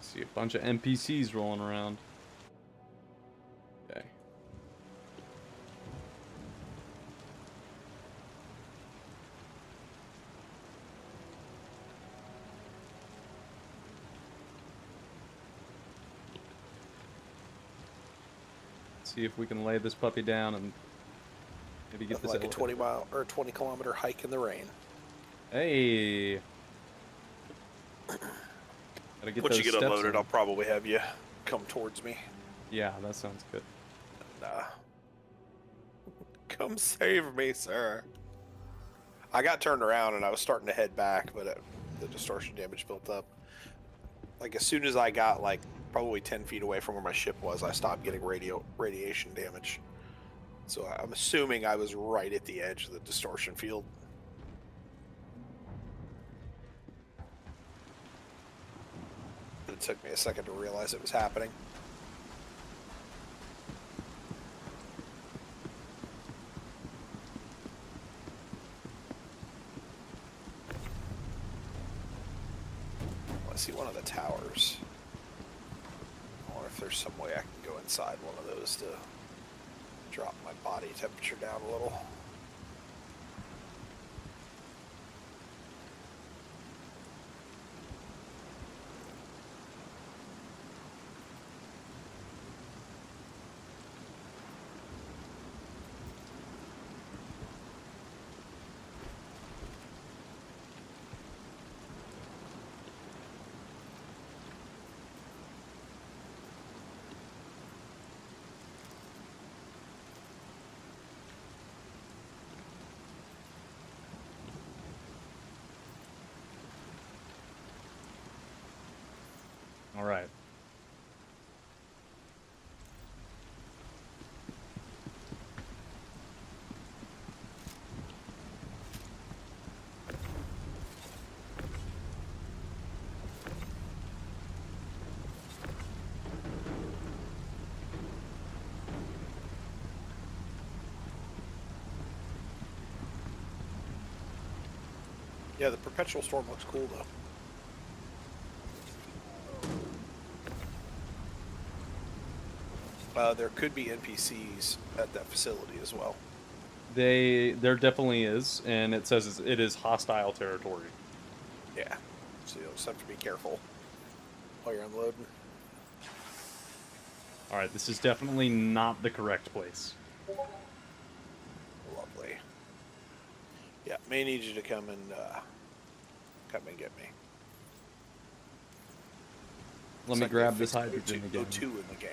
See a bunch of NPCs rolling around. Okay. See if we can lay this puppy down and maybe get Nothing this like a 20-mile or 20-kilometer hike in the rain. Hey. Gotta get Once those you get steps unloaded, in. I'll probably have you come towards me. Yeah, that sounds good. And, come save me, sir. I got turned around and I was starting to head back, but the distortion damage built up. Like as soon as I got like probably 10 feet away from where my ship was, I stopped getting radiation damage. So I'm assuming I was right at the edge of the distortion field. It took me a second to realize it was happening. I see one of the towers. I wonder if there's some way I can go inside one of those to drop my body temperature down a little. All right. Yeah, the perpetual storm looks cool though. There could be NPCs at that facility as well. There definitely is, and it says it is hostile territory. Yeah, so you'll just have to be careful while you're unloading. Alright, this is definitely not the correct place. Lovely. Yeah, may need you to come and get me. Let It's me like they grab this fixed hydrogen O2 again. O2 in the game.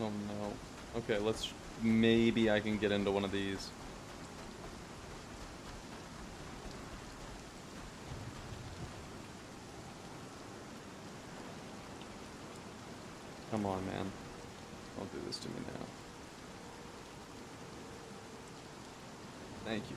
Oh no. Okay, let's... Maybe I can get into one of these. Come on, man. Don't do this to me now. Thank you.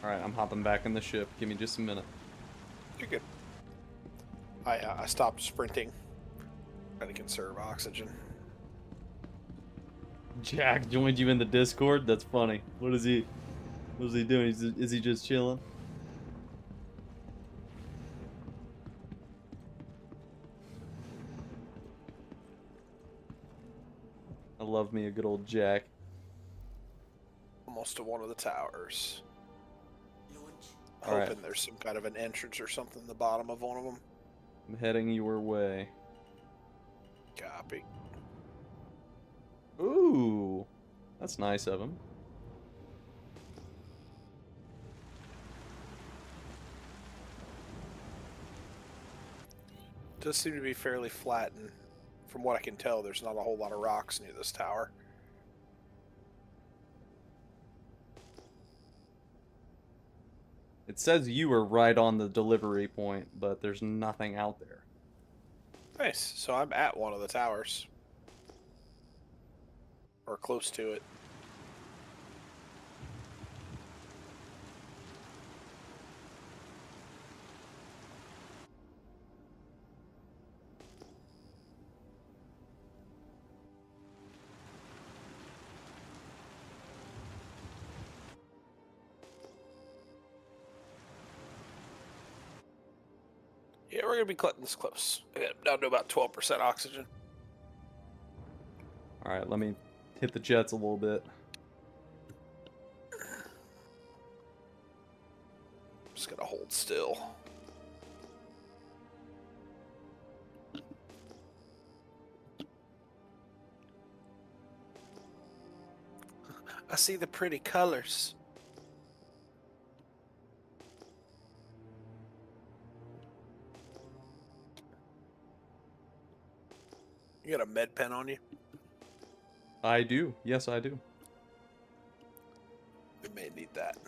Alright, I'm hopping back in the ship. Give me just a minute. You're good. I stopped sprinting. Trying to conserve oxygen. Jack joined you in the Discord? That's funny. What is he doing? Is he just chilling? I love me a good old Jack. Almost to one of the towers. Launch. All right. Hoping there's some kind of an entrance or something in the bottom of one of them. I'm heading your way. Copy. Ooh, that's nice of him. Does seem to be fairly flat, and from what I can tell, there's not a whole lot of rocks near this tower. It says you were right on the delivery point, but there's nothing out there. Nice. So I'm at one of the towers. Or close to it. Yeah, we're gonna be cutting this close. Down to about 12% oxygen. Alright, let me hit the jets a little bit. Just gonna hold still. I see the pretty colors. You got a med pen on you? I do. Yes, I do. We may need that.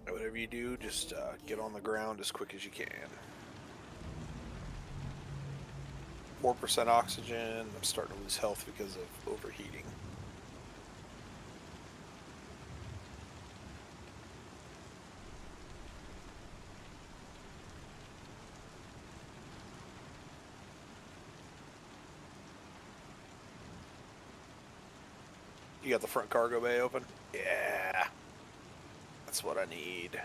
Whatever you do, just get on the ground as quick as you can. 4% oxygen. I'm starting to lose health because of overheating. You got the front cargo bay open? Yeah. That's what I need.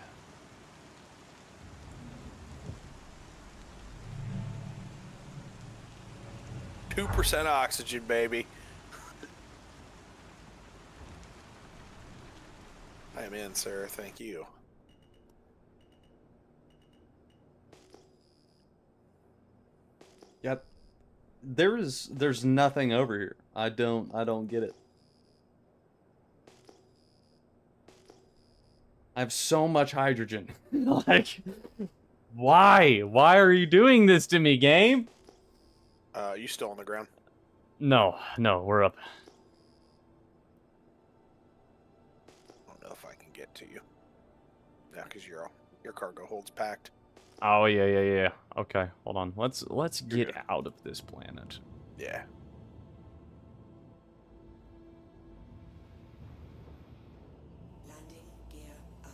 %2 oxygen, baby. I am in, sir. Thank you. Yeah, there's nothing over here. I don't get it. I have so much hydrogen. Like, why? Why are you doing this to me, game? You still on the ground? No, we're up. I don't know if I can get to you. Yeah, because your cargo holds packed. Oh yeah. Okay, hold on. Let's get good. out of this planet. Yeah. Landing gear up.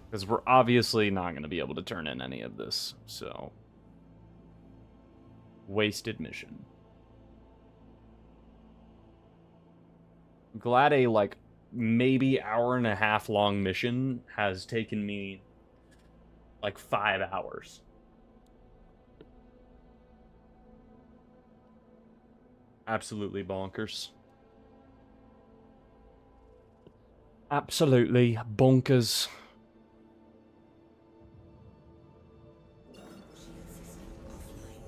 Because we're obviously not going to be able to turn in any of this, so... Wasted mission. Glad a, like, maybe hour-and-a-half long mission has taken me, like, 5 hours. Absolutely bonkers. Absolutely bonkers. Shield system offline.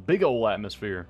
Big ol' atmosphere.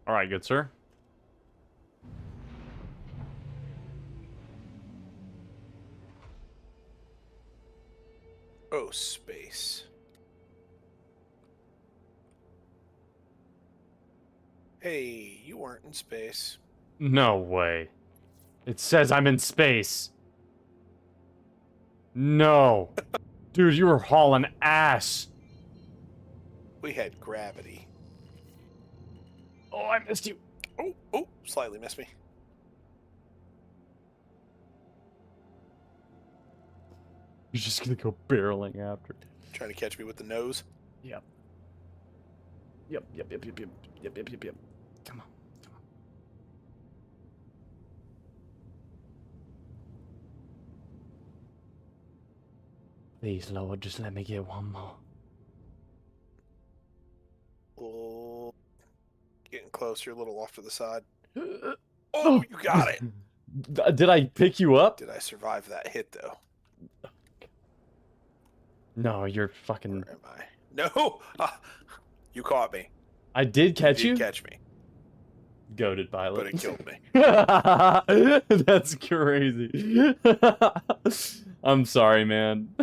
Alright, good sir. Oh, space. Hey, you weren't in space. No way. It says I'm in space. No. Dude, you were hauling ass. We had gravity. Oh, I missed you. Oh, slightly missed me. You're just gonna go barreling after. Trying to catch me with the nose. Yep. Yep. Come on. Please, Lord, just let me get one more. Oh, getting closer, a little off to the side. Oh, you got it. Did I pick you up? Did I survive that hit, though? No, you're fucking... Where am I? No! Ah, you caught me. I did catch you? You did catch me, Goated pilot. but it killed me. That's crazy. I'm sorry, man.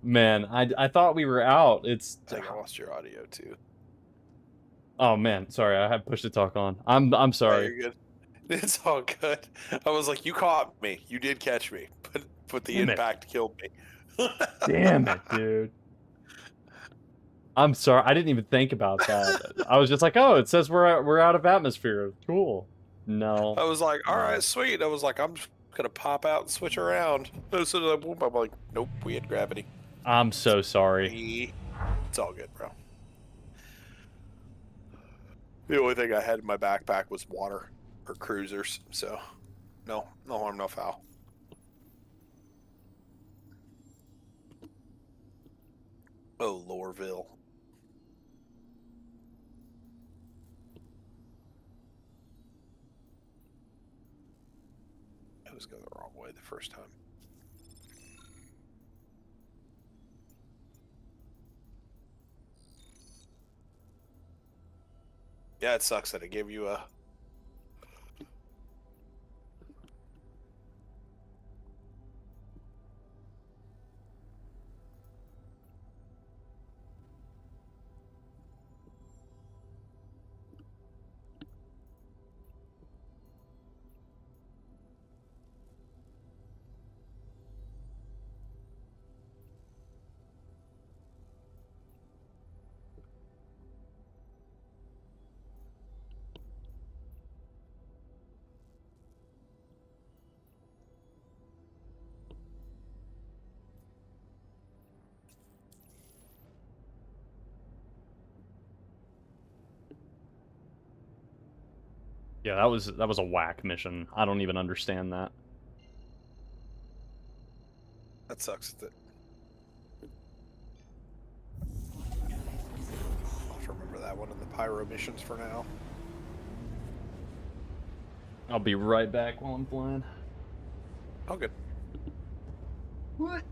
Man, I thought we were out. It's... I think I lost your audio, too. Oh, man. Sorry, I had push to talk on. I'm Oh, sorry. you're good. It's all good. I was like, you caught me. You did catch me. But the Damn it. impact killed me. Damn it, dude. I'm sorry, I didn't even think about that. I was just like, oh, it says we're out of atmosphere. Cool. No. I was like, all No. right, sweet. I was like, I'm just gonna pop out and switch around. As soon as I boom, I'm like, nope, we had gravity. I'm so sorry. It's all good, bro. The only thing I had in my backpack was water or cruisers, so no harm, no foul. Oh, Lorville. I was going the wrong way the first time. Yeah, it sucks that it gave you a... Yeah, that was a whack mission. I don't even understand that. That sucks. That... I'll have to remember that one in the Pyro missions for now. I'll be right back while I'm flying. Oh, good. What?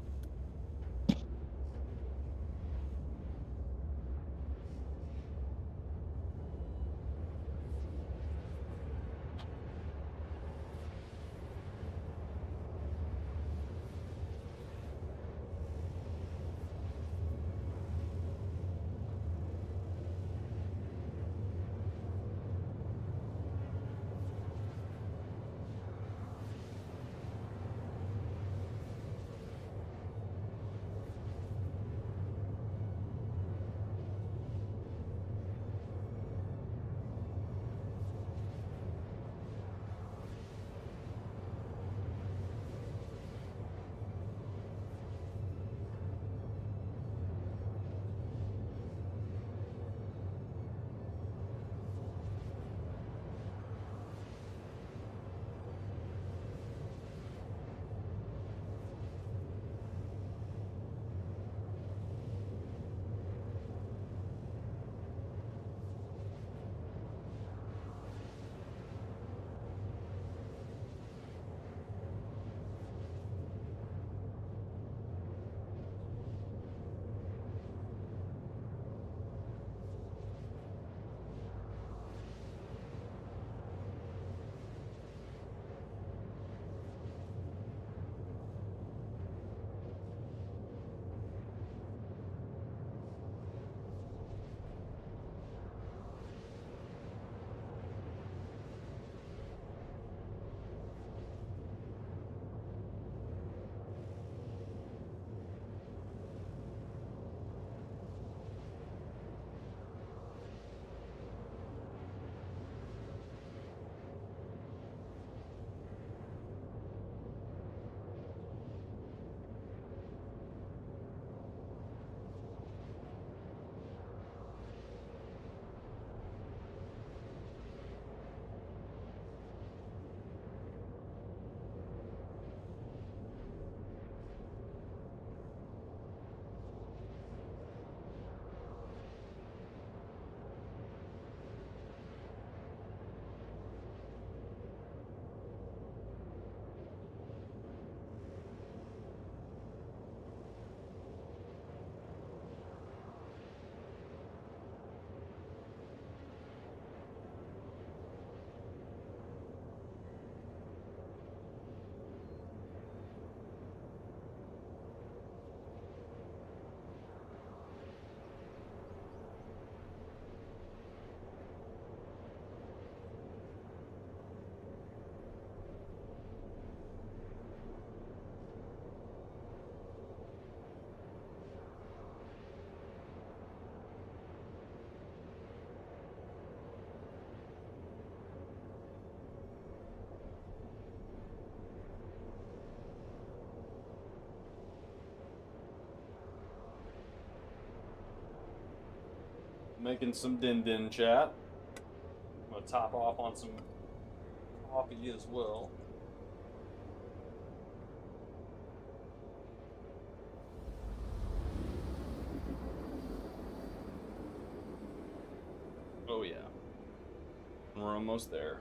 Making some din chat. I'm gonna top off on some coffee as well. Oh yeah. We're almost there.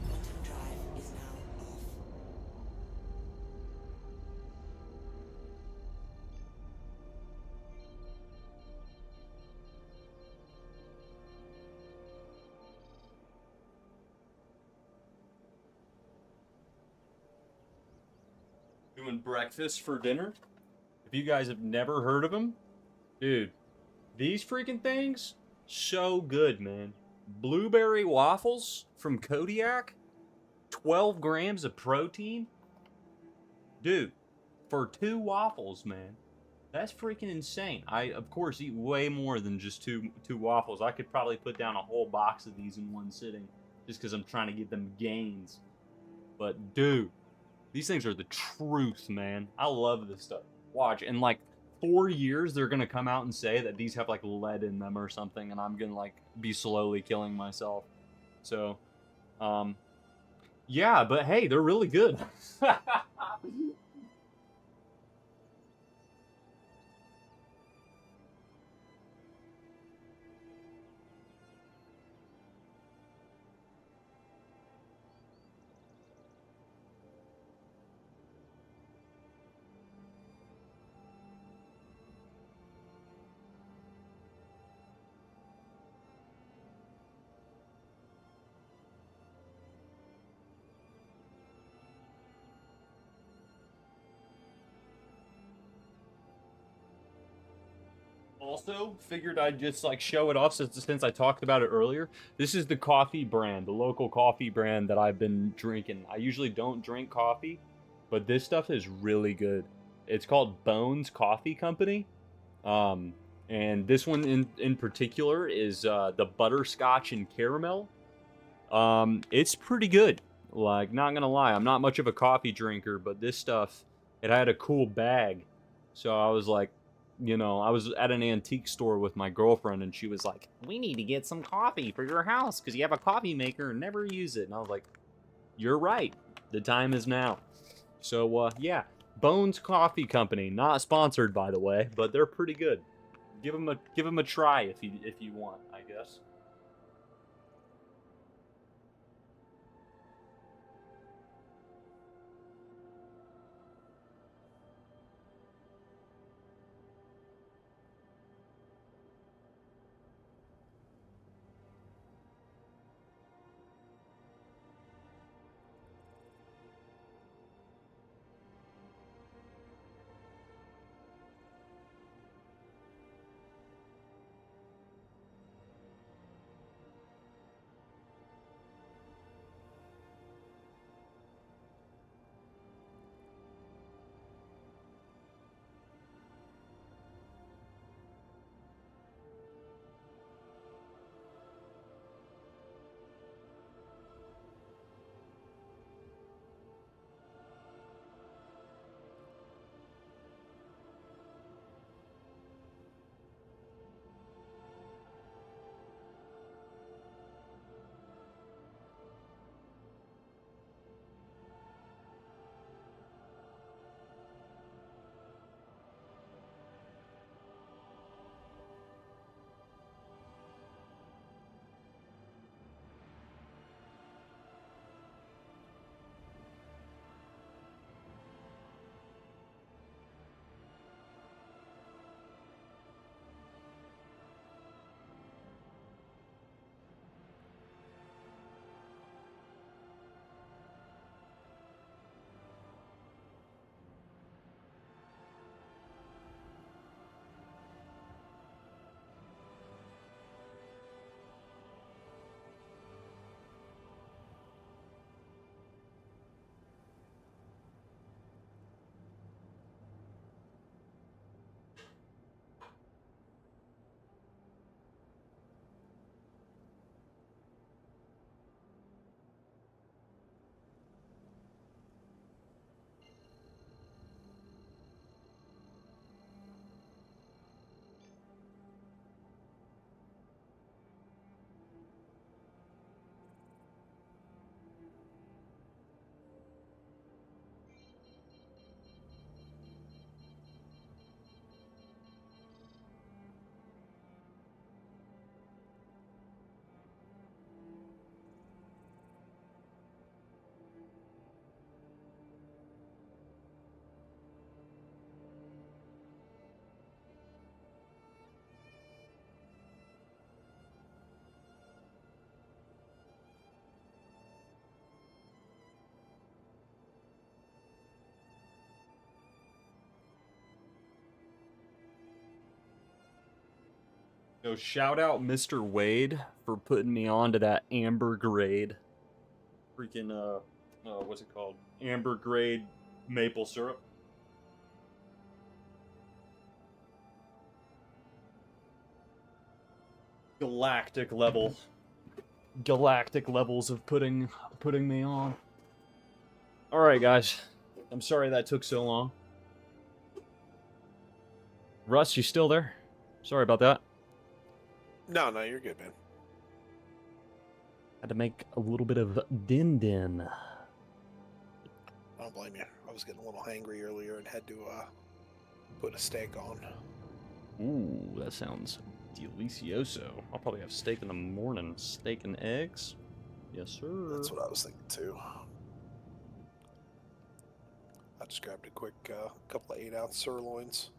Quantum drive is now off. Doing breakfast for dinner. If you guys have never heard of them, dude, these freaking things, so good, man. Blueberry waffles from Kodiak, 12 grams of protein. Dude, for 2 waffles, man. That's freaking insane. I, of course, eat way more than just two waffles. I could probably put down a whole box of these in one sitting just because I'm trying to get them gains. But, dude, these things are the truth, man. I love this stuff. Watch, in like 4 years, they're gonna come out and say that these have like lead in them or something, and I'm gonna like be slowly killing myself. So, yeah, but hey, they're really good. Also, figured I'd just like show it off since I talked about it earlier. This is the coffee brand, the local coffee brand that I've been drinking. I usually don't drink coffee, but this stuff is really good. It's called Bones Coffee Company. Um, and this one in particular is the butterscotch and caramel. It's pretty good. Like, not gonna lie, I'm not much of a coffee drinker, but this stuff, it had a cool bag. So I was like, I was at an antique store with my girlfriend, and she was like, "We need to get some coffee for your house because you have a coffee maker and never use it." And I was like, "You're right. The time is now." So, yeah, Bones Coffee Company, not sponsored by the way, but they're pretty good. Give them a try if you want, I guess. So shout out Mr. Wade for putting me on to that amber grade. Freaking what's it called? Amber grade maple syrup. Galactic levels of putting me on. All right, guys. I'm sorry that took so long. Russ, you still there? Sorry about that. No, you're good, man. Had to make a little bit of din. I don't blame you. I was getting a little hangry earlier and had to put a steak on. Ooh, that sounds delicioso. I'll probably have steak in the morning. Steak and eggs? Yes, sir. That's what I was thinking too. I just grabbed a quick couple of 8-ounce sirloins.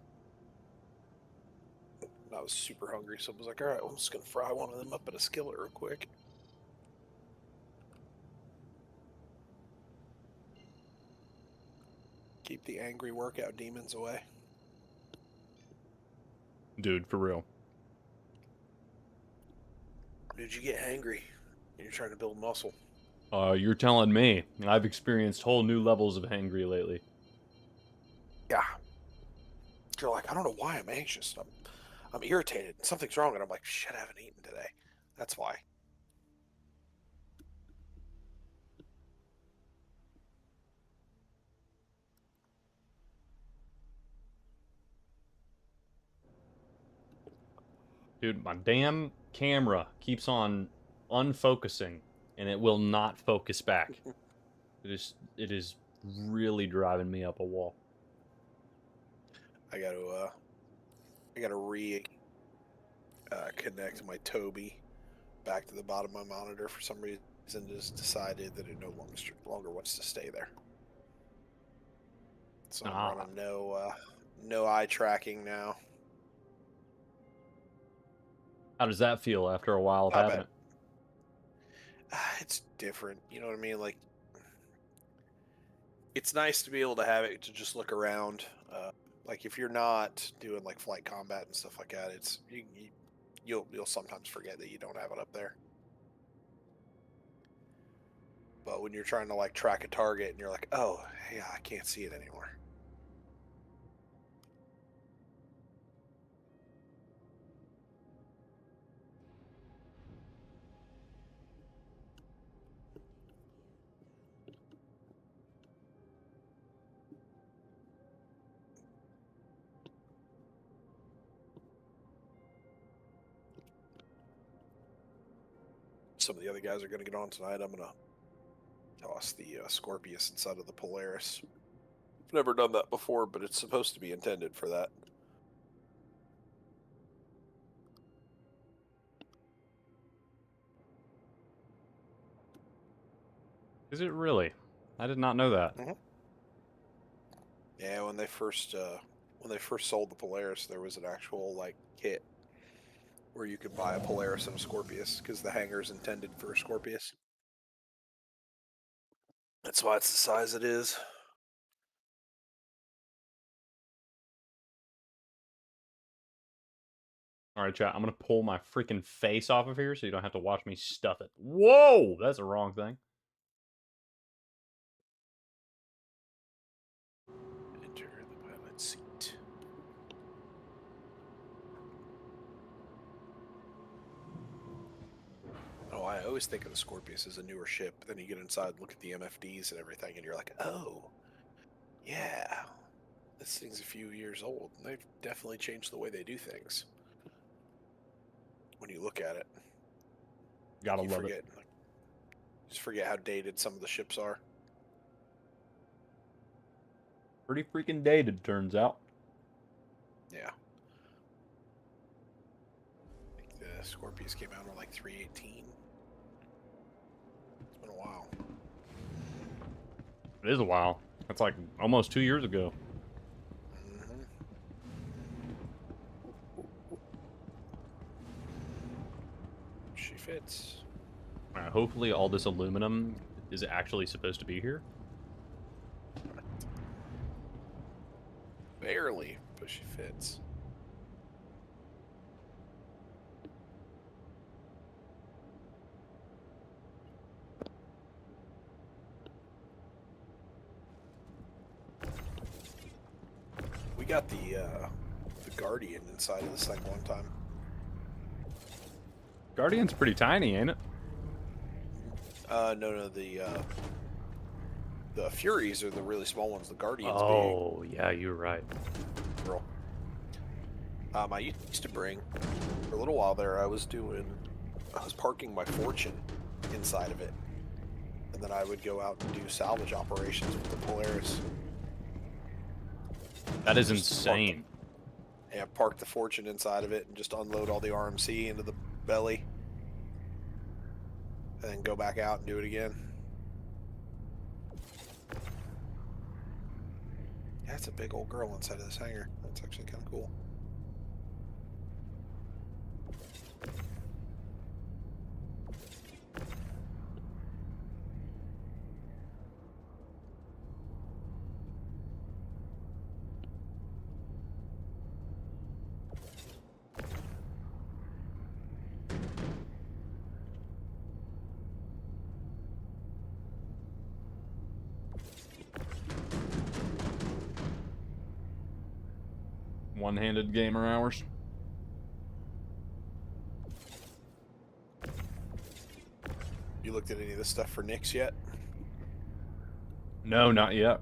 I was super hungry, so I was like, all right, well, I'm just going to fry one of them up in a skillet real quick. Keep the angry workout demons away. Dude, for real. Did you get hangry? You're trying to build muscle. You're telling me. I've experienced whole new levels of hangry lately. Yeah. You're like, I don't know why I'm anxious. I'm irritated. Something's wrong. And I'm like, shit, I haven't eaten today. That's why. Dude, my damn camera keeps on unfocusing, and it will not focus back. It is really driving me up a wall. I gotta connect my Toby back to the bottom of my monitor for some reason. Just decided that it no longer wants to stay there. So I'm running no eye tracking now. How does that feel after a while of having it? It's different. You know what I mean? Like, it's nice to be able to have it to just look around. Like if you're not doing like flight combat and stuff like that, it's you'll sometimes forget that you don't have it up there. But when you're trying to like track a target and you're like, oh yeah, I can't see it anymore. Some of the other guys are going to get on tonight. I'm going to toss the Scorpius inside of the Polaris. I've never done that before, but it's supposed to be intended for that. Is it really? I did not know that. Mm-hmm. Yeah, when they first sold the Polaris, there was an actual like kit where you could buy a Polaris and a Scorpius because the hangar is intended for a Scorpius. That's why it's the size it is. All right, chat. I'm going to pull my freaking face off of here so you don't have to watch me stuff it. Whoa! That's the wrong thing. Enter the pilot seat. Oh, I always think of the Scorpius as a newer ship. Then you get inside, look at the MFDs and everything, and you're like, oh, yeah, this thing's a few years old. And they've definitely changed the way they do things. When you look at it, Gotta you love forget, it. like, just forget how dated some of the ships are. Pretty freaking dated, turns out. Yeah. I think the Scorpius came out in like 318. It's been a while. It is a while. That's like almost 2 years ago. Mm-hmm. She fits. All right, hopefully all this aluminum is actually supposed to be here. Barely, but she fits. got the Guardian inside of this thing one time. Guardian's pretty tiny, ain't it? No, the Furies are the really small ones. The Guardians Oh, yeah, you're right. big. Girl. I used to bring, for a little while there, I was parking my Fortune inside of it. And then I would go out and do salvage operations with the Polaris. That is Just insane. Yeah, park the Fortune inside of it and just unload all the RMC into the belly. And then go back out and do it again. Yeah, it's a big old girl inside of this hangar. That's actually kind of cool. One-handed gamer hours. You looked at any of this stuff for Nix yet? No, not yet.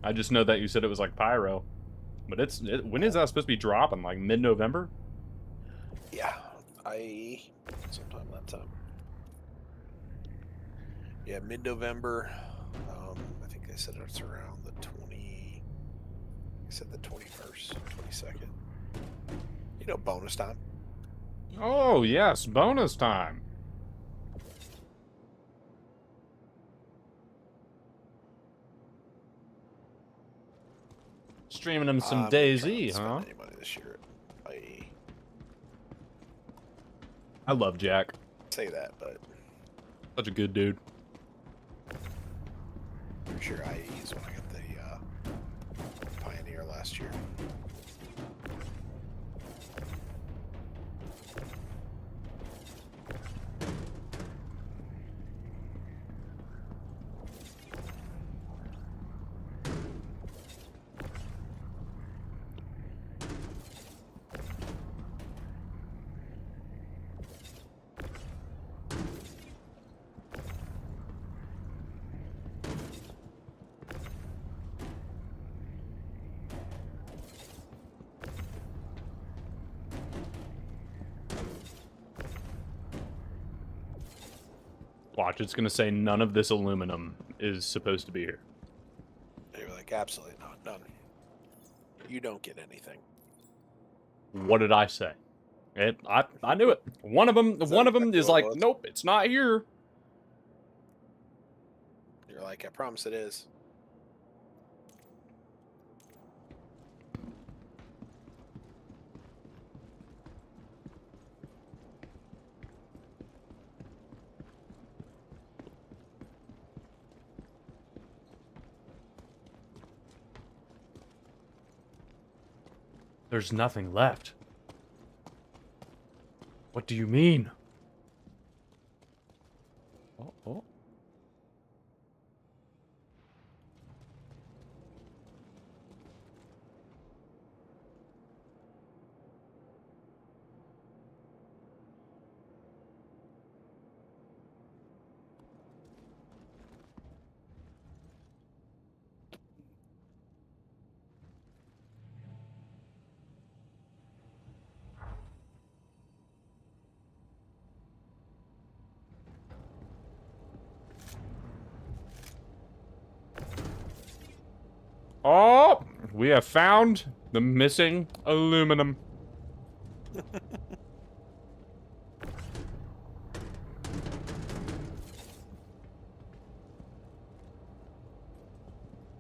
I just know that you said it was like Pyro. But when is that supposed to be dropping? Like mid-November? Yeah, sometime that time. Yeah, mid-November. I think they said it's around the 21st, 22nd. You know, bonus time. Oh, yes, bonus time. Streaming him some I'm not DayZ, trying to huh? spend any money this year. I love Jack. Say that, but Such a good dude. pretty sure IE is when I got the Pioneer last year. Watch, it's gonna say none of this aluminum is supposed to be here. They were like, absolutely not, none. You don't get anything. What did I say? I knew it. One of them exactly is what like, it was? nope, it's not here. You're like, I promise it is. There's nothing left. What do you mean? Oh. Oh, we have found the missing aluminum.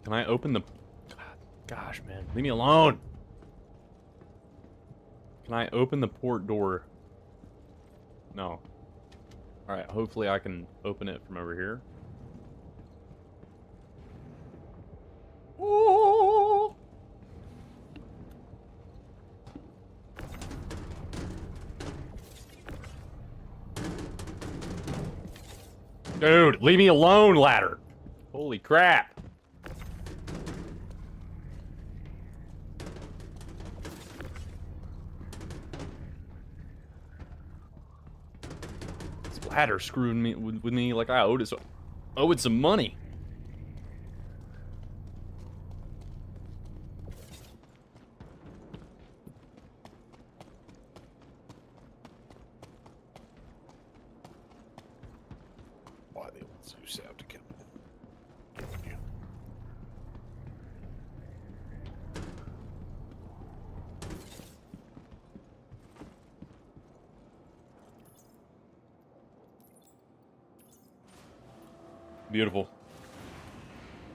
Can I open the... Gosh, man, leave me alone. Can I open the port door? No. Alright, hopefully I can open it from over here. Oh! Dude, leave me alone, ladder. Holy crap. ladder screwing me with me like I owed it some money. Why the old Zeus have to come in? Give you. Beautiful.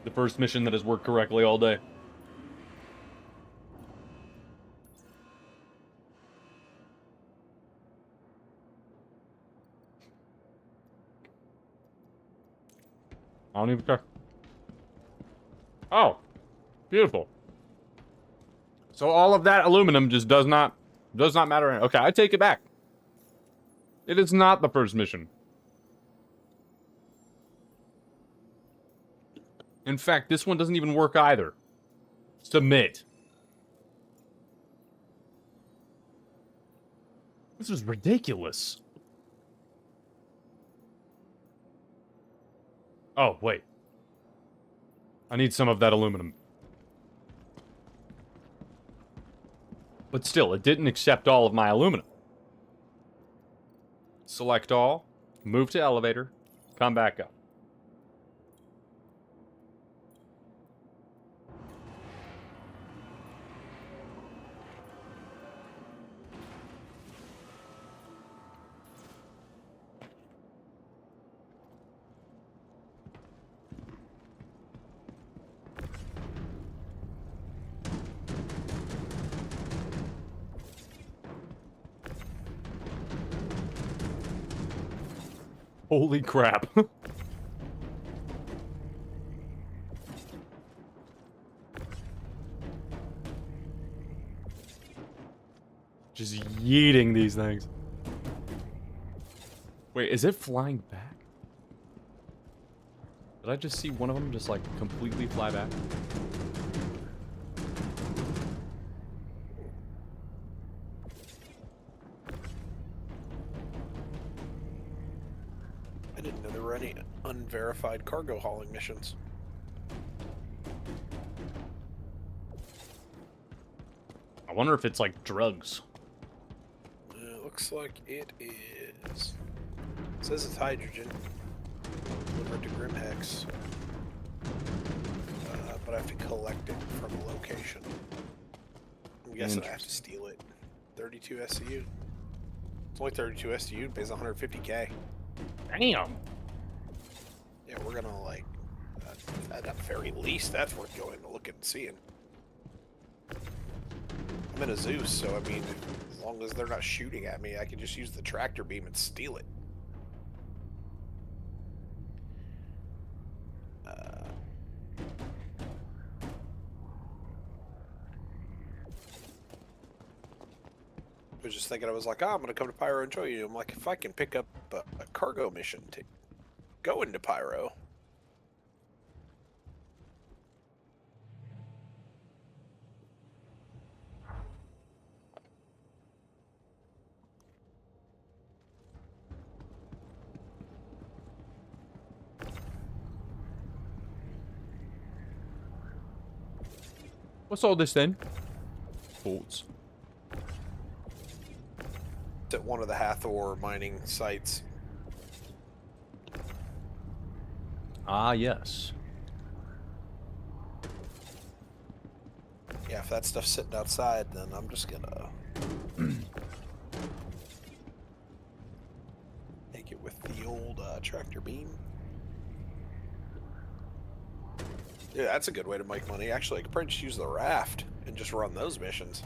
The first mission that has worked correctly all day. I don't even care. Oh, beautiful. So all of that aluminum just does not matter. Okay, I take it back. It is not the first mission. In fact, this one doesn't even work either. Submit. This is ridiculous. Oh, wait. I need some of that aluminum. But still, it didn't accept all of my aluminum. Select all, move to elevator, come back up. Holy crap. Just yeeting these things. Wait, is it flying back? Did I just see one of them just like completely fly back? I didn't know there were any unverified cargo hauling missions. I wonder if it's like drugs. It looks like it is. It says it's hydrogen. Delivered to Grimhex. But I have to collect it from a location. I'm guessing I have to steal it. 32 SCU. It's only 32 SCU and pays 150k. Damn. Yeah, we're gonna like, at the very least, that's worth going to look and seeing. I'm in a Zeus, so I mean, as long as they're not shooting at me, I can just use the tractor beam and steal it. I was just thinking, I was like, oh, I'm gonna come to Pyro and show you. I'm like, if I can pick up a cargo mission to go into Pyro. What's all this then? Bolts. It's at one of the Hathor mining sites. Ah, yes. Yeah, if that stuff's sitting outside, then I'm just gonna take it with the old tractor beam. Yeah, that's a good way to make money. Actually, I could probably just use the raft and just run those missions.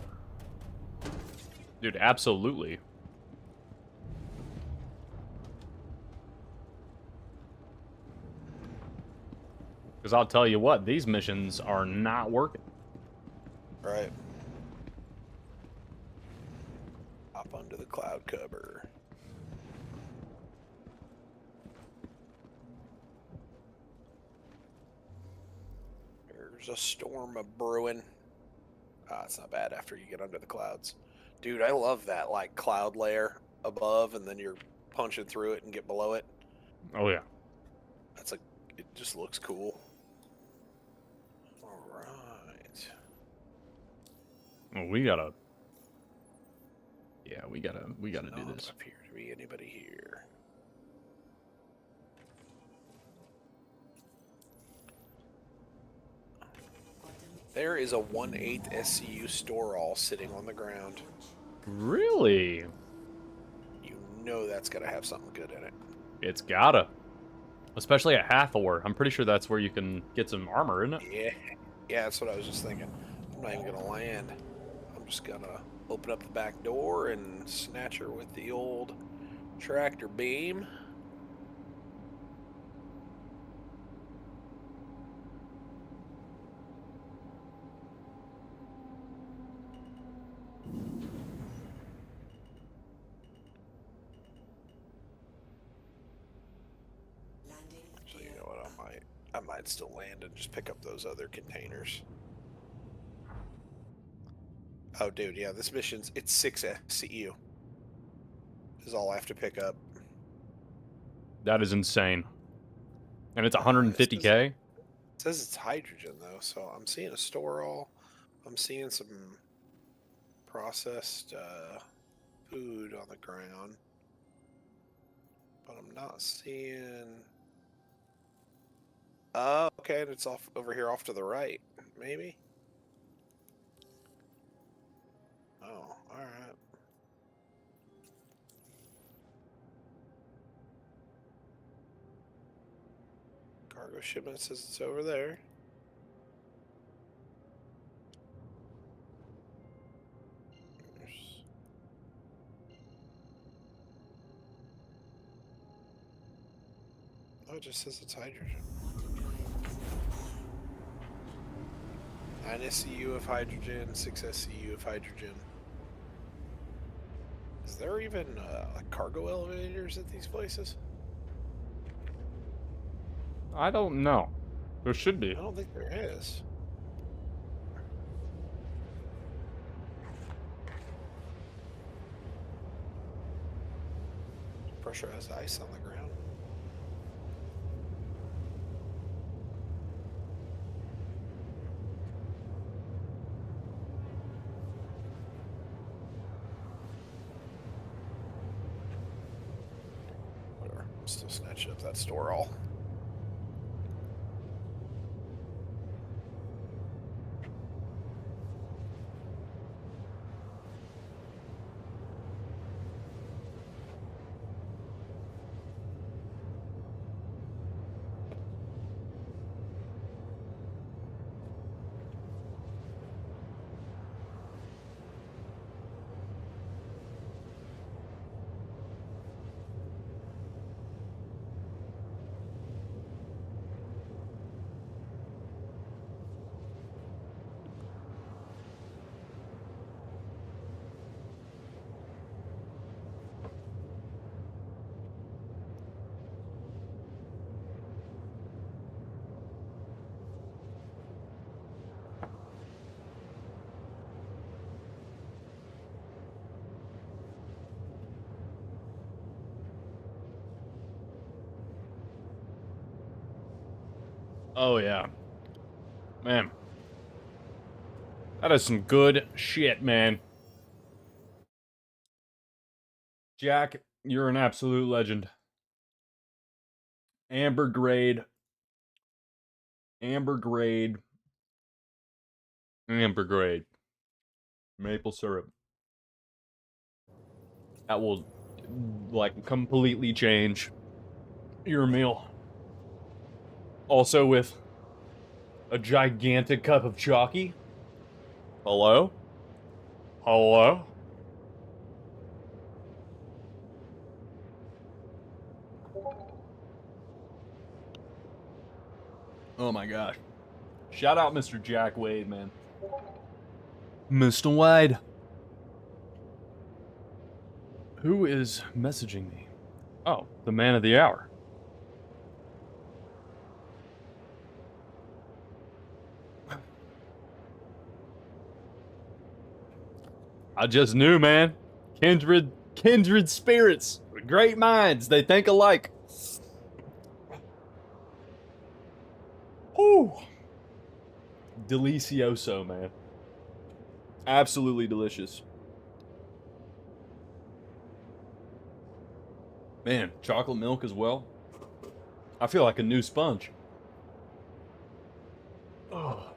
Dude, absolutely. Because I'll tell you what, these missions are not working. Right. Hop under the cloud cover. There's a storm brewing. Ah, it's not bad after you get under the clouds. Dude, I love that, like, cloud layer above, and then you're punching through it and get below it. Oh yeah. That's like, it just looks cool. All right. Well, we gotta. Yeah, we gotta do Not this. appear to be anybody here. There is a 1/8 SCU store all sitting on the ground. Really? You know that's gotta have something good in it. It's gotta. Especially at Hathor. I'm pretty sure that's where you can get some armor, isn't it? Yeah, yeah, that's what I was just thinking. I'm not even gonna land. I'm just gonna open up the back door and snatch her with the old tractor beam. Landing So you gear know what, I might still land and just pick up those other containers. Oh, dude, yeah, this mission's it's 6 SCU. Is all I have to pick up. That is insane. And it's It 150k? says it's hydrogen though, so I'm seeing a store all. I'm seeing some processed food on the ground, but I'm not seeing. Oh, okay, and it's off over here, off to the right, maybe. Oh, all right. Cargo shipment says it's over there. There's- Oh, it just says it's hydrogen. quantum drive is now on. 9 SCU of hydrogen, 6 SCU of hydrogen. Is there even like cargo elevators at these places? I don't know. There should be. I don't think there is. Pressurized ice on the ground. Whatever. I'm still snatching up that store all. Oh, yeah. Man. That is some good shit, man. Jack, you're an absolute legend. Amber grade. Amber grade. Amber grade. Maple syrup. That will, like, completely change your meal. Also with a gigantic cup of chalky. Hello? Hello? Oh my gosh. Shout out Mr. Jack Wade, man. Mr. Wade. Who is messaging me? Oh, the man of the hour. I just knew, man. Kindred spirits. Great minds, they think alike. Whew. Delicioso, man. Absolutely delicious. Man, chocolate milk as well. I feel like a new sponge. Oh.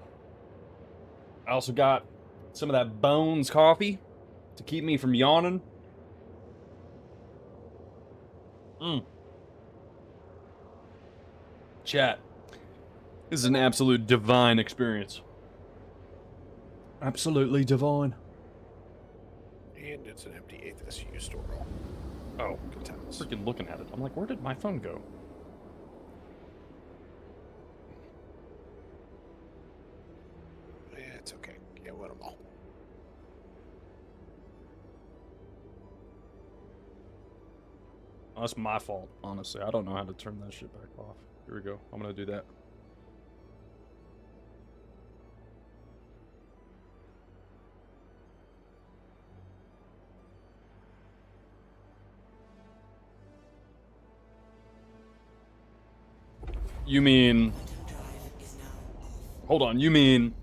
I also got some of that Bones coffee to keep me from yawning. Chat. This is an absolute divine experience. Absolutely divine. And it's an empty 8th SU store. Oh, Good times. freaking looking at it. I'm like, where did my phone go? Yeah, it's okay. Can't win them all. Oh, that's my fault, honestly. I don't know how to turn that shit back off. Here we go. I'm gonna do that. You mean... Hold on, you mean...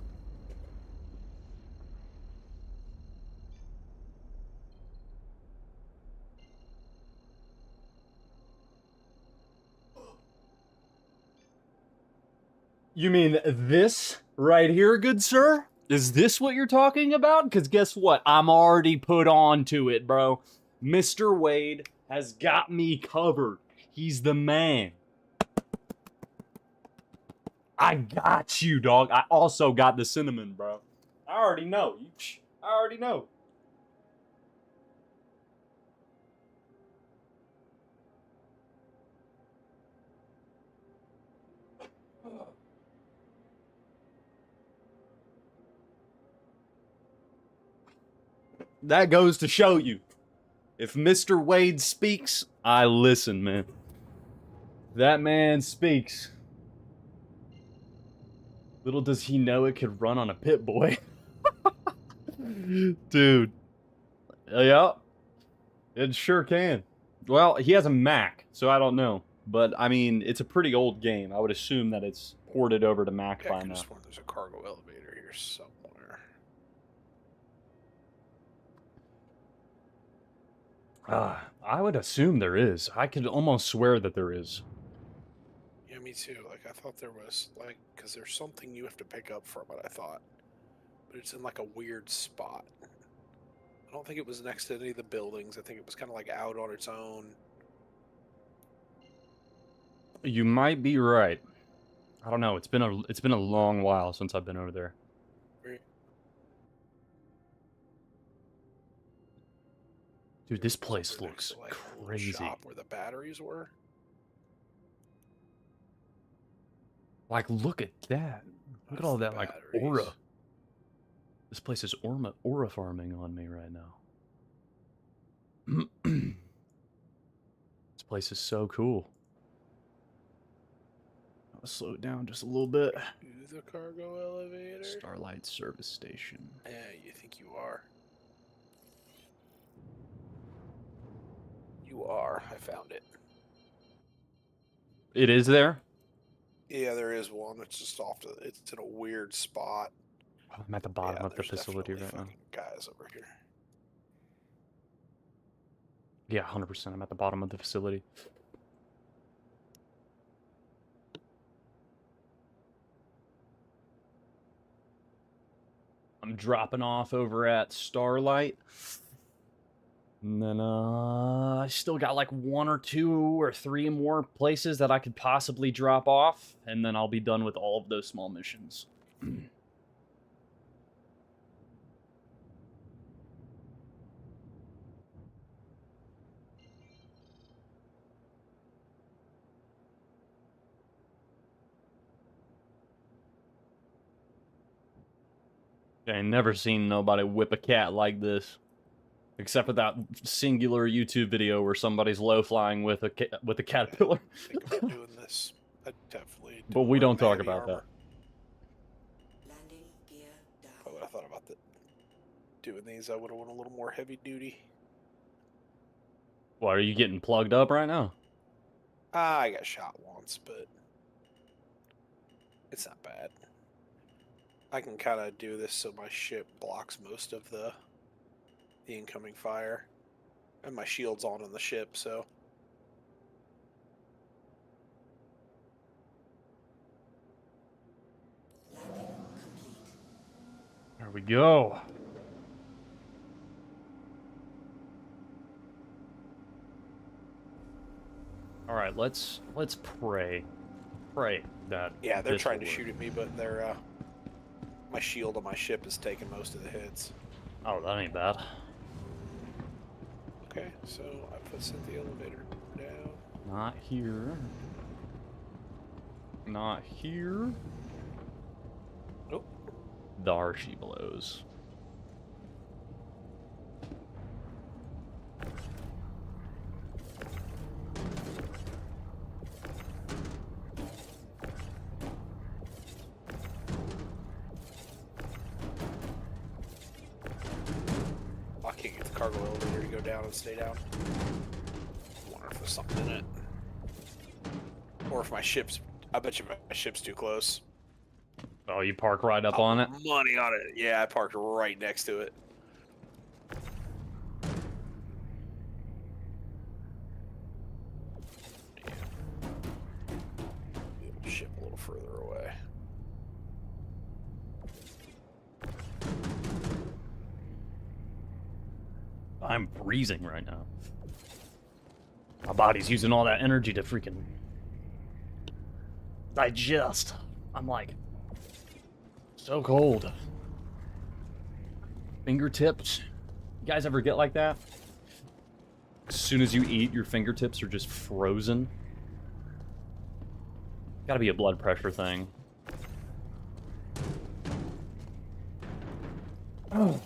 You mean this right here, good sir? Is this what you're talking about? Because guess what? I'm already put on to it, bro. Mr. Wade has got me covered. He's the man. I got you, dog. I also got the cinnamon, bro. I already know. I already know. That goes to show you. If Mr. Wade speaks, I listen, man. That man speaks. Little does he know it could run on a Pit Boy. Dude. Yeah. It sure can. Well, he has a Mac, so I don't know. But, I mean, it's a pretty old game. I would assume that it's ported over to Mac Yeah, I by could now. have sworn there's a cargo elevator here somewhere. I would assume there is. I could almost swear that there is. Yeah, me too. Like, I thought there was, like, because there's something you have to pick up from it, I thought. But it's in, like, a weird spot. I don't think it was next to any of the buildings. I think it was kind of, like, out on its own. You might be right. I don't know. It's been a long while since I've been over there. Right. Dude, this place Over next looks to, like, a little crazy. shop where the batteries were. Like, look at that. Look at That's all the that, like, batteries. aura. This place is aura farming on me right now. This place is so cool. I'll slow it down just a little bit. To the cargo elevator. Starlight Service Station. Yeah, you think you are. You are. I found it. It is there? Yeah, there is one. It's just off to. It's in a weird spot. I'm at the bottom Yeah, of the there's facility definitely right now. fucking guys over here. Yeah, 100%. I'm at the bottom of the facility. I'm dropping off over at Starlight. And then, I still got like 1 or 2 or 3 more places that I could possibly drop off. And then I'll be done with all of those small missions. I ain't never seen nobody whip a cat like this. Except for that singular YouTube video where somebody's low flying with a caterpillar. I think about doing this. I definitely. But we wear don't talk heavy about armor. Landing gear down. I would have thought about that. Doing these, I would have went a little more heavy duty. Why are you getting plugged up right now? I got shot once, but it's not bad. I can kind of do this so my ship blocks most of the incoming fire. And my shield's on the ship, so... There we go. All right, let's pray. Pray that. Yeah, they're this trying will to work. shoot at me, but they're, my shield on my ship is taking most of the hits. Oh, that ain't bad. Okay, so I sent the elevator down. Not here. Not here. Nope. There she blows. I can't get the cargo elevator to go down and stay down. I wonder if there's something in it. Or if my ship's... I bet you my ship's too close. Oh, you park right up I'll on it? put money on it. Yeah, I parked right next to it. Yeah. The ship a little further away. I'm freezing right now. My body's using all that energy to freaking digest. I'm like so cold. Fingertips. You guys ever get like that? As soon as you eat, your fingertips are just frozen. Gotta be a blood pressure thing. Oh.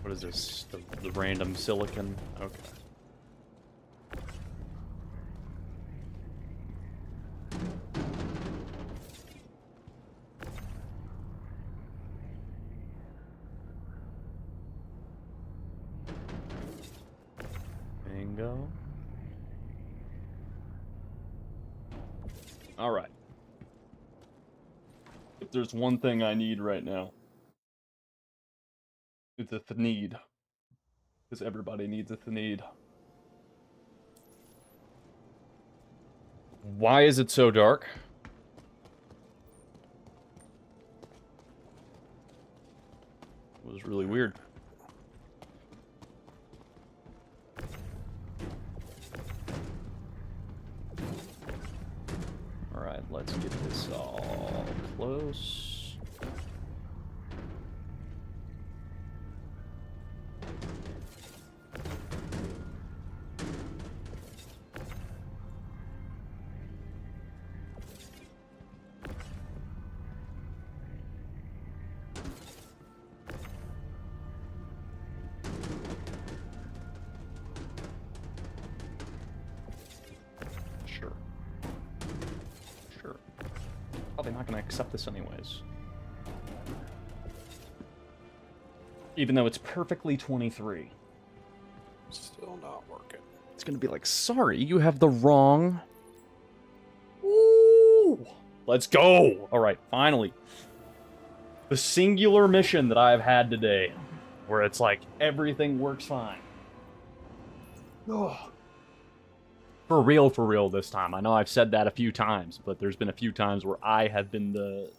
What is this? The random silicon? Okay. Bingo. Alright. If there's one thing I need right now, it's a Thanid. Because everybody needs a Thanid. Why is it so dark? It was really weird. Alright, let's get this all close. Sure. Sure. Probably not going to accept this anyways. Even though it's perfectly 23. Still not working. It's going to be like, sorry, you have the wrong... Ooh! Let's go! Alright, finally. The singular mission that I've had today. Where it's like, everything works fine. Ugh. For real this time. I know I've said that a few times, but there's been a few times where I have been the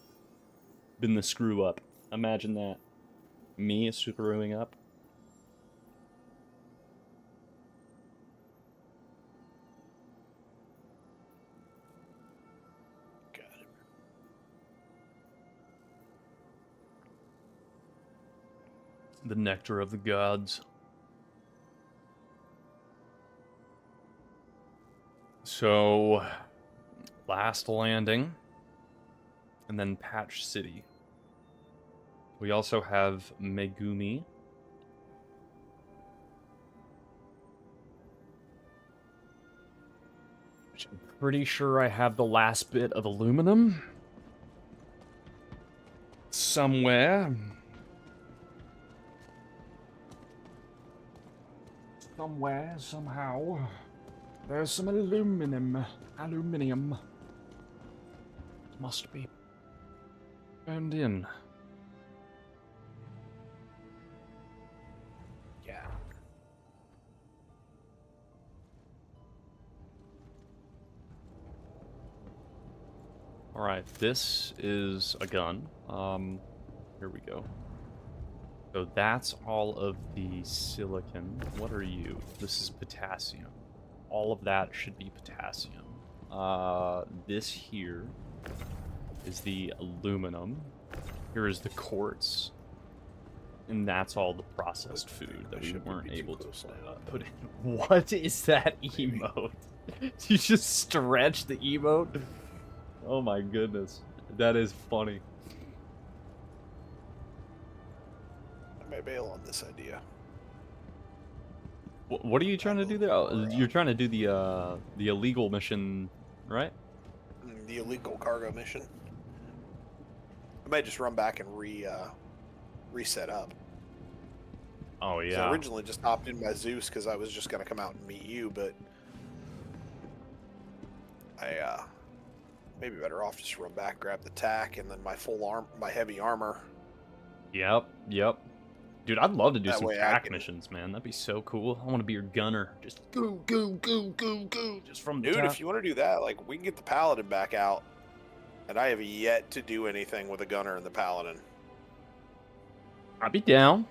screw up. Imagine that. Me screwing up. Got it. The nectar of the gods. So, last landing, and then Patch City. We also have Megumi. Which I'm pretty sure I have the last bit of aluminum. Somewhere. Somewhere, somehow, there's some aluminum. Aluminium. Must be turned in. Yeah. Alright, this is a gun. Here we go. So that's all of the silicon. What are you? This is potassium. All of that should be potassium. This here is the aluminum. Here is the quartz. And that's all the processed food that we weren't able to put in. What is that emote? You just stretch the emote? Oh my goodness. That is funny. I may bail on this idea. What are you trying to do there? Oh, you're trying to do the illegal mission, right? The illegal cargo mission. I might just run back and reset up. Oh So yeah. I originally just hopped in my Zeus because I was just gonna come out and meet you, but I maybe better off just run back, grab the tack, and then my heavy armor. Yep. Dude, I'd love to do That some way I track can- missions, man. That'd be so cool. I want to be your gunner. Just go, just from the Dude, top. if you want to do that, like we can get the paladin back out, and I have yet to do anything with a gunner and the paladin. I'd be down.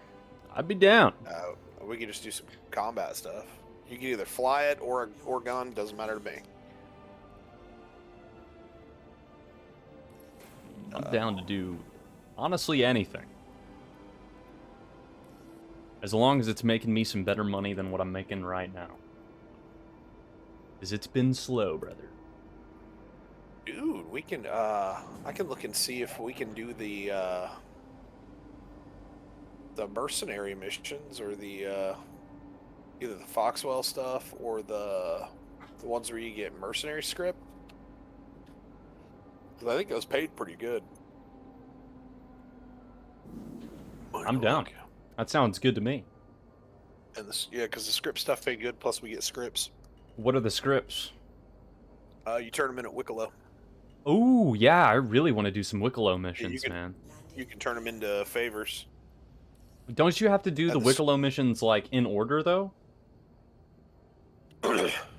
We can just do some combat stuff. You can either fly it or gun. Doesn't matter to me. I'm down to do, honestly, anything. As long as it's making me some better money than what I'm making right now. Because it's been slow, brother. Dude, we can. I can look and see if we can do the mercenary missions or the either the Foxwell stuff or the ones where you get mercenary script. 'Cause I think those paid pretty good. I'm down. That sounds good to me. And this, yeah, because the script stuff paid good. Plus, we get scripts. What are the scripts? You turn them in at Wicklow. Oh, yeah, I really want to do some Wicklow missions, can- man. You can turn them into favors. Don't you have to do the this- Wicklow missions, like, in order, though?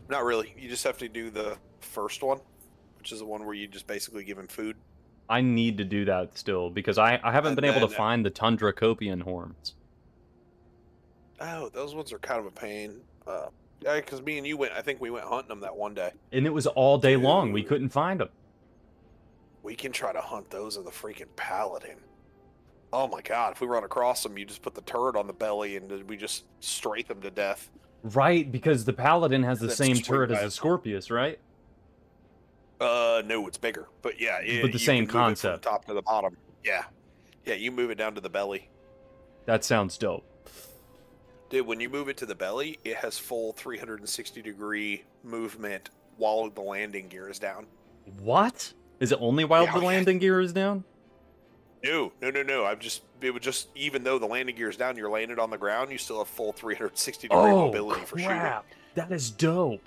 Not really. You just have to do the first one, which is the one where you just basically give him food. I need to do that still, because I haven't And been able to then- find the Tundra Copian horns. Oh, those ones are kind of a pain. Yeah, because me and you went. I think we went hunting them that one day. And it was all day long. We Dude. couldn't find them. We can try to hunt those in the freaking paladin. Oh my god! If we run across them, you just put the turret on the belly and we just straight them to death. Right, because the Paladin has the That's same sweet, turret as man. the Scorpius, right? No, it's bigger, but yeah, But the same can move it from concept. top to the bottom. Yeah, you move it down to the belly. That sounds dope. Dude, when you move it to the belly, it has full 360-degree movement while the landing gear is down. What? Is it only while Yeah, the yeah. landing gear is down? No. It would just, even though the landing gear is down, you're landed on the ground, you still have full 360-degree mobility for shooting. That is dope.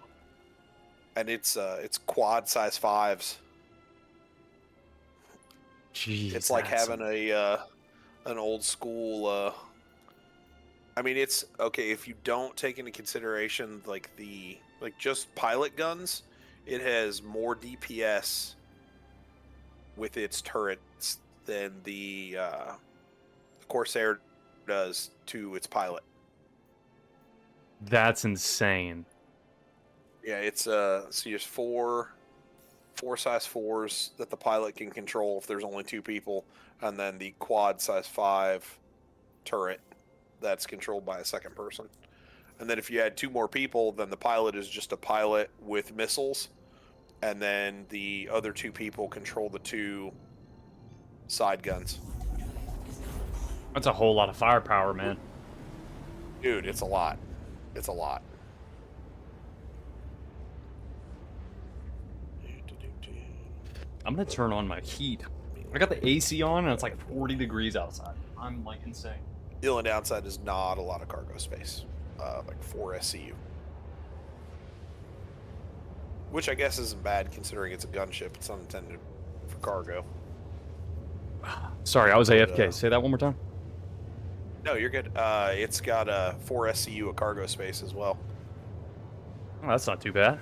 And it's quad size 5s. Jeez, It's like that's- having an old school. I mean, it's okay if you don't take into consideration like just pilot guns. It has more DPS with its turrets than the Corsair does to its pilot. That's insane. Yeah, it's so there's four size 4s that the pilot can control if there's only 2 people, and then the quad size 5 turret that's controlled by a second person. And then if you add 2 more people, then the pilot is just a pilot with missiles, and then the other 2 people control the 2 side guns. That's a whole lot of firepower, man. Dude, it's a lot. It's a lot. I'm gonna turn on my heat. I got the AC on and it's like 40 degrees outside. I'm like insane. The only downside is not a lot of cargo space. like 4 SCU. Which I guess isn't bad considering it's a gunship. It's not intended for cargo. Sorry, I was But, AFK. Say that one more time. No, you're good. It's got 4 SCU of cargo space as well. Oh, that's not too bad.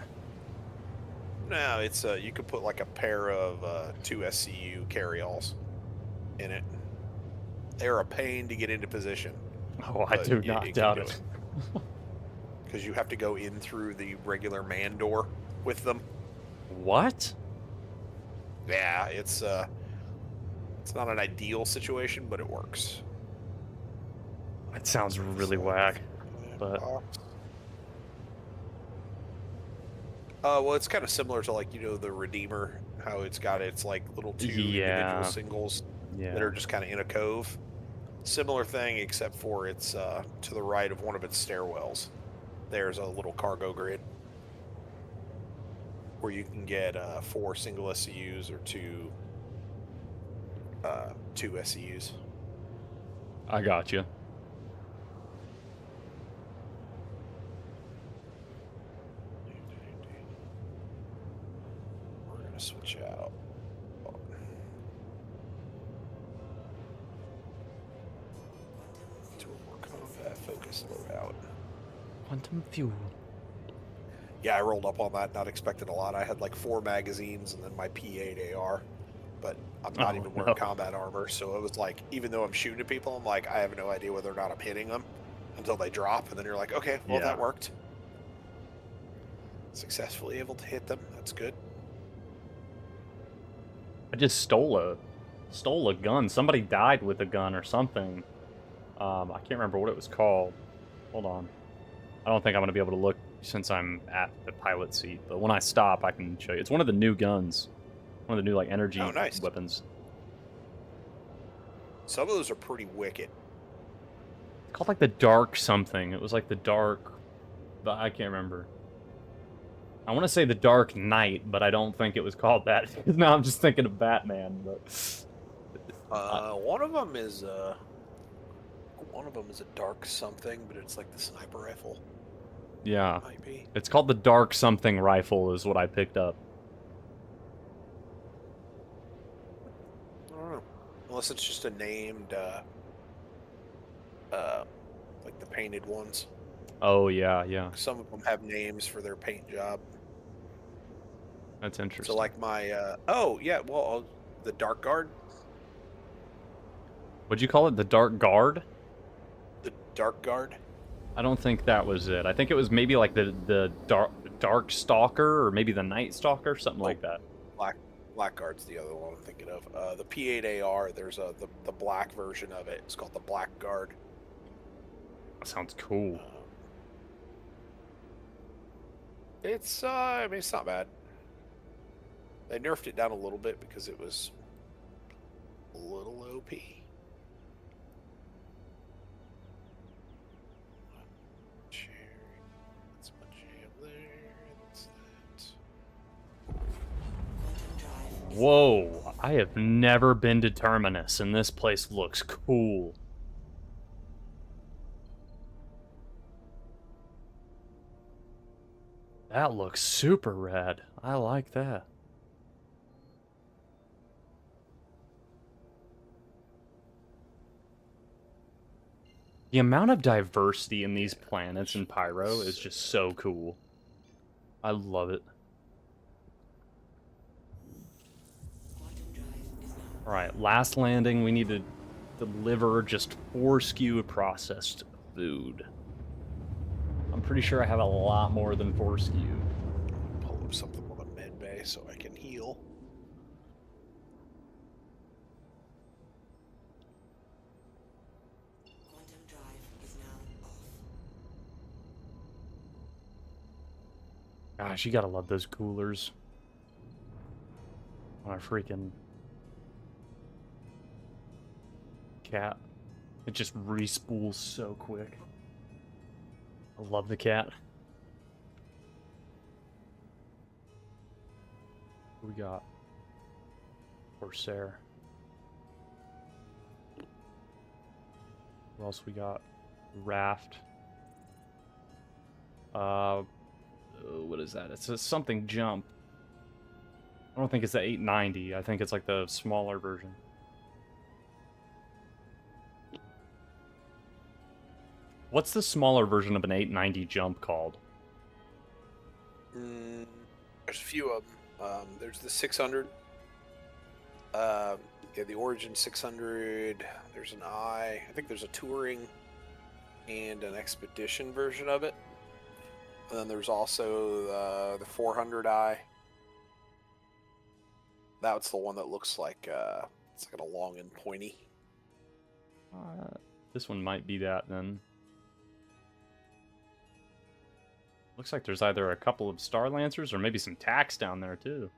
No, it's you could put like a pair of 2 SCU carryalls in it. They're a pain to get into position. Oh, I do not doubt it. Because you have to go in through the regular man door with them. What? Yeah, it's not an ideal situation, but it works. That sounds really whack. But well, it's kind of similar to like the Redeemer, how it's got its like little 2 individual singles that are just kind of in a cove. Similar thing, except for it's to the right of one of its stairwells. There's a little cargo grid where you can get 4 single SCUs or 2 SCUs. I got you. We're gonna switch out. To a more combat focused loadout. Quantum fuel. Yeah, I rolled up on that, not expecting a lot. I had like 4 magazines and then my P8 AR, but I'm not even wearing combat armor, so it was like, even though I'm shooting at people, I'm like, I have no idea whether or not I'm hitting them until they drop, and then you're like, okay, well, that worked. Successfully able to hit them. That's good. I just stole a gun. Somebody died with a gun or something. I can't remember what it was called. Hold on. I don't think I'm going to be able to look since I'm at the pilot seat, but when I stop, I can show you. It's one of the new guns. One of the new, like, energy weapons. Some of those are pretty wicked. It's called, like, the Dark something. It was, like, the Dark... But I can't remember. I want to say the Dark Knight, but I don't think it was called that. Now I'm just thinking of Batman, but... One of them is a dark something, but it's like the sniper rifle. Yeah. Might be. It's called the Dark something rifle is what I picked up. I don't know. Unless it's just a named, like the painted ones. Oh, yeah, yeah. Some of them have names for their paint job. That's interesting. So like my, the Dark Guard. What'd you call it? The Dark Guard? The Dark Guard. I don't think that was it. I think it was maybe like the Dark Stalker or maybe the Night Stalker, something like that. Blackguard's the other one I'm thinking of. The P8AR, there's the black version of it. It's called the Blackguard. That sounds cool. It's I mean, it's not bad. They nerfed it down a little bit because it was a little OP. That's my jam there. That's that. Whoa, I have never been to Terminus, and this place looks cool. That looks super rad. I like that. The amount of diversity in these planets in Pyro is just so cool. I love it. Alright, last landing. We need to deliver just 4 SKU of processed food. I'm pretty sure I have a lot more than 4 SKU. Pull up something with a med bay so I can heal. Quantum drive is now off. Gosh, you gotta love those coolers. On a freaking cat. It just respools so quick. I love the cat. What we got? Corsair. What else we got? Raft. What is that? It's a something jump. I don't think it's the 890. I think it's like the smaller version. What's the smaller version of an 890 jump called? There's a few of them. There's the 600. Yeah, the Origin 600. There's an I think there's a Touring and an Expedition version of it. And then there's also the 400i. That's the one that looks like it's like a long and pointy. This one might be that then. Looks like there's either a couple of Star Lancers or maybe some tacks down there too.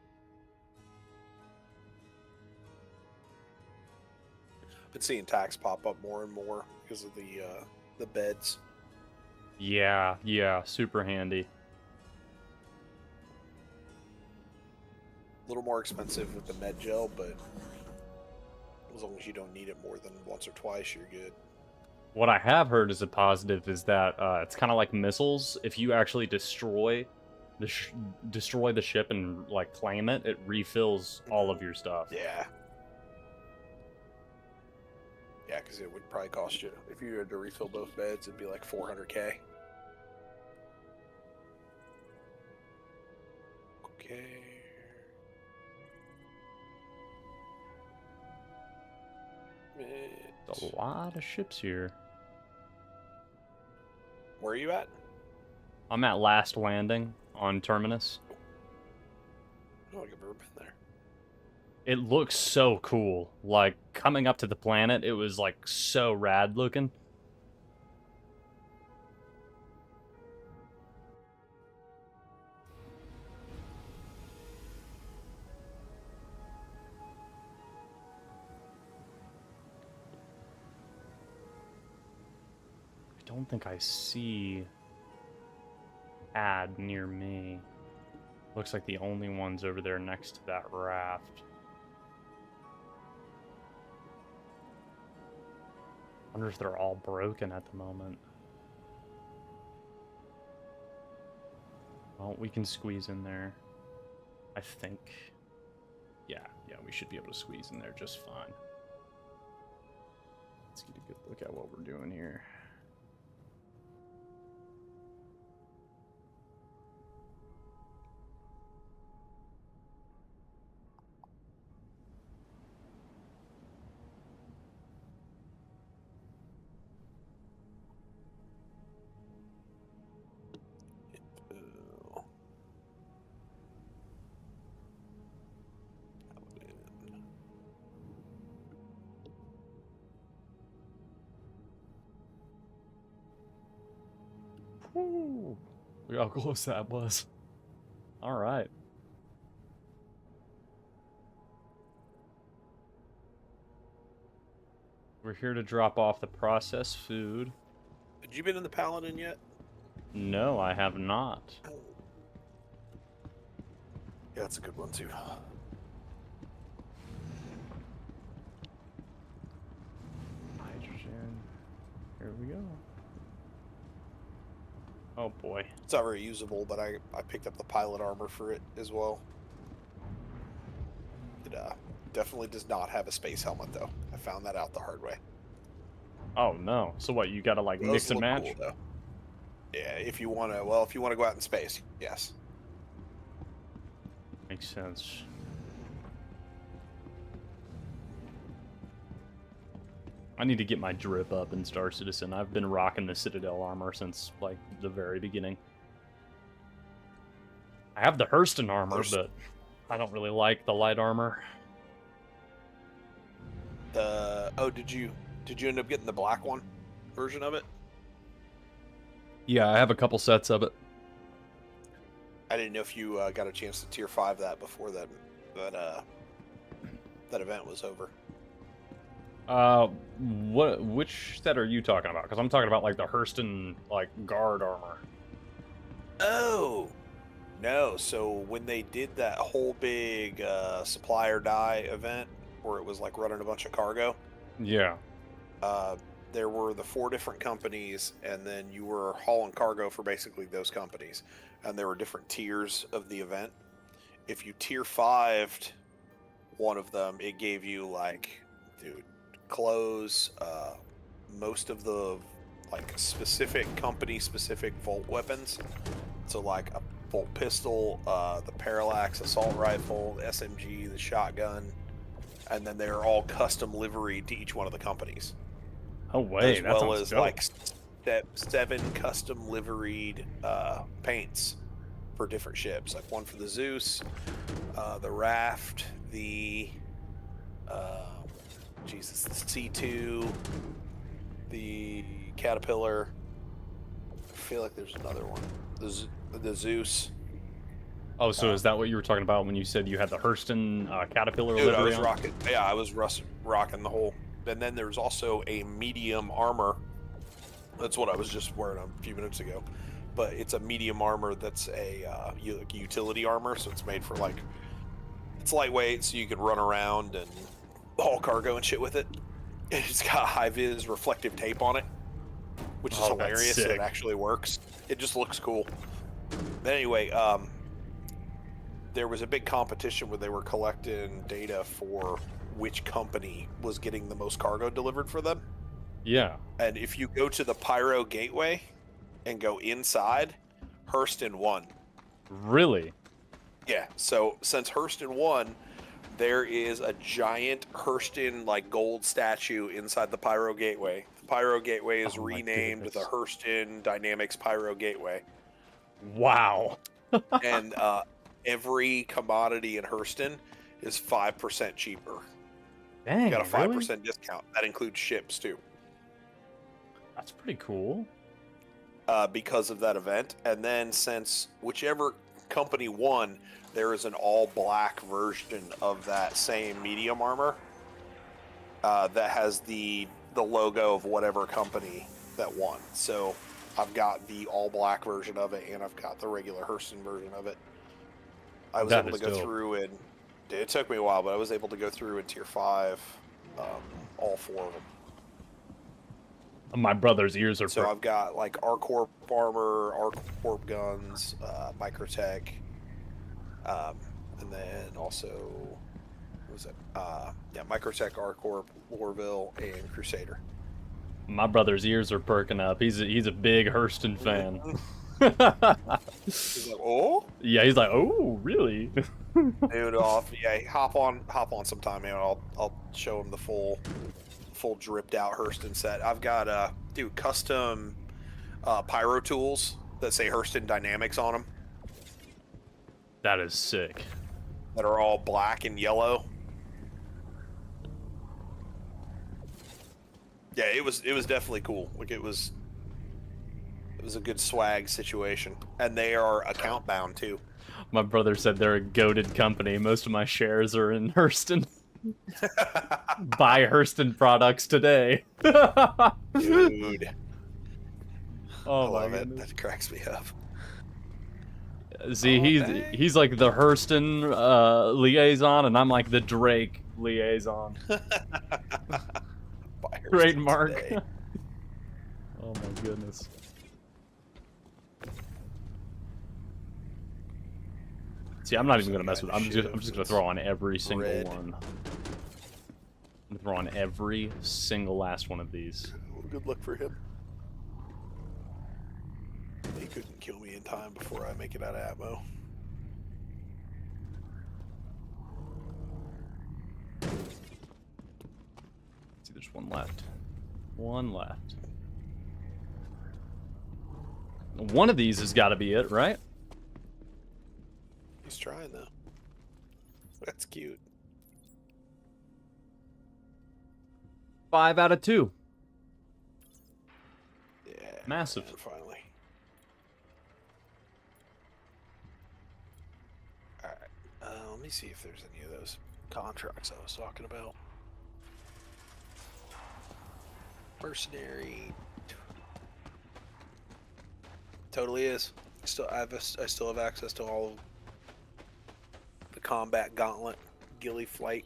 Been seeing tacks pop up more and more because of the beds. Yeah, super handy. A little more expensive with the med gel, but as long as you don't need it more than once or twice, you're good. What I have heard as a positive is that it's kind of like missiles. If you actually destroy the ship and like claim it, it refills all of your stuff. Yeah. Yeah, because it would probably cost you, if you had to refill both beds, it'd be like 400k. Okay. There's a lot of ships here. Where are you at? I'm at Last Landing on Terminus. I don't think I've ever been there. It looks so cool. Like, coming up to the planet, it was, like, so rad looking. I don't think I see ad near me. Looks like the only one's over there next to that raft. Wonder if they're all broken at the moment. Well, we can squeeze in there. I think. Yeah, we should be able to squeeze in there just fine. Let's get a good look at what we're doing here. Woo! Look how close that was. Alright. We're here to drop off the processed food. Had you been in the Paladin yet? No, I have not. Yeah, that's a good one too. Hydrogen. Here we go. Oh boy. It's not very usable, but I picked up the pilot armor for it as well. It definitely does not have a space helmet though. I found that out the hard way. Oh no. So what, you gotta like Those mix and look match? cool, though. Yeah, if you wanna go out in space, yes. Makes sense. I need to get my drip up in Star Citizen. I've been rocking the Citadel armor since, like, the very beginning. I have the Hurston armor, but I don't really like the light armor. Did you end up getting the black one version of it? Yeah, I have a couple sets of it. I didn't know if you got a chance to tier 5 that before that event was over. Which set are you talking about? Because I'm talking about like the Hurston like guard armor. Oh, no. So when they did that whole big supply or die event where it was like running a bunch of cargo, Yeah. there were the 4 different companies, and then you were hauling cargo for basically those companies. And there were different tiers of the event. If you tier 5'd one of them, it gave you like, dude, clothes, most of the like specific company specific Volt weapons. So like a Volt pistol, the Parallax assault rifle, the SMG, the shotgun, and then they're all custom liveried to each one of the companies. Oh wait, As that well sounds as dope. like 7 custom liveried paints for different ships. Like one for the Zeus, the Raft, the the C2, the Caterpillar. I feel like there's another one. The Zeus. Oh, so is that what you were talking about when you said you had the Hurston Caterpillar Dude, I livery was on? rocking. Yeah, I was rocking the whole. And then there's also a medium armor. That's what I was just wearing a few minutes ago. But it's a medium armor that's a utility armor, so it's made for like, it's lightweight, so you can run around and haul cargo and shit with it. And it's got high vis reflective tape on it, which is Oh, that's hilarious. That sick. it actually works. It just looks cool. But anyway, there was a big competition where they were collecting data for which company was getting the most cargo delivered for them. Yeah. And if you go to the Pyro gateway and go inside, Hurston won. Really? Yeah, so since Hurston won, there is a giant Hurston like gold statue inside the Pyro gateway. The Pyro gateway is Oh my renamed the goodness. Hurston Dynamics Pyro gateway. Wow. And every commodity in Hurston is 5% cheaper. Dang, You got a 5% really? discount. That includes ships too. That's pretty cool. Because of that event. And then since whichever company won, there is an all black version of that same medium armor that has the logo of whatever company that won. So I've got the all black version of it, and I've got the regular Hurston version of it. I was That able to is go dope. through and it took me a while, but I was able to go through in tier 5 all 4 of them. My brother's ears are So I've got like R-Corp armor, R-Corp guns, Microtech, and then also, what was it? Microtech, R-Corp, Lorville, and Crusader. My brother's ears are perking up. He's a big Hurston fan. He's like, oh, Yeah, he's like, oh, really? dude, hop on sometime, man. I'll show him the full dripped out Hurston set. I've got custom pyro tools that say Hurston Dynamics on them That is sick. that are all black and yellow. Yeah, it was definitely cool. Like it was a good swag situation, and they are account bound too. My brother said they're a goated company. Most of my shares are in Hurston. Buy Hurston products today. Dude, Oh I my love it. goodness. That cracks me up. See, Oh, dang. he's like the Hurston liaison, and I'm like the Drake liaison. Buy Hurston Trademark. today. Oh my goodness. See, I'm not even gonna mess with. I'm just gonna throw on every single Red. one. I'm gonna throw on every single last one of these. Well, good luck for him. He couldn't kill me in time before I make it out of ammo. See, there's one left. One left. One of these has got to be it, right? He's trying though. That's cute. 5 out of 2. Yeah. Massive. man, finally. Alright. Let me see if there's any of those contracts I was talking about. Mercenary. Totally is. I still have access to all of the combat gauntlet, ghillie flight.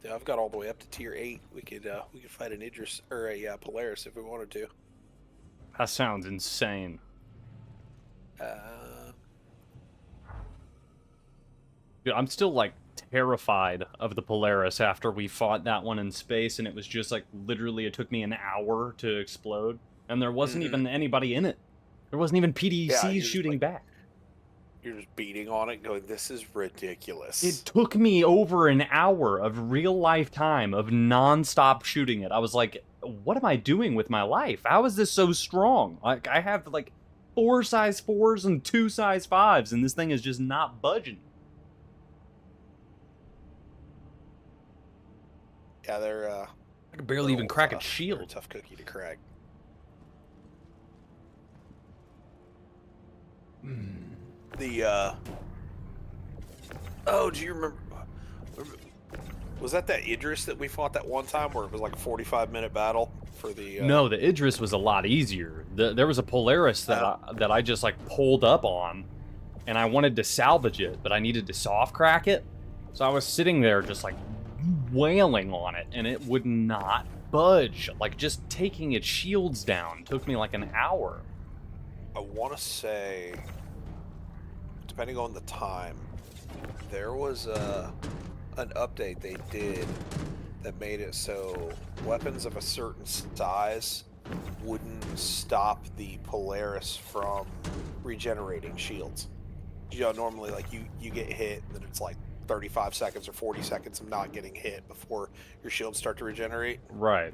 Yeah, I've got all the way up to tier 8. We could fight an Idris or a Polaris if we wanted to. That sounds insane. Dude, I'm still like terrified of the Polaris after we fought that one in space, and it was just like literally it took me an hour to explode, and there wasn't even anybody in it. There wasn't even PDCs shooting back. You're just beating on it, going, "This is ridiculous." It took me over an hour of real life time of non-stop shooting it. I was like, what am I doing with my life? How is this so strong? Like, I have like 4 size 4s and 2 size 5s, and this thing is just not budging. Yeah, they're I could barely even crack a shield. They're a tough cookie to crack. The oh, do you remember? Was that Idris that we fought that one time where it was like a 45-minute battle for the? No, the Idris was a lot easier. There was a Polaris that I just like pulled up on, and I wanted to salvage it, but I needed to soft crack it. So I was sitting there just like wailing on it, and it would not budge. Like just taking its shields down took me like an hour. I want to say, depending on the time, there was an update they did that made it so weapons of a certain size wouldn't stop the Polaris from regenerating shields. You know, normally like you get hit and then it's like 35 seconds or 40 seconds of not getting hit before your shields start to regenerate. Right.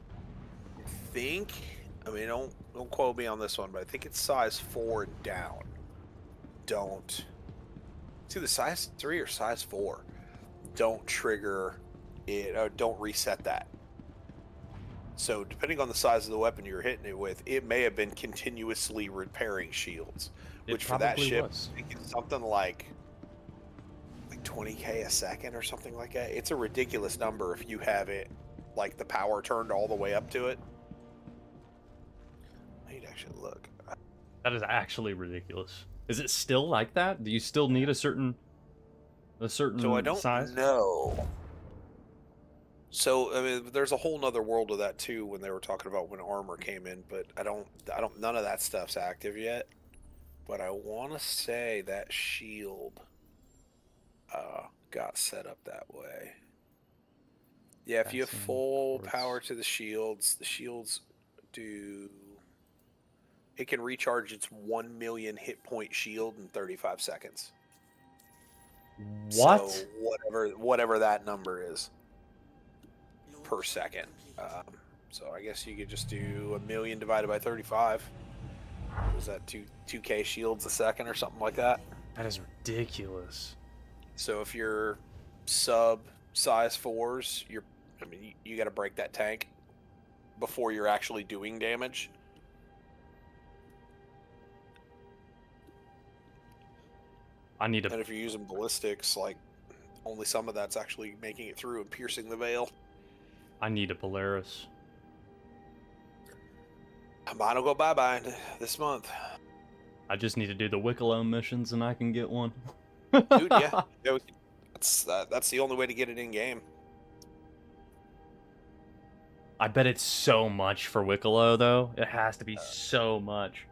I mean, don't quote me on this one, but I think it's size 4 and down. It's either size 3 or size 4. Don't trigger it, or don't reset that. So depending on the size of the weapon you're hitting it with, it may have been continuously repairing shields. Which for that ship, I think it's something like 20k a second or something like that. It's a ridiculous number if you have it, like the power turned all the way up to it. I need to actually look. That is actually ridiculous. Is it still like that? Do you still need a certain So I don't size? know. So I mean, there's a whole nother world of that too when they were talking about when armor came in, but I don't. None of that stuff's active yet. But I want to say that shield got set up that way. Yeah, if you have full power to the shields do. It can recharge its 1 million hit point shield in 35 seconds. What? So whatever that number is per second. So I guess you could just do 1 million divided by 35. Was that 2k shields a second or something like that? That is ridiculous. So if you're sub size 4s, you got to break that tank before you're actually doing damage. I need to. And if you're using ballistics, like only some of that's actually making it through and piercing the veil. I need a Polaris. Mine will go bye-bye this month. I just need to do the Wicklow missions and I can get one. Dude, yeah. That's the only way to get it in game. I bet it's so much for Wicklow, though. It has to be so much.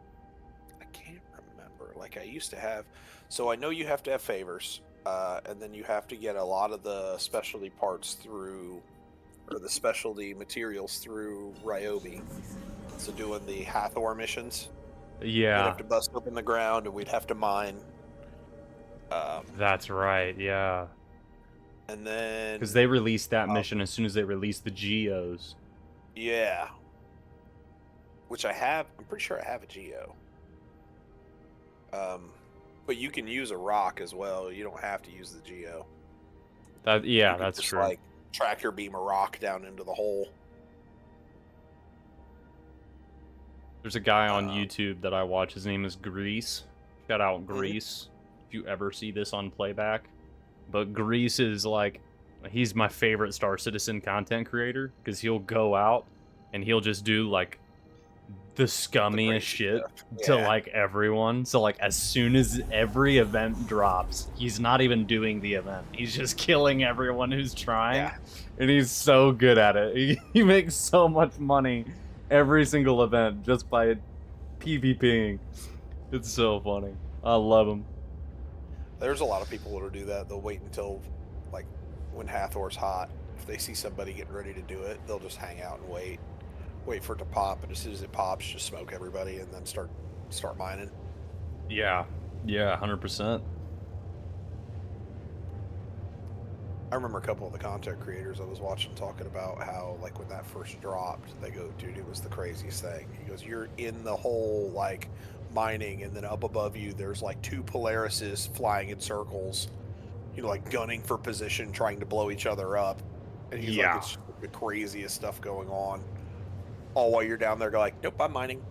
I can't remember. Like I used to have. So I know you have to have favors, and then you have to get a lot of the specialty parts through, or the specialty materials through Ryobi. So doing the Hathor missions. Yeah. We'd have to bust open the ground, and we'd have to mine. That's right, yeah. And then... Because they released that mission as soon as they released the Geos. Yeah. Which I have. I'm pretty sure I have a Geo. But you can use a rock as well. You don't have to use the Geo. Yeah, that's just, true. Like tractor beam a rock down into the hole. There's a guy on YouTube that I watch. His name is Grease. Shout out Grease. If you ever see this on playback. But Grease is like, he's my favorite Star Citizen content creator because he'll go out and he'll just do like the scummiest crazy shit stuff. to Yeah. like everyone. So like as soon as every event drops, he's not even doing the event. He's just killing everyone who's trying. Yeah. And he's so good at it. He makes so much money every single event just by PvPing. It's so funny. I love him. There's a lot of people that'll do that. They'll wait until, like, when Hathor's hot. If they see somebody getting ready to do it, they'll just hang out and wait for it to pop. And as soon as it pops, just smoke everybody and then start mining. Yeah. Yeah, 100%. I remember a couple of the content creators I was watching talking about how, like, when that first dropped, they go, dude, it was the craziest thing. He goes, you're in the hole, like, mining, and then up above you, there's, like, 2 Polarises flying in circles, you know, like, gunning for position, trying to blow each other up. And he's Yeah. like, it's the craziest stuff going on. All while you're down there, go like, nope, I'm mining.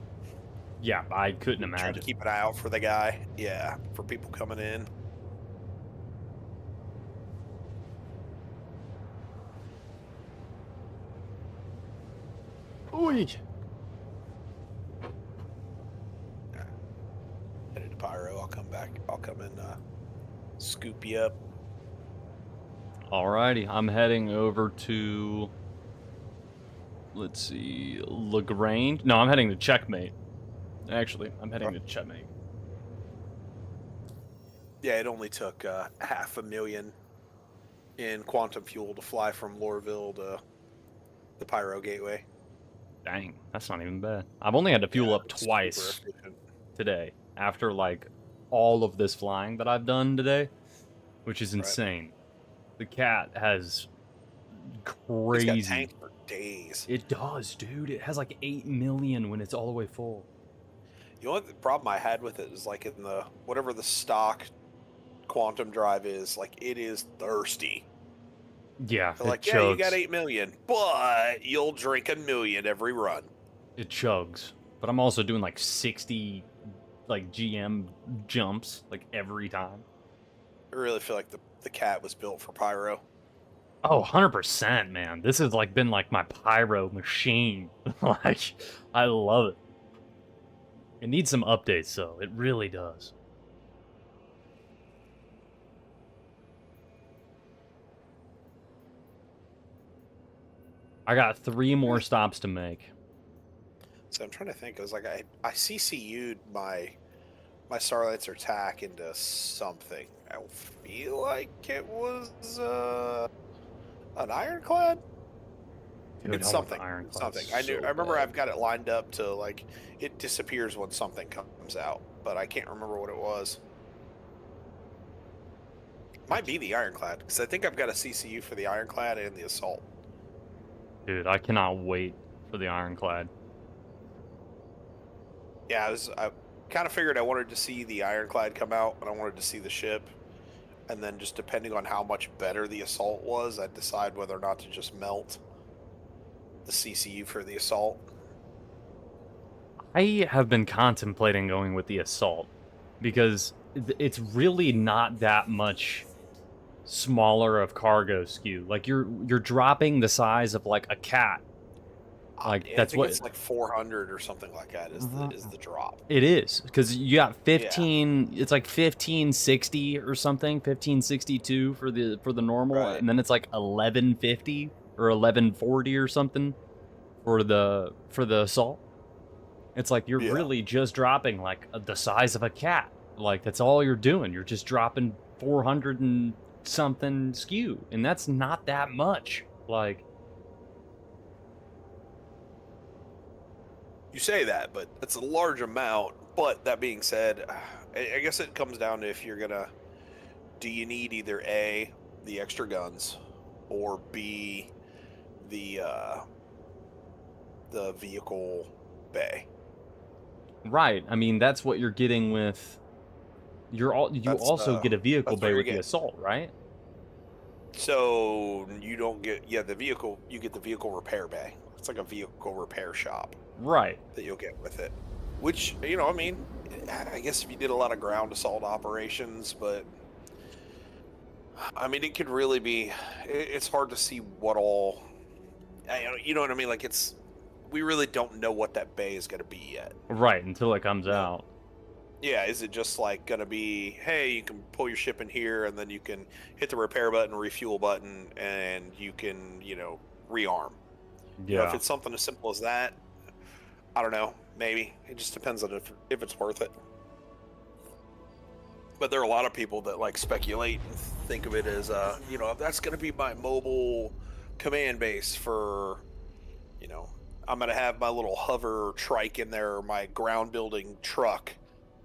Yeah, I couldn't Trying to imagine. keep an eye out for the guy. Yeah, for people coming in. Ooh. Headed to Pyro. I'll come back. I'll come and scoop you up. Alrighty, I'm heading over to, let's see, Lagrange. No, I'm heading to Checkmate. Actually, I'm heading to Checkmate. Yeah, it only took $500,000 in quantum fuel to fly from Loreville to the Pyro Gateway. Dang, that's not even bad. I've only had to fuel Yeah, up it's super twice efficient. today after like all of this flying that I've done today, which is Right. insane. The cat has It's crazy. got tanks for days. It does, dude. It has like 8 million when it's all the way full. The only problem I had with it is like in the whatever the stock quantum drive is, like it is thirsty. Yeah, They're it like, chugs. yeah, you got 8 million, but you'll drink 1,000,000 every run. It chugs. But I'm also doing like 60 like GM jumps like every time. I really feel like the cat was built for Pyro. Oh, 100%, man. This has like been like my pyro machine. Like, I love it. It needs some updates though. It really does. I got 3 more stops to make. So I'm trying to think. I was like, I CCU'd my Starlights attack into something. I feel like it was an ironclad. Dude, It's I want the something. ironclad Something. I so remember bad. I've got it lined up to like it disappears when something comes out, but I can't remember what it was. Might be the ironclad because I think I've got a CCU for the ironclad and the assault. Dude, I cannot wait for the ironclad. Yeah, I kind of figured I wanted to see the ironclad come out, and I wanted to see the ship, and then just depending on how much better the assault was, I'd decide whether or not to just melt the CCU for the assault. I have been contemplating going with the assault because it's really not that much smaller of cargo skew. Like you're dropping the size of like a cat. Like I that's think what it's like 400 or something like that is the drop. it is, because you got 15. It's like 1560 or something, 1562 for the normal, Right. and then it's like 1150 or 1140 or something for the assault. It's like you're Yeah. really just dropping like the size of a cat. Like that's all you're doing. You're just dropping 400 and something skew, and that's not that much. Like, You say that, but that's a large amount. But that being said, I guess it comes down to if you're gonna, do you need either A, the extra guns, or B, the vehicle bay. right? I mean, that's what you're getting with. You That's, also get a vehicle that's what bay you're with the getting. assault, right? So you don't get the vehicle. You get the vehicle repair bay. It's like a vehicle repair shop Right. that you'll get with it. Which, I mean, I guess if you did a lot of ground assault operations, but I mean, it could really be. It's hard to see what all. You know what I mean? Like we really don't know what that bay is going to be yet. Right, until it comes out. Yeah, is it just like going to be, hey, you can pull your ship in here, and then you can hit the repair button, refuel button, and you can, rearm. You know, if it's something as simple as that, I don't know, maybe. It just depends on if it's worth it. But there are a lot of people that like speculate and think of it as, that's going to be my mobile command base for, I'm going to have my little hover trike in there, or my ground building truck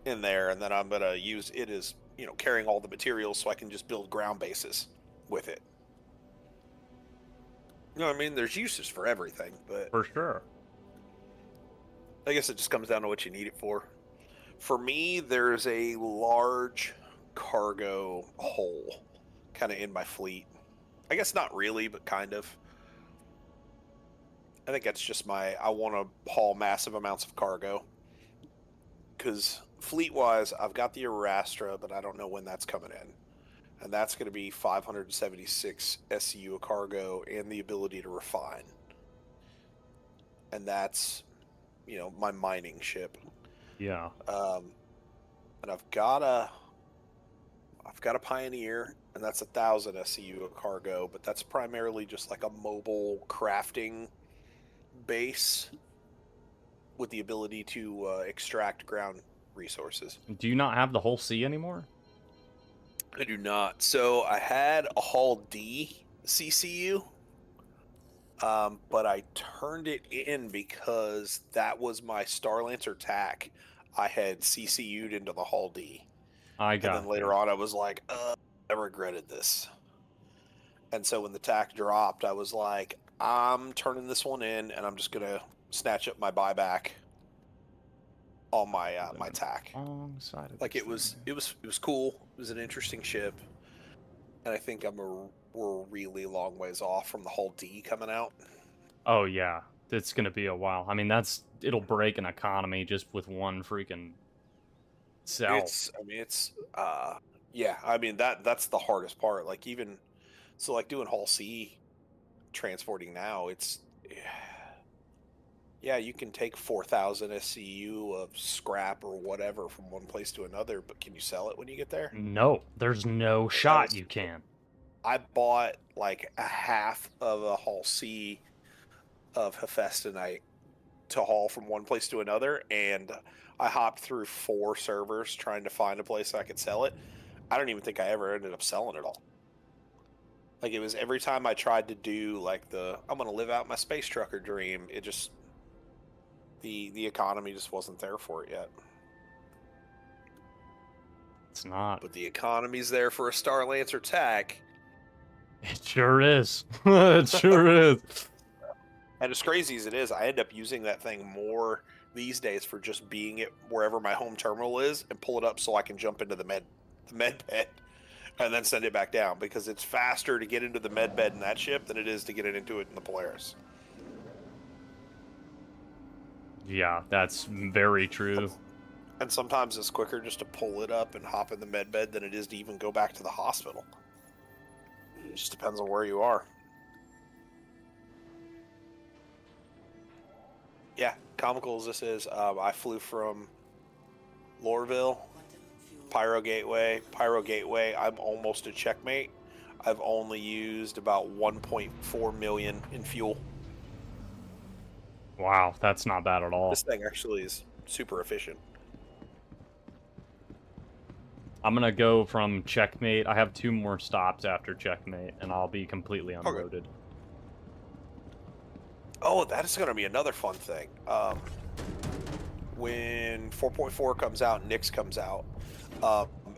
in there, and then I'm going to use it as, carrying all the materials so I can just build ground bases with it. You know what I mean? There's uses for everything, but For sure. I guess it just comes down to what you need it for. For me, there's a large cargo hole kind of in my fleet. I guess not really, but kind of. I think that's just I want to haul massive amounts of cargo. Because fleet-wise, I've got the Arastra, but I don't know when that's coming in. And that's going to be 576 SCU of cargo and the ability to refine. And that's, my mining ship. Yeah. And I've got a Pioneer, and that's 1,000 SCU of cargo, but that's primarily just like a mobile crafting base with the ability to extract ground resources. Do you not have the whole C anymore? I do not. So I had a Hull D CCU, but I turned it in because that was my Starlancer TAC. I had CCU'd into the Hull D. And then later on, I was like, I regretted this. And so when the TAC dropped, I was like, I'm turning this one in, and I'm just going to snatch up my buyback on my my TAC. Alongside of Like it was cool. It was an interesting ship, and I think we're really long ways off from the Hull D coming out. Oh yeah, it's gonna be a while. I mean, it'll break an economy just with one freaking cell. That's the hardest part. Like doing Hull C transporting now, you can take 4,000 SCU of scrap or whatever from one place to another, but can you sell it when you get there? No, there's no shot you can. I bought like a half of a Hull C of Hephaestonite to haul from one place to another, and I hopped through 4 servers trying to find a place I could sell it. I don't even think I ever ended up selling it all. Like, it was every time I tried to do like I'm gonna live out my space trucker dream, it just the economy just wasn't there for it yet. It's not. But the economy's there for a Starlancer TAC. It sure is. It sure is. And as crazy as it is, I end up using that thing more these days for just being it wherever my home terminal is and pull it up so I can jump into the med bed and then send it back down, because it's faster to get into the med bed in that ship than it is to get into it in the Polaris. Yeah, that's very true. And sometimes it's quicker just to pull it up and hop in the med bed than it is to even go back to the hospital. It just depends on where you are. Yeah, comical as this is, I flew from Lorville, Pyro Gateway. I'm almost a checkmate. I've only used about 1.4 million in fuel. Wow, that's not bad at all. This thing actually is super efficient. I'm gonna go from checkmate. I have 2 more stops after checkmate, and I'll be completely unloaded. Okay. Oh, that is going to be another fun thing. When 4.4 comes out, Nix comes out,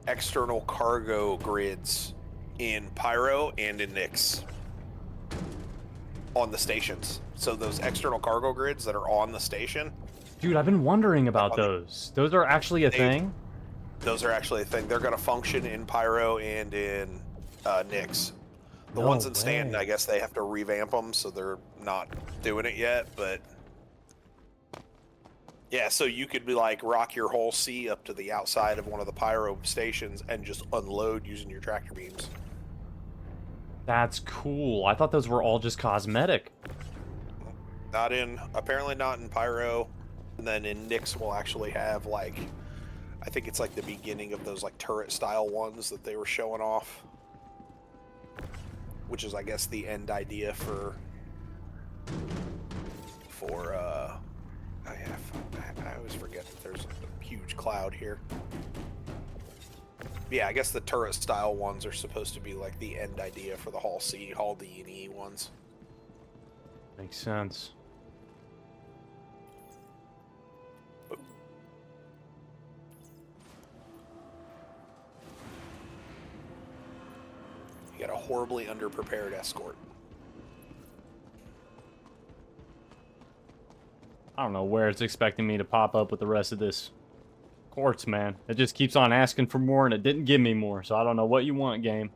external cargo grids in Pyro and in Nix on the stations. So those external cargo grids that are on the station. Dude, I've been wondering about those. Those are actually a thing? Those are actually a thing. They're going to function in Pyro and in Nix. The No ones in Stanton, way. I guess they have to revamp them, so they're not doing it yet, but yeah, so you could be like rock your whole C up to the outside of one of the Pyro stations and just unload using your tractor beams. That's cool. I thought those were all just cosmetic. Apparently not in Pyro, and then in Nyx we'll actually have like, I think it's like the beginning of those like turret style ones that they were showing off, which is I guess the end idea for I always forget that there's a huge cloud here. Yeah, I guess the turret style ones are supposed to be like the end idea for the Hall C, Hall D and E ones. Makes sense. You got a horribly underprepared escort. I don't know where it's expecting me to pop up with the rest of this quartz, man. It just keeps on asking for more, and it didn't give me more, so I don't know what you want, game.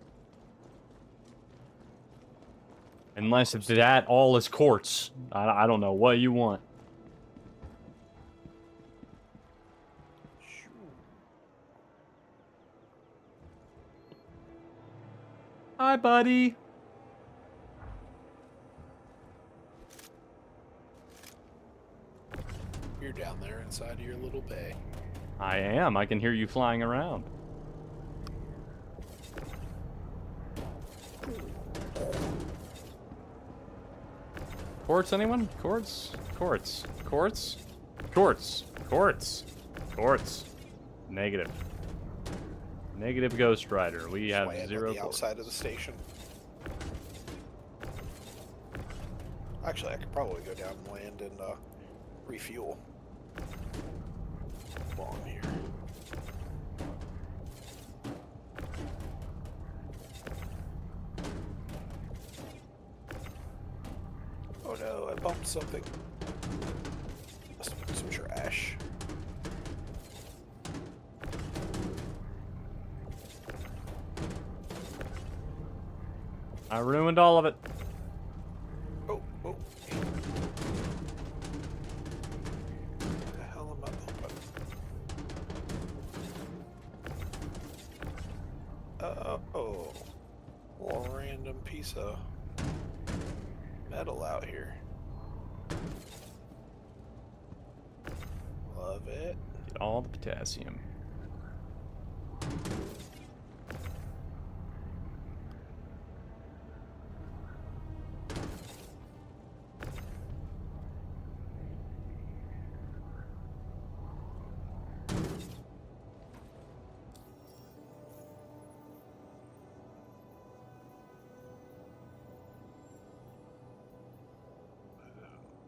Unless that all is quartz. I don't know what you want. Hi, buddy. You're down there inside of your little bay. I am. I can hear you flying around. Quartz, anyone? Quartz? Quartz. Quartz? Quartz. Quartz. Quartz. Negative. Negative Ghost Rider. We have Land on 0 the quartz. outside of the station. Actually, I could probably go down and land and refuel while I'm here. Oh no, I bumped something. Must have been some trash. I ruined all of it. Oh. What the hell am I bumping? Oh. One random piece of metal out here. Love it. Get all the potassium.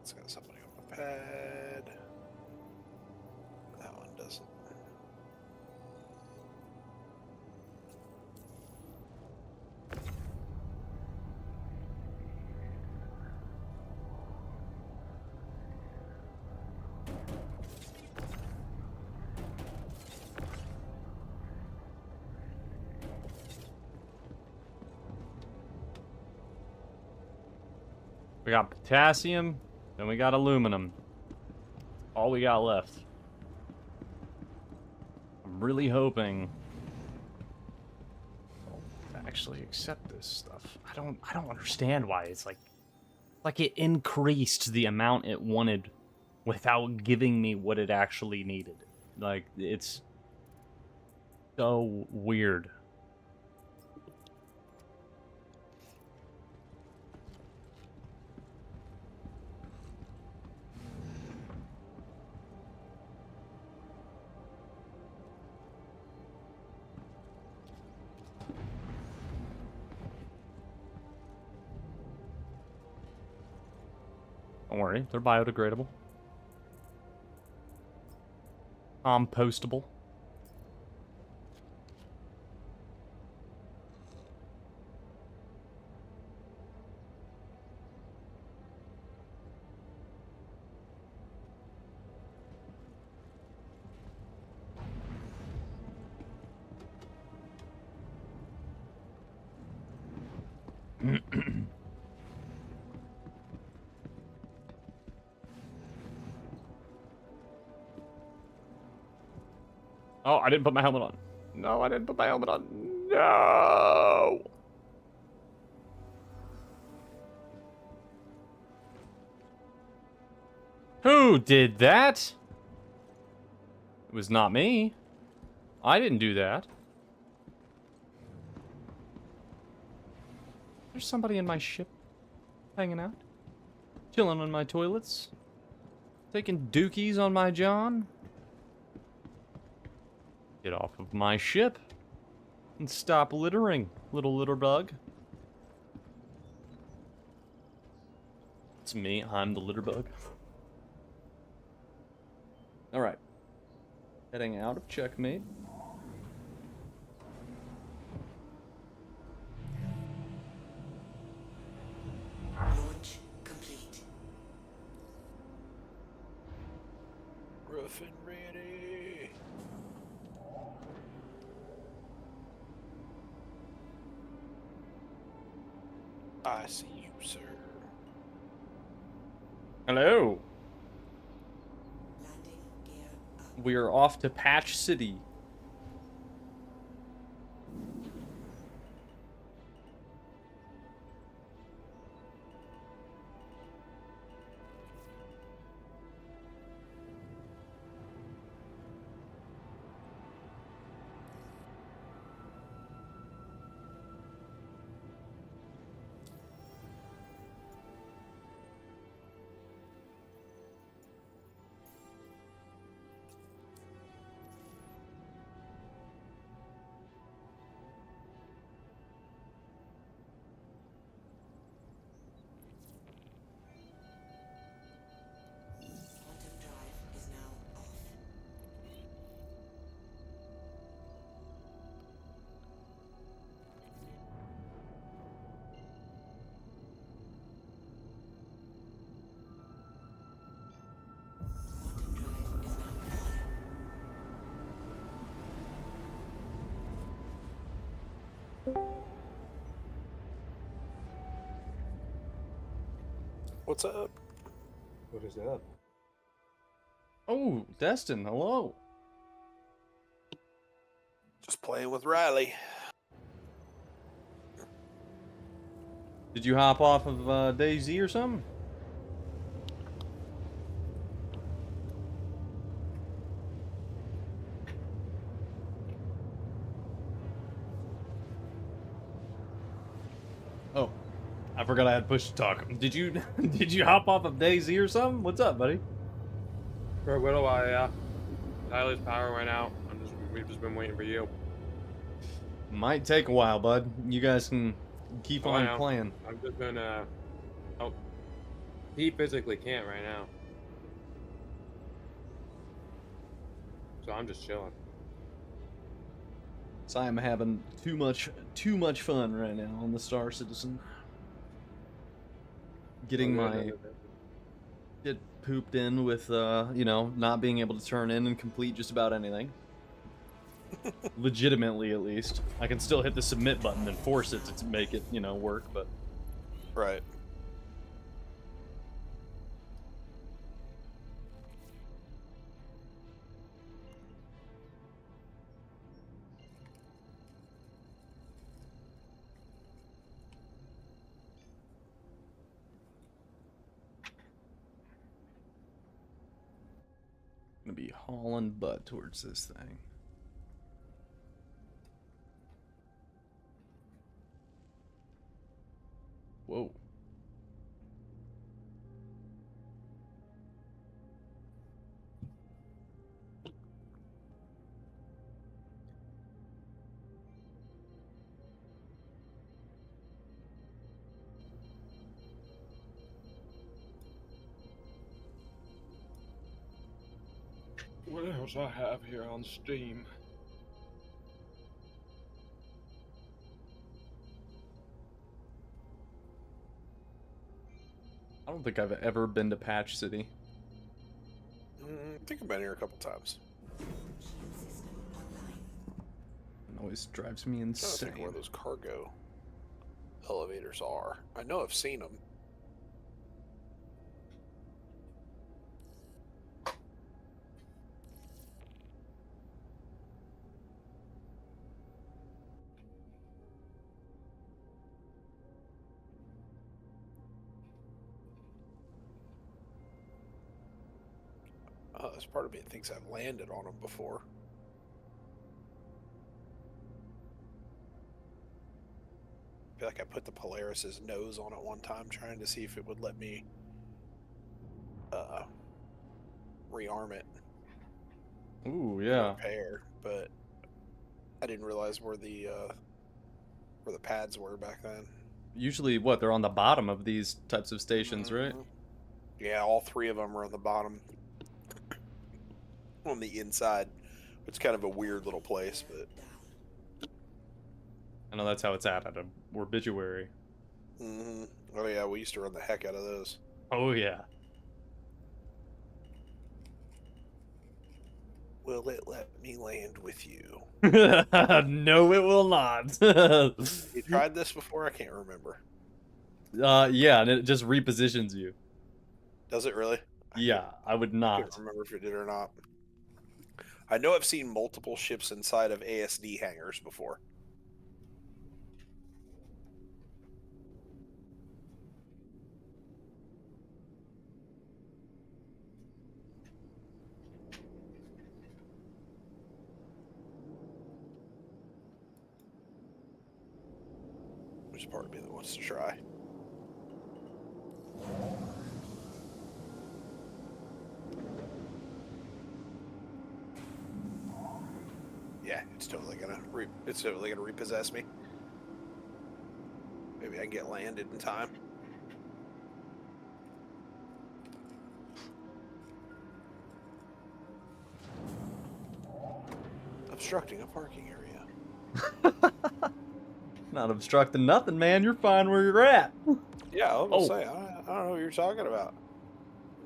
It's got something on the pad. That one doesn't. We got potassium, then we got aluminum. All we got left. I'm really hoping to actually accept this stuff. I don't understand why it's like it increased the amount it wanted without giving me what it actually needed. Like, it's so weird. Don't worry, they're biodegradable. Compostable. Oh, I didn't put my helmet on. No, I didn't put my helmet on. No! Who did that? It was not me. I didn't do that. There's somebody in my ship hanging out, chilling on my toilets, taking dookies on my john. Get off of my ship and stop littering, little litter bug. It's me, I'm the litter bug. Alright. Heading out of checkmate. Launch complete. Rough and ready. I see you, sir. Hello. Landing gear up. We are off to Patch City. Quantum drive is now off. Quantum drive is now on. What's up? What is up? Oh, Destin, hello. Just playing with Riley. Did you hop off of DayZ or something? Oh, I forgot I had push to talk. Did you did you hop off of DayZ or something? What's up, buddy? For a little while, yeah. Tyler's power went out. We've just been waiting for you. Might take a while, bud. You guys can keep Oh, on yeah. playing. I'm just gonna. Oh, he physically can't right now. So I'm just chilling. So I'm having too much fun right now on the Star Citizen. Getting my get pooped in with you know, not being able to turn in and complete just about anything. Legitimately, at least. I can still hit the submit button and force it to make it, you know, work, but Right. I'm gonna be hauling butt towards this thing. Whoa. What else I have here on Steam? I don't think I've ever been to Patch City. I think I've been here a couple times. Shield system online. It always drives me I'm trying to think insane. where those cargo elevators are. I know I've seen them. There's part of me that thinks I've landed on them before. I feel like I put the Polaris's nose on it one time, trying to see if it would let me rearm it. Ooh, yeah. Repair, but I didn't realize where the pads were back then. Usually, what, they're on the bottom of these types of stations, right? Mhm. Yeah, all three of them are on the bottom, on the inside. It's kind of a weird little place, but I know that's how it's at a obituary. oh yeah, we used to run the heck out of those. Oh, yeah. Will it let me land with you? No, it will not. You tried this before? I can't remember. Yeah, and it just repositions you. Does it really? Yeah, I would I not. can't remember if it did or not. I know I've seen multiple ships inside of ASD hangars before. Which part of me that wants to try? Yeah, it's totally gonna repossess me. Maybe I can get landed in time. Obstructing a parking area. Not obstructing nothing, man. You're fine where you're at. Yeah, I was Oh. gonna say, I don't know what you're talking about.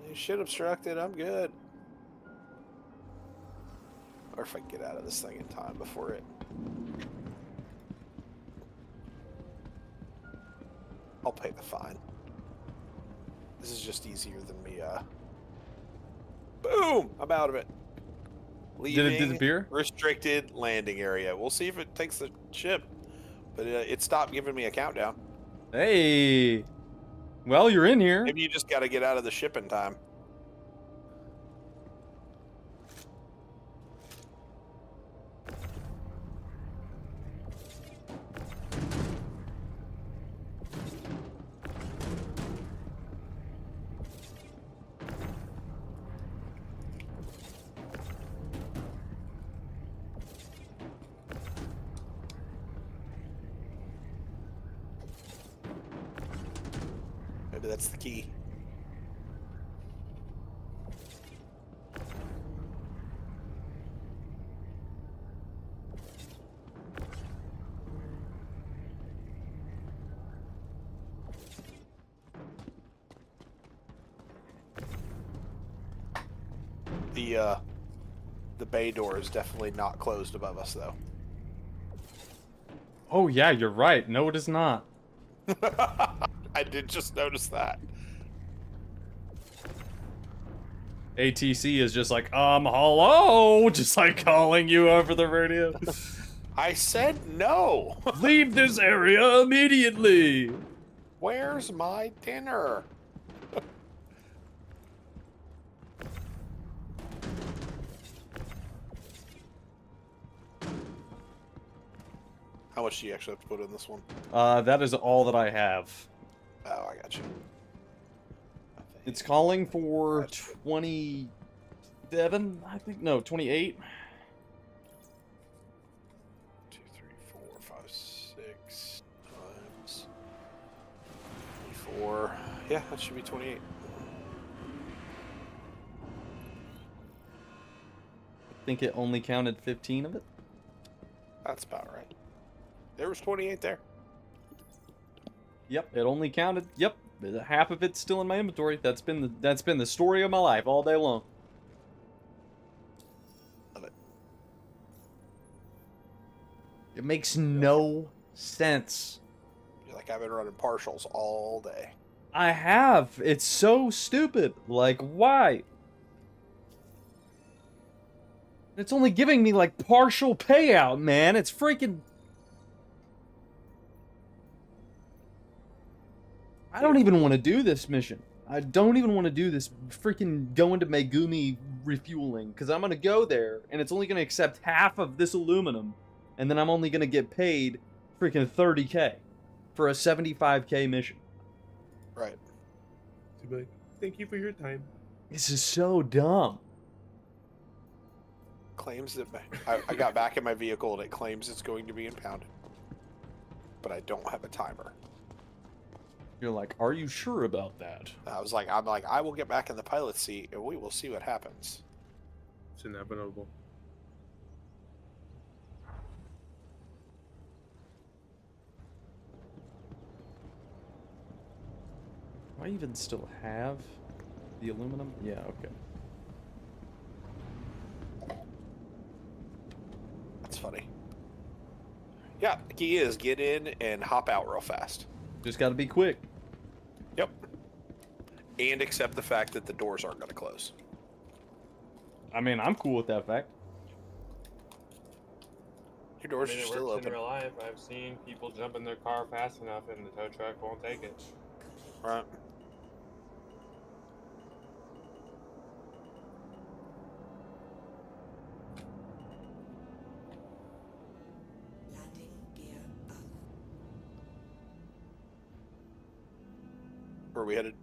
You shit obstructed, I'm good. Or if I can get out of this thing in time before it. I'll pay the fine. This is just easier than me, boom! I'm out of it. Leaving Did it disappear? restricted landing area. We'll see if it takes the ship. But it stopped giving me a countdown. Hey. Well, you're in here. Maybe you just got to get out of the ship in time. Maybe that's the key. The bay door is definitely not closed above us, though. Oh, yeah, you're right. No, it is not. I did just notice that. ATC is just like, hello? Just like calling you over the radio. I said no. Leave this area immediately. Where's my dinner? How much do you actually have to put in this one? That is all that I have. Oh, I got you. It's calling for 27, I think. No, 28. 2, 3, 4, 5, 6 times 24. Yeah, that should be 28. I think it only counted 15 of it. That's about right. There was 28 there. Yep, it only counted. Yep, half of it's still in my inventory. That's been the story of my life all day long. Love it. It makes no sense. You're like, I've been running partials all day. I have. It's so stupid. Like, why? It's only giving me like partial payout, man. It's freaking. I don't even want to do this mission. I don't even want to do this freaking going to Megumi refueling because I'm gonna go there and it's only gonna accept half of this aluminum, and then I'm only gonna get paid freaking 30K for a 75K mission. Right. To be like, thank you for your time. This is so dumb. Claims that I got back in my vehicle and it claims it's going to be impounded, but I don't have a timer. You're like, are you sure about that? I'm like, I will get back in the pilot seat and we will see what happens. It's inevitable. Do I even still have the aluminum? Yeah, okay. That's funny. Yeah, the key is get in and hop out real fast. Just gotta be quick. Yep. And accept the fact that the doors aren't going to close. I mean, I'm cool with that fact. Your doors I mean, are it still works in open. real life. I've seen people jump in their car fast enough and the tow truck won't take it. Right. Landing gear up. Where are we headed?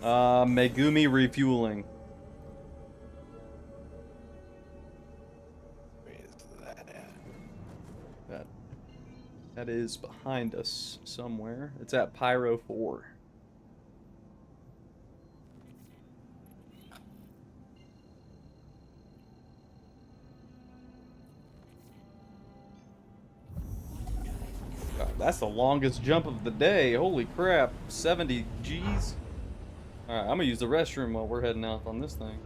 Megumi refueling. Where is that at? That is behind us somewhere. It's at Pyro 4. God, that's the longest jump of the day. Holy crap. 70 G's. Alright, I'm gonna use the restroom while we're heading out on this thing.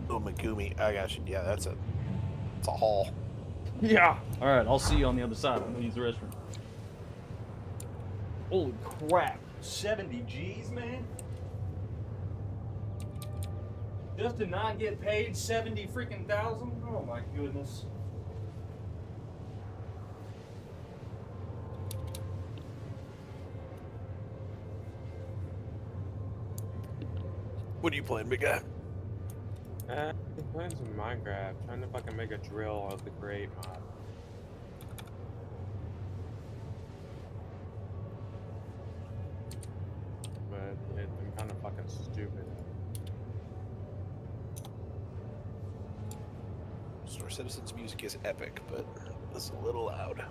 Oh, Megumi. I got you. Yeah, it's a haul. Yeah! Alright, I'll see you on the other side. I'm gonna use the restroom. Holy crap. 70 G's, man? Just to not get paid 70 freaking thousand? Oh my goodness. What are you playing, big guy? I'm playing some Minecraft, trying to fucking make a drill of the grave mod. But I'm kind of fucking stupid. Star Citizen's music is epic, but it's a little loud.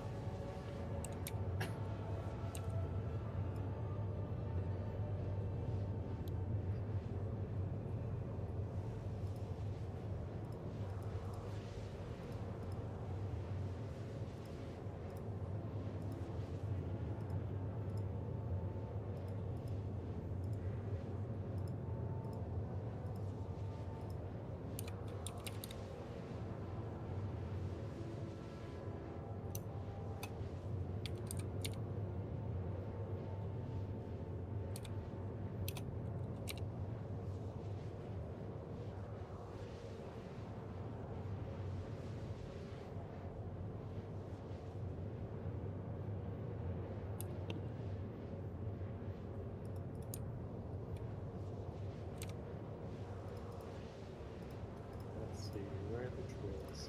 Let's see, where are the drills?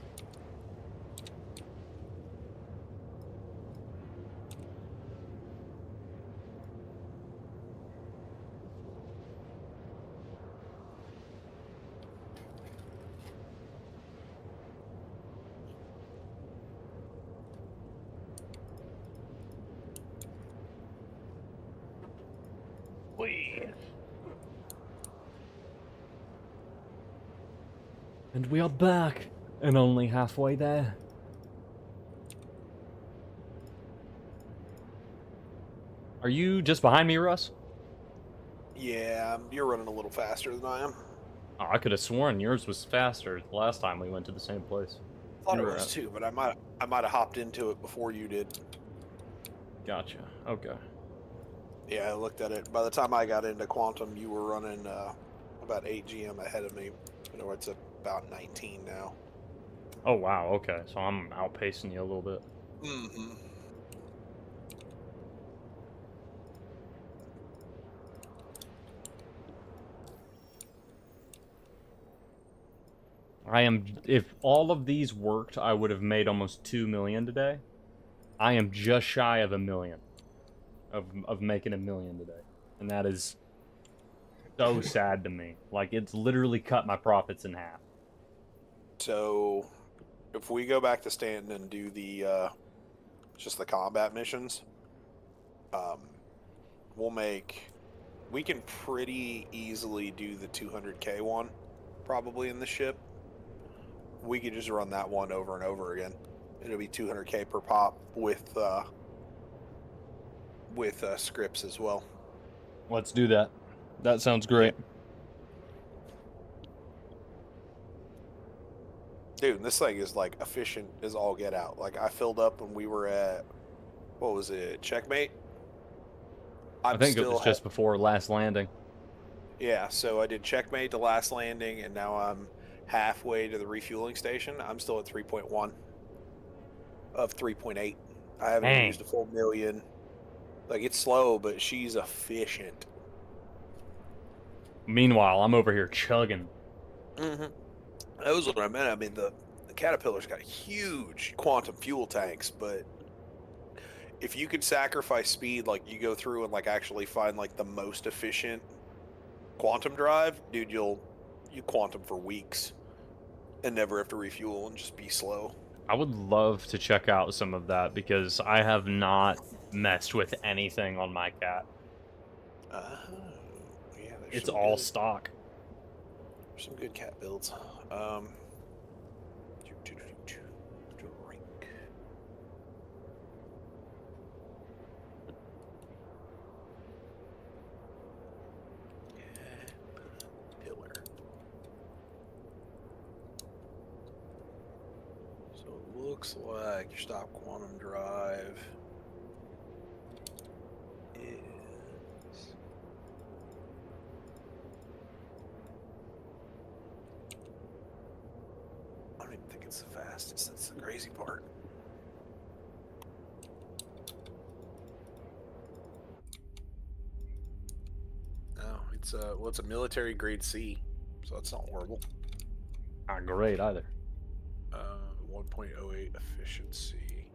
And we are back, and only halfway there. Are you just behind me, Russ? Yeah, you're running a little faster than I am. Oh, I could have sworn yours was faster the last time we went to the same place. Thought it You were was at- too, but I might have hopped into it before you did. Gotcha. Okay. Yeah, I looked at it. By the time I got into Quantum, you were running about 8 GM ahead of me. You know, it's about 19 now. Oh, wow. Okay. So I'm outpacing you a little bit. Mm-hmm. If all of these worked, I would have made almost 2 million today. I am just shy of 1 million of making 1 million today. And that is so sad to me. Like, it's literally cut my profits in half. So, if we go back to Stanton and do the just the combat missions, we can pretty easily do the 200K one, probably in the ship. We could just run that one over and over again. It'll be 200K per pop with scripts as well. Let's do that. That sounds great. Dude, this thing is like efficient as all get out. Like I filled up when we were at, what was it, Checkmate? I think it was just before last landing. Yeah, so I did Checkmate to last landing, and now I'm halfway to the refueling station. I'm still at 3.1 of 3.8. I haven't used a full million. Like, it's slow, but she's efficient. Meanwhile, I'm over here chugging. Mm-hmm. That was what I meant. I mean, the Caterpillar's got huge quantum fuel tanks, but if you could sacrifice speed, like you go through and like actually find like the most efficient quantum drive, dude, you quantum for weeks and never have to refuel and just be slow. I would love to check out some of that because I have not messed with anything on my cat. Yeah, it's all stock. There's some good cat builds. Drink. Pillar. So it looks like your stop quantum drive is I don't even think it's the fastest. That's the crazy part. No, it's it's a military grade C, so that's not horrible. Not great either. 1.08 efficiency.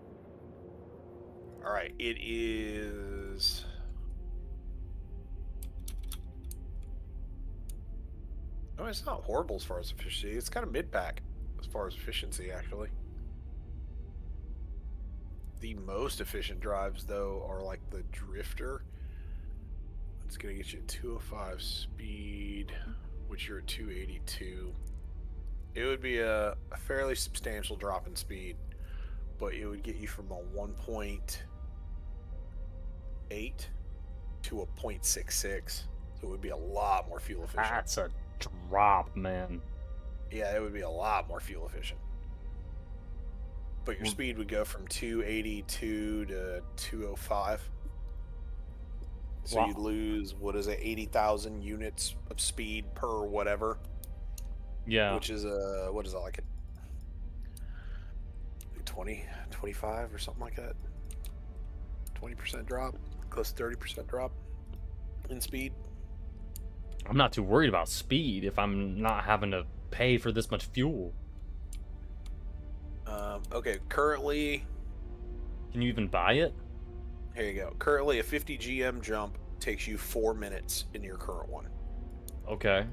All right, it is. No, it's not horrible as far as efficiency. It's kind of mid-pack as far as efficiency, actually. The most efficient drives, though, are like the Drifter. It's going to get you at 205 speed, which you're at 282. It would be a fairly substantial drop in speed, but it would get you from a 1.8 to a 0.66. So it would be a lot more fuel efficient. That's a drop, man. Yeah, it would be a lot more fuel efficient. But your speed would go from 282 to 205. So you'd lose, what is it, 80,000 units of speed per whatever. Yeah. Which is what is that, like a 20, 25 or something like that? 20% drop, close to 30% drop in speed. I'm not too worried about speed if I'm not having to pay for this much fuel. Okay, currently... Can you even buy it? Here you go. Currently, a 50 GM jump takes you 4 minutes in your current one. Okay.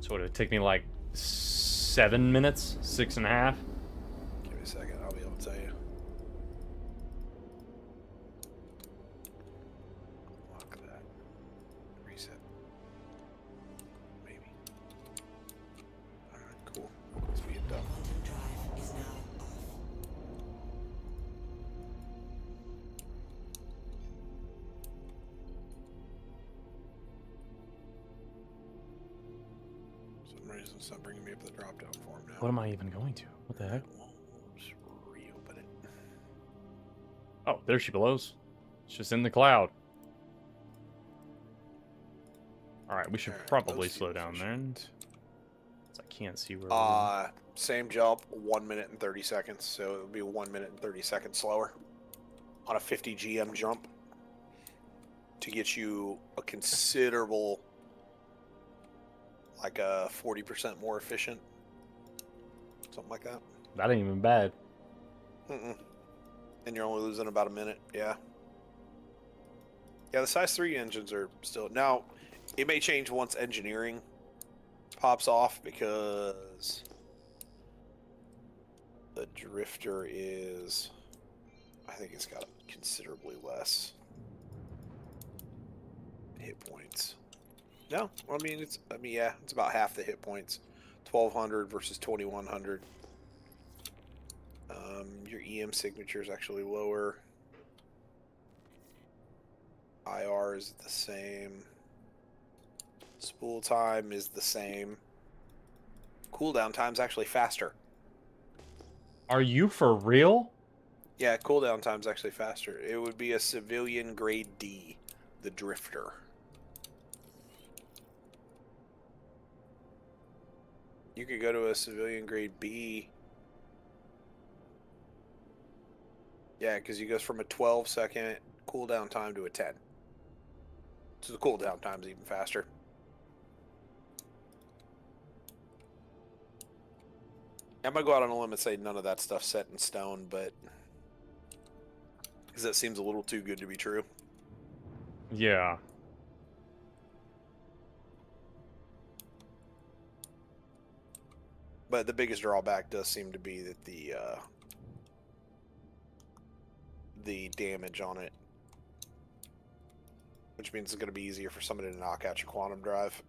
So it would take me like 7 minutes, 6.5. Give me a second, I'll be able to tell you. Lock that. Reset. Maybe. Alright, cool. Let's be it done. Quantum drive is now off. For some reason, it's not bringing me up the drop down form now. What am I even going to? What the heck? Just reopen it. Oh, there she blows. It's just in the cloud. Alright, we should Alright, probably those slow seem down there. efficient. I can't see where Same jump, 1 minute and 30 seconds. So it would be 1 minute and 30 seconds slower on a 50 GM jump to get you a considerable, like 40% more efficient, something like that. That ain't even bad. Mm-mm. And you're only losing about a minute. Yeah. Yeah, the size 3 engines are still now. It may change once engineering pops off because the drifter is, I think it's got considerably less hit points. No, I mean yeah, it's about half the hit points. 1200 versus 2100. Your EM signature is actually lower. IR is the same. Spool time is the same. Cooldown time's actually faster. Are you for real? Yeah, cooldown time's actually faster. It would be a civilian grade D, the Drifter. You could go to a civilian grade B. Yeah, because he goes from a 12-second cooldown time to a 10. So the cooldown time's even faster. I'm going to go out on a limb and say none of that stuff's set in stone, but... because that seems a little too good to be true. Yeah. But the biggest drawback does seem to be that the damage on it, which means it's going to be easier for somebody to knock out your quantum drive.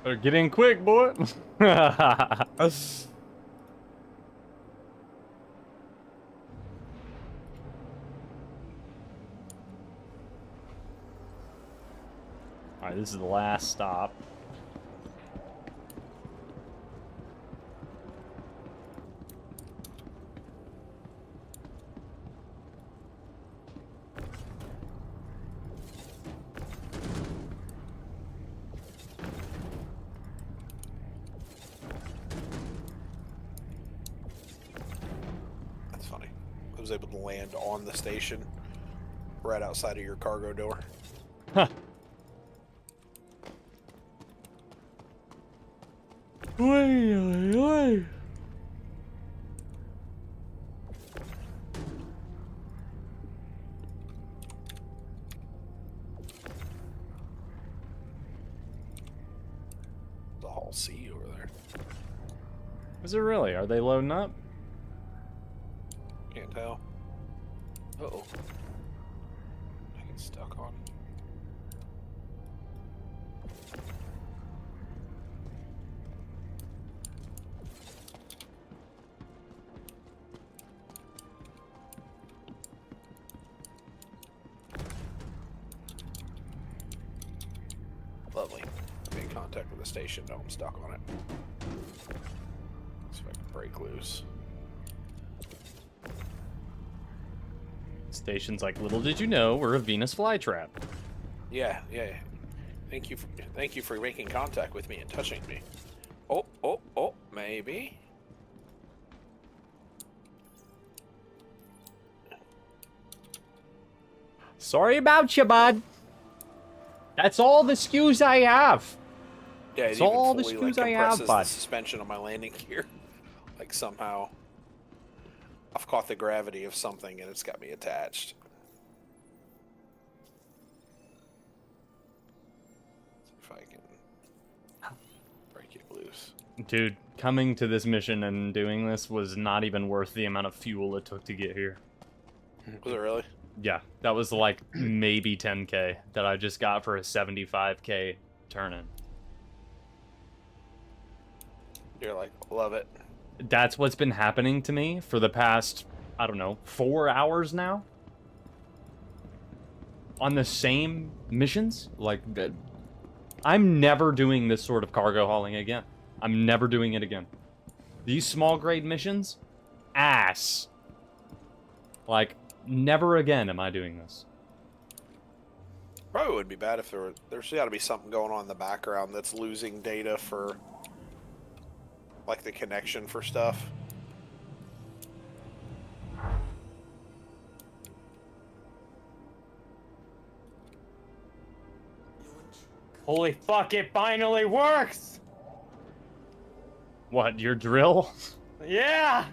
Better get in quick, boy. Alright, this is the last stop. That's funny. I was able to land on the station right outside of your cargo door. Huh. Wait. The Hull C over there. Is it really? Are they loading up? Can't tell. Uh-oh. I get stuck on. Lovely. Made contact with the station. No, I'm stuck on it. See if I can break loose. Station's like, little did you know, we're a Venus flytrap. Yeah. Thank you for making contact with me and touching me. Oh, maybe. Sorry about you, bud. That's all the SKUs I have. Yeah, it It's even all the fully, SKUs I have, compresses the bud. suspension on my landing gear. Like somehow I've caught the gravity of something and it's got me attached. See if I can break it loose. Dude, coming to this mission and doing this was not even worth the amount of fuel it took to get here. Was it really? Yeah, that was like maybe 10k that I just got for a 75k turn-in. You're like, love it. That's what's been happening to me for the past, I don't know, 4 hours now. On the same missions. Like, I'm never doing this sort of cargo hauling again. I'm never doing it again. These small grade missions, ass. Like, never again am I doing this. Probably would be bad if there's got to be something going on in the background that's losing data for, like, the connection for stuff. Holy fuck! It finally works. What, your drill? Yeah.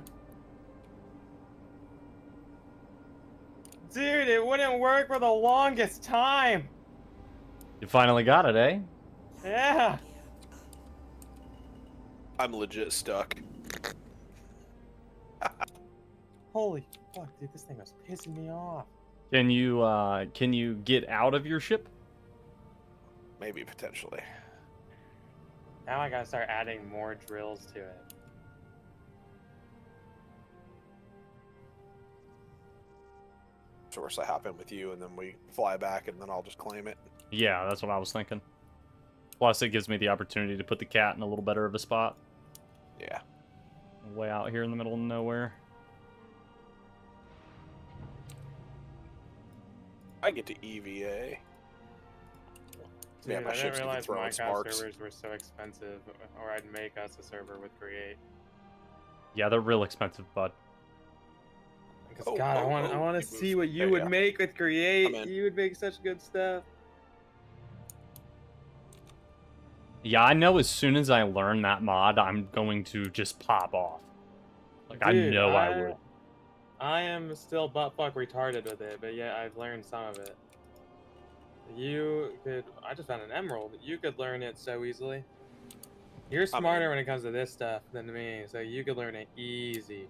Dude, it wouldn't work for the longest time. You finally got it, eh? Yeah. I'm legit stuck. Holy fuck, dude, this thing was pissing me off. Can you get out of your ship? Maybe potentially. Now I gotta start adding more drills to it. Of course, I hop in with you, and then we fly back, and then I'll just claim it. Yeah, that's what I was thinking. Plus, it gives me the opportunity to put the cat in a little better of a spot. Yeah. Way out here in the middle of nowhere. I get to EVA. Dude, Yeah, my I didn't ships can realize throw in Minecraft sparks. servers were so expensive, or I'd make us a server with Create. Yeah, they're real expensive, bud. Because Oh, God, oh, I oh, want you to see moved. what you There you would go. make with Create. I'm in. You would make such good stuff. Yeah, I know as soon as I learn that mod, I'm going to just pop off. Like, I Dude, know I would. I am still buttfuck retarded with it, but yeah, I've learned some of it. You could. I just found an emerald. You could learn it so easily. You're smarter when it comes to this stuff than me, so you could learn it easy.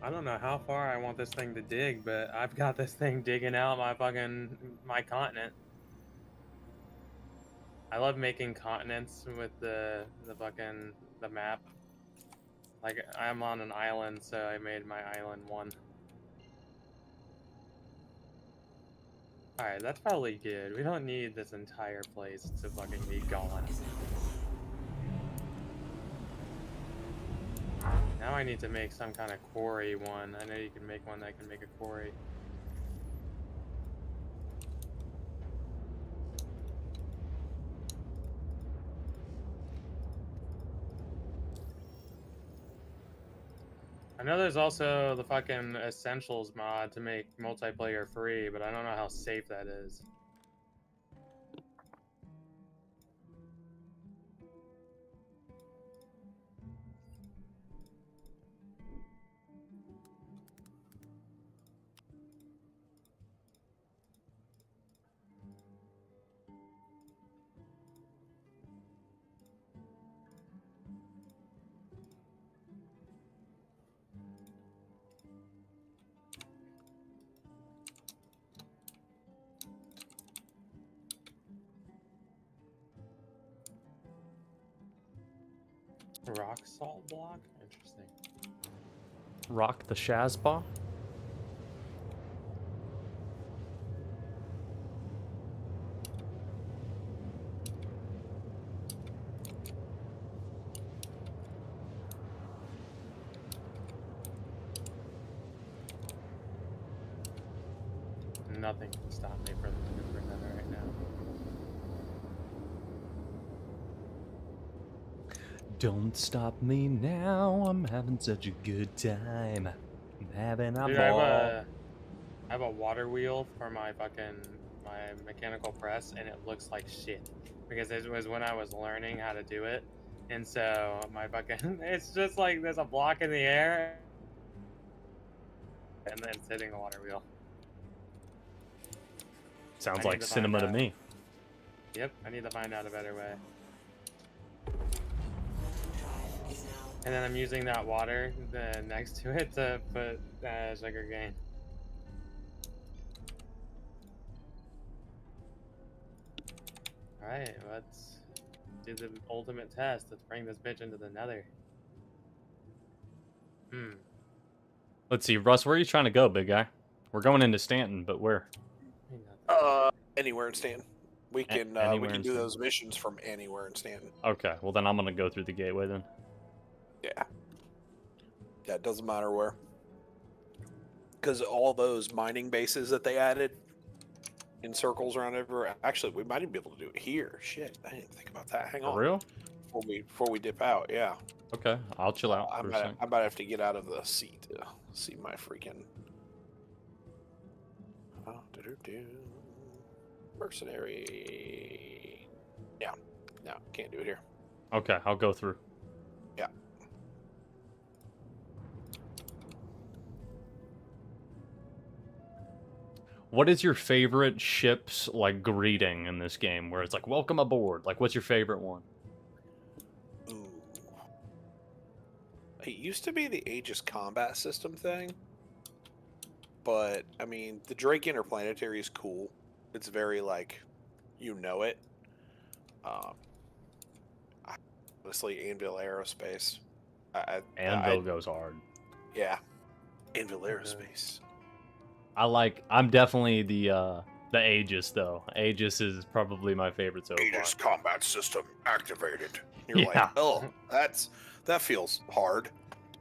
I don't know how far I want this thing to dig, but I've got this thing digging out my continent. I love making continents with the map. Like, I'm on an island, so I made my island one. Alright, that's probably good. We don't need this entire place to fucking be gone. Now I need to make some kind of quarry one. I know you can make one that can make a quarry. I know there's also the fucking Essentials mod to make multiplayer free, but I don't know how safe that is. Rock salt block? Interesting. Rock the Shazbot? Nothing can stop me from looking for another right now. Don't stop me now, I'm having such a good time. I'm having a Dude, ball. I have a water wheel for my mechanical press, and it looks like shit because it was when I was learning how to do it, and so my fucking it's just like there's a block in the air, and then it's hitting the water wheel. Sounds I need like to cinema to find out. me. Yep, I need to find out a better way. Drive is now And then I'm using that water next to it to put sugar cane. Alright, let's do the ultimate test. Let's bring this bitch into the nether. Let's see, Russ, where are you trying to go, big guy? We're going into Stanton, but where? Ain't nothing. Anywhere in Stanton. We can anywhere we in can do Stanton. those missions from anywhere in Stanton. Okay, well then I'm gonna go through the gateway then. Yeah. Yeah, it doesn't matter where. Because all those mining bases that they added in circles around everywhere. Actually, we might even be able to do it here. Shit, I didn't think about that. Hang on. For real? Before we dip out, yeah. Okay, I'll chill out I for a might, second. I might have to get out of the seat to see my freaking. Oh, Mercenary. Yeah. No, can't do it here. Okay, I'll go through. Yeah. What is your favorite ship's like greeting in this game? Where it's like "Welcome aboard." Like, what's your favorite one? Ooh. It used to be the Aegis combat system thing, but I mean, the Drake Interplanetary is cool. It's very like, you know it. Honestly, Anvil Aerospace. Anvil goes hard. Yeah, Anvil Aerospace. I'm definitely the Aegis though. Aegis is probably my favorite so far. Aegis combat system activated. You're Yeah. like, oh, that feels hard.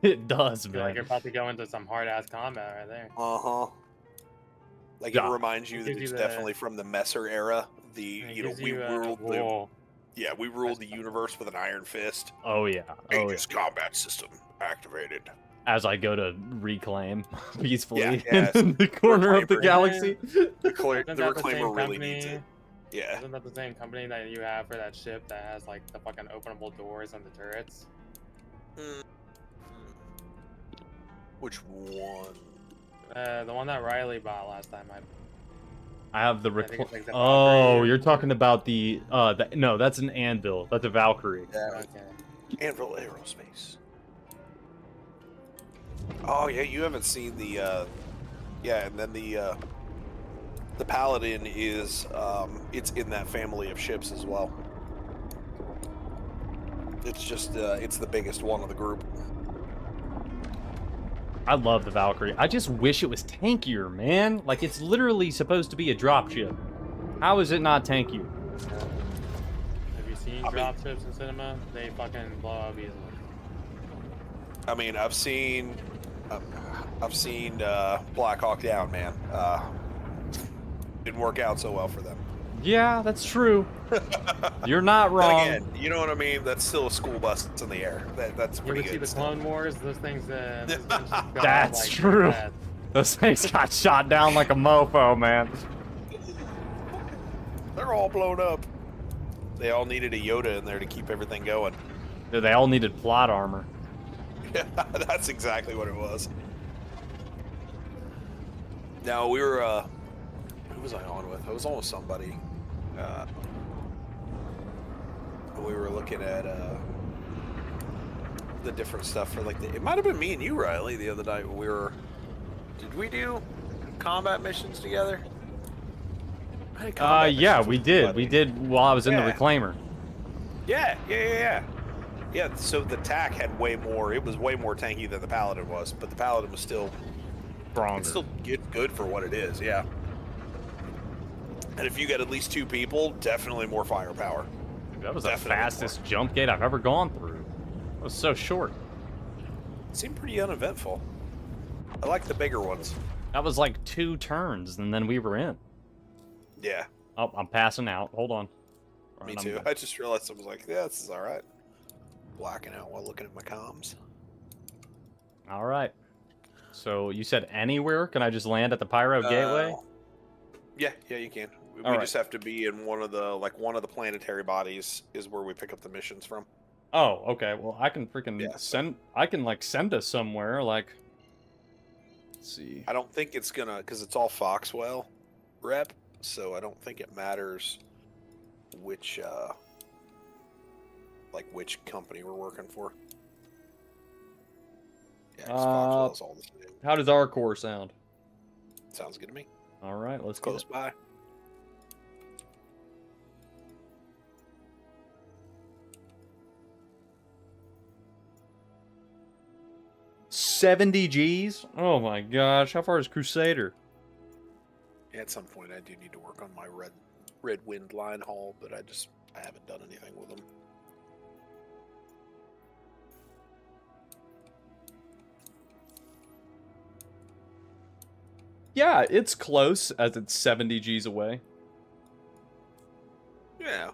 It does, I feel like man. you're about to go into some hard ass combat right there. Uh-huh. Like Yeah. it reminds you that Gives you it's the- definitely from the Messer era. It You know, gives we you, ruled the whoa. yeah, we ruled the universe with an iron fist. Oh yeah. Oh yeah. Aegis combat system activated. As I go to reclaim peacefully Yeah, in the corner of the Reclaimer. galaxy. The Isn't that the Reclaimer same really needs company? it. Yeah. Isn't that the same company that you have for that ship that has like the fucking openable doors on the turrets? Mm. Which one? The one that Riley bought last time. I have the I think it's like the Oh, Valkyrie. you're talking about the no, that's an anvil. That's a Valkyrie. Yeah. Okay. Anvil Aerospace. Oh yeah, you haven't seen the yeah, and then the Paladin is it's in that family of ships as well. It's just it's the biggest one of the group. I love the Valkyrie. I just wish it was tankier, man. Like it's literally supposed to be a dropship. How is it not tankier? Have you seen I mean- dropships in cinema? They fucking blow up easily. I mean, I've seen Black Hawk Down, man. Didn't work out so well for them. Yeah, that's true. You're not Then wrong. again, you know what I mean? That's still a school bus in the air. That's You pretty ever see good. the still. Clone Wars? Those things. Those things just go up That's like true. that. Those things got shot down like a mofo, man. They're all blown up. They all needed a Yoda in there to keep everything going. Dude, they all needed plot armor. Yeah, that's exactly what it was. Now we were, who was I on with? I was on with somebody. We were looking at the different stuff for like it might have been me and you, Riley, the other night. We were. Did we do combat missions together? I had combat Yeah, missions we with did. somebody. We did while I was in the Yeah. reclaimer. Yeah. Yeah, so the TAC had way more. It was way more tanky than the Paladin was, but the Paladin was still Stronger. it's still good for what it is. Yeah. And if you get at least 2 people, definitely more firepower. That was the definitely fastest jump gate I've ever gone through. It was so short. It seemed pretty uneventful. I like the bigger ones. That was like 2 turns, and then we were in. Yeah, Oh, I'm passing out. Hold on. me Alright, I'm too. good. I just realized I was like, yeah, this is all right. Blacking out while looking at my comms. All right. So you said anywhere? Can I just land at the Pyro gateway? Yeah, you can. We All right. just have to be in one of the planetary bodies is where we pick up the missions from. Oh, okay. Well, I can freaking Yeah, so- send. I can like send us somewhere. Like, let's see. I don't think it's gonna, because it's all Foxwell rep, so I don't think it matters which which company we're working for. Yeah, 'cause Foxwell's all the same. How does our core sound? Sounds good to me. All right, let's go. Close by. $70 Gs? Oh my gosh! How far is Crusader? At some point, I do need to work on my red wind line haul, but I haven't done anything with them. Yeah, it's close as it's 70 G's away. Yeah.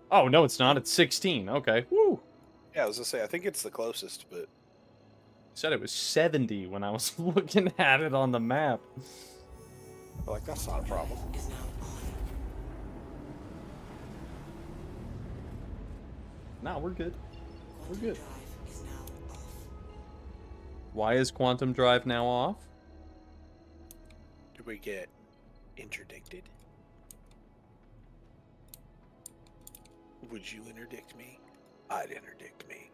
Oh, no, it's not. It's 16. Okay. Woo. Yeah, I was gonna say I think it's the closest, but Said it was 70 when I was looking at it on the map. like that's not a problem. Is now on. Nah, we're good. We're good. Drive is now off. Why is quantum drive now off? Did we get interdicted? Would you interdict me? I'd interdict me.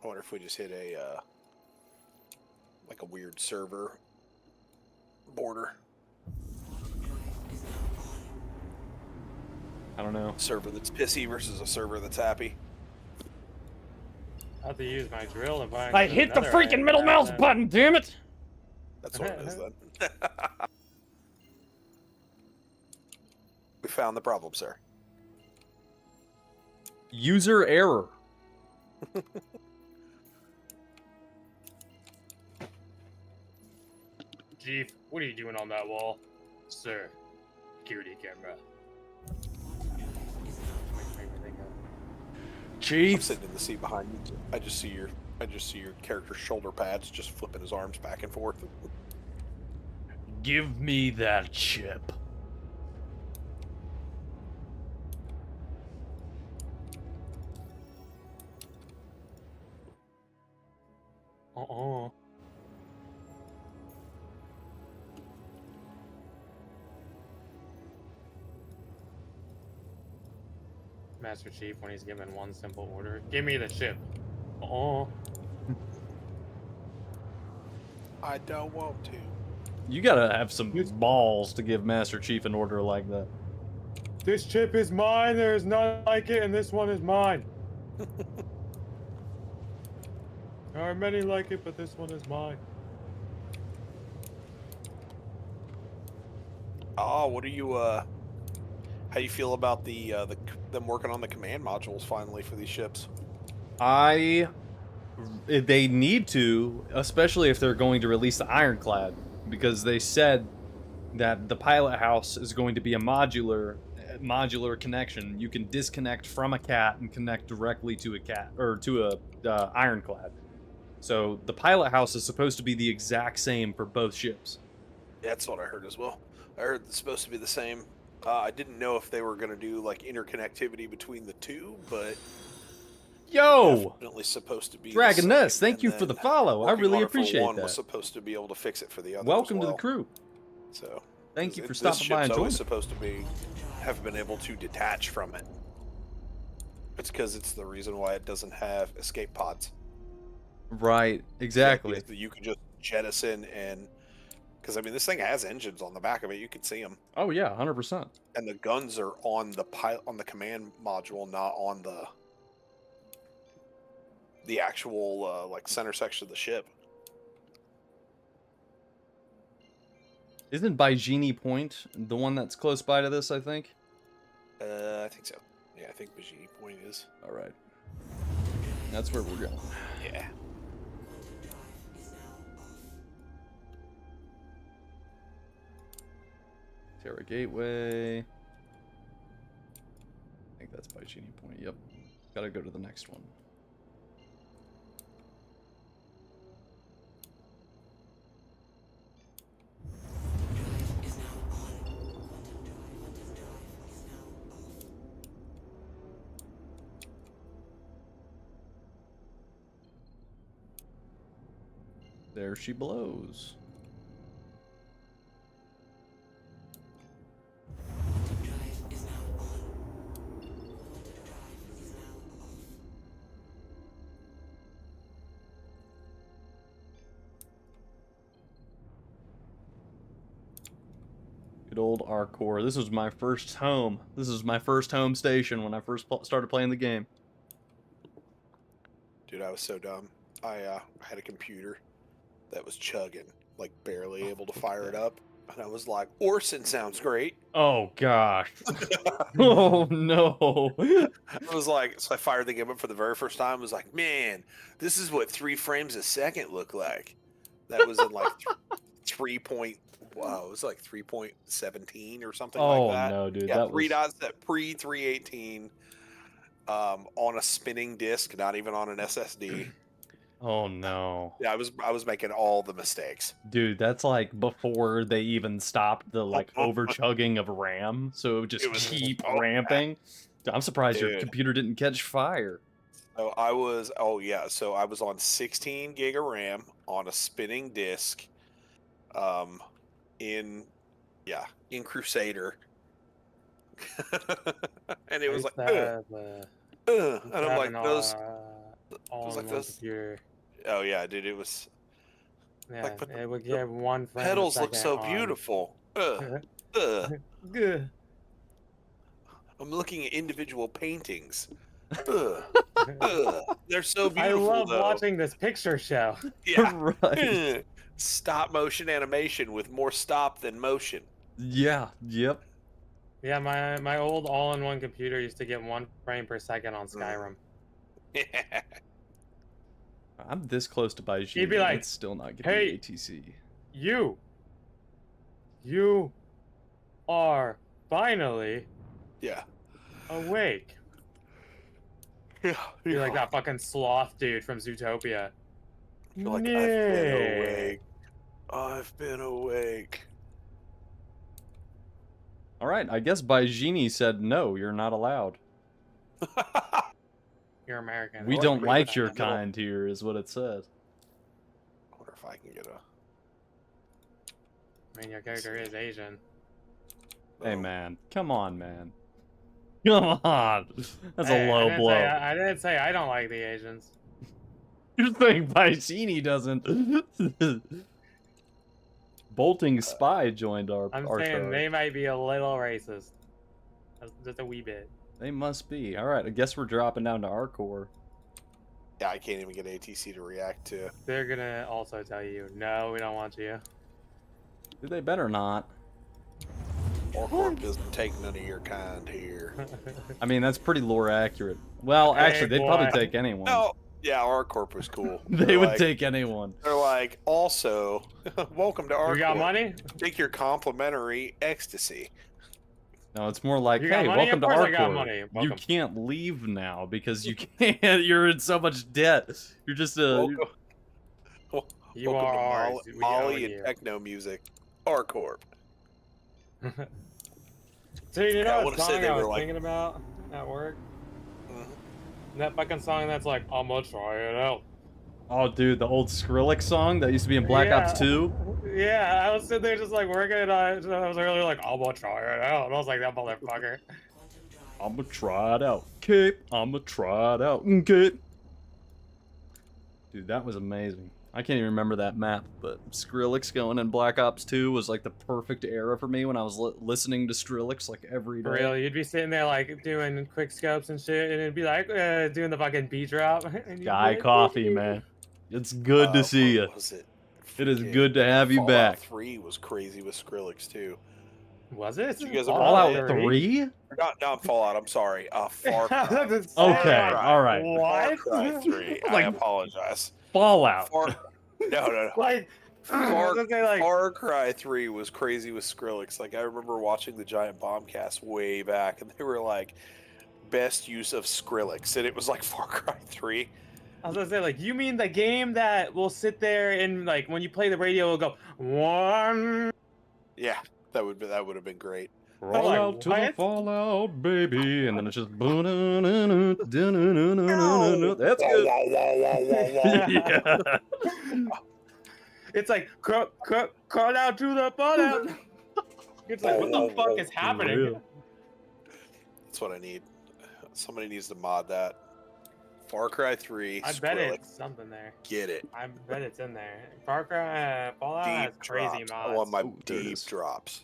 I wonder if we just hit a like a weird server border. I don't know. Server that's pissy versus a server that's happy. I have to use my drill and find. I hit the freaking middle mouse button, damn it! That's what it is then. We found the problem, sir. User error. Chief, what are you doing on that wall? Sir, security camera. I'm Chief. sitting in the seat behind you. I just see your character's shoulder pads just flipping his arms back and forth. Give me that chip. Master Chief, when he's given one simple order, give me the chip. Oh. I don't want to. You gotta have some balls to give Master Chief an order like that. This chip is mine. There is none like it, and this one is mine. There are many like it, but this one is mine. Oh, what are you? How you feel about them working on the command modules finally for these ships? They need to, especially if they're going to release the Ironclad, because they said that the pilot house is going to be a modular connection. You can disconnect from a cat and connect directly to a cat or to a Ironclad. So the pilot house is supposed to be the exact same for both ships. Yeah, that's what I heard as well. I heard it's supposed to be the same. I didn't know if they were going to do like interconnectivity between the two, but Yo, definitely supposed to be Dragon the same. Nest, thank And you then for the follow. I working really on it for appreciate one that. Was supposed to be able to fix it for the other. Welcome as to well. the crew. So Thank you for this stopping by and ship's joining. always supposed to have been able to detach from it. It's because it's the reason why it doesn't have escape pods. Right, exactly. You can just jettison and because I mean this thing has engines on the back of it. You can see them. Oh yeah, 100%. And the guns are on the command module, not on the actual like center section of the ship. Isn't Bygenie Point the one that's close by to this, I think? I think so. Yeah, I think Bajini Point is. All right. That's where we're going. Yeah. Terra Gateway. I think that's Bygenie Point. Yep. Gotta go to the next one. There she blows. Good old Arcor. This was my first home. This was my first home station when I first started playing the game. Dude, I was so dumb. I had a computer that was chugging, like barely able to fire it up. And I was like, Orson sounds great. Oh gosh. Oh no. I was like, so I fired the game up for the very first time. I was like, man, this is what 3 frames a second look like. That was in like 3 point, wow, it was like 3.17 or something Oh like that. no, dude. Yeah, That 3 was dots at pre 318 on a spinning disc, not even on an SSD. Oh no. Yeah, I was making all the mistakes. Dude, that's like before they even stopped the like over chugging of RAM, so it would just It was keep so ramping. I'm surprised your Dude. computer didn't catch fire. So so I was on 16 gig of RAM on a spinning disc, in Crusader, and it was like, and I'm like those. all was in like one those- computer. Oh yeah, dude, it was Yeah, like, but the- it would get 1 frame a pedals look second so on- beautiful. I'm Good. looking at individual paintings. They're so I beautiful. love though. watching this picture show. Yeah. Right. Stop motion animation with more stop than motion. Yeah, yep. Yeah, my old all-in-one computer used to get 1 frame per second on Skyrim. I'm this close to buy He'd be like, it's still not getting "Hey." ATC. You are finally Yeah. awake. You're like that fucking sloth dude from Zootopia. You're like, I've been awake. I've been awake. All right, I guess Baijini said no, you're not allowed. You're American. We Or don't British, like I your guess. kind here, is what it says. I wonder if I can get a. I mean, your character is Asian. Hey Oh. man, come on, man. Come on. That's Hey, a low blow. I didn't say I don't like the Asians. You're saying Baijini doesn't. Bolting Spy joined our I'm our saying charge. they might be a little racist. Just a wee bit. They must be. All right, I guess we're dropping down to our core. Yeah, I can't even get ATC to react to. They're gonna also tell you, no, we don't want you. Dude, they better not. Orcorp doesn't take none of your kind here. I mean, that's pretty lore accurate. Well, Hey, actually, they'd probably boy. take anyone. No, yeah, Orcorp was cool. They They're would like- take anyone. They're like, also, welcome to Orcorp. You got money? Take your complimentary ecstasy. No, it's more like, You got hey, money? welcome Of to course our I got core. money. You Welcome. can't leave now because you can't. You're in so much debt. You're just a. Welcome, You welcome are to ours. We own Molly you. and techno music. Orcorp. So you I know wanna what say song they I were was like- thinking about at work? Mhm. That fucking song that's like, I'm gonna try it out. Oh, dude, the old Skrillex song that used to be in Black Ops 2. Yeah, I was sitting there just like working and I was really like, I'm gonna try it out. And I was like, that motherfucker. Quantum drive. I'ma try it out, Cape. I'ma try it out, Cape. Dude, that was amazing. I can't even remember that map, but Skrillex going in Black Ops 2 was like the perfect era for me when I was listening to Skrillex like every day. For real, you'd be sitting there like doing quick scopes and shit, and it'd be like doing the fucking beat drop. and you'd be Guy like, Coffee, man. It's good to see you. What was it? It is Freaking good to have you Fallout back. 3 was crazy with Skrillex too. Was it? You guys ever Fallout play it? 3? Or not Fallout. I'm sorry. Far Cry. Okay, Cry. all right. What? Far Cry 3. I Like- apologize. Fallout. No. Like, I was gonna say, like, Far Cry 3 was crazy with Skrillex. Like, I remember watching the Giant Bombcast way back, and they were like, best use of Skrillex. And it was like Far Cry 3. I was gonna say, like, you mean the game that will sit there and like when you play the radio, it'll go one. Yeah, that would have been great. Fallout to the what? Fallout, baby. And then it's just. That's good. Yeah. It's like crawl out to the fallout. It's like, what the fuck is happening? real. That's what I need. Somebody needs to mod that. Far Cry 3. I bet Skrillex. it's something there. Get it. I bet it's in there. Far Cry, Fallout has Deep crazy drops. I want mods. my Ooh, there it deep is. drops.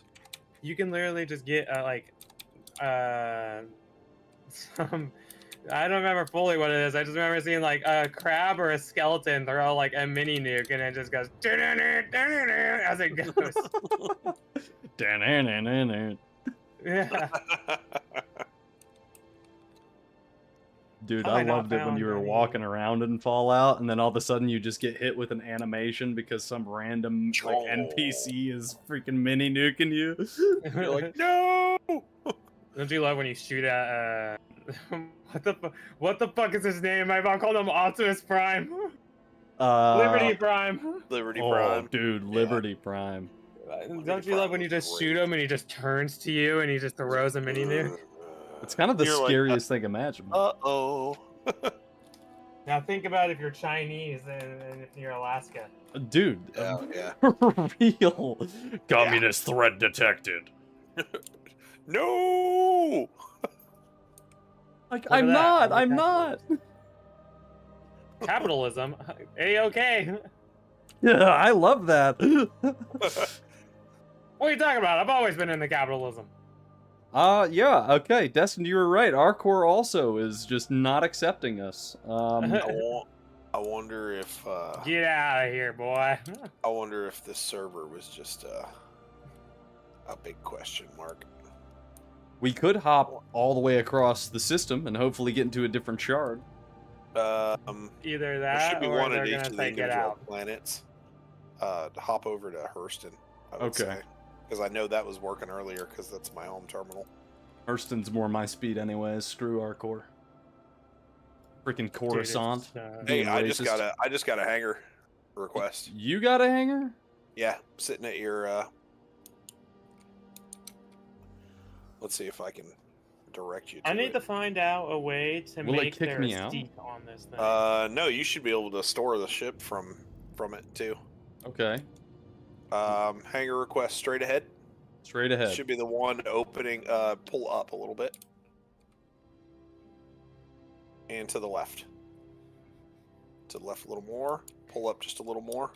You can literally just get some I don't remember fully what it is. I just remember seeing like a crab or a skeleton throw like a mini nuke, and it just goes as it goes. Yeah. Dude, Have I I not loved it when found you were any- walking around in Fallout, and then all of a sudden you just get hit with an animation because some random like NPC is freaking mini nuking you. You're like, no! Don't you love when you shoot at what the fuck is his name? I've called him Optimus Prime. Liberty Prime. Liberty Oh, Prime. dude, Yeah. Liberty Prime. Don't you love when you just shoot him and he just turns to you and he just throws a mini nuke? It's kind of the You're like, scariest thing imaginable. uh-oh. Now think about if you're Chinese and if you're Alaska. Dude, Yeah. real communist threat detected. No! Like, Look I'm at that. not. I'm not. Capitalism. A-okay. Yeah, I love that. What are you talking about? I've always been into capitalism. Yeah, okay. Destin, you were right. Our core also is just not accepting us. I wonder if Get out of here, boy. I wonder if this server was just a big question mark. We could hop all the way across the system and hopefully get into a different shard. Either There that should be or one they're at each gonna of the take it individual out. planets. To hop over to Hurston, I would Okay. say. Because I know that was working earlier, because that's my home terminal. Hurston's more my speed anyways. Screw our core. Freaking Coruscant. Dude, it's, Being Hey, I just racist. got a hangar request. You got a hanger? Yeah, sitting at your let's see if I can direct you to I need it. to find out a way to Will it make kick their me out? seat on this thing. No, you should be able to store the ship from it too. Okay. Hangar request straight ahead. Straight ahead. Should be the one opening. Pull up a little bit, and to the left. To the left a little more. Pull up just a little more.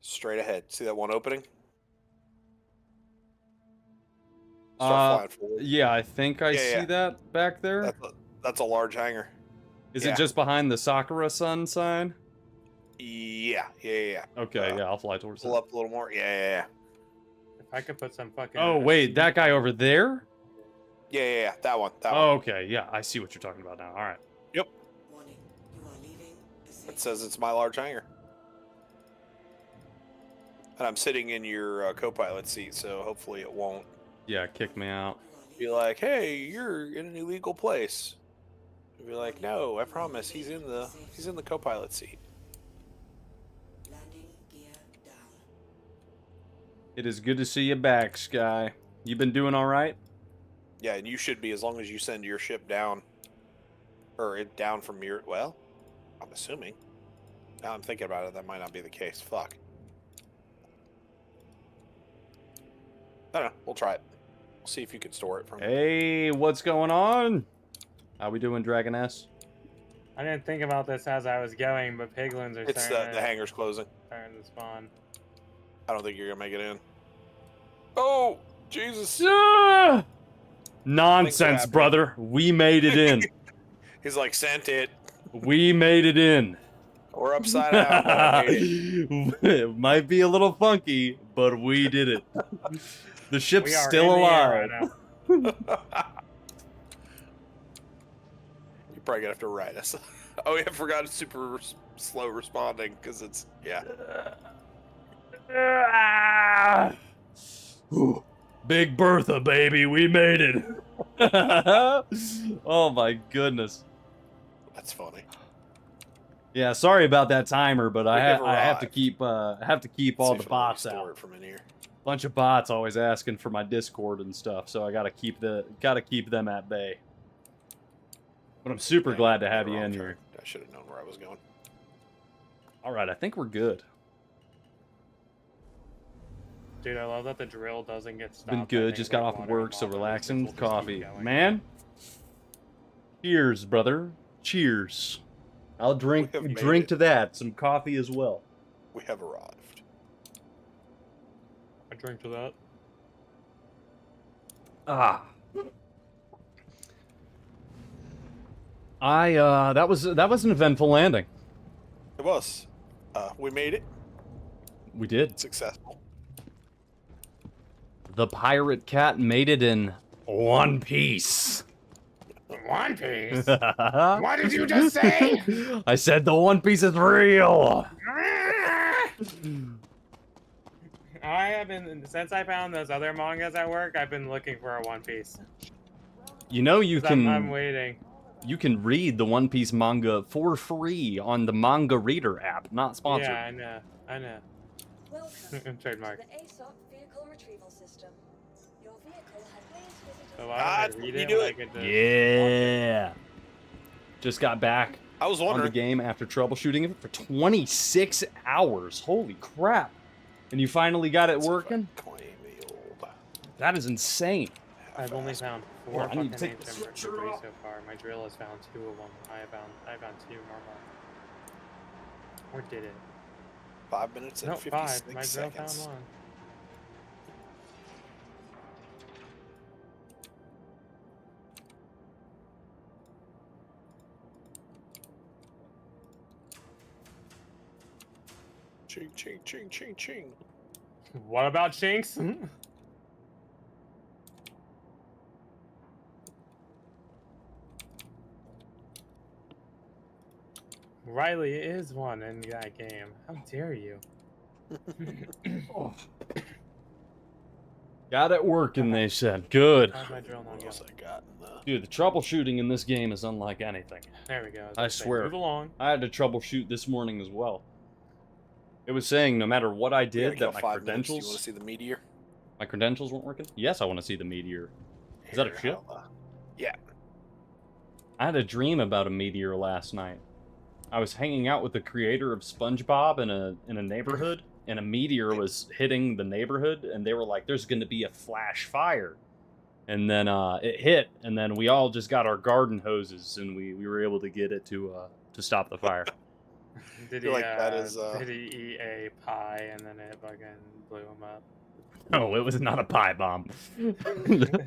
Straight ahead. See that one opening? Start flying forward. Yeah, I think I Yeah, see yeah. that back there. That's a large hangar. Is yeah. it just behind the Sakura Sun sign? Yeah. Okay, yeah, I'll fly towards Pull that. up a little more. Yeah. If I could put some fucking. Oh, wait, that guy over there? Yeah. That one. Oh, okay, yeah, I see what you're talking about now. All right. Warning, you are leaving the safe It says it's my large hangar. And I'm sitting in your co-pilot seat, so hopefully it won't Yeah, kick me out. be like, "Hey, you're in an illegal place." It'll be like, "No, I promise. He's in the co-pilot seat." landing gear down. It is good to see you back, Sky. You been doing all right? Yeah, and you should be as long as you send your ship down, or it down from your. Well, I'm assuming. Now I'm thinking about it, that might not be the case. Fuck. I don't know. We'll try it. We'll see if you can store it from. Hey, what's going on? How we doing, Dragon S? I didn't think about this as I was going, but piglins are It's starting the hangar's closing. starting to spawn. I don't think you're gonna make it in. Oh, Jesus! Ah! Nonsense, happening. brother. We made it in. He's like, sent it. We made it in. We're upside down. but I made it. It might be a little funky, but we did it. The ship's We are still in the air alive. right now. You're probably gonna have to write us. Oh, yeah, I forgot it's super slow responding because it's Ooh, Big Bertha, baby, we made it. Oh my goodness. That's funny. Yeah, sorry about that timer, but I never have to arrived. keep all Let's the see bots if it'll let me store out. it from in here. Bunch of bots always asking for my Discord and stuff, so I gotta keep them at bay. But I'm super Yeah, glad to I'm have the you wrong in track. here. I should have known where I was going. All right, I think we're good. Dude, I love that the drill doesn't get stopped. Been by good. things Just got like off of water and work, so lava. relaxing. We'll just keep Coffee, going. man. Cheers, brother. Cheers. I'll drink We have made drink it. to that. Some coffee as well. We have arrived. I drink to that. Ah. That was an eventful landing. It was. We made it. We did. Successful. The pirate cat made it in one piece. One Piece. What did you just say? I said the One Piece is real. I have been since I found those other mangas at work. I've been looking for a One Piece. You know you 'Cause can. I'm waiting. You can read the One Piece manga for free on the Manga Reader app. Not sponsored. Yeah, I know. Welcome Trademark. to the ASOP vehicle retrieval system. Your vehicle has been visited. So why don't I Ah, read you it do when I it. get to Yeah. Just got back I was on the wondering. game after troubleshooting it for 26 hours. Holy crap. And you finally got it working? Claim the old. That is insane. I've only found Hold 4 on, I need fucking to take ancient the switcher debris off. so far. My drill has found 2 of them. I found 2 normal. Or did it? 5 minutes and No, 56 5. My drill seconds. found 1. Ching, ching, ching, ching, ching. What about Chinks? Riley is one in that game. How dare you? Got it working, they said. Good. How's my drill not What else going? I got in the... Dude, the troubleshooting in this game is unlike anything. There we go. was I gonna say, swear. Move along. I had to troubleshoot this morning as well. It was saying no matter what I We gotta did, go that 5 minutes. You want to my see the meteor? credentials weren't working. Yes, I want to see the meteor. Is that a Here, ship? yeah. I had a dream about a meteor last night. I was hanging out with the creator of SpongeBob in a neighborhood, and a meteor was hitting the neighborhood, and they were like, "There's going to be a flash fire," and then it hit, and then we all just got our garden hoses, and we were able to get it to stop the fire. Did feel he, like that is, did he eat a pie and then it fucking blew him up? No, it was not a pie bomb.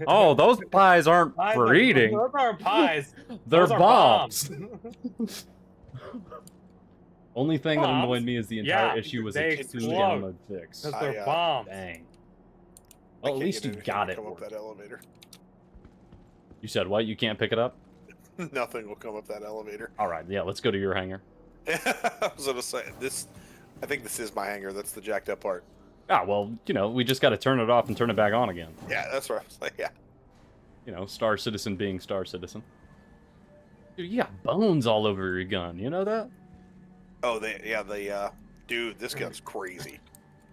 Oh, those pies aren't Pies for are- eating. Those aren't pies. They're Those are bombs. bombs. Only thing that Bombs? annoyed me is the entire Yeah, isse was they a 2 explode. download fix. Those I, are bombs. Dang. I Well, at can't least get you anything got to it come up working. that elevator. You said what? You can't pick it up? Nothing will come up that elevator. All right, yeah, let's go to your hangar. I was gonna say this. I think this is my hangar. That's the jacked up part. Ah, well, we just got to turn it off and turn it back on again. Yeah, that's what I was like. Yeah. Star Citizen being Star Citizen. Dude, you got bones all over your gun. You know that? Oh, dude, this gun's crazy.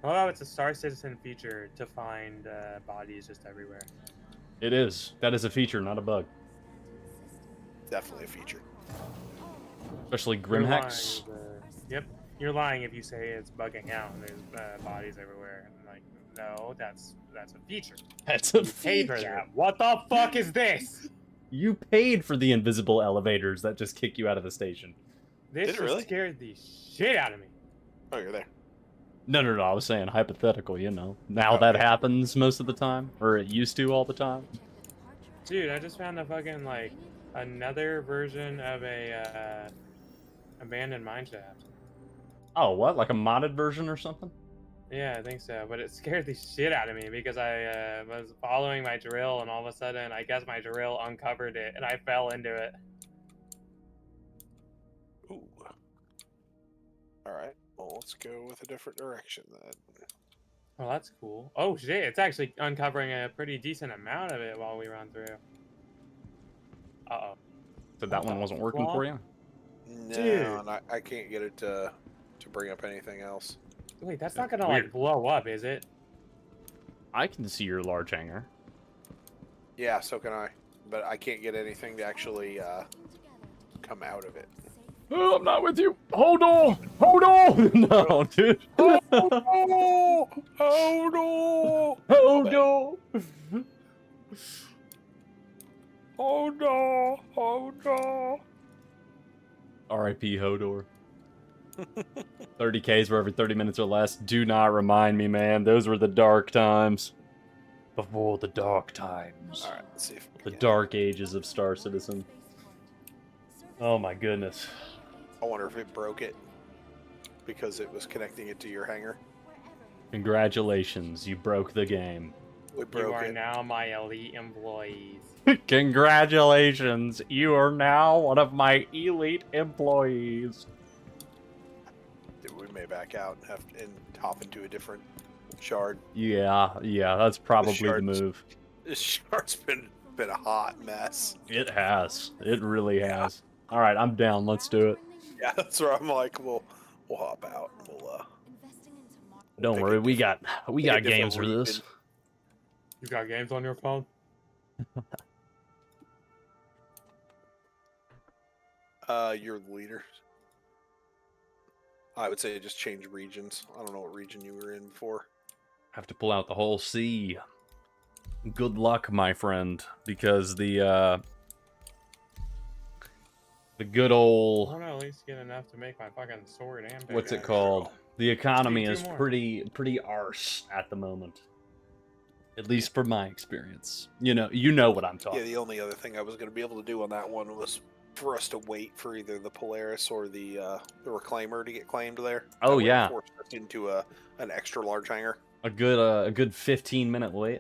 Oh, it's a Star Citizen feature to find bodies just everywhere. It is. That is a feature, not a bug. Definitely a feature. Especially You're lying, Grimhex. yep, you're lying if you say it's bugging out and there's bodies everywhere. I'm like, no, that's a feature. That's a You paid for feature. that. What the fuck is this? You paid for the invisible elevators that just kick you out of the station. This Did it just really? scared the shit out of me. Oh, you're there. No, I was saying hypothetical, Now that happens most of the time, or it used to all the time. Dude, I just found a fucking, like, another version of a, abandoned mineshaft. Oh, what? Like a modded version or something? Yeah, I think so, but it scared the shit out of me because I was following my drill and all of a sudden, I guess my drill uncovered it and I fell into it. Ooh. All right. Well, let's go with a different direction then. Well, that's cool. Oh shit, it's actually uncovering a pretty decent amount of it while we run through. Uh-oh. So that one wasn't working for you? No, Dude. and I can't get it to bring up anything else. Wait, that's not That's gonna, like, weird. blow up, is it? I can see your large hangar. Yeah, so can I. But I can't get anything to actually come out of it. Oh, I'm not with you. Hold on. Hold on. No, dude. Oh no! Oh no! Hold on. Oh no! Oh no! R.I.P. Hodor. 30Ks for every 30 minutes or less. Do not remind me, man. Those were the dark times. Before the dark times. All right, let's see if we The can. dark ages of Star Citizen. Oh my goodness. I wonder if it broke it because it was connecting it to your hangar. Congratulations, you broke the game. We You broke are it. now my elite employees. Congratulations, you are now one of my elite employees. Dude, we may back out and hop into a different shard. Yeah, that's probably the shards. move. This shard's been a hot mess. It has. It really has. All right, I'm down. Let's do it. Yeah, that's where I'm like, we'll hop out. Don't pick a worry, we different- got pick a different games for this. region. You got games on your phone? You're the leader. I would say just change regions. I don't know what region you were in before. Have to pull out the whole sea. Good luck, my friend, because the good I old want to at least get enough to make my fucking sword and what's it pickaxe. called? The economy Two is more. pretty arse at the moment. At least from my experience. You know what I'm talking. Yeah, the only other thing I was going to be able to do on that one was for us to wait for either the Polaris or the Reclaimer to get claimed there. Oh, That way it yeah. forced us into an extra large hangar. A good 15-minute wait.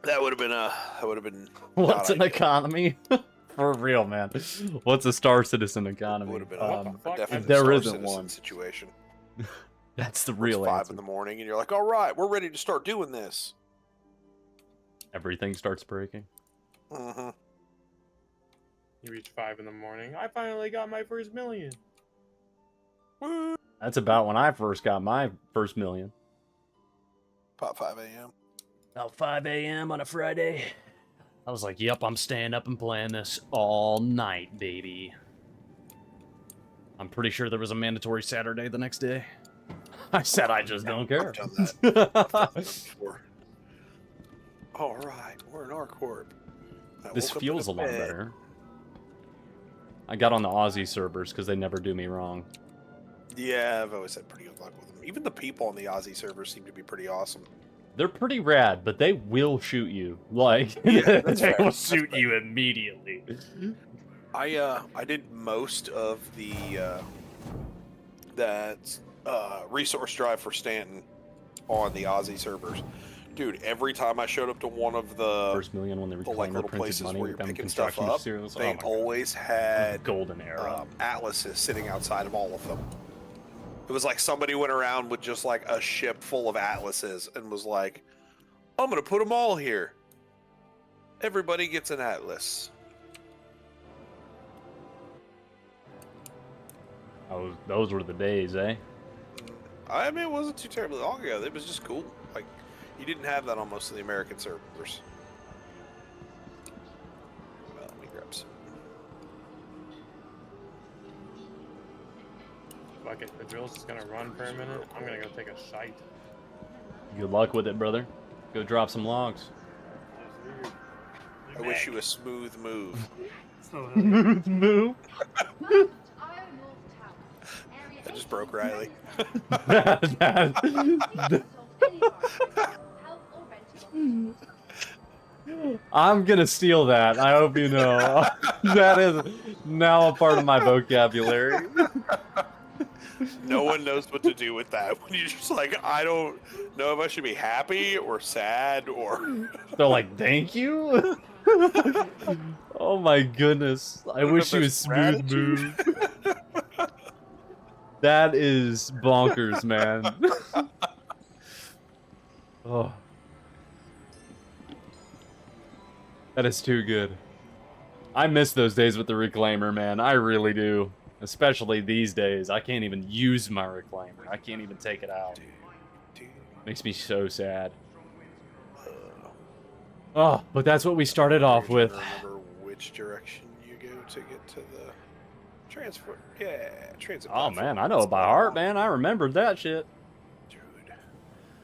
That would have been. What's not an ideal. economy? For real, man. What's a Star Citizen economy? Would have been What the fuck? a definite There Star isn't Citizen one. situation. That's the It's real 5 answer. in the morning, and you're like, "All right, we're ready to start doing this." Everything starts breaking. Mm-hmm. You reach 5 in the morning. I finally got my first million. That's about when I first got my first million. About 5 a.m. About 5 a.m. on a Friday. I was like, yep, I'm staying up and playing this all night, baby. I'm pretty sure there was a mandatory Saturday the next day. I said I just don't care. I've done that. I've done that before. All right, we're in our corp. I This woke up feels a in lot bed. better. I got on the Aussie servers because they never do me wrong. Yeah, I've always had pretty good luck with them. Even the people on the Aussie server seem to be pretty awesome. They're pretty rad, but they will shoot you. Like, Yeah, that's they fair. will That's shoot fair. you immediately. I did most of the that resource drive for Stanton on the Aussie servers. Dude, every time I showed up to one of the First million when they like, reclaim their little printed places money where with you're them picking stuff construction up, materials. they Oh my always God. had Golden era. atlases sitting outside of all of them. It was like somebody went around with just like a ship full of atlases and was like, I'm gonna put them all here. Everybody gets an atlas. Those were the days, eh? I mean, it wasn't too terribly long ago. It was just cool. Like, you didn't have that on most of the American servers. Well, let me grab some. Fuck it. The drill's just gonna run for a minute. I'm gonna go take a shite. Good luck with it, brother. Go drop some logs. I wish you a smooth move. Smooth move. I just broke Riley. I'm gonna steal that. I hope you know. That is now a part of my vocabulary. No one knows what to do with that. When you're just like, I don't know if I should be happy or sad or. They're like, thank you? Oh my goodness. I don't know wish if you a that's smooth gratitude. move. That is bonkers, man. Oh. That is too good. I miss those days with the Reclaimer, man. I really do. Especially these days. I can't even use my Reclaimer. I can't even take it out. Makes me so sad. Oh, but that's what we started off with. Remember which direction you go to get to the transport? Yeah, transit. Oh platform. man, I know it by heart, man. I remembered that shit. Dude.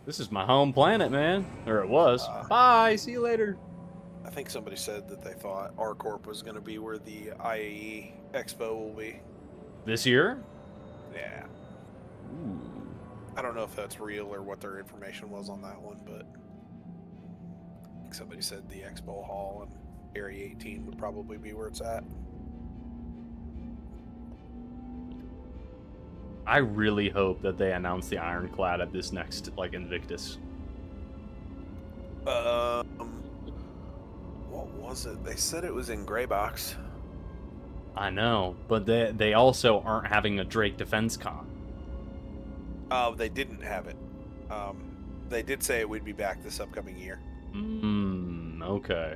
This is my home planet, man. Or it was. Bye. See you later. I think somebody said that they thought our corp was going to be where the IAE Expo will be. This year? Yeah. Ooh. I don't know if that's real or what their information was on that one, but I think somebody said the Expo Hall and Area 18 would probably be where it's at. I really hope that they announce the Ironclad at this next, like, Invictus. What was it? They said it was in gray box. I know, but they also aren't having a Drake Defense Con. Oh, they didn't have it. They did say it would be back this upcoming year. Okay.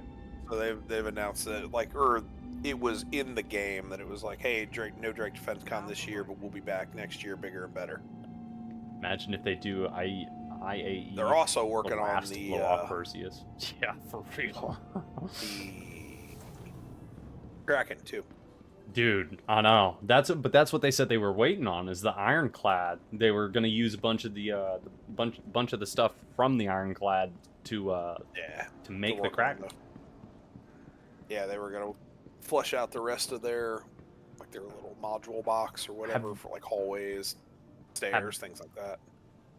So they've announced that, like, or it was in the game that it was like, hey, no Drake Defense Con this year, but we'll be back next year, bigger and better. Imagine if they do IAE. They're also working on last the blow off Perseus. Yeah, for real. the Truckin too. Dude, I know. That's what they said they were waiting on is the Ironclad. They were gonna use a bunch of the bunch of the stuff from the Ironclad to make the Kraken. Yeah, they were gonna flush out the rest of their little module box or whatever for like hallways, stairs, things like that.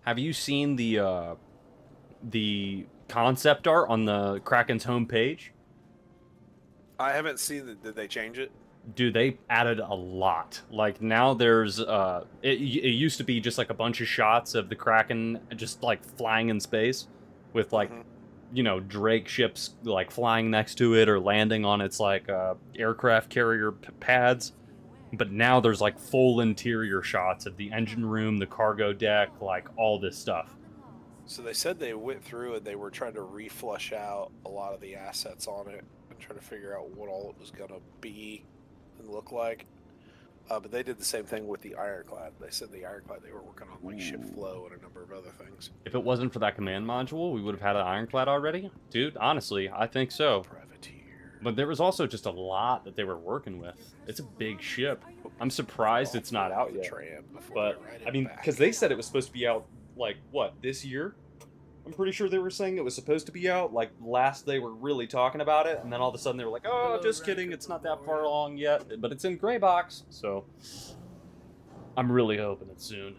Have you seen the concept art on the Kraken's homepage? I haven't seen it. Did they change it? Dude, they added a lot. Like, now there's, it used to be just, like, a bunch of shots of the Kraken just, like, flying in space with, like, you know, Drake ships, like, flying next to it or landing on its, like, aircraft carrier pads. But now there's, like, full interior shots of the engine room, the cargo deck, like, all this stuff. So they said they went through and they were trying to reflush out a lot of the assets on it and try to figure out what all it was going to be and look like. But they did the same thing with the Ironclad. They said the Ironclad, they were working on like ship flow and a number of other things. If it wasn't for that command module, we would have had an Ironclad already? Dude, honestly, I think so. Privateer. But there was also just a lot that they were working with. It's a big ship. I'm surprised it's not out yet. But, I mean, because they said it was supposed to be out, like, what, this year? I'm pretty sure they were saying it was supposed to be out, like, last they were really talking about it, and then all of a sudden they were like, oh, just kidding, it's not that far along yet, but it's in gray box, so I'm really hoping it's soon.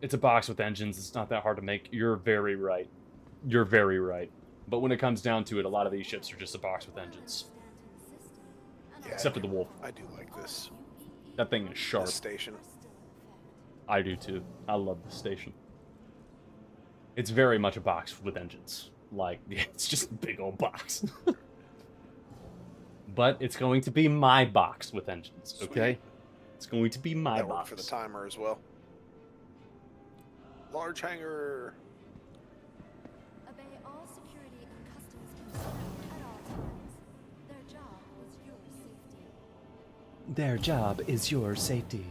It's a box with engines, it's not that hard to make. You're very right. You're very right. But when it comes down to it, a lot of these ships are just a box with engines. Yeah, Except for the Wolf. I do like this. That thing is sharp. This station. I do too. I love the station. It's very much a box with engines. Like, it's just a big old box. But it's going to be my box with engines, okay? Sweet. It's going to be my That box. worked for the timer as well. Large hangar. Obey all security and customs concerns at all times. Their job is your safety. Their job is your safety.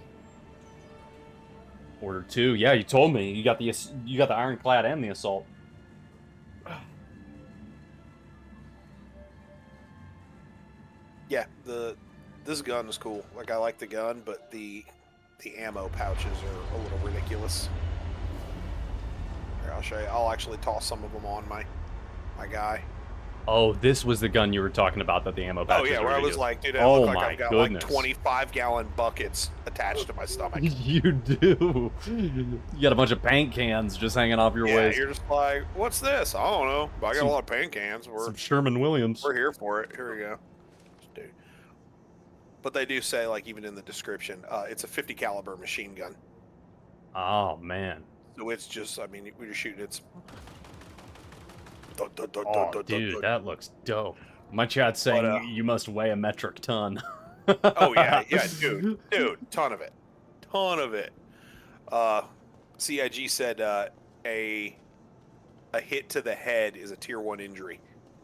Order 2. Yeah, you told me. You got the Ironclad and the Assault. Yeah, this gun is cool. Like, I like the gun, but the ammo pouches are a little ridiculous. Here, I'll show you. I'll actually toss some of them on my guy. Oh, this was the gun you were talking about that the ammo pouches Oh yeah, are where I was ridiculous. like, dude, I Oh look like my I've got goodness. like 25-gallon buckets attached to my stomach. You do. You got a bunch of paint cans just hanging off your Yeah, waist. you're just like, what's this? I don't know. But I got a lot of paint cans. Some Sherman Williams. We're here for it. Here we go. Dude. But they do say, like, even in the description, it's a 50 caliber machine gun. Oh man. So it's just, I mean, when you're shooting, it's. Oh, dude, that looks dope. My chat's saying But, you must weigh a metric ton. Oh yeah, yeah, dude, ton of it. CIG said a hit to the head is a tier 1 injury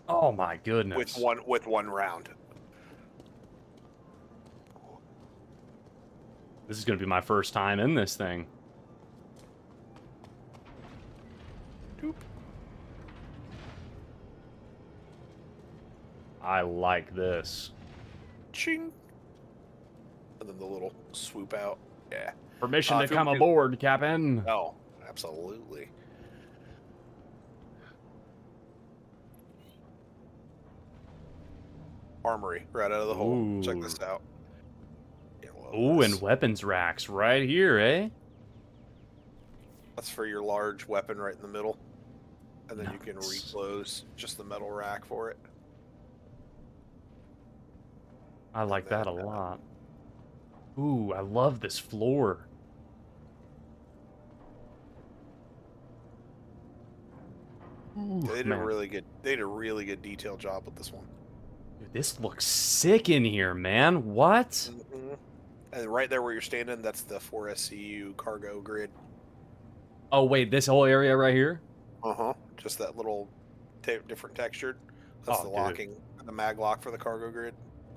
Oh my goodness. with one round. This is gonna be my first time in this thing. Doop. I like this. Ching. And then the little swoop out. Yeah. Permission to if you come want to- aboard, Captain. Oh, absolutely. Armory right out of the hole. Check Ooh. this out. Yeah, love Ooh, this. and weapons racks right here, eh? That's for your large weapon right in the middle. And then you can Nice. reclose just the metal rack for it. I like that a lot. Ooh, I love this floor. They did man. a really good. They did a really good detail job with this one. Dude, this looks sick in here, man. What? Mm-hmm. And right there where you're standing, that's the 4SCU cargo grid. Oh wait, this whole area right here. Just that little different textured. That's Oh, the dude. locking, the mag lock for the cargo grid.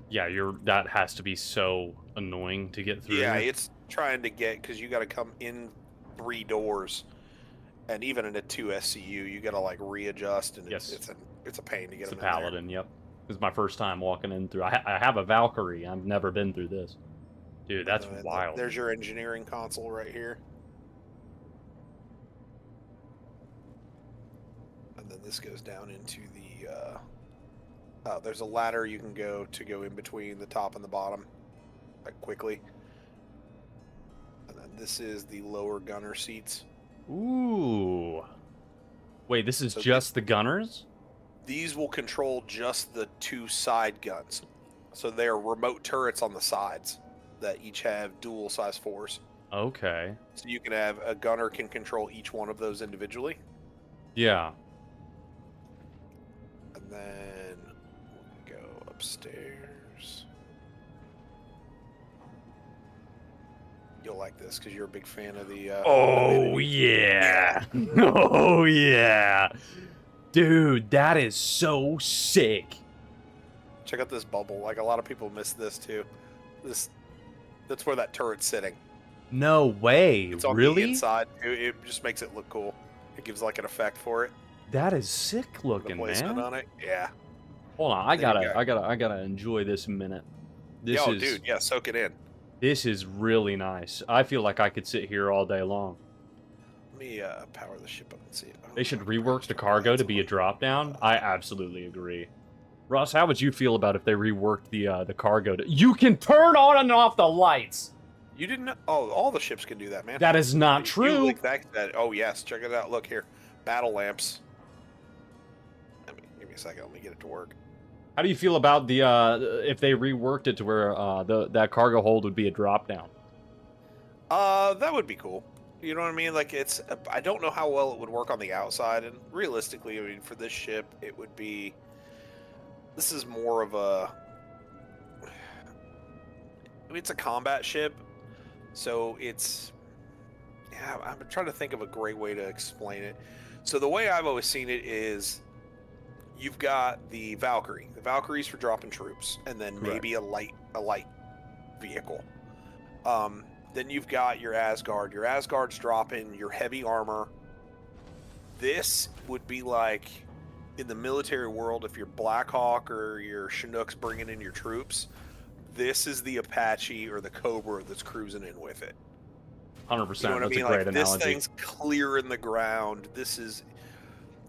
Yeah, that has to be so annoying to get through. Yeah, it's trying to get, because you got to come in 3 doors, and even in a 2 SCU, you got to like readjust, and Yes. it's a pain to get It's a them in there. paladin. Yep. This is my first time walking in through. I have a Valkyrie. I've never been through this. Dude, that's And wild. There's your engineering console right here. And then this goes down into the there's a ladder you can go in between the top and the bottom, like quickly. And then this is the lower gunner seats. Ooh. Wait, this is So just the gunners? These will control just the 2 side guns. So they are remote turrets on the sides that each have dual size 4s. Okay. So you can have a gunner can control each one of those individually. Yeah. And then we'll go upstairs. You'll like this because you're a big fan of the. Oh yeah. Oh yeah. Dude, that is so sick. Check out this bubble. Like a lot of people miss this too. That's where that turret's sitting. No way. It's on Really? the inside. It just makes it look cool. It gives like an effect for it. That is sick The looking, placement man. on it. Yeah. Hold on, I There you gotta enjoy this a minute. This Yo, is dude, yeah, soak it in. This is really nice. I feel like I could sit here all day long. Let me power the ship up and see it. Oh, They should my rework gosh, the the cargo lights to be a on. drop down. I absolutely agree. Ross, how would you feel about if they reworked the cargo to... You can turn on and off the lights! You didn't know? Oh, all the ships can do that, man. That is not You true! like that. Oh, yes. Check it out. Look here. Battle lamps. Give me a second. Let me get it to work. How do you feel about the if they reworked it to where that cargo hold would be a drop down? That would be cool. You know what I mean? Like, I don't know how well it would work on the outside, and realistically, I mean, for this ship, it would be... This is more of a... I mean, it's a combat ship, so it's... Yeah, I'm trying to think of a great way to explain it. So the way I've always seen it is... You've got the Valkyrie. The Valkyrie's for dropping troops, and then maybe a light vehicle. Then you've got your Asgard. Your Asgard's dropping your heavy armor. This would be like in the military world, if you're Black Hawk or your Chinook's bringing in your troops, this is the Apache or the Cobra that's cruising in with it. 100%. You know what That's I mean? a great Like, analogy. this thing's clear in the ground. This is,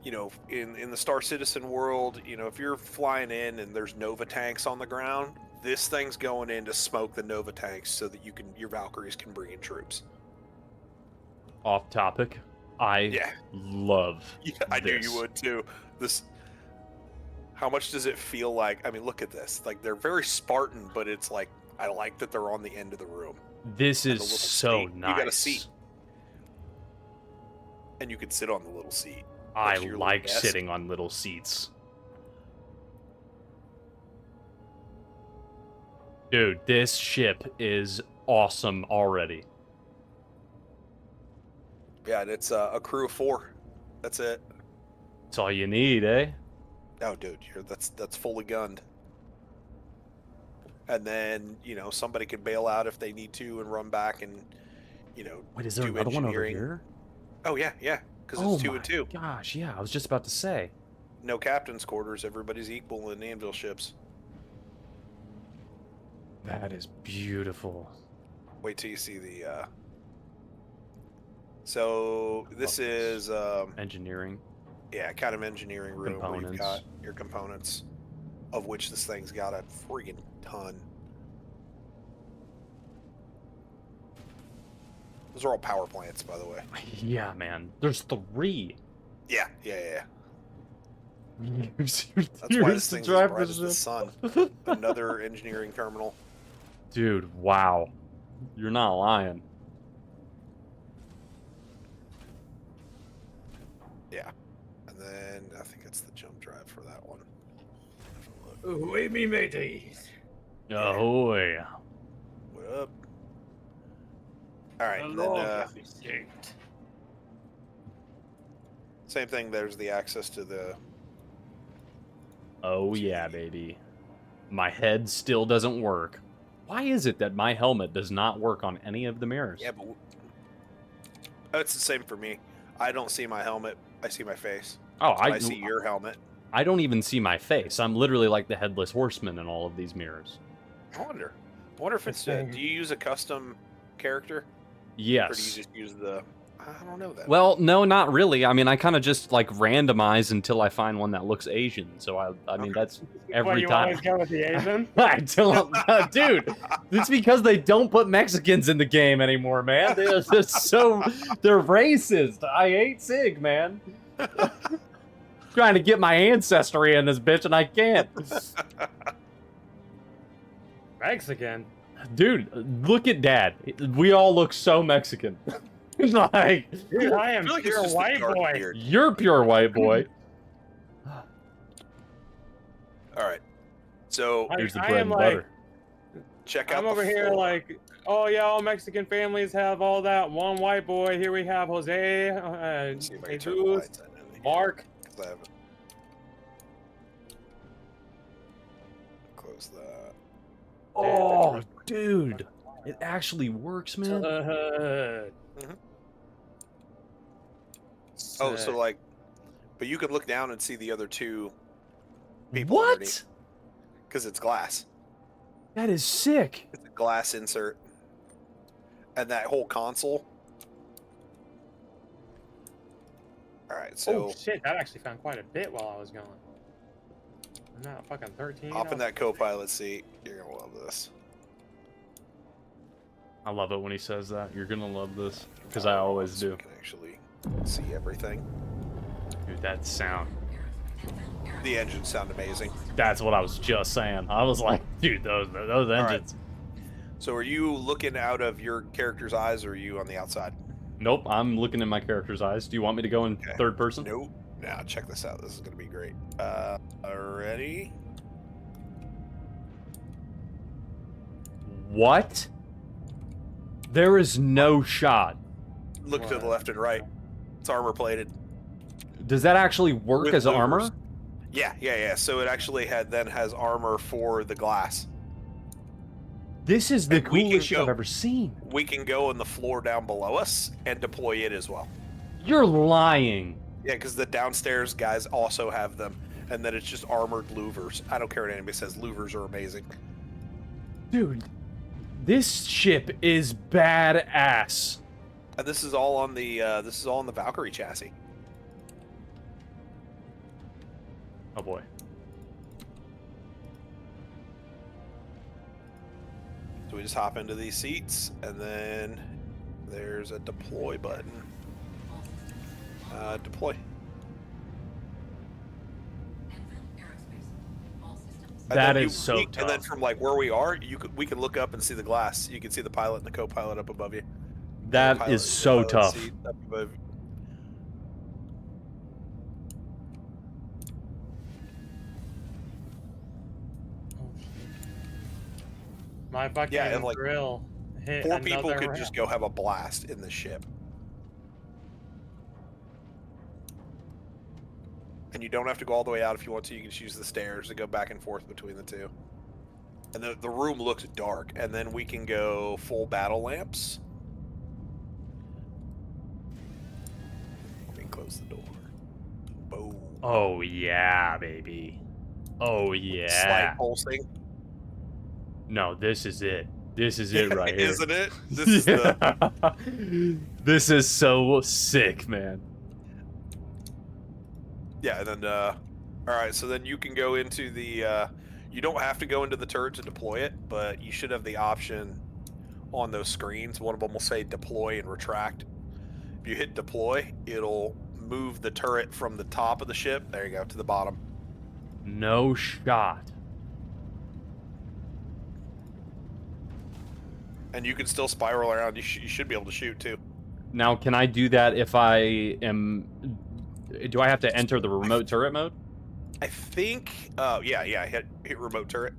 you know, in the Star Citizen world, you know, if you're flying in and there's Nova tanks on the ground, this thing's going in to smoke the Nova tanks so that your Valkyries can bring in troops. Off topic. I love I knew this. you would too. How much does it feel like? I mean, look at this. Like, they're very Spartan, but it's like, I like that they're on the end of the room. This And is the little so seat. nice. You got a seat. And you can sit on the little seat. I next to your little like desk. sitting on little seats. Dude, this ship is awesome already. Yeah, and it's a crew of 4. That's it. That's all you need, eh? Oh, dude, that's fully gunned. And then, you know, somebody can bail out if they need to and run back and, you know, Wait, is there do another one over engineering. here? Oh, yeah, because Oh it's 2 my and 2. gosh, yeah, I was just about to say. No captain's quarters. Everybody's equal in Anvil ships. That is beautiful. Wait till you see the... So, this Love is... Engineering. Yeah, kind of engineering room where you've Components. got your components, of which this thing's got a friggin' ton. Those are all power plants, by the way. Yeah, man. There's 3. Yeah. That's That's why this thing's as bright as the sun. Another engineering terminal. Dude, wow. You're not lying. Yeah. And then Ahoy, me mateys. Oh yeah. What up? All right, and then same thing. There's the access to the. Oh yeah, baby. My head still doesn't work. Why is it that my helmet does not work on any of the mirrors? Yeah, but it's the same for me. I don't see my helmet. I see my face. Oh, I see your helmet. I don't even see my face. I'm literally like the headless horseman in all of these mirrors. I wonder if it's. Do you use a custom character? Or do you Yes. just use the? I don't know that. Well, no, not really. I mean, I kind of just like randomize until I find one that looks Asian. So I mean, that's every you time. always go with the Asian? I don't know, dude. It's because they don't put Mexicans in the game anymore, man. They're just they're racist. I hate Sig, man. Trying to get my ancestry in this bitch, and I can't. Mexican. Dude, look at Dad. We all look so Mexican. Like, Dude, I am feel like it's pure just the white dark boy. beard. you're pure white boy. All right. So Here's the I bread am and like, butter. check out. I'm the over here floor. like, oh yeah, all Mexican families have all that. One white boy. Here we have Jose, Let's see if I can turn the Jesus, lights on in here, Mark. 'cause I haven't. Close that. Oh, dude. It actually works, man. Oh, so like, but you could look down and see the other two people What? because it's glass. That is sick. It's a glass insert, and that whole console. All right, so Oh shit, that actually found quite a bit while I was going. I'm not fucking 13. hop in that co-pilot seat. You're gonna love this. I love it when he says that. You're gonna love this. Because I always So do. we can actually see everything. Dude, that sound. The engines sound amazing. That's what I was just saying. I was like, dude, those right. engines. So are you looking out of your character's eyes, or are you on the outside? Nope, I'm looking in my character's eyes. Do you want me to go in Okay. third person? Nope. Now check this out. This is gonna be great. Ready? What? There is no shot. Look to the left and right. It's armor plated. Does that actually work With as louvers. armor? Yeah. So it actually has armor for the glass. This is the And we can coolest shit I've go- ever seen. We can go in the floor down below us and deploy it as well. You're lying. Yeah, because the downstairs guys also have them, and then it's just armored louvers. I don't care what anybody says. Louvers are amazing. Dude, this ship is badass. And this is all on the Valkyrie chassis. Oh boy. So we just hop into these seats, and then there's a deploy button. Deploy. And That then is so And then tough. from like where we are, we can look up and see the glass. You can see the pilot and the co-pilot up above you. That Pilot- is so pilot tough. seat up above. My fucking Yeah, and, like, grill hit 4 people another could round. just go have a blast in the ship. And you don't have to go all the way out if you want to. You can just use the stairs to go back and forth between the two. And the room looks dark. And then we can go full battle lamps. Let me close the door. Boom. Oh yeah, baby. Oh yeah. Slight pulsing. No, this is it. This is it right here. Isn't it? This is the... This is so sick, man. Yeah, and then, all right, so then you can go into the, you don't have to go into the turret to deploy it, but you should have the option on those screens. One of them will say deploy and retract. If you hit deploy, it'll move the turret from the top of the ship, there you go, to the bottom. No shot. And you can still spiral around. You should be able to shoot, too. Now, can I do that if I am... Do I have to enter the remote turret mode? I think. Yeah. Hit remote turret.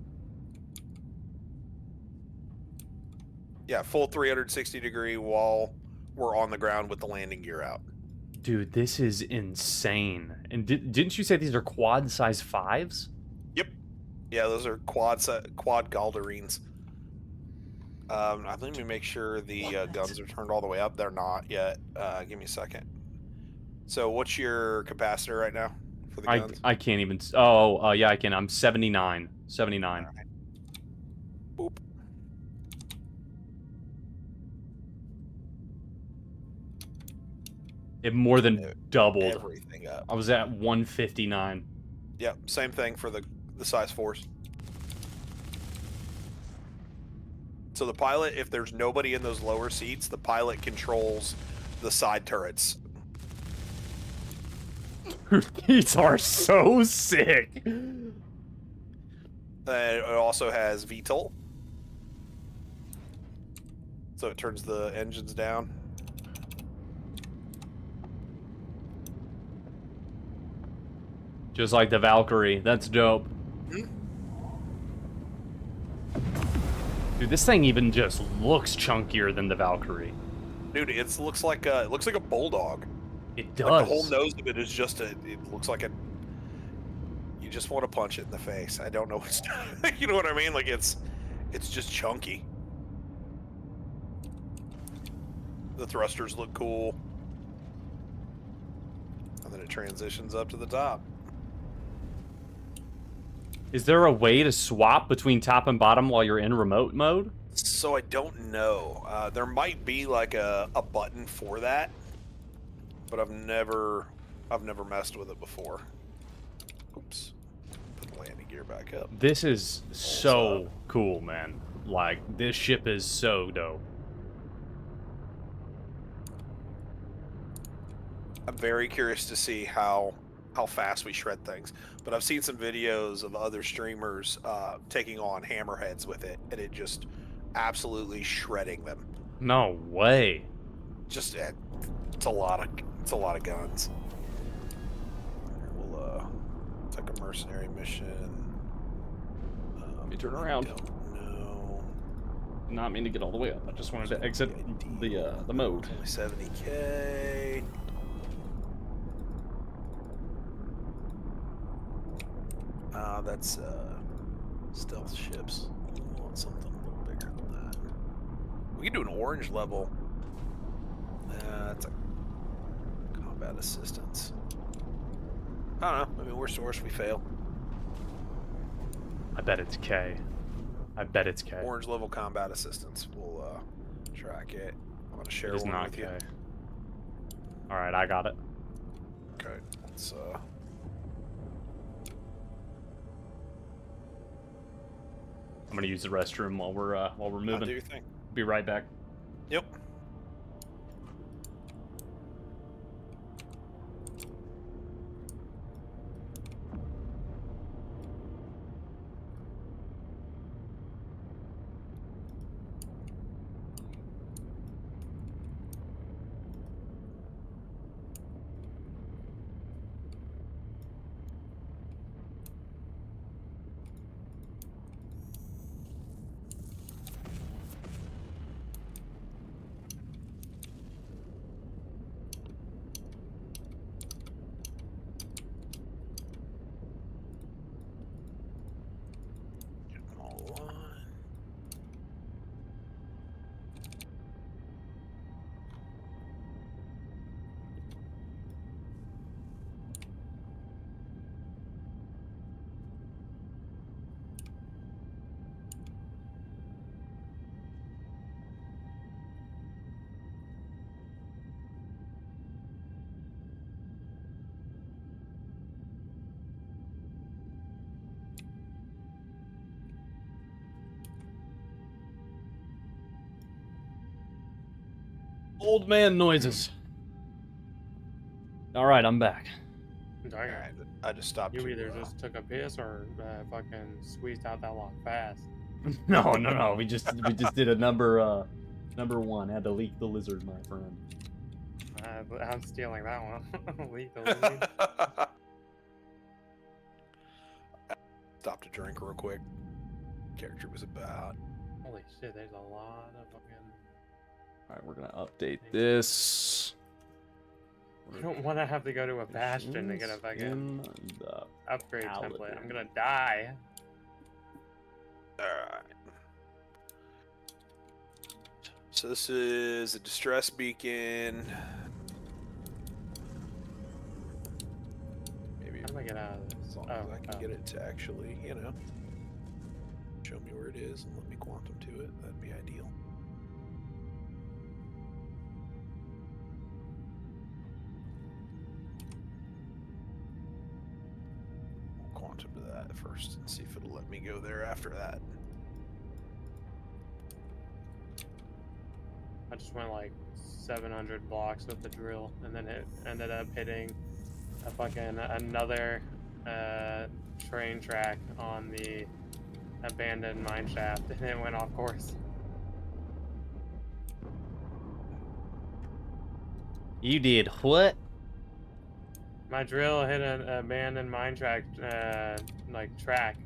Yeah, full 360 degree while we're on the ground with the landing gear out. Dude, this is insane. And didn't you say these are quad size 5s? Yep. Yeah, those are quad Galderines. Let me make sure the guns are turned all the way up. They're not yet. Give me a second. So, what's your capacitor right now for the guns? I can't even. Oh, yeah, I can. I'm 79. 79. Right. Boop. It more than doubled. Everything up. I was at 159. Yep, same thing for the size 4s. So the pilot, if there's nobody in those lower seats, the pilot controls the side turrets. These are so sick. And it also has VTOL. So it turns the engines down. Just like the Valkyrie. That's dope. Hmm? Dude, this thing even just looks chunkier than the Valkyrie. Dude, it looks like a bulldog. It does. Like the whole nose of it is just it looks like you just want to punch it in the face. I don't know what's you know what I mean? Like it's just chunky. The thrusters look cool. And then it transitions up to the top. Is there a way to swap between top and bottom while you're in remote mode? So I don't know. There might be like a button for that, but I've never messed with it before. Oops. Put the landing gear back up. This is so cool, man. Like, this ship is so dope. I'm very curious to see how fast we shred things. But I've seen some videos of other streamers taking on hammerheads with it, and it just absolutely shredding them. No way. Just it's a lot of guns. We'll take a mercenary mission. Let me turn around. No. Not mean to get all the way up. I just wanted to exit the mode. Only 70K. That's stealth ships. I want something a little bigger than that. We can do an orange level. That's a combat assistance. I don't know. I mean, worst to worst, we fail. I bet it's K. I bet it's K. Orange level combat assistance. We'll track it. I'm gonna share It is one not with K. you. Alright, I got it. Okay. Let's I'm gonna use the restroom while we're do moving. your thing. Be right back. Yep. Get them all on. Old man noises. Alright, I'm back. Darn it. Alright, I just stopped. You to, either just took a piss or fucking squeezed out that lock fast. No. We just did a number one. Had to leak the lizard, my friend. I'm stealing that one. Leak the lizard. Stop to drink real quick. Character was about. Holy shit, there's a lot of fucking. Alright, we're gonna update this. I don't want to have to go to a bastion to get a fucking In the upgrade paladin. template. I'm gonna die. Alright. So this is a distress beacon. Maybe How do I get out of this? as long as I can get it to actually, you know, show me where it is and let me quantum to it, that'd be ideal. I'll quantum to that first and see if it'll let me go there after that. I just went like 700 blocks with the drill, and then it ended up hitting a fucking another train track on the abandoned mine shaft, and it went off course. You did what? My drill hit an abandoned mine track, like track,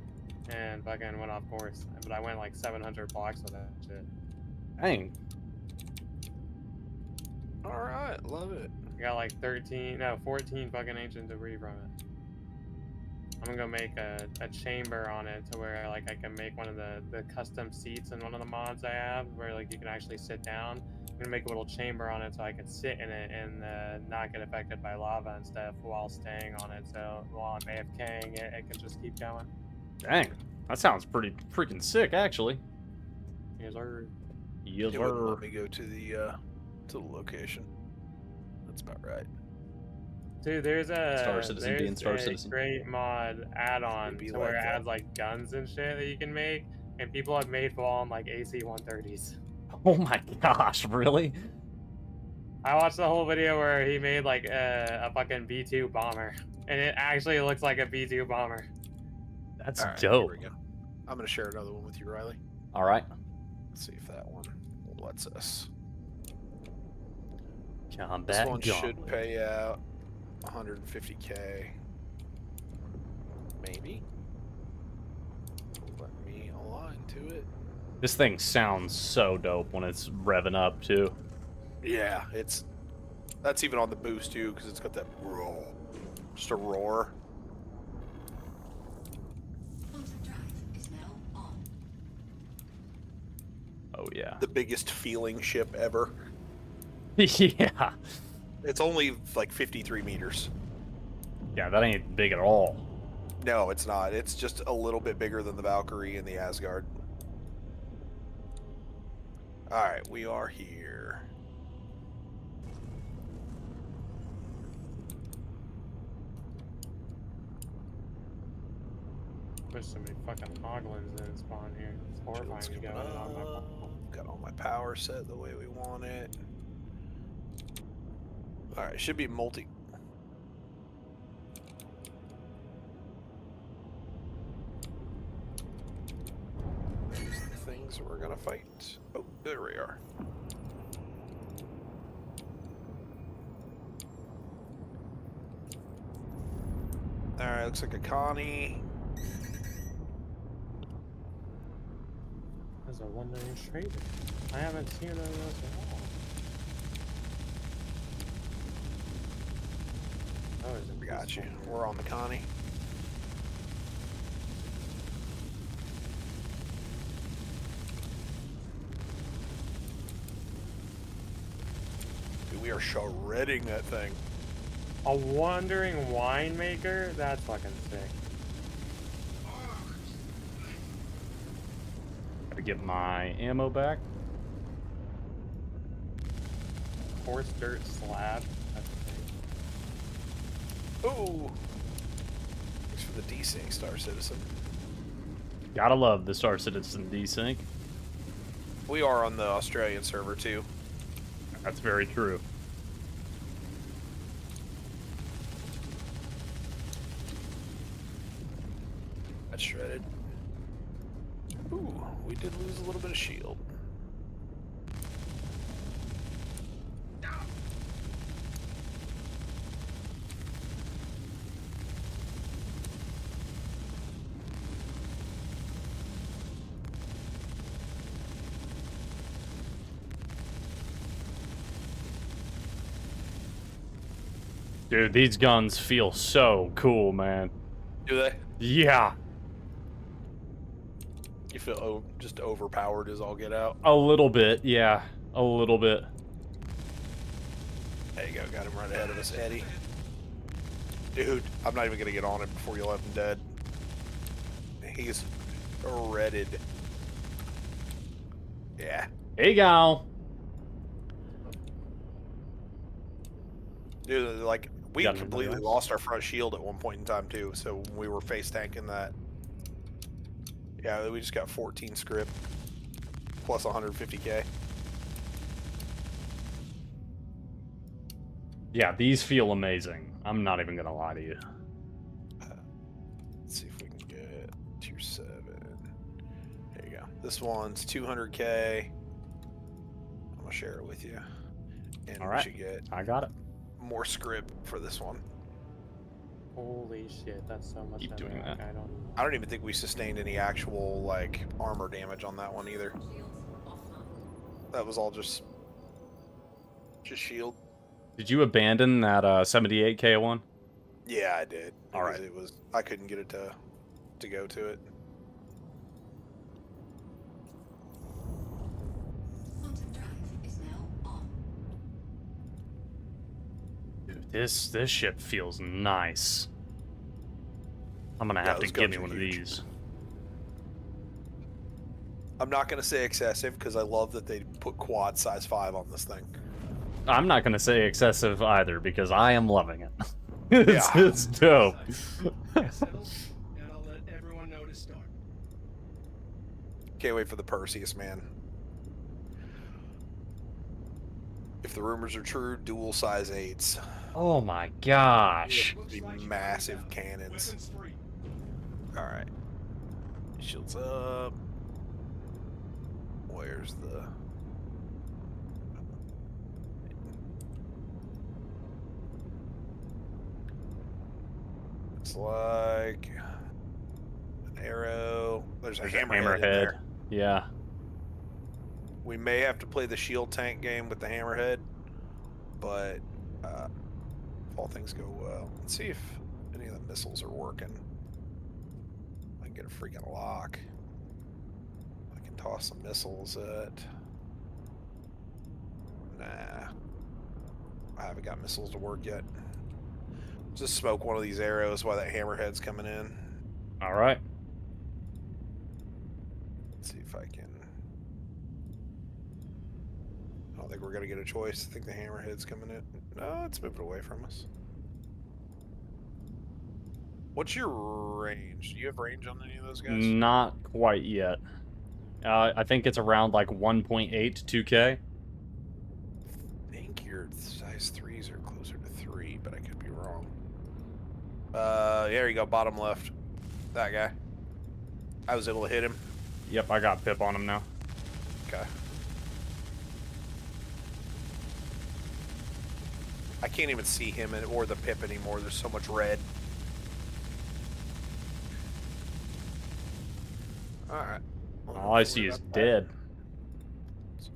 and fucking went off course. But I went like 700 blocks with that shit. Dang. Alright, love it. I got like 14 fucking ancient debris from it. I'm gonna go make a chamber on it to where like I can make one of the custom seats in one of the mods I have where like you can actually sit down. I'm gonna make a little chamber on it so I can sit in it and not get affected by lava and stuff while staying on it. So while I'm AFKing, it can just keep going. Dang. That sounds pretty freaking sick, actually. Yes, sir. Yes, It wouldn't sir. let me go to the location. That's about right. Dude, there's a Star Citizen being Star a Citizen. great mod add-on It'd be to where like it that. adds like guns and shit that you can make, and people have made full on like AC 130s. Oh my gosh, really? I watched the whole video where he made like a fucking B2 bomber, and it actually looks like a B2 bomber. That's Alright, dope. Here we go. I'm gonna share another one with you, Riley. Alright. Let's see if that one lets us. Combat This one should gauntlet. pay out 150k. Maybe. Let me align to it. This thing sounds so dope when it's revving up, too. Yeah, that's even on the boost too, because it's got that roar, just a roar. Quantum drive is now on. Oh, yeah. The biggest feeling ship ever. Yeah. It's only like 53 meters. Yeah, that ain't big at all. No, it's not. It's just a little bit bigger than the Valkyrie and the Asgard. Alright, we are here. There's so many fucking hoglins that spawn here. It's horrifying Let's to go in go on my up. Got all my power set the way we want it. Alright, should be multi. There's the things we're gonna fight. Oh, there we are. Alright, looks like a Connie. There's a wandering trader. I haven't seen one of those at all. Oh, is it? Got you. We're on the Connie. Dude, we are shredding that thing. A wandering winemaker? That's fucking sick. Gotta get my ammo back. Coarse dirt slab. That's sick. Ooh. Thanks for the desync, Star Citizen. Gotta love the Star Citizen desync. We are on the Australian server too. That's very true. That's shredded. Ooh, we did lose a little bit of shield. Dude, these guns feel so cool, man. Do they? Yeah, You feel just overpowered as all get out? a little bit. Yeah, a little bit. There you go. Got him right ahead of us, Eddie. Dude, I'm not even gonna get on it before you left him dead. He's redded. Yeah. Hey, go. Dude, like, we Got anybody completely else? lost our front shield at one point in time, too. So when we were face tanking that. Yeah, we just got 14 script. Plus 150k. Yeah, these feel amazing. I'm not even gonna lie to you. Let's see if we can get tier 7. There you go. This one's 200k. I'm gonna share it with you. And All we right. should get I got it. more script for this one. Holy shit, that's so much. Keep ammo, doing that. like, I don't even think we sustained any actual, like, armor damage on that one either. That was all just shield. Did you abandon that 78k one? Yeah, I did. All right. Because I couldn't get it to go to it. Quantum drive is now on. Dude, this ship feels nice. I'm gonna Yeah, have to those get guns me are one of huge. these. I'm not going to say excessive because I love that they put quad size 5 on this thing. I'm not gonna say excessive either because I am loving it. it's, Yeah. it's dope. Get settled, and I'll let everyone know to start. Can't wait for the Perseus, man. If the rumors are true, dual size 8s. Oh my gosh. Looks Be like you massive got cannons. weapons free. Alright. Shields up. Where's the... Looks like... an arrow. There's a hammerhead in there. Yeah. We may have to play the shield tank game with the hammerhead, but if all things go well, let's see if any of the missiles are working. I can get a freaking lock. I can toss some missiles at. Nah, I haven't got missiles to work yet. Just smoke one of these arrows while that hammerhead's coming in. All right. Let's see if I can. I don't think we're gonna get a choice. I think the hammerhead's coming in. No, it's moving away from us. What's your range? Do you have range on any of those guys? Not quite yet. I think it's around like 1.8 to 2k. I think your size 3s are closer to 3, but I could be wrong. There you go, bottom left. That guy. I was able to hit him. Yep, I got Pip on him now. Okay. I can't even see him or the Pip anymore. There's so much red. Alright. All I see is dead.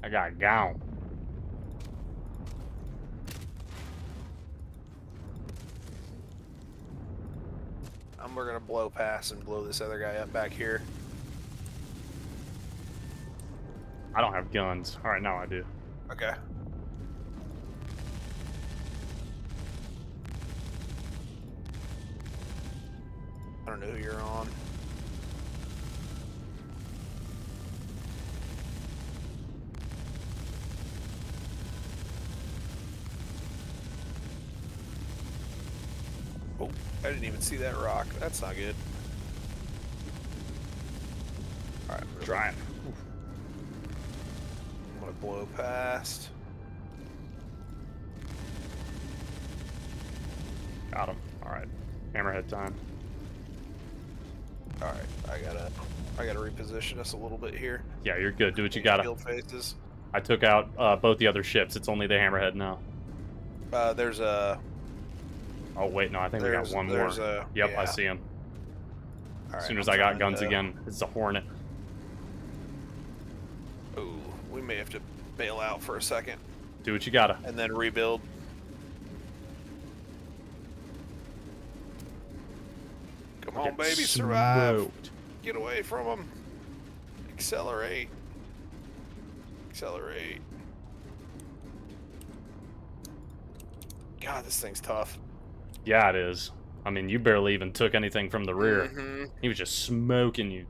I got gone. We're gonna blow past and blow this other guy up back here. I don't have guns. All right, now I do. Okay. I don't know who you're on. Oh, I didn't even see that rock. That's not good. Alright, Trying. I'm gonna blow past. Got him. All right. Hammerhead time. Alright, I gotta reposition us a little bit here. Yeah, you're good. Do what you gotta. Shield faces. I took out both the other ships. It's only the Hammerhead now. There's a. Oh, wait, no, I think we got one more. there's a- Yep, yeah. I see him. Alright, As soon as I'm I got trying guns to- again, it's a Hornet. Ooh, we may have to bail out for a second Do what you gotta. and then rebuild. Come on, Get baby, survive. smoked. Get away from them. Accelerate. Accelerate. God, this thing's tough. Yeah, it is. I mean, you barely even took anything from the rear. Mm-hmm. He was just smoking you.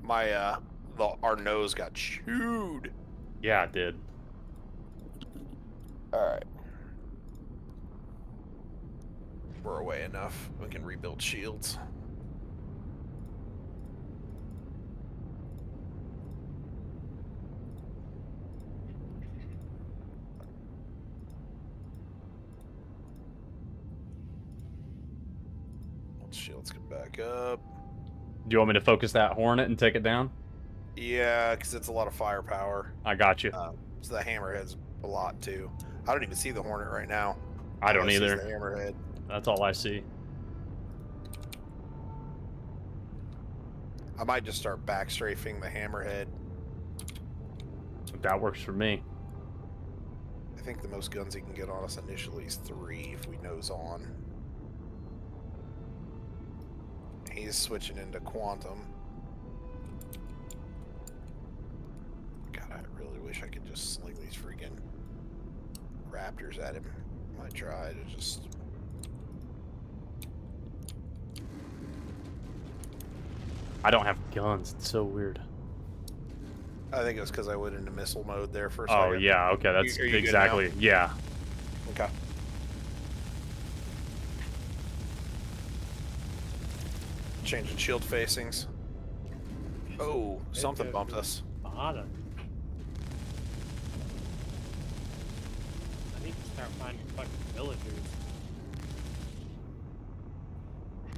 My, our nose got chewed. Yeah, it did. Alright. We're away enough. We can rebuild shields. Shields come back up. Do you want me to focus that Hornet and take it down? Yeah, because it's a lot of firepower. I got you. So the hammerhead's a lot too. I don't even see the Hornet right now. I don't All see is either. The hammerhead. That's all I see. I might just start backstrafing the hammerhead. That works for me. I think the most guns he can get on us initially is 3 if we nose on. He's switching into quantum. God, I really wish I could just sling these freaking raptors at him. Might try to just... I don't have guns. It's so weird. I think it was because I went into missile mode there for a Oh, second. yeah. Okay, that's Are you good exactly. Yeah. Okay. Changing shield facings. Oh, something bumped us. Bottom. I need to start finding fucking villagers.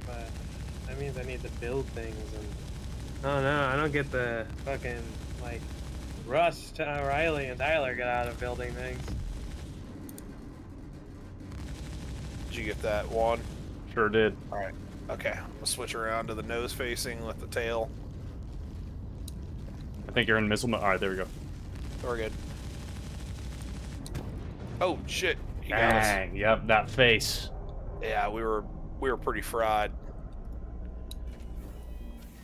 But that means I need to build things and... Oh no, I don't get the fucking, like, rush to Riley and Tyler get out of building things. Did you get that one? Sure did. Alright. Okay, I'm gonna switch around to the nose facing with the tail. I think you're in missile mode. All right, there we go. We're good. Oh shit! He got us. Dang. Yep, that face. Yeah, we were pretty fried.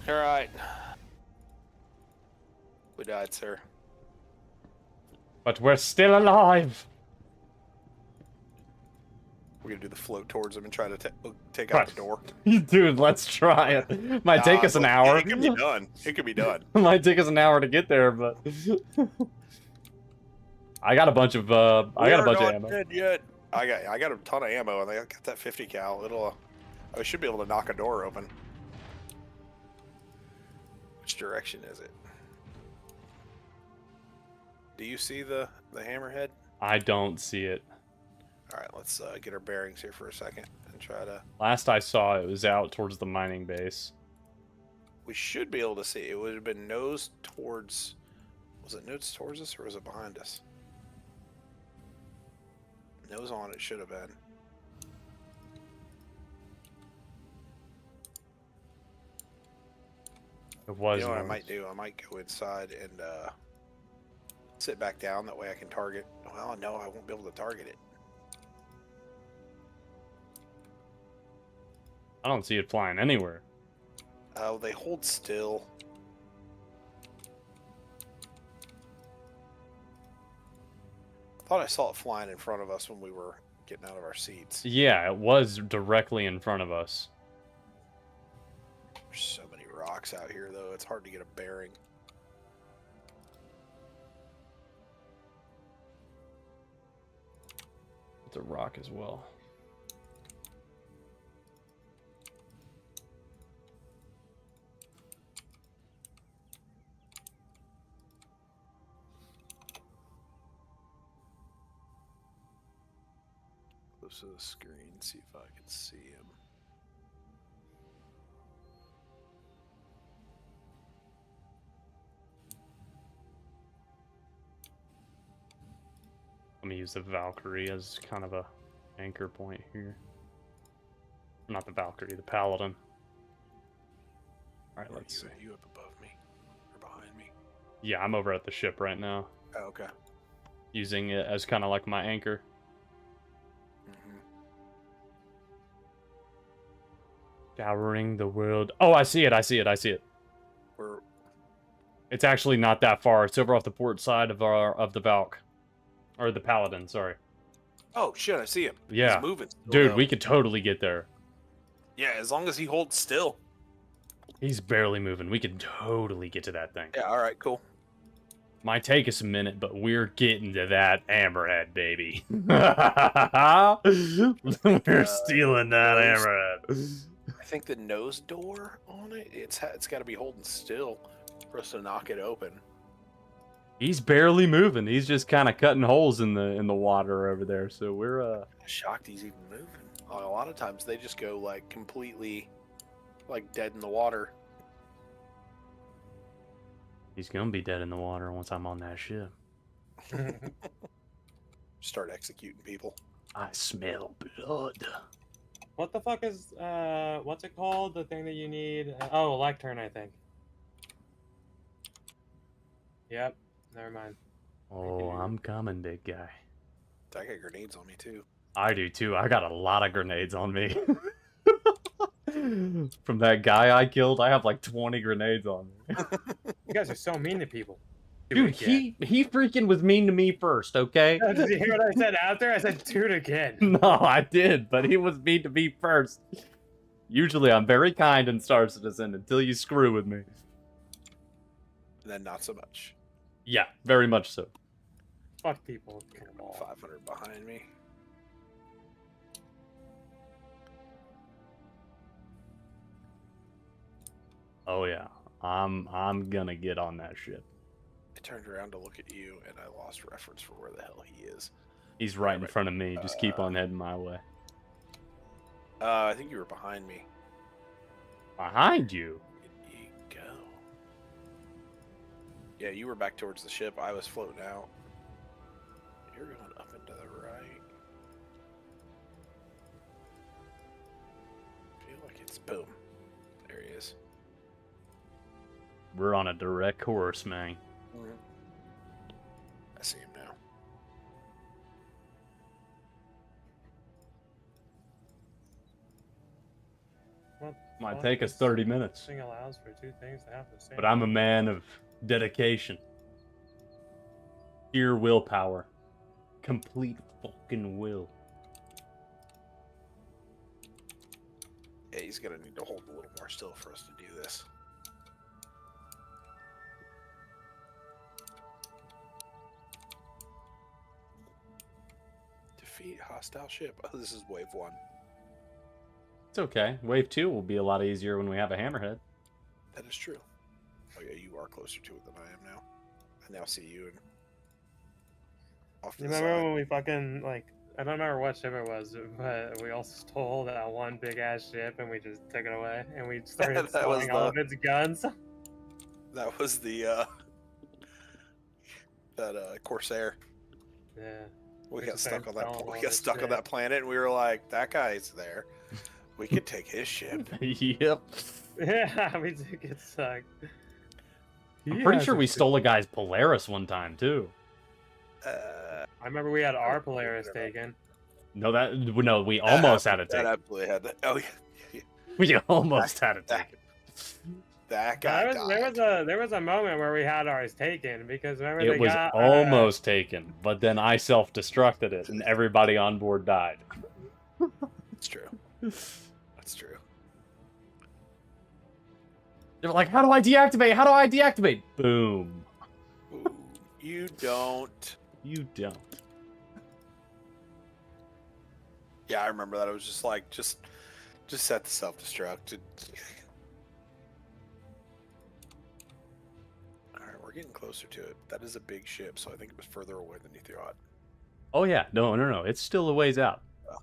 All right. We died, sir. But we're still alive. We're gonna do the float towards him and try to take out the door. Dude, let's try it. Might take us an hour. It could be done. It could be done. Might take us an hour to get there, but I got a bunch of I got a bunch of ammo. Dead yet. I got a ton of ammo, and I got that 50 cal. I should be able to knock a door open. Which direction is it? Do you see the hammerhead? I don't see it. All right, let's get our bearings here for a second and try to... Last I saw, it was out towards the mining base. We should be able to see. It would have been nose towards... Was it nose towards us or was it behind us? Nose on it should have been. It was. You know what I nose. might do? I might go inside and sit back down. That way I can target... Well, no, I won't be able to target it. I don't see it flying anywhere. Oh, they hold still. I thought I saw it flying in front of us when we were getting out of our seats. Yeah, it was directly in front of us. There's so many rocks out here, though. It's hard to get a bearing. It's a rock as well. Close to the screen, see if I can see him. Let me use the Valkyrie as kind of a anchor point here. Not the Valkyrie, the Paladin. All right, let's see. You up above me or behind me? Yeah, I'm over at the ship right now, Oh, okay. using it as kind of like my anchor. Scouring the world. Oh, I see it. I see it. I see it. We're It's actually not that far. It's over off the port side of the Valk. Or the Paladin, sorry. oh shit, I see him. Yeah. He's moving. still, Dude, though. we could totally get there. Yeah, as long as he holds still. He's barely moving. We could totally get to that thing. Yeah, all right, cool. Might take us a minute, but we're getting to that hammerhead, baby. We're stealing that nose- hammerhead. I think the nose door on it, it's got to be holding still for us to knock it open. He's barely moving. He's just kind of cutting holes in the water over there. So we're Shocked he's even moving. A lot of times they just go like completely, like dead in the water. He's gonna be dead in the water once I'm on that ship. Start executing people. I smell blood. What the fuck is what's it called? The thing that you need? Oh, a lectern, I think. Yep. Never mind. Oh, I'm coming, big guy. I got grenades on me too. I do too. I got a lot of grenades on me. From that guy I killed, I have like 20 grenades on me. You guys are so mean to people. Dude, he freaking was mean to me first, okay? Did you hear what I said after? I said, "Dude, again." No, I did, but he was mean to me first. Usually I'm very kind in Star Citizen until you screw with me. And then not so much. Yeah, very much so. Fuck people. Come on. 500 behind me. Oh yeah, I'm gonna get on that ship. I turned around to look at you, and I lost reference for where the hell he is. He's right in front of me. Just keep on heading my way. I think you were behind me. Behind you? Where did you go? Yeah, you were back towards the ship. I was floating out. You're going up and to the right. I feel like it's boom. There he is. We're on a direct course, man. I see him now. What Might fuck? take us This 30 minutes. thing allows for two things to happen the same. But I'm a man of dedication. Pure willpower. Complete fucking will. Yeah, he's gonna need to hold a little more still for us to do this. Defeat hostile ship. Oh, this is wave 1. It's okay. Wave 2 will be a lot easier when we have a hammerhead. That is true. Oh yeah, you are closer to it than I am now. I now see you and off to You the remember side. when we fucking, like, I don't remember what ship it was, but we all stole that one big ass ship and we just took it away and we started That was stealing all of its guns. That was the Corsair. Yeah. We We got just stuck on started that. selling We all got this stuck on shit. that planet, and we were like, "That guy's there. We could take his ship." Yep. Yeah, we did get sucked. I'm pretty sure we stole a guy's Polaris one time, too. I remember we had our Polaris taken. No, we almost had it That taken. absolutely had that. Oh yeah, We almost had it that, taken. that guy died. There was a moment where we had ours taken because remember It was got, almost taken, but then I self-destructed it, and everybody on board died. It's true. That's true. They were like, how do I deactivate? How do I deactivate? Boom. Ooh, you don't. You don't. Yeah, I remember that. I was just like, just set the self-destruct. All right, we're getting closer to it. That is a big ship, so I think it was further away than you thought. Oh, yeah. No. It's still a ways out. I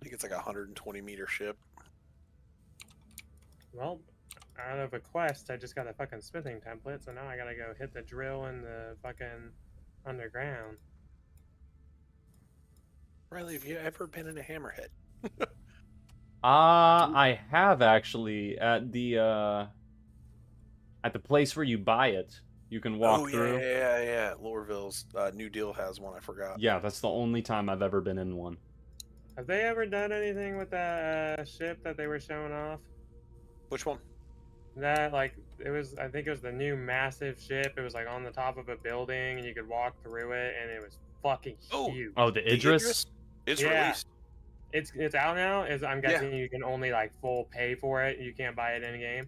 think it's like a 120-meter ship. Well, out of a quest, I just got a fucking smithing template, so now I gotta go hit the drill in the fucking underground. Riley, have you ever been in a hammerhead? I have actually at the place where you buy it. You can walk through. Yeah. Lorville's New Deal has one. I forgot. Yeah, that's the only time I've ever been in one. Have they ever done anything with that ship that they were showing off? Which one? That like it was. I think it was the new massive ship. It was like on the top of a building, and you could walk through it, and it was fucking Oh, huge. Oh, the Idris? It's Yeah. released. It's out now. I'm Yeah. guessing you can only like full pay for it. You can't buy it in game.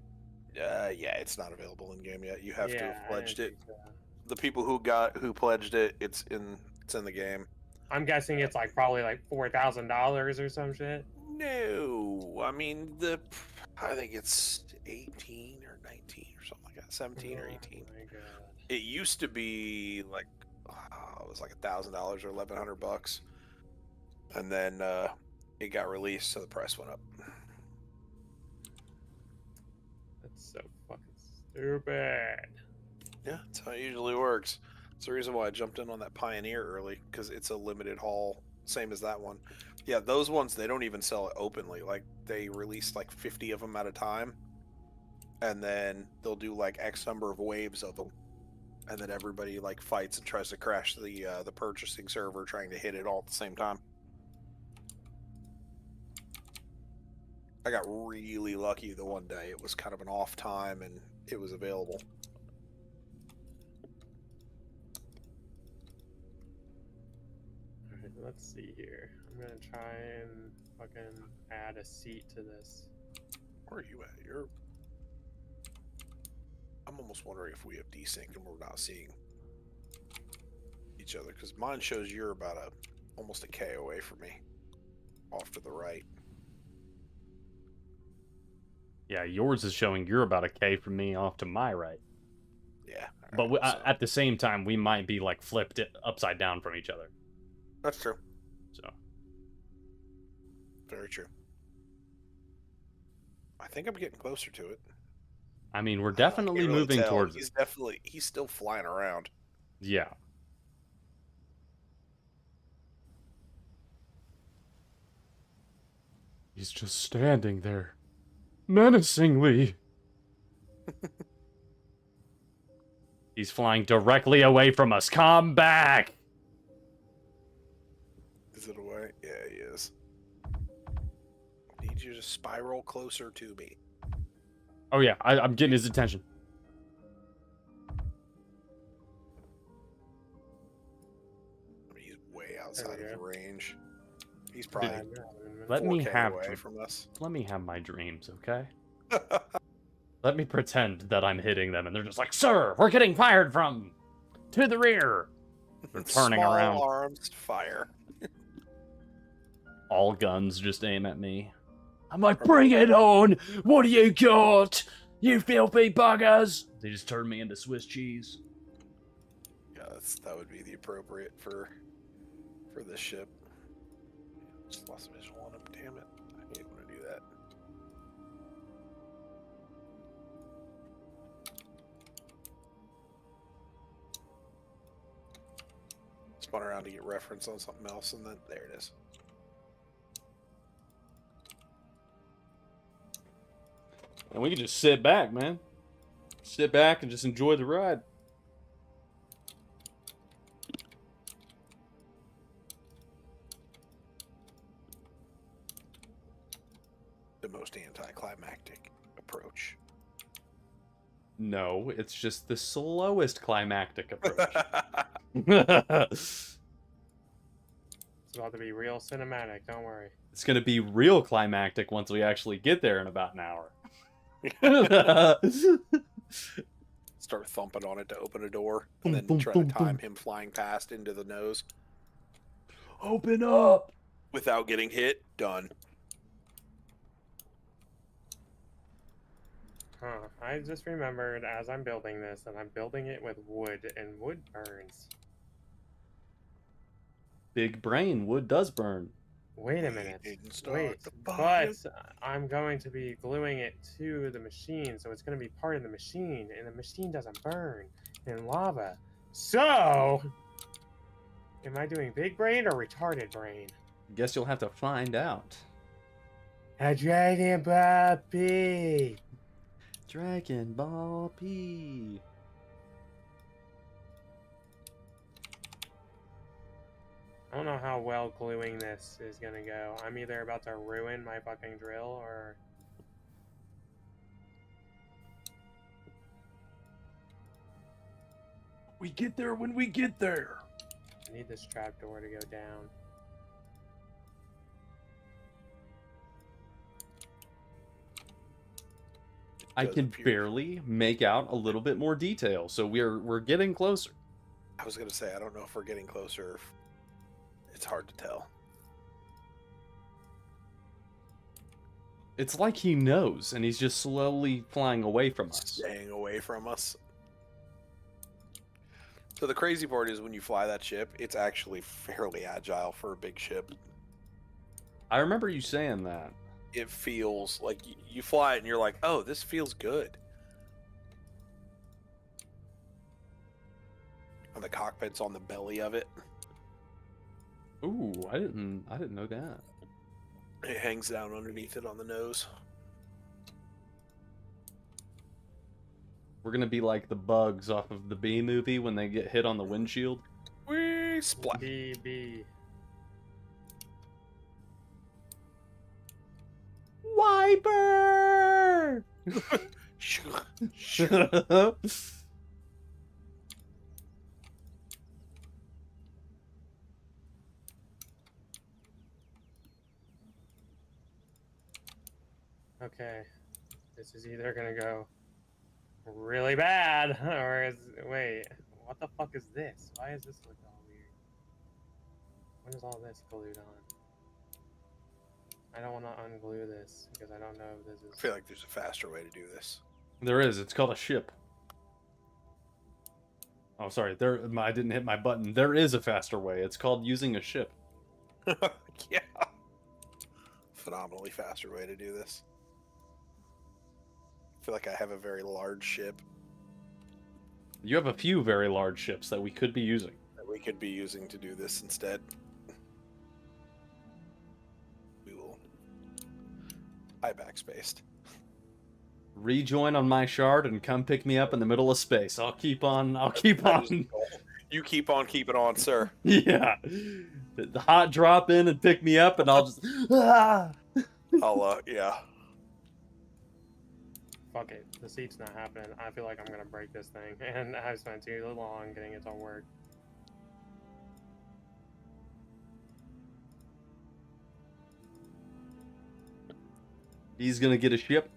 Yeah, it's not available in game yet. You have to Yeah, have I pledged didn't it. think so. The people who pledged it, it's in the game. I'm guessing it's like probably like $4,000 or some shit. No, I mean I think it's 18 or 19 or something like that, 17 or 18. Oh my god. It used to be like it was like $1,000 or $1,100, and then it got released, so the price went up. That's so fucking stupid. Yeah, that's how it usually works. It's the reason why I jumped in on that Pioneer early, because it's a limited haul, same as that one. Yeah, those ones, they don't even sell it openly. Like, they release like 50 of them at a time, and then they'll do like X number of waves of them, and then everybody like fights and tries to crash the purchasing server, trying to hit it all at the same time. I got really lucky the one day. It was kind of an off time, and it was available. Alright, let's see here. I'm gonna try and fucking add a seat to this. Where are you at? I'm almost wondering if we have desync and we're not seeing each other, because mine shows you're about almost a K away from me, off to the right. Yeah, yours is showing you're about a K from me off to my right. Yeah, But alright, so at the same time, we might be like flipped upside down from each other. that's true. So Very true. I think I'm getting closer to it. I mean, we're I can't definitely really moving tell. towards He's it. he's still flying around. Yeah. He's just standing there, menacingly. He's flying directly away from us. Come back! Is it away? Yeah, he is. Need you to spiral closer to me. Oh yeah, I'm getting his attention. I mean, he's way outside we of the go. range. He's probably Let me 4K have away from us. Let me have my dreams, okay? Let me pretend that I'm hitting them, and they're just like, "Sir, we're getting fired from! To the rear!" They're turning Small around. arms fire. All guns just aim at me. I'm like, "Bring it on! What do you got? You filthy buggers!" They just turn me into Swiss cheese. Yeah, that would be the appropriate for this ship. Just lost visual on him. Damn it! I hate when I do that. Spun around to get reference on something else, and then there it is. And we can just sit back, man. Sit back and just enjoy the ride. The most anticlimactic approach. No, it's just the slowest climactic approach. It's about to be real cinematic, don't worry. It's gonna be real climactic once we actually get there in about an hour. Start thumping on it to open a door, and Boom, then boom, try boom, to time boom. him flying past into the nose Open up! without getting hit. Done. Huh. I just remembered as I'm building this that I'm building it with wood, and wood burns. Big brain, wood does burn. Wait a minute. Didn't start Wait, the fire. but I'm going to be gluing it to the machine, so it's going to be part of the machine, and the machine doesn't burn in lava. So, am I doing big brain or retarded brain? Guess you'll have to find out. A dragon puppy. Dragon Ball P. I don't know how well gluing this is gonna go. I'm either about to ruin my fucking drill or We get there when we get there. I need this trapdoor to go down. I Does can appear- barely make out a little bit more detail, so we're getting closer. I was gonna say I don't know if we're getting closer. It's hard to tell. It's like he knows, and he's just slowly flying away from us. Staying away from us. So the crazy part is when you fly that ship, it's actually fairly agile for a big ship. I remember you saying that. It feels like you fly it and you're like, oh, this feels good. And the cockpit's on the belly of it. Ooh, I didn't know that. It hangs down underneath it on the nose. We're gonna be like the bugs off of the Bee movie when they get hit on the windshield. Whee! Splat. BB. Wiper! Okay. This is either gonna go really bad, or is... Wait, what the fuck is this? Why is this look all weird? When is all this glued on? I don't want to unglue this, because I don't know if this I is... feel like there's a faster way to do this. There is. It's called a ship. Oh, sorry. I didn't hit my button. There is a faster way. It's called using a ship. Yeah. Phenomenally faster way to do this. I feel like I have a very large ship You have a few very large ships that we could be using. that we could be using to do this instead. We will. I backspaced. Rejoin on my shard and come pick me up in the middle of space. I'll keep on. You keep on keeping on, sir. Yeah. The hot drop in and pick me up, and I'll just. Ah! Yeah. Fuck it. The seat's not happening. I feel like I'm gonna break this thing, and I've spent too long getting it to work. He's gonna get a ship.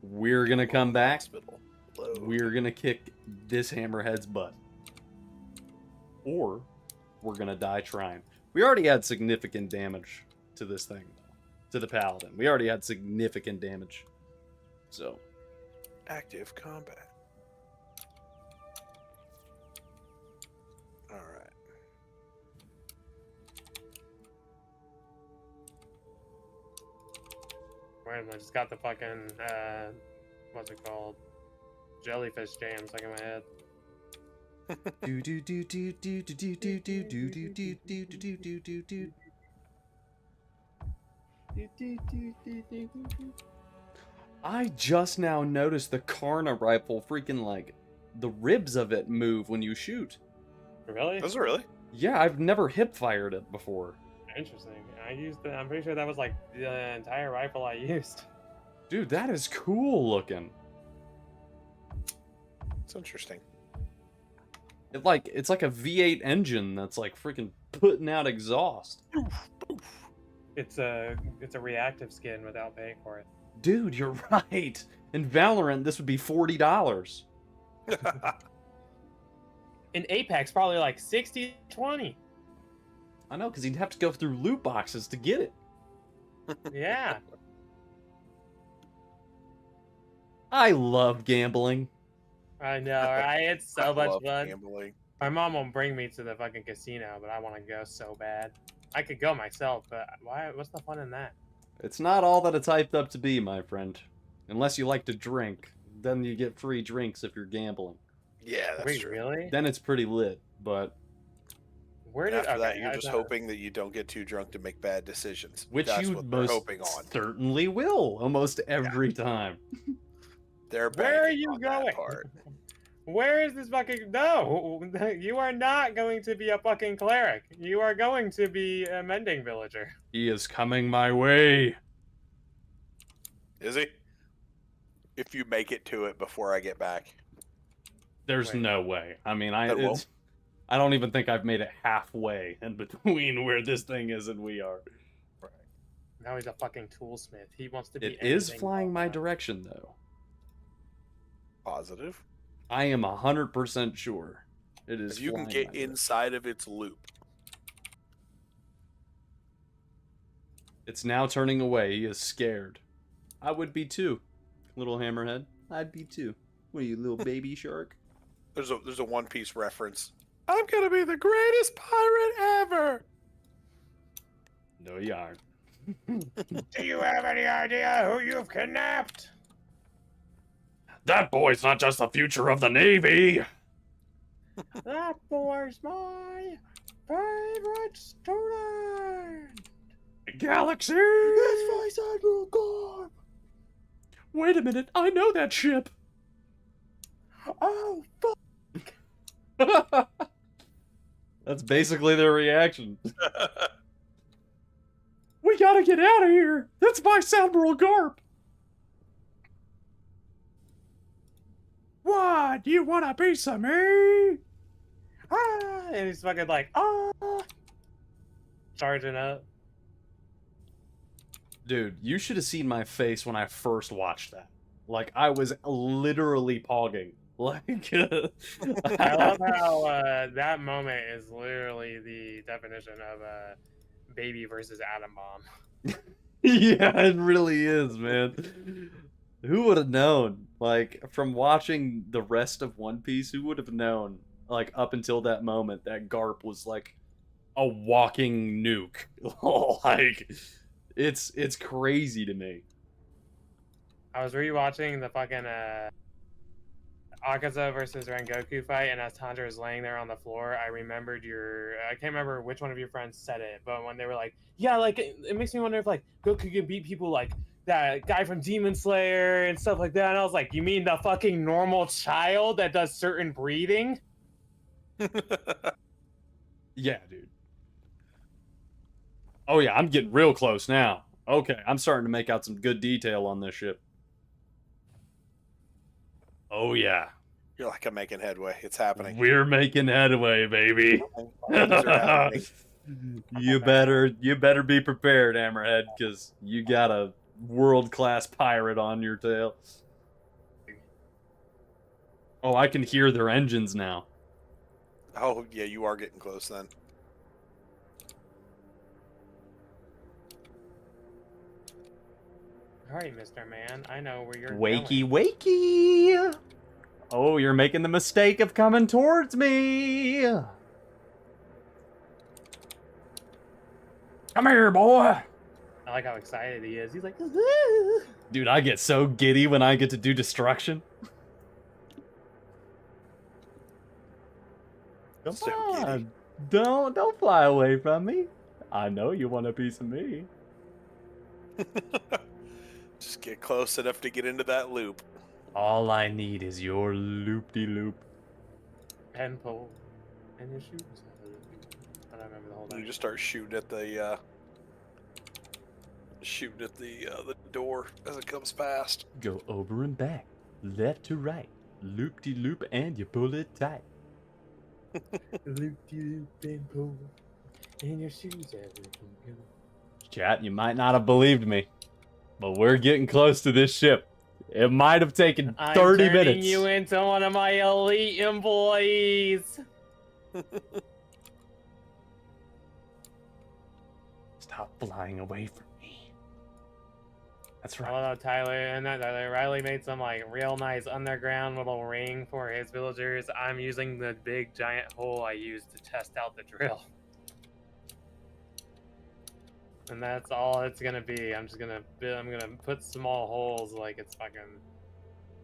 We're gonna come back. Hospital. Load. We're gonna kick this hammerhead's butt. Or we're gonna die trying. We already had significant damage to this thing. To the paladin. We already had significant damage. So. Active combat. Alright. Wait, I just got the fucking, what's it called? Jellyfish jam stuck in my head. Do do do do do do do do do do do do do do do do do. I just now noticed the Karna rifle freaking like the ribs of it move when you shoot. Really? Does it really? Yeah, I've never hip fired it before. Interesting. I'm pretty sure that was like the entire rifle I used. Dude, that is cool looking. It's interesting. It's like a V8 engine that's like freaking putting out exhaust. It's a reactive skin without paying for it. Dude, you're right. In Valorant, this would be $40. In Apex, probably like 60-20. I know, because he'd have to go through loot boxes to get it. Yeah. I love gambling. I know, right? It's so much Love fun. gambling. My mom won't bring me to the fucking casino, but I want to go so bad. I could go myself, but why? What's the fun in that? It's not all that it's hyped up to be, my friend. Unless you like to drink. Then you get free drinks if you're gambling. Yeah, that's Wait, true. really? Then it's pretty lit, but... Where did After that, okay, you're I just thought- hoping that you don't get too drunk to make bad decisions. Which That's you what they're most hoping on. certainly will, almost every time. They're Where are banking you on that going? part. Where is this fucking... No! You are not going to be a fucking cleric. You are going to be a mending villager. He is coming my way. Is he? If you make it to it before I get back. There's Wait. no way. I mean, That won't. it's, I don't even think I've made it halfway in between where this thing is and we are. Now he's a fucking toolsmith. He wants to be. It is anything flying but my that. direction, though. Positive. I am 100% sure. It is. If you can flying get my direction. inside of its loop. It's now turning away. He is scared. I would be too. Little hammerhead. I'd be too. What are you, little baby shark? There's a One Piece reference. I'm gonna be the greatest pirate ever. No, you aren't. Do you have any idea who you've kidnapped? That boy's not just the future of the Navy. That boy's my favorite student. Galaxy. It's my Admiral Gorb. Wait a minute. I know that ship. Oh, fuck. That's basically their reaction. We gotta get out of here. That's my Admiral Garp. What? Do you want a piece of me? Ah, and he's fucking like, charging up. Dude, you should have seen my face when I first watched that. Like, I was literally pogging. Like, I love how that moment is literally the definition of baby versus atom bomb. yeah, it really is, man. Who would have known? Like, from watching the rest of One Piece, who would have known, like, up until that moment, that Garp was, like, a walking nuke? Like, it's crazy to me. I was rewatching the fucking Akaza versus Rengoku fight, and as Tanjiro was laying there on the floor, I remembered I can't remember which one of your friends said it, but when they were like, yeah, like, it makes me wonder if, like, Goku can beat people like that guy from Demon Slayer and stuff like that, and I was like, you mean the fucking normal child that does certain breathing? Yeah, dude. Oh yeah, I'm getting real close now. Okay, I'm starting to make out some good detail on this ship. Oh yeah. You're like, I'm making headway. It's happening. We're making headway, baby. Things are happening. You better be prepared, Hammerhead, because you got a world-class pirate on your tail. Oh, I can hear their engines now. Oh, yeah, you are getting close then. All right, Mr. Man, I know where you're Wakey, going. wakey! Oh, you're making the mistake of coming towards me! Come here, boy! I like how excited he is. He's like, Dude, I get so giddy when I get to do destruction. Come So on. Don't fly away from me. I know you want a piece of me. Just get close enough to get into that loop. All I need is your loop-de-loop. pen pull, and your shoes. I don't remember the whole You thing. just start shooting at the door as it comes past. Go over and back, left to right, loop-de-loop, and you pull it tight. Loop-de-loop and pull, and your shoes everything. Chat, you might not have believed me, but we're getting close to this ship. It might have taken 30 I'm turning minutes. you into one of my elite employees. Stop flying away from me. That's I right. love how Tyler Riley made some like real nice underground little ring for his villagers. I'm using the big giant hole I used to test out the drill. And that's all it's gonna be. I'm gonna put small holes like it's fucking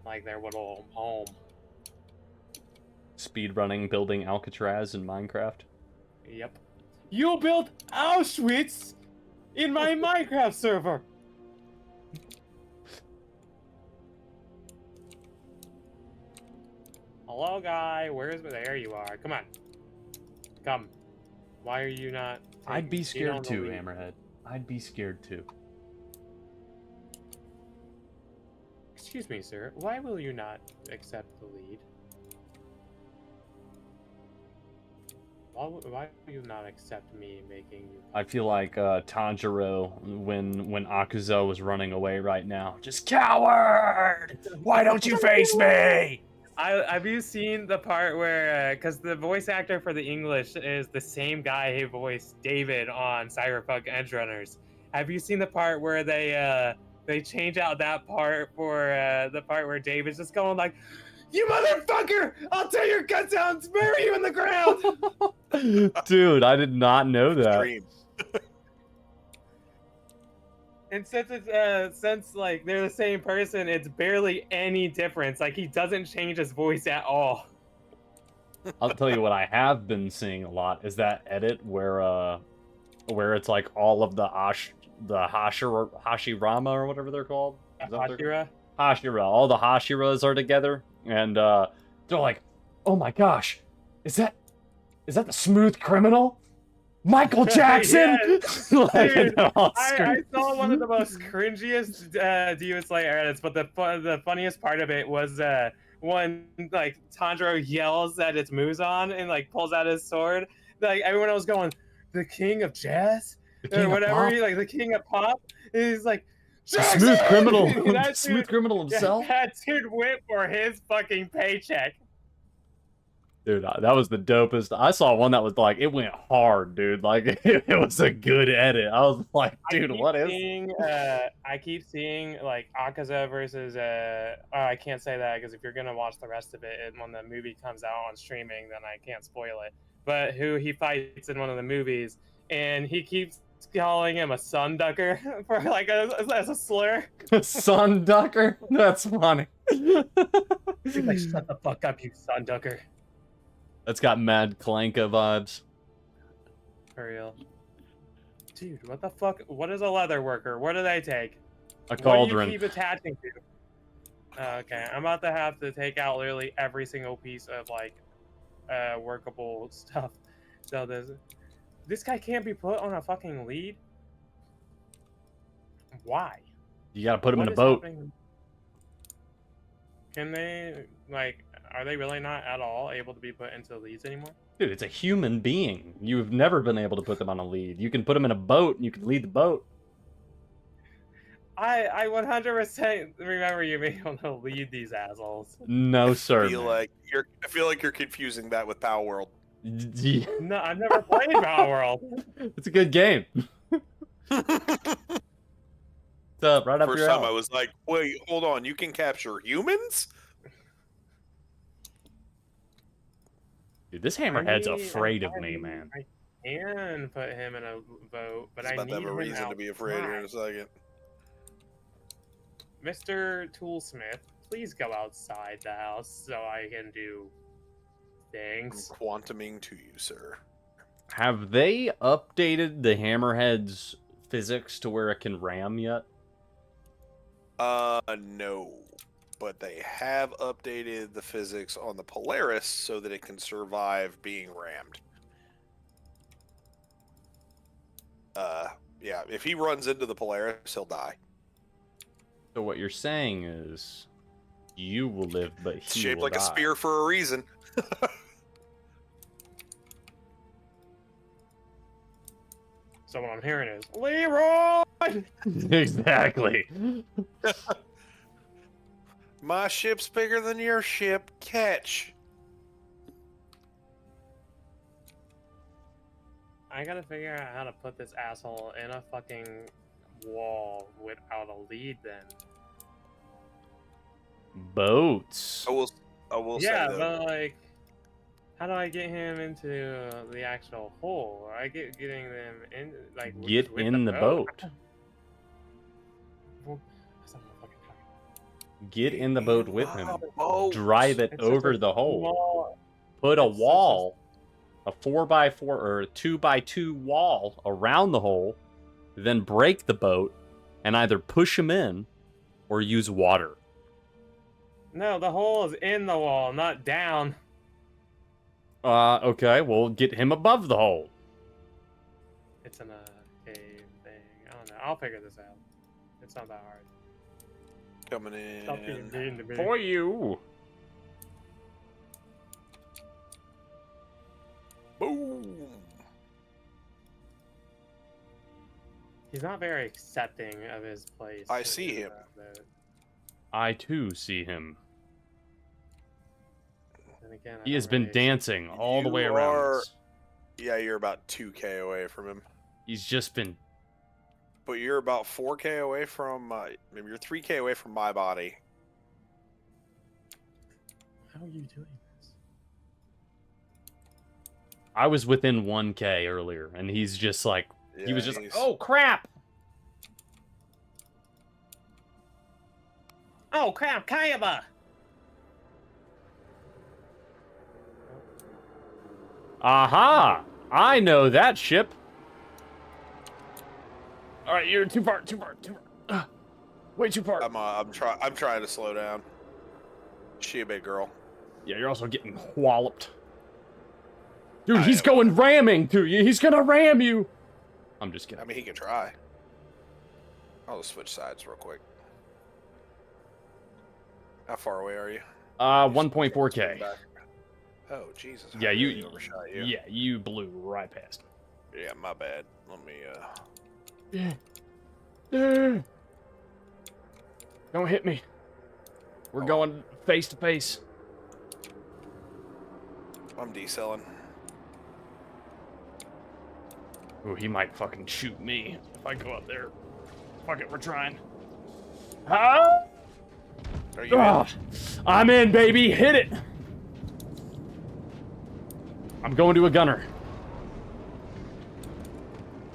like their little home. Speedrunning building Alcatraz in Minecraft. Yep. You built Auschwitz in my Minecraft server. Hello, guy. There you are. Come on. Come. Why are you not? I'd be taking- scared on the too, lead? Hammerhead. I'd be scared too. Excuse me, sir. Why will you not accept the lead? Why do you not accept me making you? I feel like Tanjiro when Akuzo was running away right now. Just coward! Why don't you face me? Have you seen the part where, because the voice actor for the English is the same guy who voiced David on Cyberpunk Edge Runners? Have you seen the part where they change out that part for the part where David's just going like, "You motherfucker! I'll tear your guts out and bury you in the ground!" Dude, I did not know that. Dream. And since like they're the same person, it's barely any difference. Like he doesn't change his voice at all. I'll tell you what I have been seeing a lot is that edit where it's like all of the Hashirama or whatever they're called. Is that what they're called? Hashira. Hashira. All the Hashiras are together, and they're like, "Oh my gosh, is that the Smooth Criminal, Michael Jackson?" Like, Dude, all I saw one of the most cringiest Demon Slayer edits, but the funniest part of it was when like Tanjiro yells at its Muzan and like pulls out his sword. Like everyone was going, "The King of Jazz," or whatever. Like the King of Pop. And he's like, The Smooth Criminal, That Smooth dude- Criminal himself. That dude went for his fucking paycheck. Dude, that was the dopest. I saw one that was like, it went hard, dude. Like, it was a good edit. I was like, dude, what is? I keep seeing like Akaza versus. I can't say that because if you're gonna watch the rest of it when the movie comes out on streaming, then I can't spoil it. But who he fights in one of the movies, and he keeps calling him a sun ducker for like as a slur. Sun ducker? That's funny. He's like, "Shut the fuck up, you sun ducker." That's got Mad Clanka vibes. For real. Dude, what the fuck? What is a leather worker? What do they take? A cauldron. What do you keep attaching to? Okay, I'm about to have to take out literally every single piece of like workable stuff. So this guy can't be put on a fucking lead. Why? You gotta put him What in a is boat. happening? Can they like? Are they really not at all able to be put into leads anymore? Dude, it's a human being. You've never been able to put them on a lead. You can put them in a boat and you can lead the boat. I 100% remember you being able to lead these assholes. No, sir. I feel like you're confusing that with Power World. Yeah, No, I've never played Power World. it's a good game. What's up? Right up First your time I alley. was like, wait, hold on, you can capture humans? Dude, this hammerhead's I mean, afraid of me, man. I can put him in a boat, but It's I about to need have a him reason to be afraid here in a second. Mr. Toolsmith, please go outside the house so I can do I'm things. quantuming to you, sir. Have they updated the hammerhead's physics to where it can ram yet? No. But they have updated the physics on the Polaris so that it can survive being rammed. Yeah, if he runs into the Polaris, he'll die. So what you're saying is, you will live, but It's he shaped will like die. a spear for a reason. So what I'm hearing is, Leroy! Exactly. My ship's bigger than your ship. Catch. I gotta figure out how to put this asshole in a fucking wall without a lead then. Boats. I will Yeah, say though. but like, how do I get him into the actual hole? I getting them in like Get with in the boat. Well, that's not gonna fucking happen. Get in the boat with him. Boats. Drive it It's just over a the hole. small- Put a it's such a- wall, a 4x4 or a 2x2 wall around the hole, then break the boat and either push him in or use water. No, the hole is in the wall, not down. Okay, well, get him above the hole. It's in a cave thing. I don't know. I'll figure this out. It's not that hard. Coming in. Stop being mean to me. For you. Boom. Boom. He's not very accepting of his place. I see him. I too see him. And again, I He has don't been really- dancing all the way You around are- us. Yeah, you're about 2K away from him. He's just been. But you're about 4K away from, maybe you're 3K away from my body. How are you doing this? I was within 1K earlier, and he's just like. He was Yeah, just like, he's- oh crap! Oh crap, Kayaba! Aha! I know that ship. All right, you're too far. Way too far. I'm trying to slow down. She a big girl. Yeah, you're also getting walloped. Dude, I he's know. going ramming to you. He's gonna ram you. I'm just I kidding. mean, he can try. I'll just switch sides real quick. How far away are you? 1.4K. Back. Oh, Jesus. I Yeah, really you. overshot you. Yeah, you blew right past Yeah, my bad. Let me, him. Don't hit me. We're Oh. going face to face. I'm decelling. Ooh, he might fucking shoot me if I go up there. Fuck it, we're trying. Ah! Are you Ah, I'm in, baby. Hit it. I'm going to a gunner.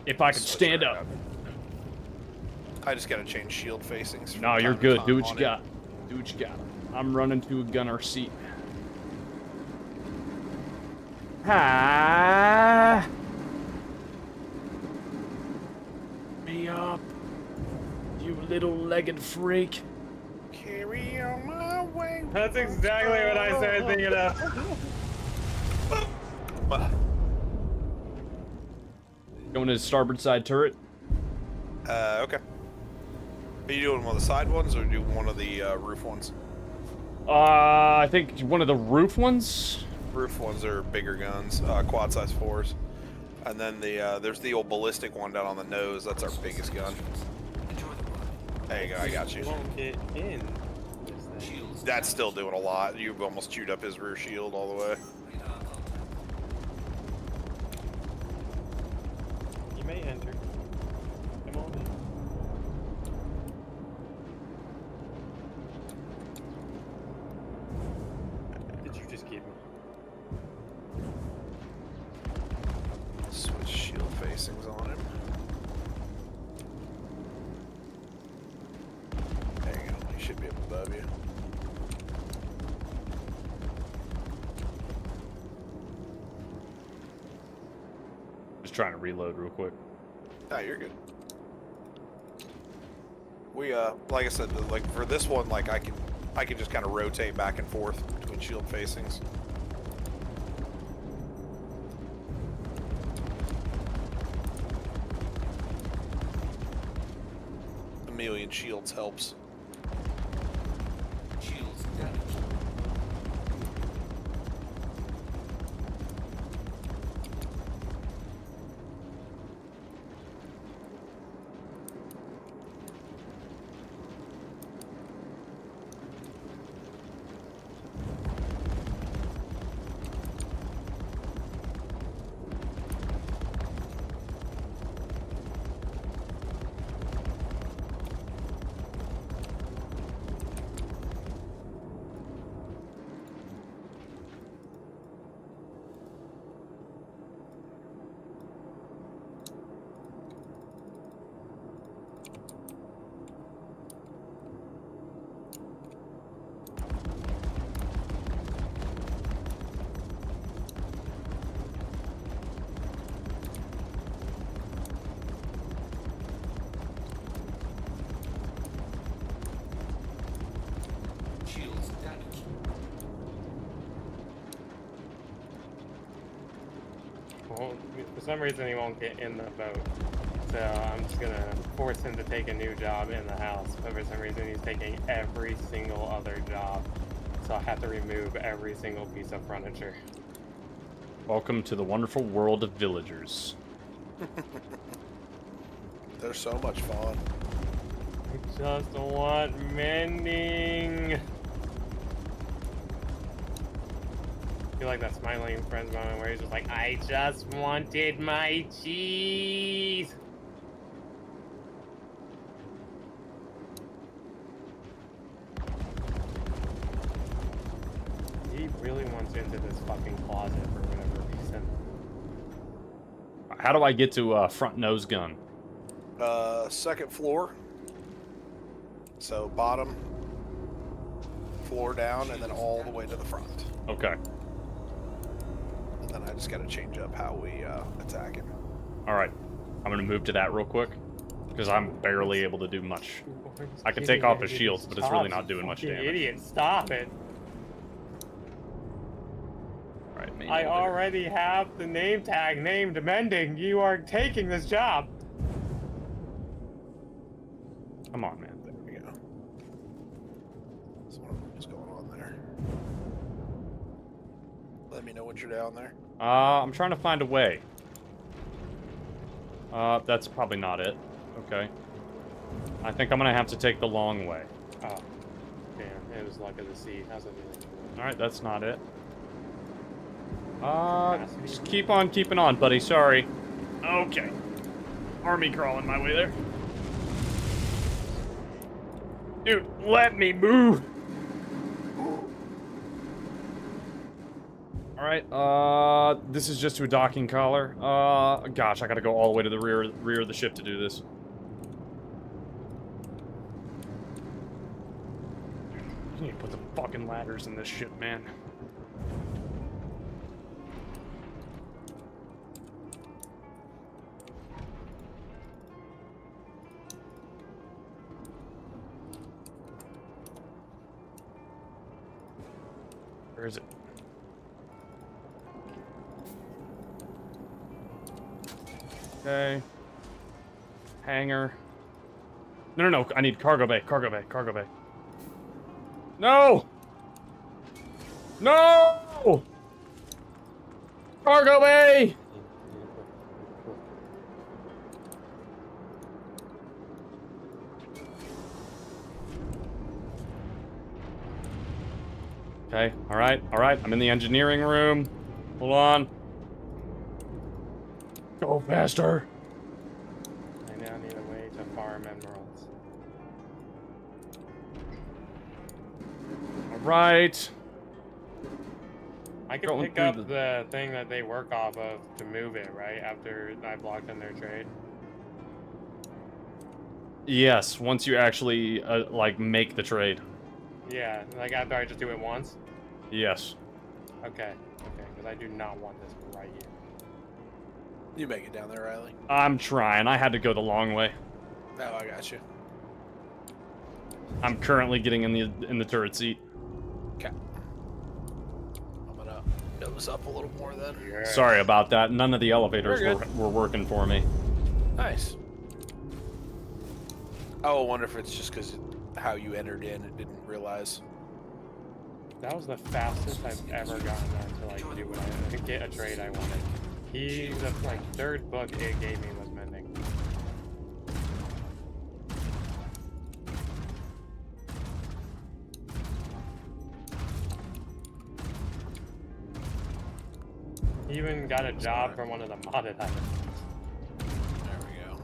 If I could Switch stand up. around. I just gotta change shield facings. from No, you're time to good. time Do what on you it. got. Do what you got. I'm running to a gunner seat. Ah! Me up, you little legged freak. Carry on my way. That's exactly what I started thinking of. Going to the starboard side turret. Okay. Are you doing one of the side ones or do one of the roof ones? I think one of the roof ones. Roof ones are bigger guns, quad size 4s. And then there's the old ballistic one down on the nose. That's our biggest gun. There you go. I got you. Won't get in this thing. That's still doing a lot. You've almost chewed up his rear shield all the way. You may enter. Come on in. Did you just keep me? Switch shield facings on him. There you go. He should be up above you. Just trying to reload real quick. No, you're good. We like I said, like for this one, like I can just kind of rotate back and forth between shield facings. A million shields helps. Shields damaged. Shields damaged. Well, for some reason he won't get in the boat. So I'm just gonna force him to take a new job in the house. But for some reason he's taking every single other job. So I have to remove every single piece of furniture. Welcome to the wonderful world of villagers. They're so much fun. I just want mending. I feel like that smiling friends moment where he's just like, I just wanted my cheese. He really wants into this fucking closet for whatever reason. How do I get to front nose gun? Second floor. So bottom floor down, and then all the way to the front. Okay. And then I just got to change up how we attack him. All right. I'm gonna move to that real quick because I'm barely able to do much. I can take off his shields, but it's really not doing much You damage. idiot, stop it. All right, main I elevator. already have the name tag named Mending. You are taking this job. Come on, man. There we go. So what's going on there? Let me know when you're down there. I'm trying to find a way. That's probably not it. Okay. I think I'm gonna have to take the long way. Oh, damn! It was luck of the sea. How's that feeling? All right, that's not it. Capacity. Just keep on keeping on, buddy. Sorry. Okay. Army crawling my way there. Dude, let me move. All right. This is just to a docking collar. Gosh, I gotta go all the way to the rear of the ship to do this. I need to put the fucking ladders in this ship, man. Where is it? Okay. Hangar. No, no, no. I need cargo bay. Cargo bay. Cargo bay. No! No! Cargo bay! Okay, alright, alright. I'm in the engineering room. Hold on. Go faster! I now need a way to farm emeralds. Alright. I can Going pick through up the thing that they work off of to move it, right? After I've locked in their trade. Yes, once you actually, like, make the trade. Yeah, like after I just do it once? Yes. Okay, okay, because I do not want this right here. You make it down there, Riley. I'm trying. I had to go the long way. Oh, I got you. I'm currently getting in the turret seat. Okay. I'm gonna nose up a little more then. Sorry about that. None of the elevators You're good. were working for me. Nice. Oh, I wonder if it's just because how you entered in, it didn't realize. That was the fastest I've ever gotten that to like do what I get a trade I wanted. The like third book it gave me was mending. He even got a job for one of the modded items. There we go.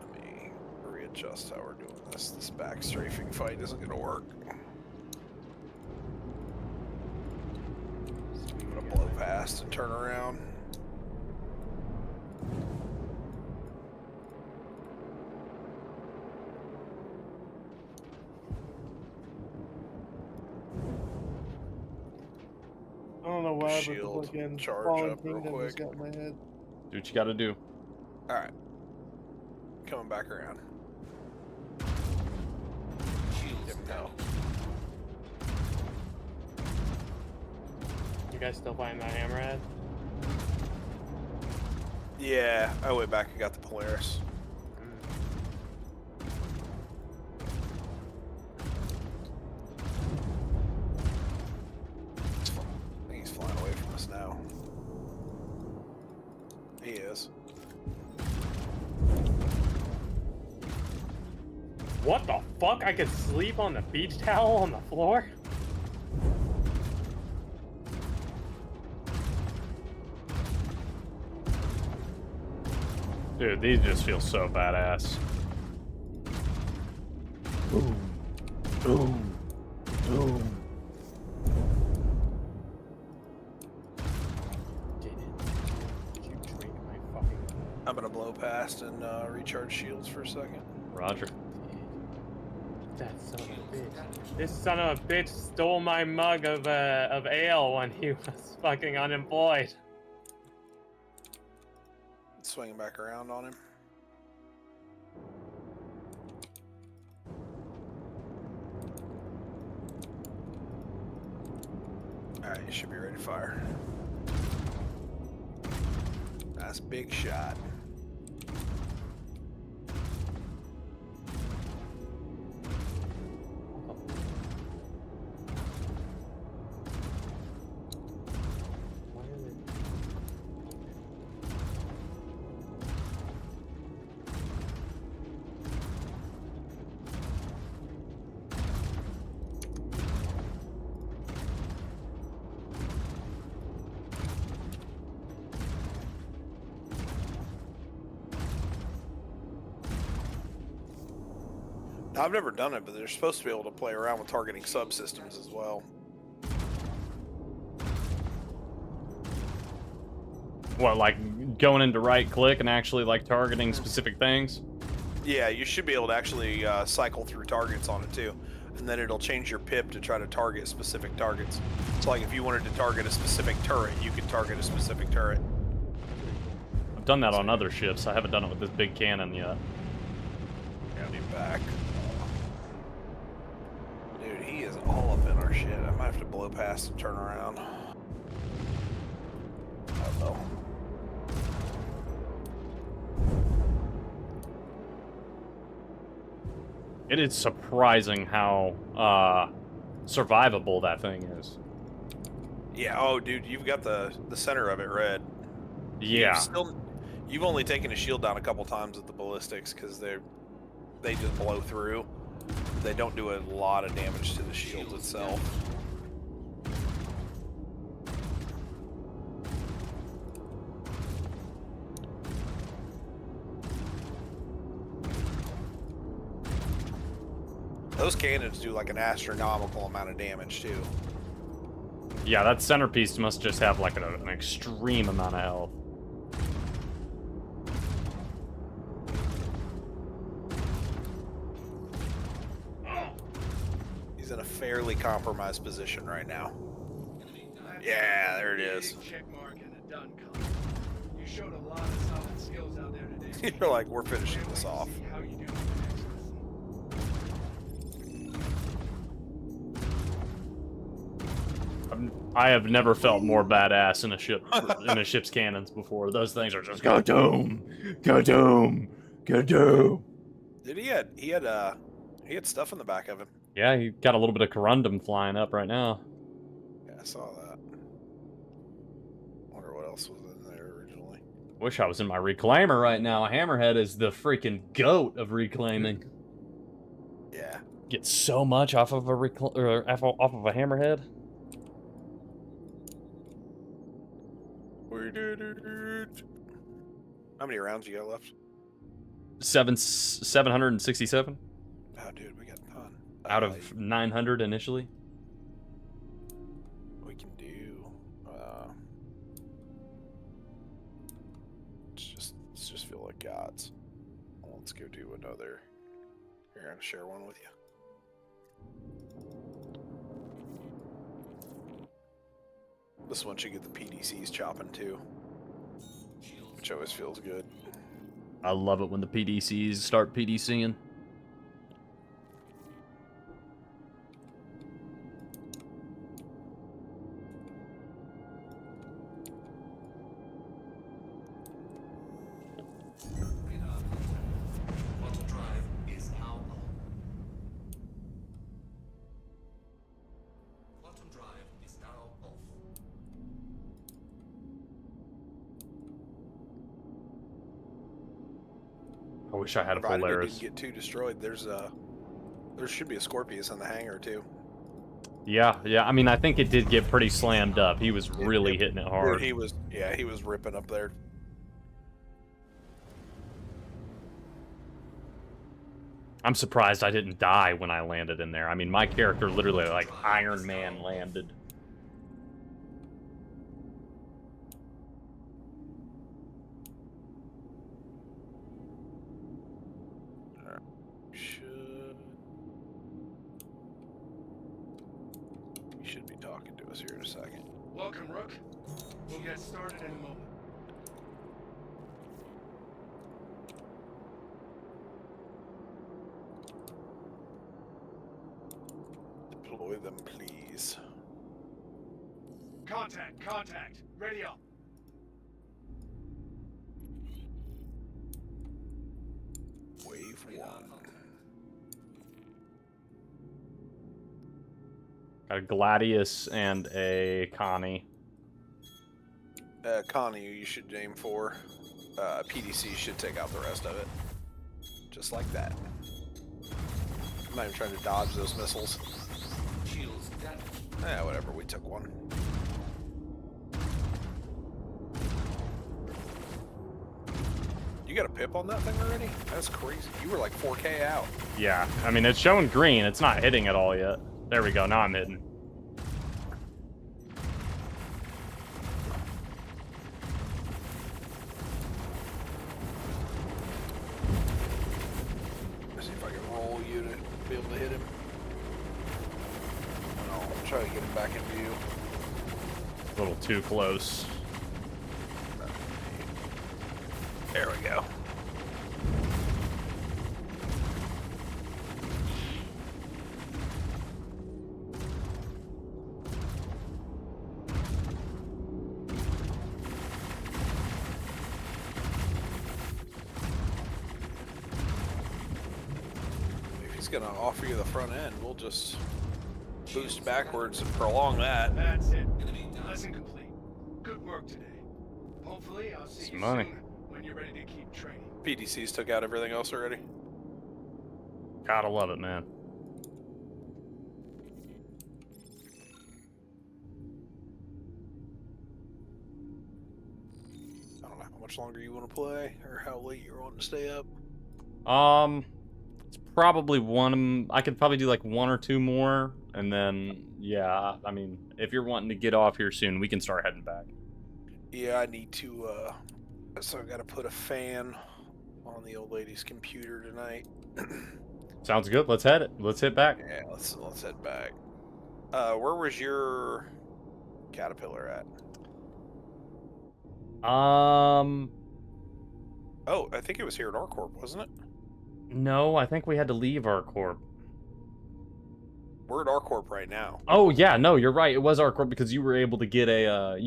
Let me readjust how we're doing this. This back strafing fight isn't gonna work. I'm gonna blow past and turn around. I don't know why, but the Shield, fucking charge Fallen up real Kingdom just quick. got in my head. Do what you gotta do. Alright. Coming back around. Didn't know. You guys still fighting that hammerhead? Yeah, I went back and got the Polaris. What the fuck? I could sleep on the beach towel on the floor? Dude, these just feel so badass. Boom. Boom. Boom. I'm gonna blow past and recharge shields for a second. Roger. That son of a bitch. This son of a bitch stole my mug of ale when he was fucking unemployed. Swinging back around on him. Alright, you should be ready to fire. Nice big shot. I've never done it, but they're supposed to be able to play around with targeting subsystems as well. What, like going into right click and actually like targeting specific things? Yeah, you should be able to actually cycle through targets on it too. And then it'll change your pip to try to target specific targets. So like if you wanted to target a specific turret, you could target a specific turret. I've done that on other ships. I haven't done it with this big cannon yet. Yeah, I'll be back. Dude, he is all up in our shit. I might have to blow past and turn around. Uh-oh. It is surprising how survivable that thing is. Yeah, oh dude, you've got the center of it red. Yeah. You've only taken a shield down a couple times with the ballistics because they just blow through. They don't do a lot of damage to the shield itself. Those cannons do like an astronomical amount of damage too. Yeah, that centerpiece must just have like an extreme amount of health. He's in a fairly compromised position right now. Yeah, there it is. Check mark and a done color. You showed a lot of solid skills out there today. You're like, we're finishing this off. See how you do. I have never felt more badass in a ship in a ship's cannons before. Those things are just ga-doom, ga-doom, ga-doom. Dude, he had stuff in the back of him. Yeah, he got a little bit of corundum flying up right now. Yeah, I saw that. Wonder what else was in there originally. Wish I was in my reclaimer right now. Hammerhead is the freaking goat of reclaiming. Yeah. Get so much off of a off of a hammerhead. We did it. How many rounds you got left? 767 Oh, dude, we got a ton. out of 900 initially. We can do. Let's just feel like gods. Well, let's go do another. Here, I'm gonna share one with you. This one should get the PDCs chopping too, which always feels good. I love it when the PDCs start PDCing. I wish I had a Provided it Polaris. didn't get too destroyed. There's There should be a Scorpius in the hangar too. Yeah, yeah. I mean, I think it did get pretty slammed up. He was really Yep. hitting it Dude, hard. he was ripping up there. I'm surprised I didn't die when I landed in there. I mean, my character literally like Iron Man landed. He should be talking to us here in a second. Welcome, Rook. We'll get started in a moment. Deploy them, please. Contact, contact. Ready up. Wave 1. Got a Gladius and a Connie. Connie, you should aim for. PDC should take out the rest of it. Just like that. I'm not even trying to dodge those missiles. Shields down. Yeah, whatever, we took one. You got a pip on that thing already? That's crazy. You were like 4K out. Yeah, I mean, it's showing green. It's not hitting at all yet. There we go. Now I'm hitting. Let's see if I can roll you to be able to hit him. No, I'll try to get him back in view. A little too close. There we go. If he's gonna offer you the front end, we'll just boost backwards and prolong that. That's it. Lesson complete. Good work today. Hopefully, I'll see It's you money. soon when you're ready to keep training. PDCs took out everything else already. Gotta love it, man. I don't know how much longer you want to play or how late you're wanting to stay up. It's probably one. I could probably do like one or two more, and then yeah. I mean, if you're wanting to get off here soon, we can start heading back. Yeah, I need to, so I gotta put a fan on the old lady's computer tonight. Sounds good. Let's head it. Let's hit back. Yeah, let's head back. Where was your caterpillar at? Oh, I think it was here at Orcorp, wasn't it? No, I think we had to leave our corp. We're at Orcorp right now. Oh yeah, no, you're right. It was our corp because you were able to get a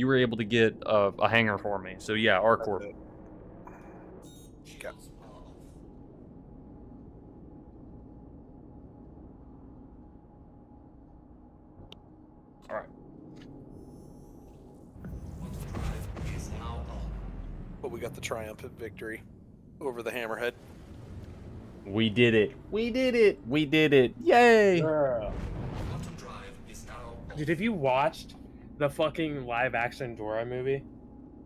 hanger for me. So yeah, our corp. Okay. All right. But we got the triumphant victory over the Hammerhead. We did it. We did it. We did it. Yay! Dude, have you watched the fucking live action Dora movie?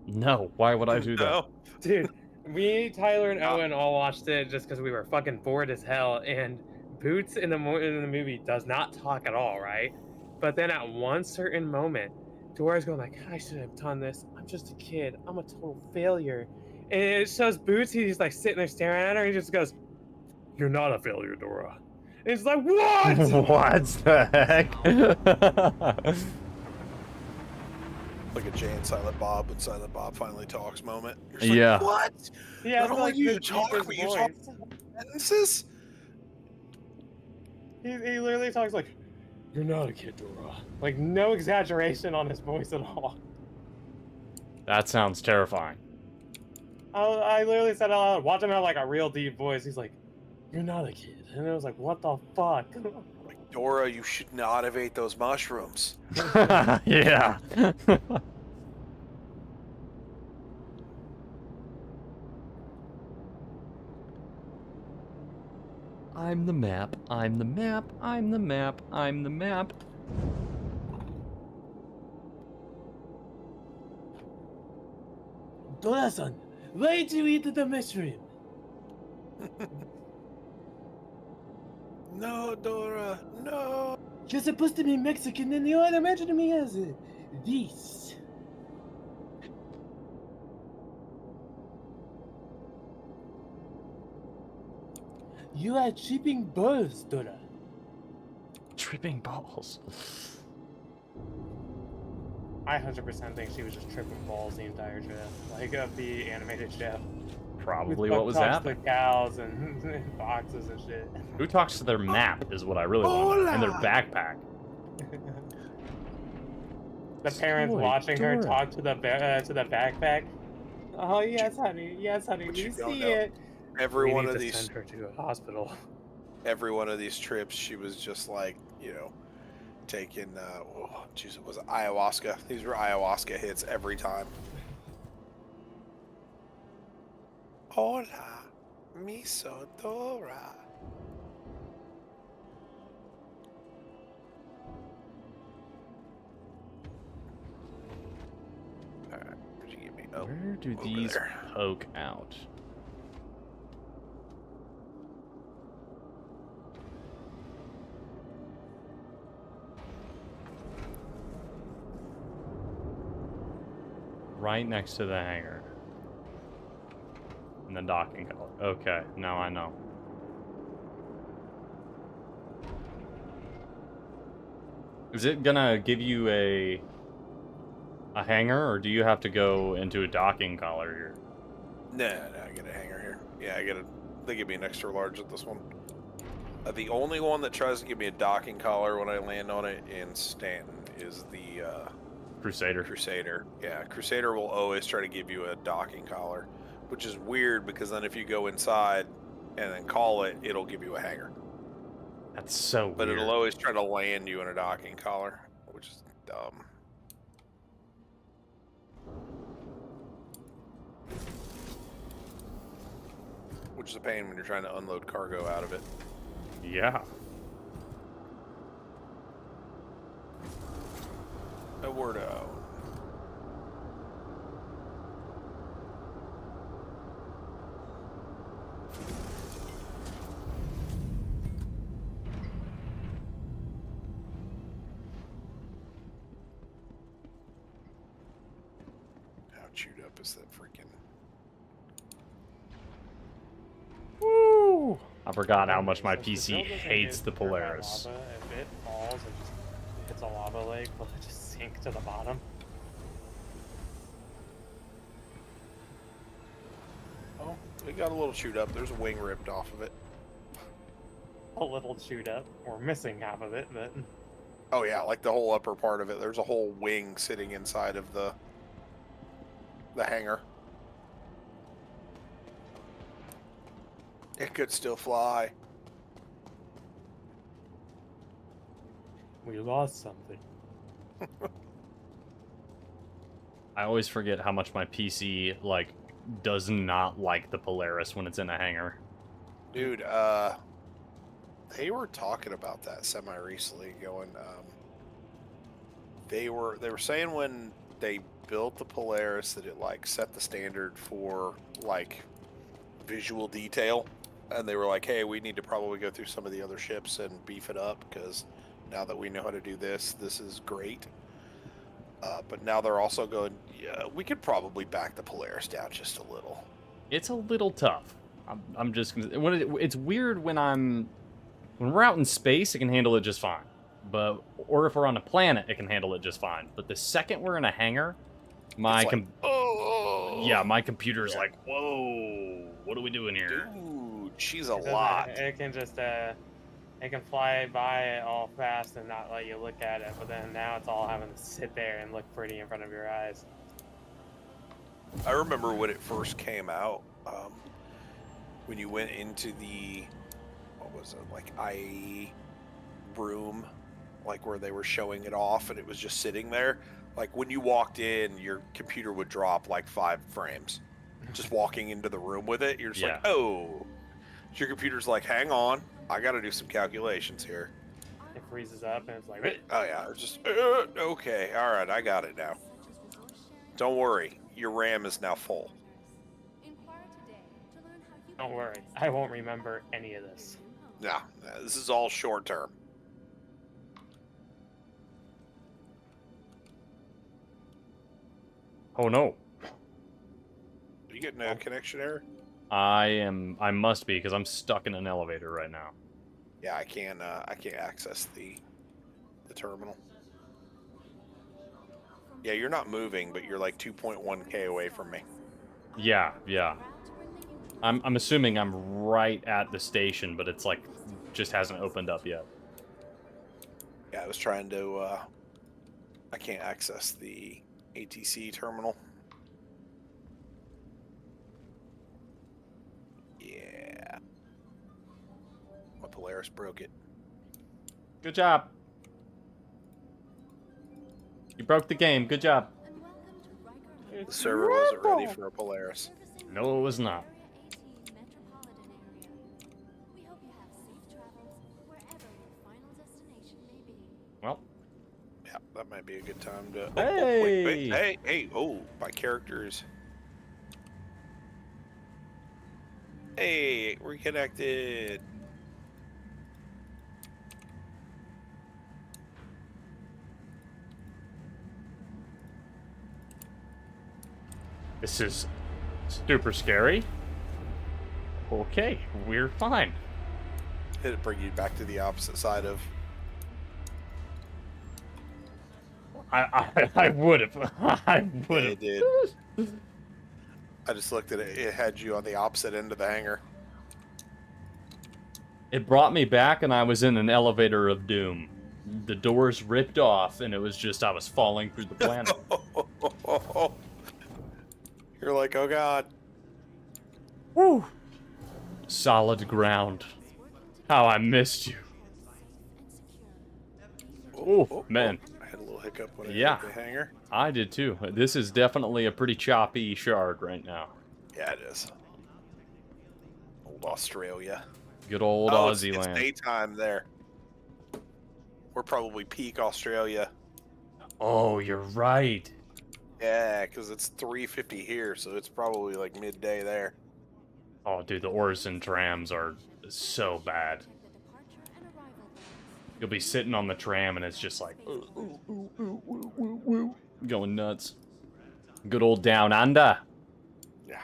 No, why would I do that? No. Dude, me, Tyler, and Owen all watched it just because we were fucking bored as hell. And Boots in the movie does not talk at all, right? But then at one certain moment, Dora's going like, I should have done this. I'm just a kid. I'm a total failure. And it shows Boots, he's like sitting there staring at her. He just goes, "You're not a failure, Dora." And it's like, what? What the heck? Like a Jay and Silent Bob when Silent Bob finally talks moment. You're just Yeah. like, what? Yeah, Not it's only like you the talk, deepest but you talk voice. sentences? He literally talks like, "You're not a kid, Dora." Like, no exaggeration on his voice at all. That sounds terrifying. I literally said out loud, watch him have like a real deep voice. He's like, "You're not a kid." And it was like, what the fuck? Like, Dora, you should not have ate those mushrooms. Yeah. I'm the map. I'm the map. I'm the map. I'm the map. Dora-san, why did you eat the mushroom? No, Dora, no. You're supposed to be Mexican and you are imagining me as this. You are tripping balls, Dora. Tripping balls. I 100% think she was just tripping balls the entire trip, like of the animated show. Probably With what was talks happening. to cows and foxes and shit. Who talks to their map is what I really want to know. And their backpack. The parents Boy, watching her Dora. talk to the backpack. Oh yes, honey. Yes, honey. But We you don't see know. it. Every We one need of to these, send her to a hospital. every one of these trips, she was just like, taking, jeez, it was ayahuasca. These were ayahuasca hits every time. Hola, miso Dora. Alright, where'd you get me? Oh, Where do over these there. poke out? Right next to the hangar. And the docking collar. Okay, now I know. Is it gonna give you a hangar, or do you have to go into a docking collar here? No, I get a hanger here. Yeah, they give me an extra large at this one. The only one that tries to give me a docking collar when I land on it in Stanton is the Crusader. Crusader. Yeah, Crusader will always try to give you a docking collar, which is weird because then if you go inside and then call it, it'll give you a hanger. That's so But weird. it'll always try to land you in a docking collar, which is dumb. Which is a pain when you're trying to unload cargo out of it. Yeah. A word out. How chewed up is that freaking... Woo! I forgot how much my Since the PC drill doesn't hates get the hurt by Polaris. lava, if it falls and just hits a lava lake, will it just sink to the bottom? Oh, it got a little chewed up. There's a wing ripped off of it. A little chewed up. We're missing half of it, but Oh yeah, like the whole upper part of it. There's a whole wing sitting inside of the hangar. It could still fly. we lost something. I always forget how much my PC, like, does not like the Polaris when it's in a hangar. Dude, they were talking about that semi-recently, going, they were saying when they built the Polaris that it, like, set the standard for, like, visual detail, and they were like, hey, we need to probably go through some of the other ships and beef it up, because now that we know how to do this, this is great. But now they're also going, yeah, we could probably back the Polaris down just a little. It's a little tough. I'm just gonna... It's weird when we're out in space, it can handle it just fine. Or if we're on a planet, it can handle it just fine. But the second we're in a hangar, my my computer's like, whoa, what are we doing here? Dude, she's a lot. It can just it can fly by it all fast and not let you look at it, but then now it's all having to sit there and look pretty in front of your eyes. I remember when it first came out, when you went into the, what was it, like IAE room, like where they were showing it off and it was just sitting there. Like when you walked in, your computer would drop like 5 frames. Just walking into the room with it, you're just like, oh. Your computer's like, hang on, I gotta do some calculations here. It freezes up and it's like, "Eh." Oh yeah, it's just okay. All right, I got it now. Don't worry, your RAM is now full. Don't worry, I won't remember any of this. Nah, this is all short term. Oh no. You getting a connection error? I must be, because I'm stuck in an elevator right now. Yeah, I can't access the terminal. Yeah, you're not moving, but you're like 2.1K away from me. Yeah, yeah. I'm assuming I'm right at the station, but it's like, just hasn't opened up yet. Yeah, I was trying to, I can't access the ATC terminal. Yeah. My Polaris broke it. Good job. You broke the game. Good job. The server wasn't ready for a Polaris. No, it was not. Well. Yeah, that might be a good time to... Hey! Hey, oh, my characters. Hey, we're connected. This is super scary. Okay, we're fine. It'll bring you back to the opposite side of... I would have. I would It have. did. I just looked at it. It had you on the opposite end of the hangar. It brought me back, and I was in an elevator of doom. The doors ripped off, and it was just I was falling through the planet. You're like, oh god. Woo! Solid ground. How I missed you. Oh, man. I had a little hiccup when I Yeah. hit the hangar. I did too. This is definitely a pretty choppy shard right now. Yeah, it is. Old Australia. Good old Oh, Aussie it's land. daytime there. We're probably peak Australia. Oh, you're right. Yeah, because it's 3:50 here, so it's probably like midday there. Oh, dude, the Orson trams are so bad. You'll be sitting on the tram and it's just like going nuts. Good old down under. Yeah.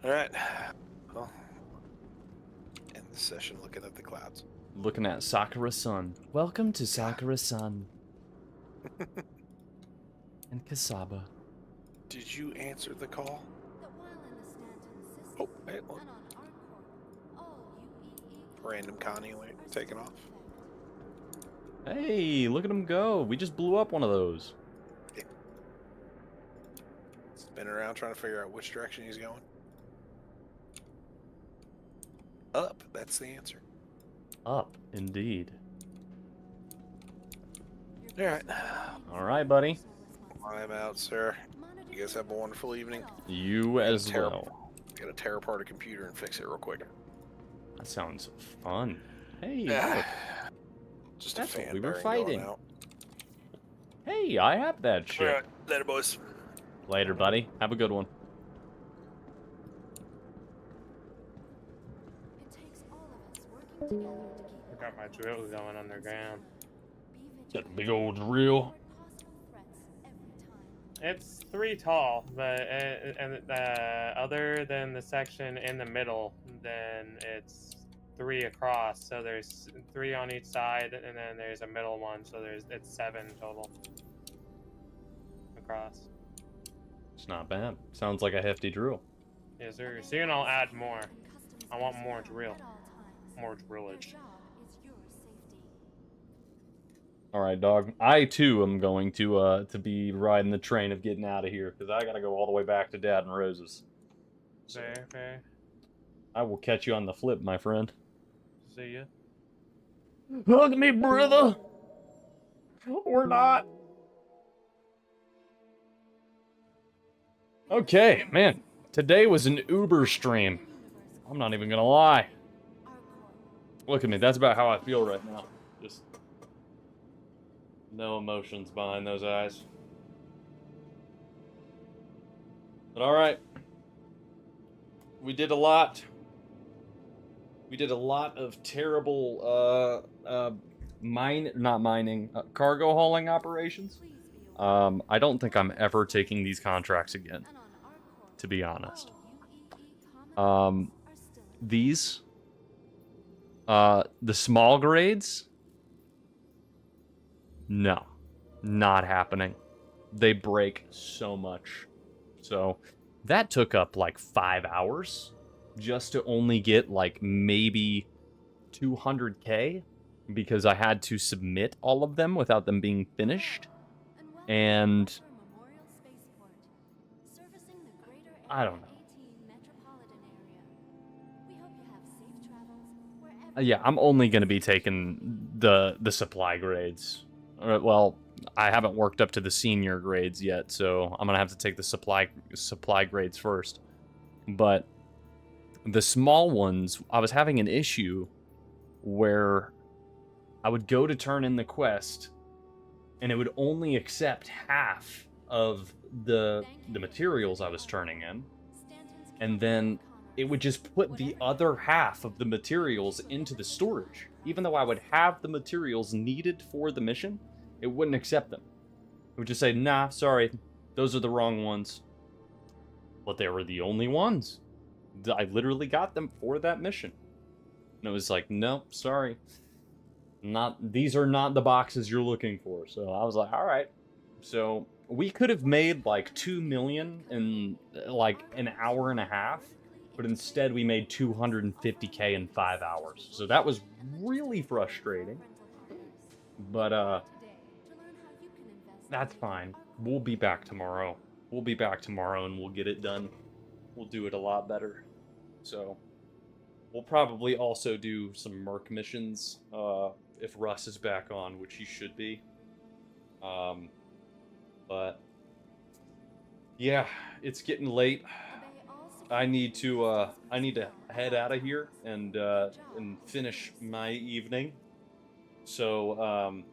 All right. Well, end the session looking at the clouds. Looking at Sakura Sun. Welcome to Sakura Sun. And Kasaba. Did you answer the call? Oh, hey, look. Random Connie taking off. Hey, look at him go. We just blew up one of those. Yeah. Spinning around trying to figure out which direction he's going. Up, that's the answer. Up, indeed. Alright. Alright, buddy. I'm out, sir. You guys have a wonderful evening. You as well. Gotta tear apart a computer and fix it real quick. That sounds fun. Hey, Yeah. look. Just That's a what fan we were bearing going fighting. out. Hey, I have that shit. Alright, later, boys. Later, buddy. Have a good one. I got my drill going underground. That big old drill. It's 3 tall, but other than the section in the middle, then it's 3 across. So there's 3 on each side, and then there's a middle one. So it's 7 total across. It's not bad. Sounds like a hefty drill. Yes, sir. Soon I'll add more. I want more drill, more drillage. All right, dog. I too am going to be riding the train of getting out of here because I gotta go all the way back to Dad and Rose's. Fair. I will catch you on the flip, my friend. See ya. Hug me, brother. Or not. Okay, man. Today was an Uber stream. I'm not even gonna lie. Our core. Look at me. That's about how I feel right now. Just no emotions behind those eyes. But all right. We did a lot. We did a lot of terrible cargo hauling operations. Please be aware. I don't think I'm ever taking these contracts again, And on our core, to be honest. all UEE common Um, are still in These, the small grades, no, not happening. They break so much. So that took up like 5 hours just to only get like maybe 200K because I had to submit all of them without them being finished. And Memorial Spaceport, servicing the greater I don't know. 18 metropolitan area. We hope you have safe travels wherever. Yeah, I'm only going to be taking the supply grades. Well, I haven't worked up to the senior grades yet, so I'm going to have to take the supply grades first. But the small ones, I was having an issue where I would go to turn in the quest and it would only accept half of the materials I was turning in, and then it would just put the other half of the materials into the storage. Even though I would have the materials needed for the mission, it wouldn't accept them. It would just say, nah, sorry, those are the wrong ones. But they were the only ones. I literally got them for that mission. And it was like, nope, sorry. These are not the boxes you're looking for. So I was like, all right. So we could have made like 2 million in like an hour and a half, but instead we made 250K in 5 hours. So that was really frustrating. But that's fine. We'll be back tomorrow. We'll be back tomorrow and we'll get it done. We'll do it a lot better. So we'll probably also do some Merc missions if Russ is back on, which he should be. But yeah, it's getting late. I need to head out of here and finish my evening. So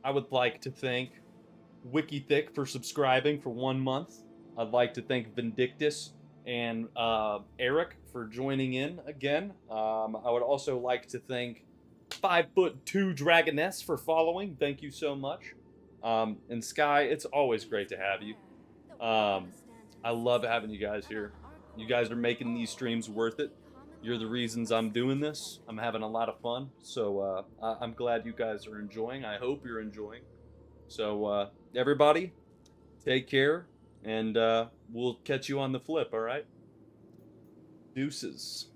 I would like to thank WikiThick for subscribing for 1 month. I'd like to thank Vindictus and Eric for joining in again. I would also like to thank 5'2" Dragoness for following. Thank you so much. And Sky, it's always great to have you. I love having you guys here. You guys are making these streams worth it. You're the reasons I'm doing this. I'm having a lot of fun. So I'm glad you guys are enjoying. I hope you're enjoying. So everybody, take care. And we'll catch you on the flip, all right? Deuces.